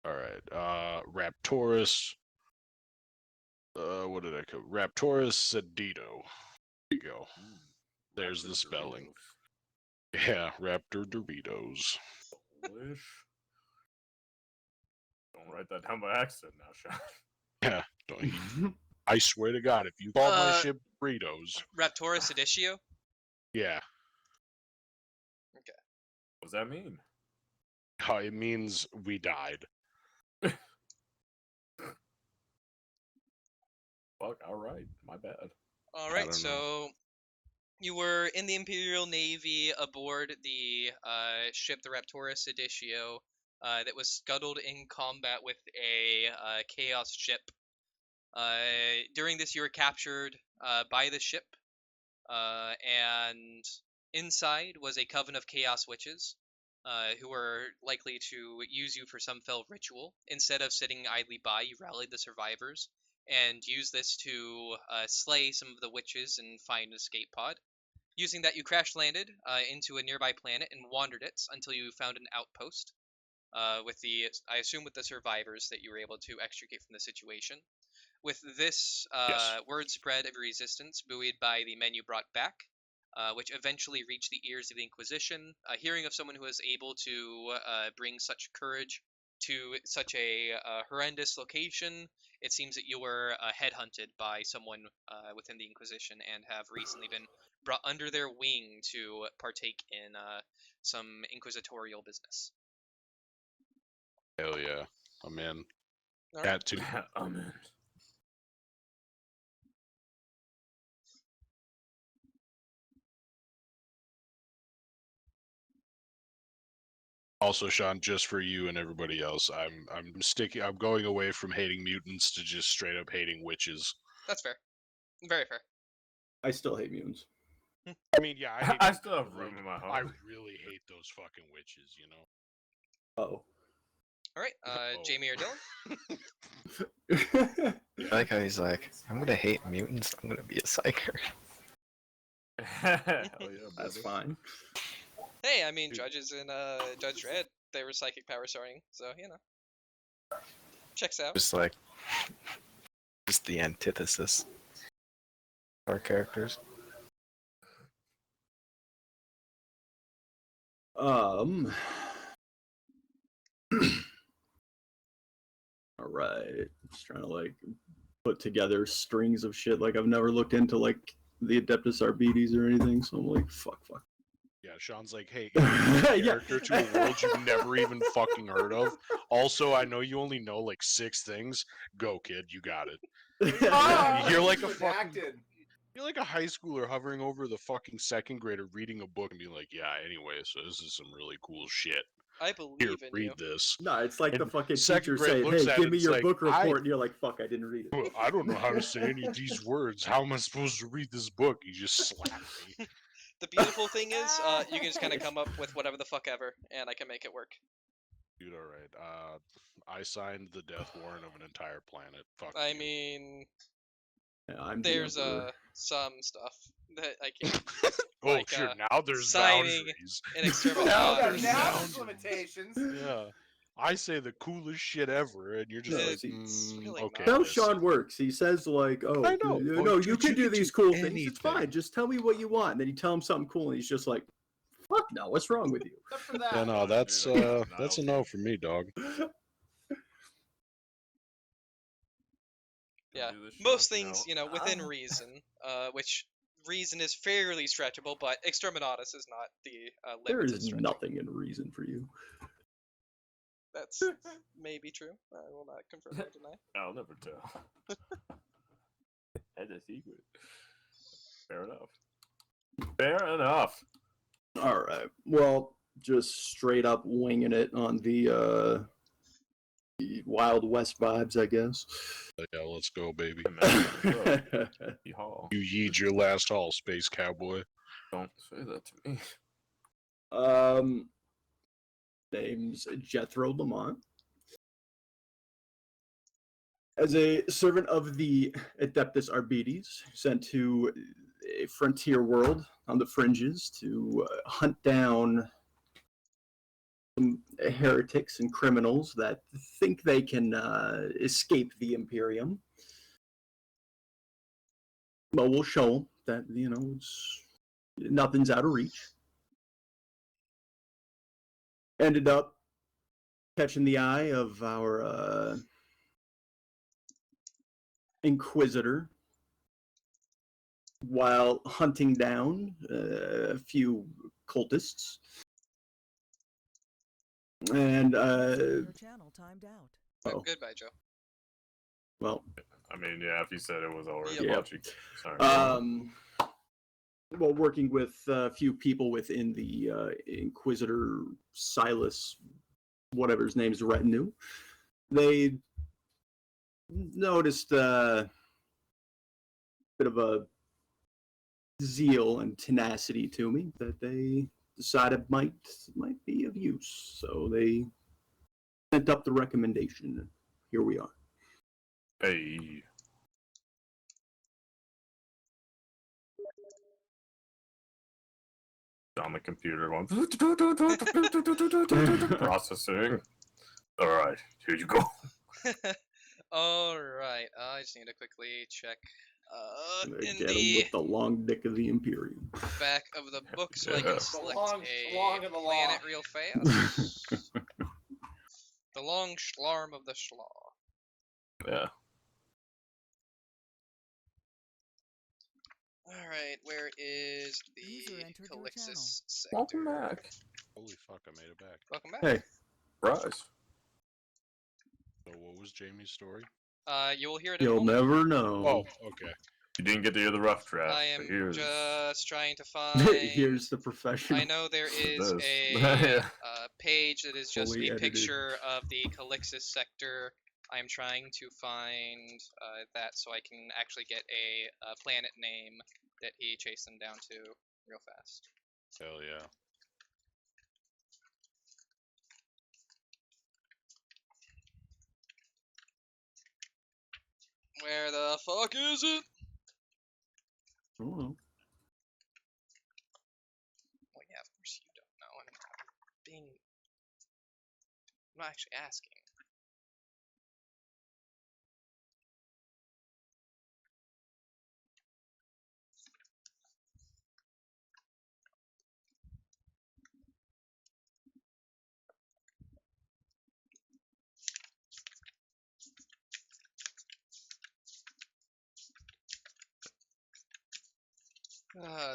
All right. Raptorus. What did I call? Raptorus Sedito. There you go. There's the spelling. Yeah, Raptor Doritos. Polish. Don't write that down by accident now, Sean. Yeah, don't you? I swear to God, if you call my ship Doritos. Raptorus Edicio? Yeah. Okay. What does that mean? It means we died. Fuck, alright. My bad. Alright, so you were in the Imperial Navy aboard the ship, the Raptorus Edicio, that was scuttled in combat with a Chaos ship. During this, you were captured by the ship, and inside was a coven of Chaos Witches, who were likely to use you for some fell ritual. Instead of sitting idly by, you rallied the survivors and used this to slay some of the witches and find an escape pod. Using that, you crash-landed into a nearby planet and wandered it until you found an outpost with I assume with the survivors that you were able to extricate from the situation. With this, word spread of resistance, buoyed by the men you brought back, which eventually reached the ears of the Inquisition. Hearing of someone who was able to bring such courage to such a horrendous location, it seems that you were headhunted by someone within the Inquisition and have recently been brought under their wing to partake in some inquisitorial business. Hell yeah. I'm in. All right. That too. I'm in. Also, Sean, just for you and everybody else, I'm going away from hating mutants to just straight up hating witches. That's fair. Very fair. I still hate mutants. I mean, yeah, I still have room in my I heart. really hate those fucking witches, you know. Oh. All right, Jamie or I like how he's like, I'm gonna hate mutants. I'm gonna be a psyker. Hell yeah, That's baby. fine. Hey, I mean, judges in Judge Dredd, they were psychic power soaring, so you know, checks out. Just like, just the antithesis. Our characters. All right. Just trying to like put together strings of shit. Like I've never looked into like the Adeptus Arbites or anything, so I'm like, fuck. Yeah, Sean's like, hey, character to a world you've never even fucking heard of. Also, I know you only know like 6 things. Go, kid, you got it. You're like a fucking, you're like a high schooler hovering over the fucking 2nd grader reading a book and being like, yeah, anyway, so this is some really cool shit. I believe Here, in read you. this. No, it's like And the fucking second teacher grade saying, looks hey, at give it, me it's your like, book report, and you're like, fuck, I didn't read it. Well, I don't know how to say any of these words. How am I supposed to read this book? You just slap me. The beautiful thing is, you can just kind of come up with whatever the fuck ever, and I can make it work. Dude, alright. I signed the death warrant of an entire planet. Fuck I you. mean, Yeah, I'm there's the Emperor. some stuff that I can't. Oh, like, sure, now there's signing boundaries. an exterminator. Now boundaries. there's limitations. Yeah. I say the coolest shit ever, and you're just No, like, it's really okay. That's how this- Sean works. He says like, "Oh, I know. you Oh, know, dude, you can you do can these do cool things. It's anything." fine. Just tell me what you want." And then you tell him something cool, and he's just like, "Fuck no, what's wrong with you?" Except for that. Yeah, no, that's a no for me, dog. Yeah, Do this, Sean? most things, No. within reason, which reason is fairly stretchable, but Exterminatus is not the There limited is stretching. nothing in reason for you. That's maybe true. I will not confirm or deny. I'll never tell. That's a secret. Fair enough. Fair enough. All right. Well, just straight up winging it on the Wild West vibes, I guess. Yeah, let's go, baby. Yeehaw. You yeed your last haul, space cowboy. Don't say that to me. Name's Jethro Lamont. As a servant of the Adeptus Arbites, sent to a frontier world on the fringes to hunt down some heretics and criminals that think they can escape the Imperium. But we'll show them that, nothing's out of reach. Ended up catching the eye of our Inquisitor while hunting down a few cultists. And, Your channel timed out. oh, Goodbye, Joe. well, I mean, yeah, if you said it was already Yeah. watching. Sorry. well, working with a few people within the Inquisitor Silas, whatever his name's, retinue, they noticed a bit of a zeal and tenacity to me that they decided might be of use. So they sent up the recommendation. Here we are. Hey. On the computer one. Processing. Alright, here you go. Alright, I just need to quickly check in Get him the with the long dick of the Imperium. back of the book so I Yeah. can The select long a schlong of the law. planet real fast. The long schlarm of the schlaw. Yeah. Alright, where is User the entered your Calixis sector? Welcome back. Holy fuck, I made it back. Welcome back. Hey. Surprise. So what was Jamie's story? You will hear it in a You'll moment. never know. Oh, okay. You didn't get to hear the rough draft. I but am here's just trying to find. Here's the professional. I know there is this. a page that is just Fully a edited. picture of the Calixis sector. I'm trying to find that so I can actually get a planet name that he chased them down to real fast. Hell yeah. Where the fuck is it? Oh, well. Well, yeah, of course you don't know. I'm not actually asking.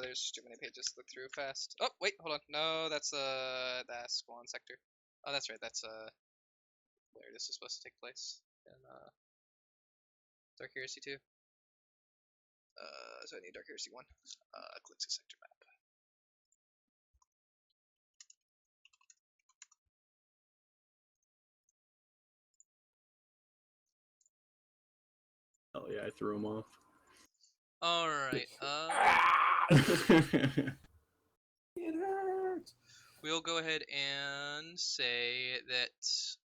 There's too many pages to look through fast. Oh, wait, hold on. No, that's the Squan sector. Oh, that's right. That's where this is supposed to take place in Dark Heresy 2. So I need Dark Heresy 1. Clicks a sector map. Oh yeah, I threw him off. All right. It hurts. We'll go ahead and say that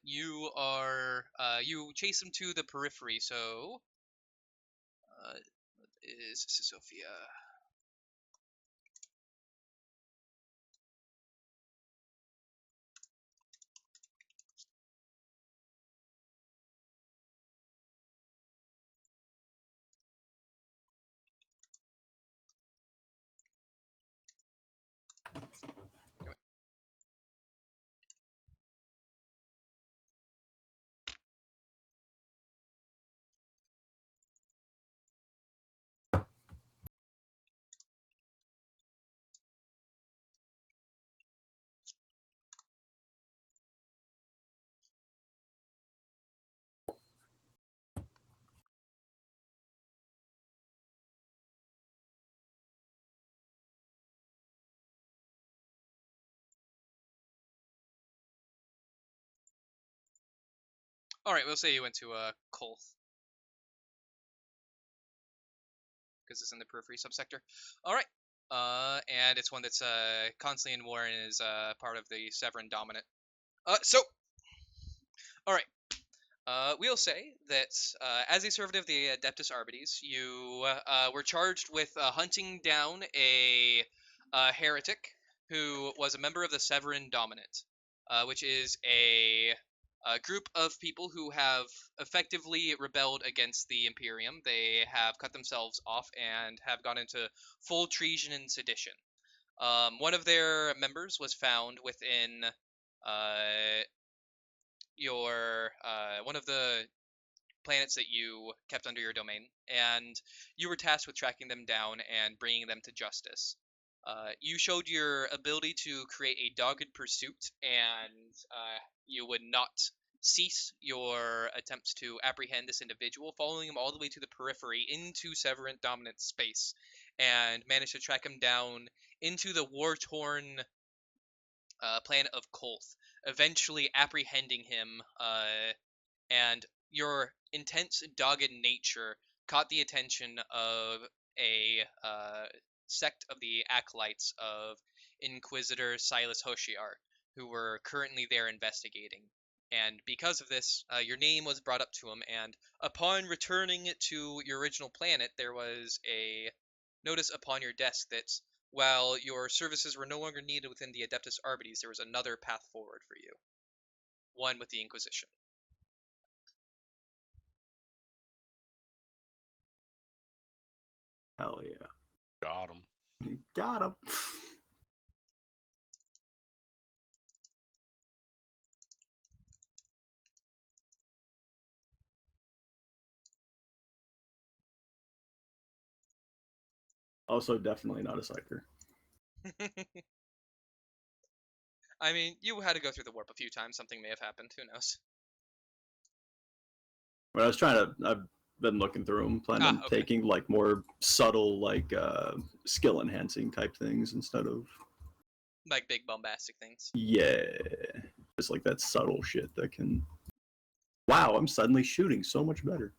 you are you chase him to the periphery. So is Sophia. All right, we'll say you went to Kolth because it's in the periphery subsector. All right, and it's one that's constantly in war and is part of the Severin Dominant. All right. We'll say that as a servant of the Adeptus Arbites, you were charged with hunting down a heretic who was a member of the Severin Dominant, which is a group of people who have effectively rebelled against the Imperium. They have cut themselves off and have gone into full treason and sedition. One of their members was found within your one of the planets that you kept under your domain, and you were tasked with tracking them down and bringing them to justice. You showed your ability to create a dogged pursuit, and you would not cease your attempts to apprehend this individual, following him all the way to the periphery into Severin Dominant space, and managed to track him down into the war-torn planet of Kolth, eventually apprehending him, and your intense, dogged nature caught the attention of a sect of the acolytes of Inquisitor Silas Hoshiar, who were currently there investigating. And because of this, your name was brought up to him, and upon returning to your original planet, there was a notice upon your desk that while your services were no longer needed within the Adeptus Arbites, there was another path forward for you. One with the Inquisition. Hell yeah. Got him. Got him. Also, definitely not a psyker. I mean, you had to go through the warp a few times. Something may have happened. Who knows? But I was trying to. I've been looking through them, planning on okay. taking like more subtle, like skill enhancing type things instead of Like big bombastic things. yeah, just like that subtle shit that can. Wow, I'm suddenly shooting so much better.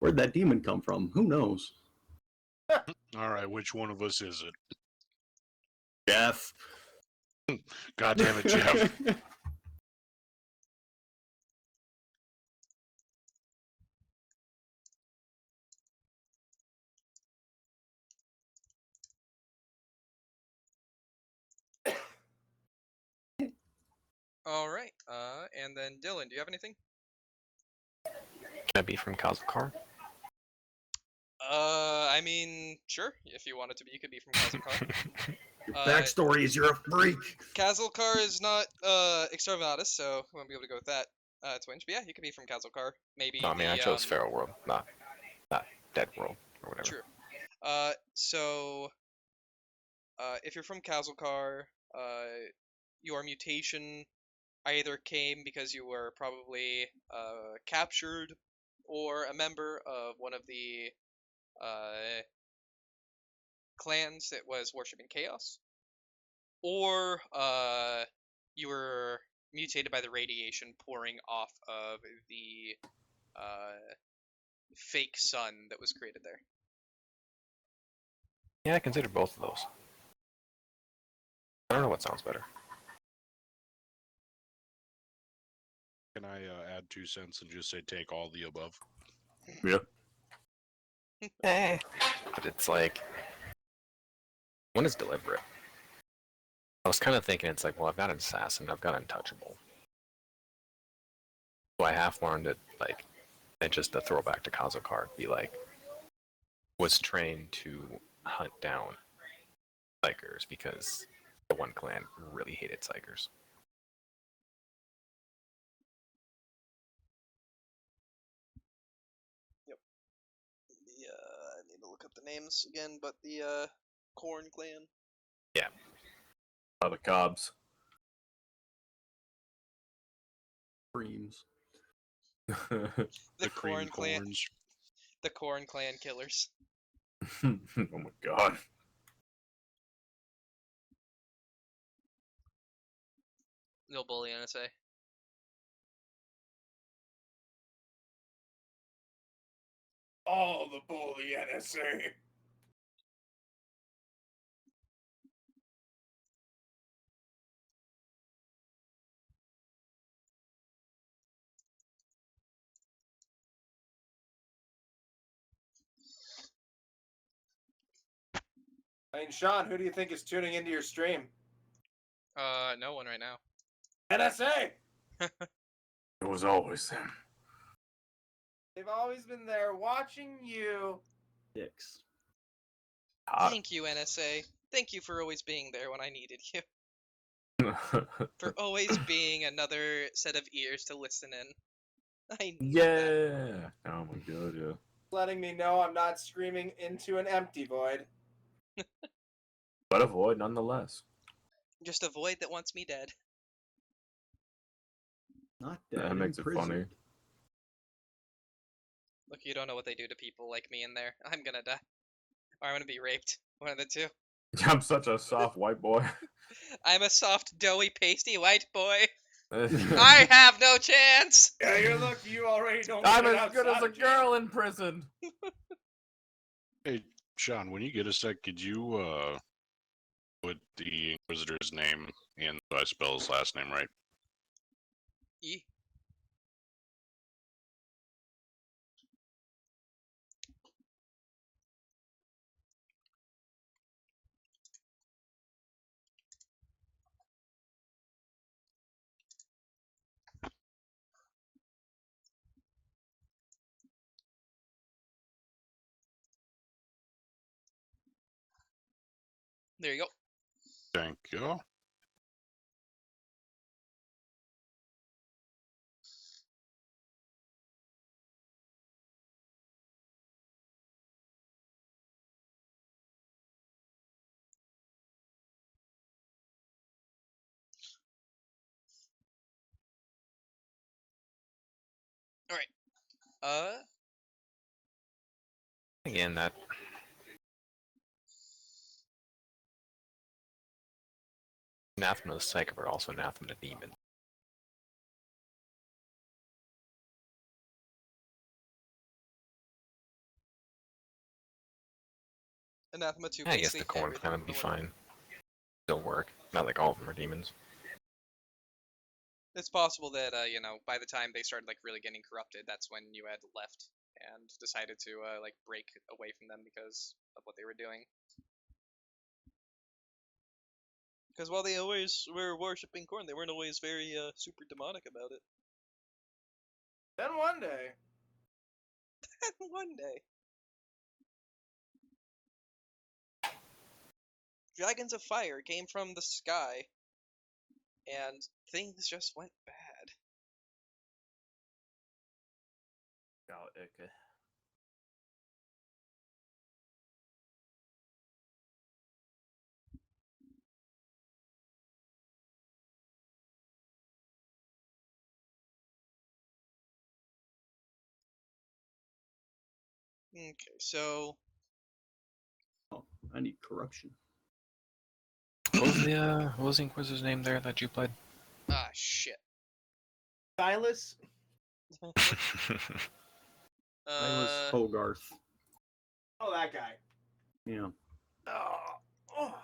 Where'd that demon come from? Who knows? All right, which one of us is it? Jeff. God damn it, Jeff. All right. And then Dylan, do you have anything? Can I be from Kazakar? I mean, sure. If you wanted to be, you could be from Kazalkar. Your backstory is you're a freak. Kazalkar is not exterminatus, so we won't be able to go with that. Twinge, but yeah, you could be from Kazalkar. Maybe. No, I mean I chose Feral World, not Dead World or whatever. True. So if you're from Kazalkar, your mutation either came because you were probably captured or a member of one of the clans that was worshipping chaos, or you were mutated by the radiation pouring off of the fake sun that was created there. Yeah, I consider both of those. I don't know what sounds better. Can I add 2 cents and just say take all the above? Yeah. But it's like, one is deliberate. I was kind of thinking it's like, well, I've got an assassin, I've got untouchable. So I half wanted it, like, and just a throwback to Kazakar, be like, was trained to hunt down psychers because the one clan really hated psychers. Yep. I need to look up the names again, but the Corn clan. Yeah. The Cobs. Creams. The cream Corn clan. corns. The Corn clan killers. Oh my god. No bully NSA. all the bully NSA. I mean, Sean, who do you think is tuning into your stream? No one right now. NSA! It was always him. They've always been there watching you. Dicks. Thank you, NSA. Thank you for always being there when I needed you. For always being another set of ears to listen in. I need that. Yeah. Oh my god, yeah. Letting me know I'm not screaming into an empty void. But a void nonetheless. Just a void that wants me dead. Not dead. That makes it funny. imprisoned. Look, you don't know what they do to people like me in there. I'm gonna die. Or I'm gonna be raped. One of the two. I'm such a soft white boy. I'm a soft, doughy, pasty white boy. I have no chance! Yeah, you're lucky you already don't I'm get as good as a outside jail. girl in prison. Hey, Sean, when you get a sec, could you put the Inquisitor's name in so I spell his last name right? E. There you go. Thank you. Alright. Again, that anathema to psychic, but also anathema to demon. Anathema 2. I guess the corn kind of be fine. Still work. Not like all of them are demons. It's possible that, you know, by the time they started, like, really getting corrupted, that's when you had left and decided to, like, break away from them because of what they were doing. Because while they always were worshipping corn, they weren't always very, super demonic about it. Then one day. One day. Dragons of fire came from the sky, and things just went bad. Oh, okay. Okay, so Oh, I need corruption. What was the Inquisitor's name there that you played? ah shit. Silas? Silas Hogarth. Oh, that guy. Yeah. Oh.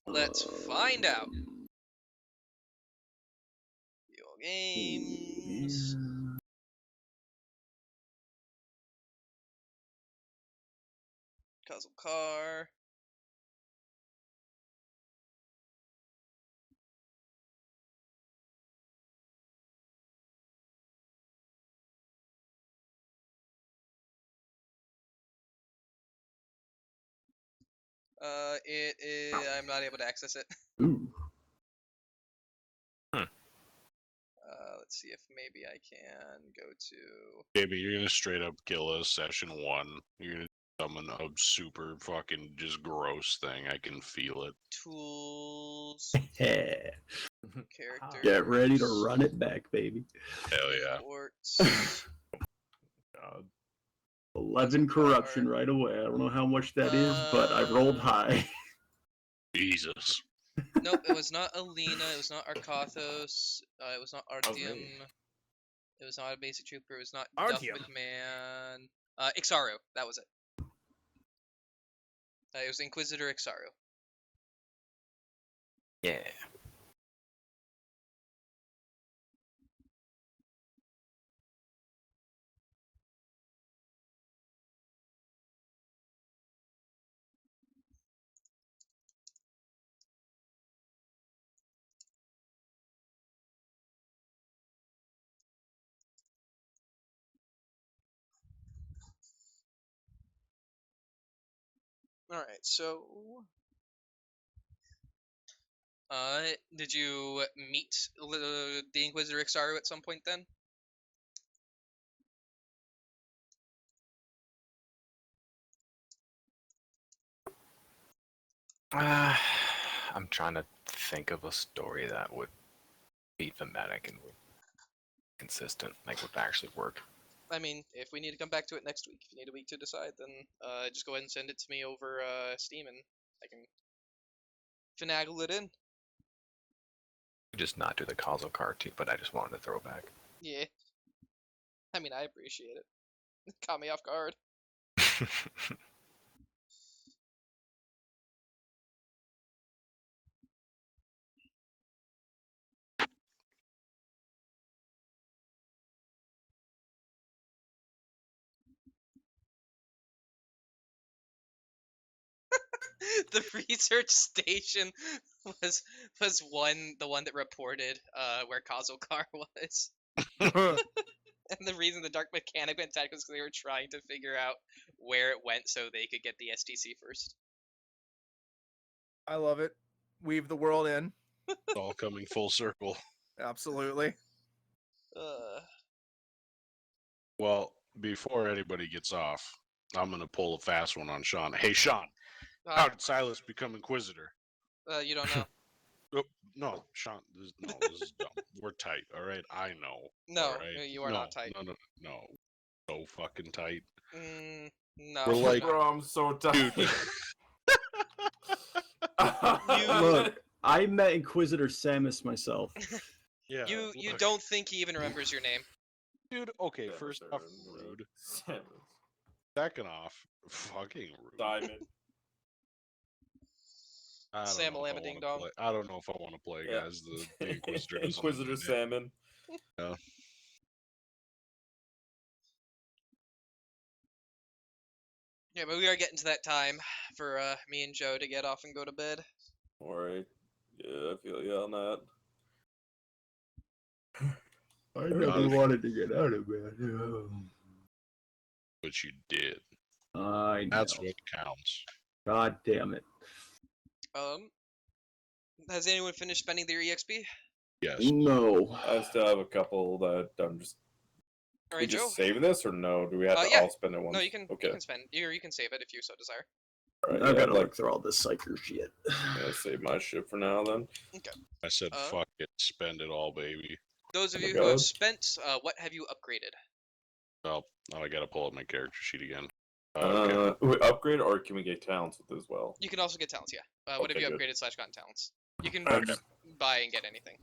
Let's find out. Video games. Puzzle car. It is. I'm not able to access it. Ooh. Let's see if maybe I can go to. Baby, you're gonna straight up kill us session 1. You're gonna summon a super fucking just gross thing. I can feel it. Tools. Yeah. Character. Get ready to run it back, baby. Hell yeah. Sports. God. 11 corruption right away. I don't know how much that is, but I rolled high. Jesus. Nope, it was not Alina, it was not Arkathos, it was not Artyom, It was not a basic trooper. It was not Artyom. Duff McMahon. Ixaru. That was it. It was Inquisitor Ixaru. Yeah. All right. So, did you meet the Inquisitor Ixaru at some point then? I'm trying to think of a story that would be thematic and consistent, like would actually work. I mean, if we need to come back to it next week, if you need a week to decide, then just go ahead and send it to me over Steam, and I can finagle it in. Just not do the causal card too, but I just wanted to throw back. Yeah. I mean, I appreciate it. It caught me off guard. The research station was the one that reported where Kozokar was. And the reason the Dark Mechanic went attack was because they were trying to figure out where it went so they could get the STC first. I love it. Weave the world in. It's all coming full circle. Absolutely. Well, before anybody gets off, I'm gonna pull a fast one on Sean. Hey, Sean, how did Silas become Inquisitor? You don't know. Oh, no, Sean, this is dumb. We're tight, all right? I know. No, all right? you are not tight. No. So fucking tight. No. We're like, Bro, I'm so tired. Look, I met Inquisitor Samus myself. yeah. You look, don't think he even remembers your name? dude? Okay, Samus first or off, rude. Second off, fucking rude. Diamond. I don't Sam know if I Lama Ding wanna Dong. play- I don't know if I want to play, Yeah. guys. The Inquisitor. doesn't Inquisitor end it. Salmon. Yeah. Yeah, but we are getting to that time for me and Joe to get off and go to bed. Alright. Yeah, I feel you on that. I never wanted to get out of bed. But you did. I know. That's what counts. God damn it. Has anyone finished spending their EXP? Yes. No. I still have a couple that I'm just. All We right, Joe. just saving this or no? Do we have to Yeah. all spend it once? No, you can. Okay. You can spend. You can save it if you so desire. Alright, I've yeah, got to like, look through all this psycho shit. yeah, save my shit for now then. I said, fuck it, spend it all, baby. Those of Oh my you who have God. spent, what have you upgraded? Well, now I gotta pull up my character sheet again. Okay. We upgrade or can we get talents with it as well? You can also get talents, yeah. What have Okay, you good. upgraded / gotten talents? You can Okay. buy and get anything.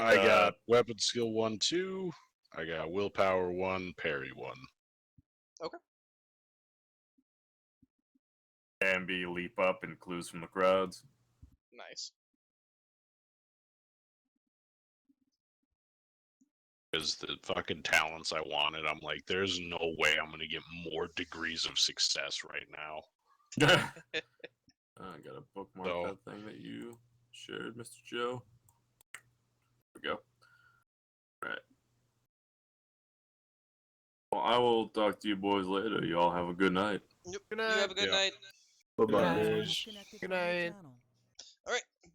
I got weapon skill 1, 2. I got willpower 1, parry 1. Okay. And be leap up and clues from the crowds. Nice. Because the fucking talents I wanted, I'm like, there's no way I'm gonna get more degrees of success right now. I gotta bookmark So- that thing that you shared, Mr. Joe. There we go. Alright. Well, I will talk to you boys later. You all have a good night. Yep. Good You night. have a good Yeah. night. Bye-bye. Disconnected Good from your night. channel.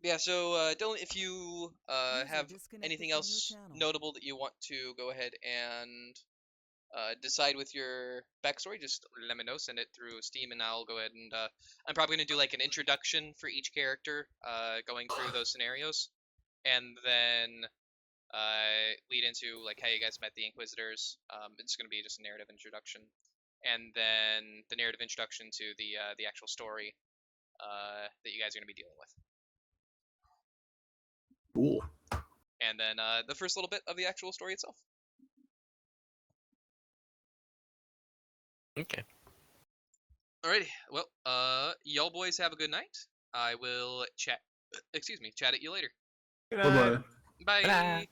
Yeah, so Dylan, if you User have disconnected anything from your else channel. notable that you want to go ahead and decide with your backstory, just let me know. Send it through Steam, and I'll go ahead and I'm probably gonna do like an introduction for each character, going through those scenarios, and then lead into like how you guys met the Inquisitors. It's gonna be just a narrative introduction, and then the narrative introduction to the actual story that you guys are gonna be dealing with. Cool. And then the first little bit of the actual story itself. Okay. Alrighty. Well, y'all boys have a good night. I will chat at you later. Good Bye night. bye. Bye. Bye.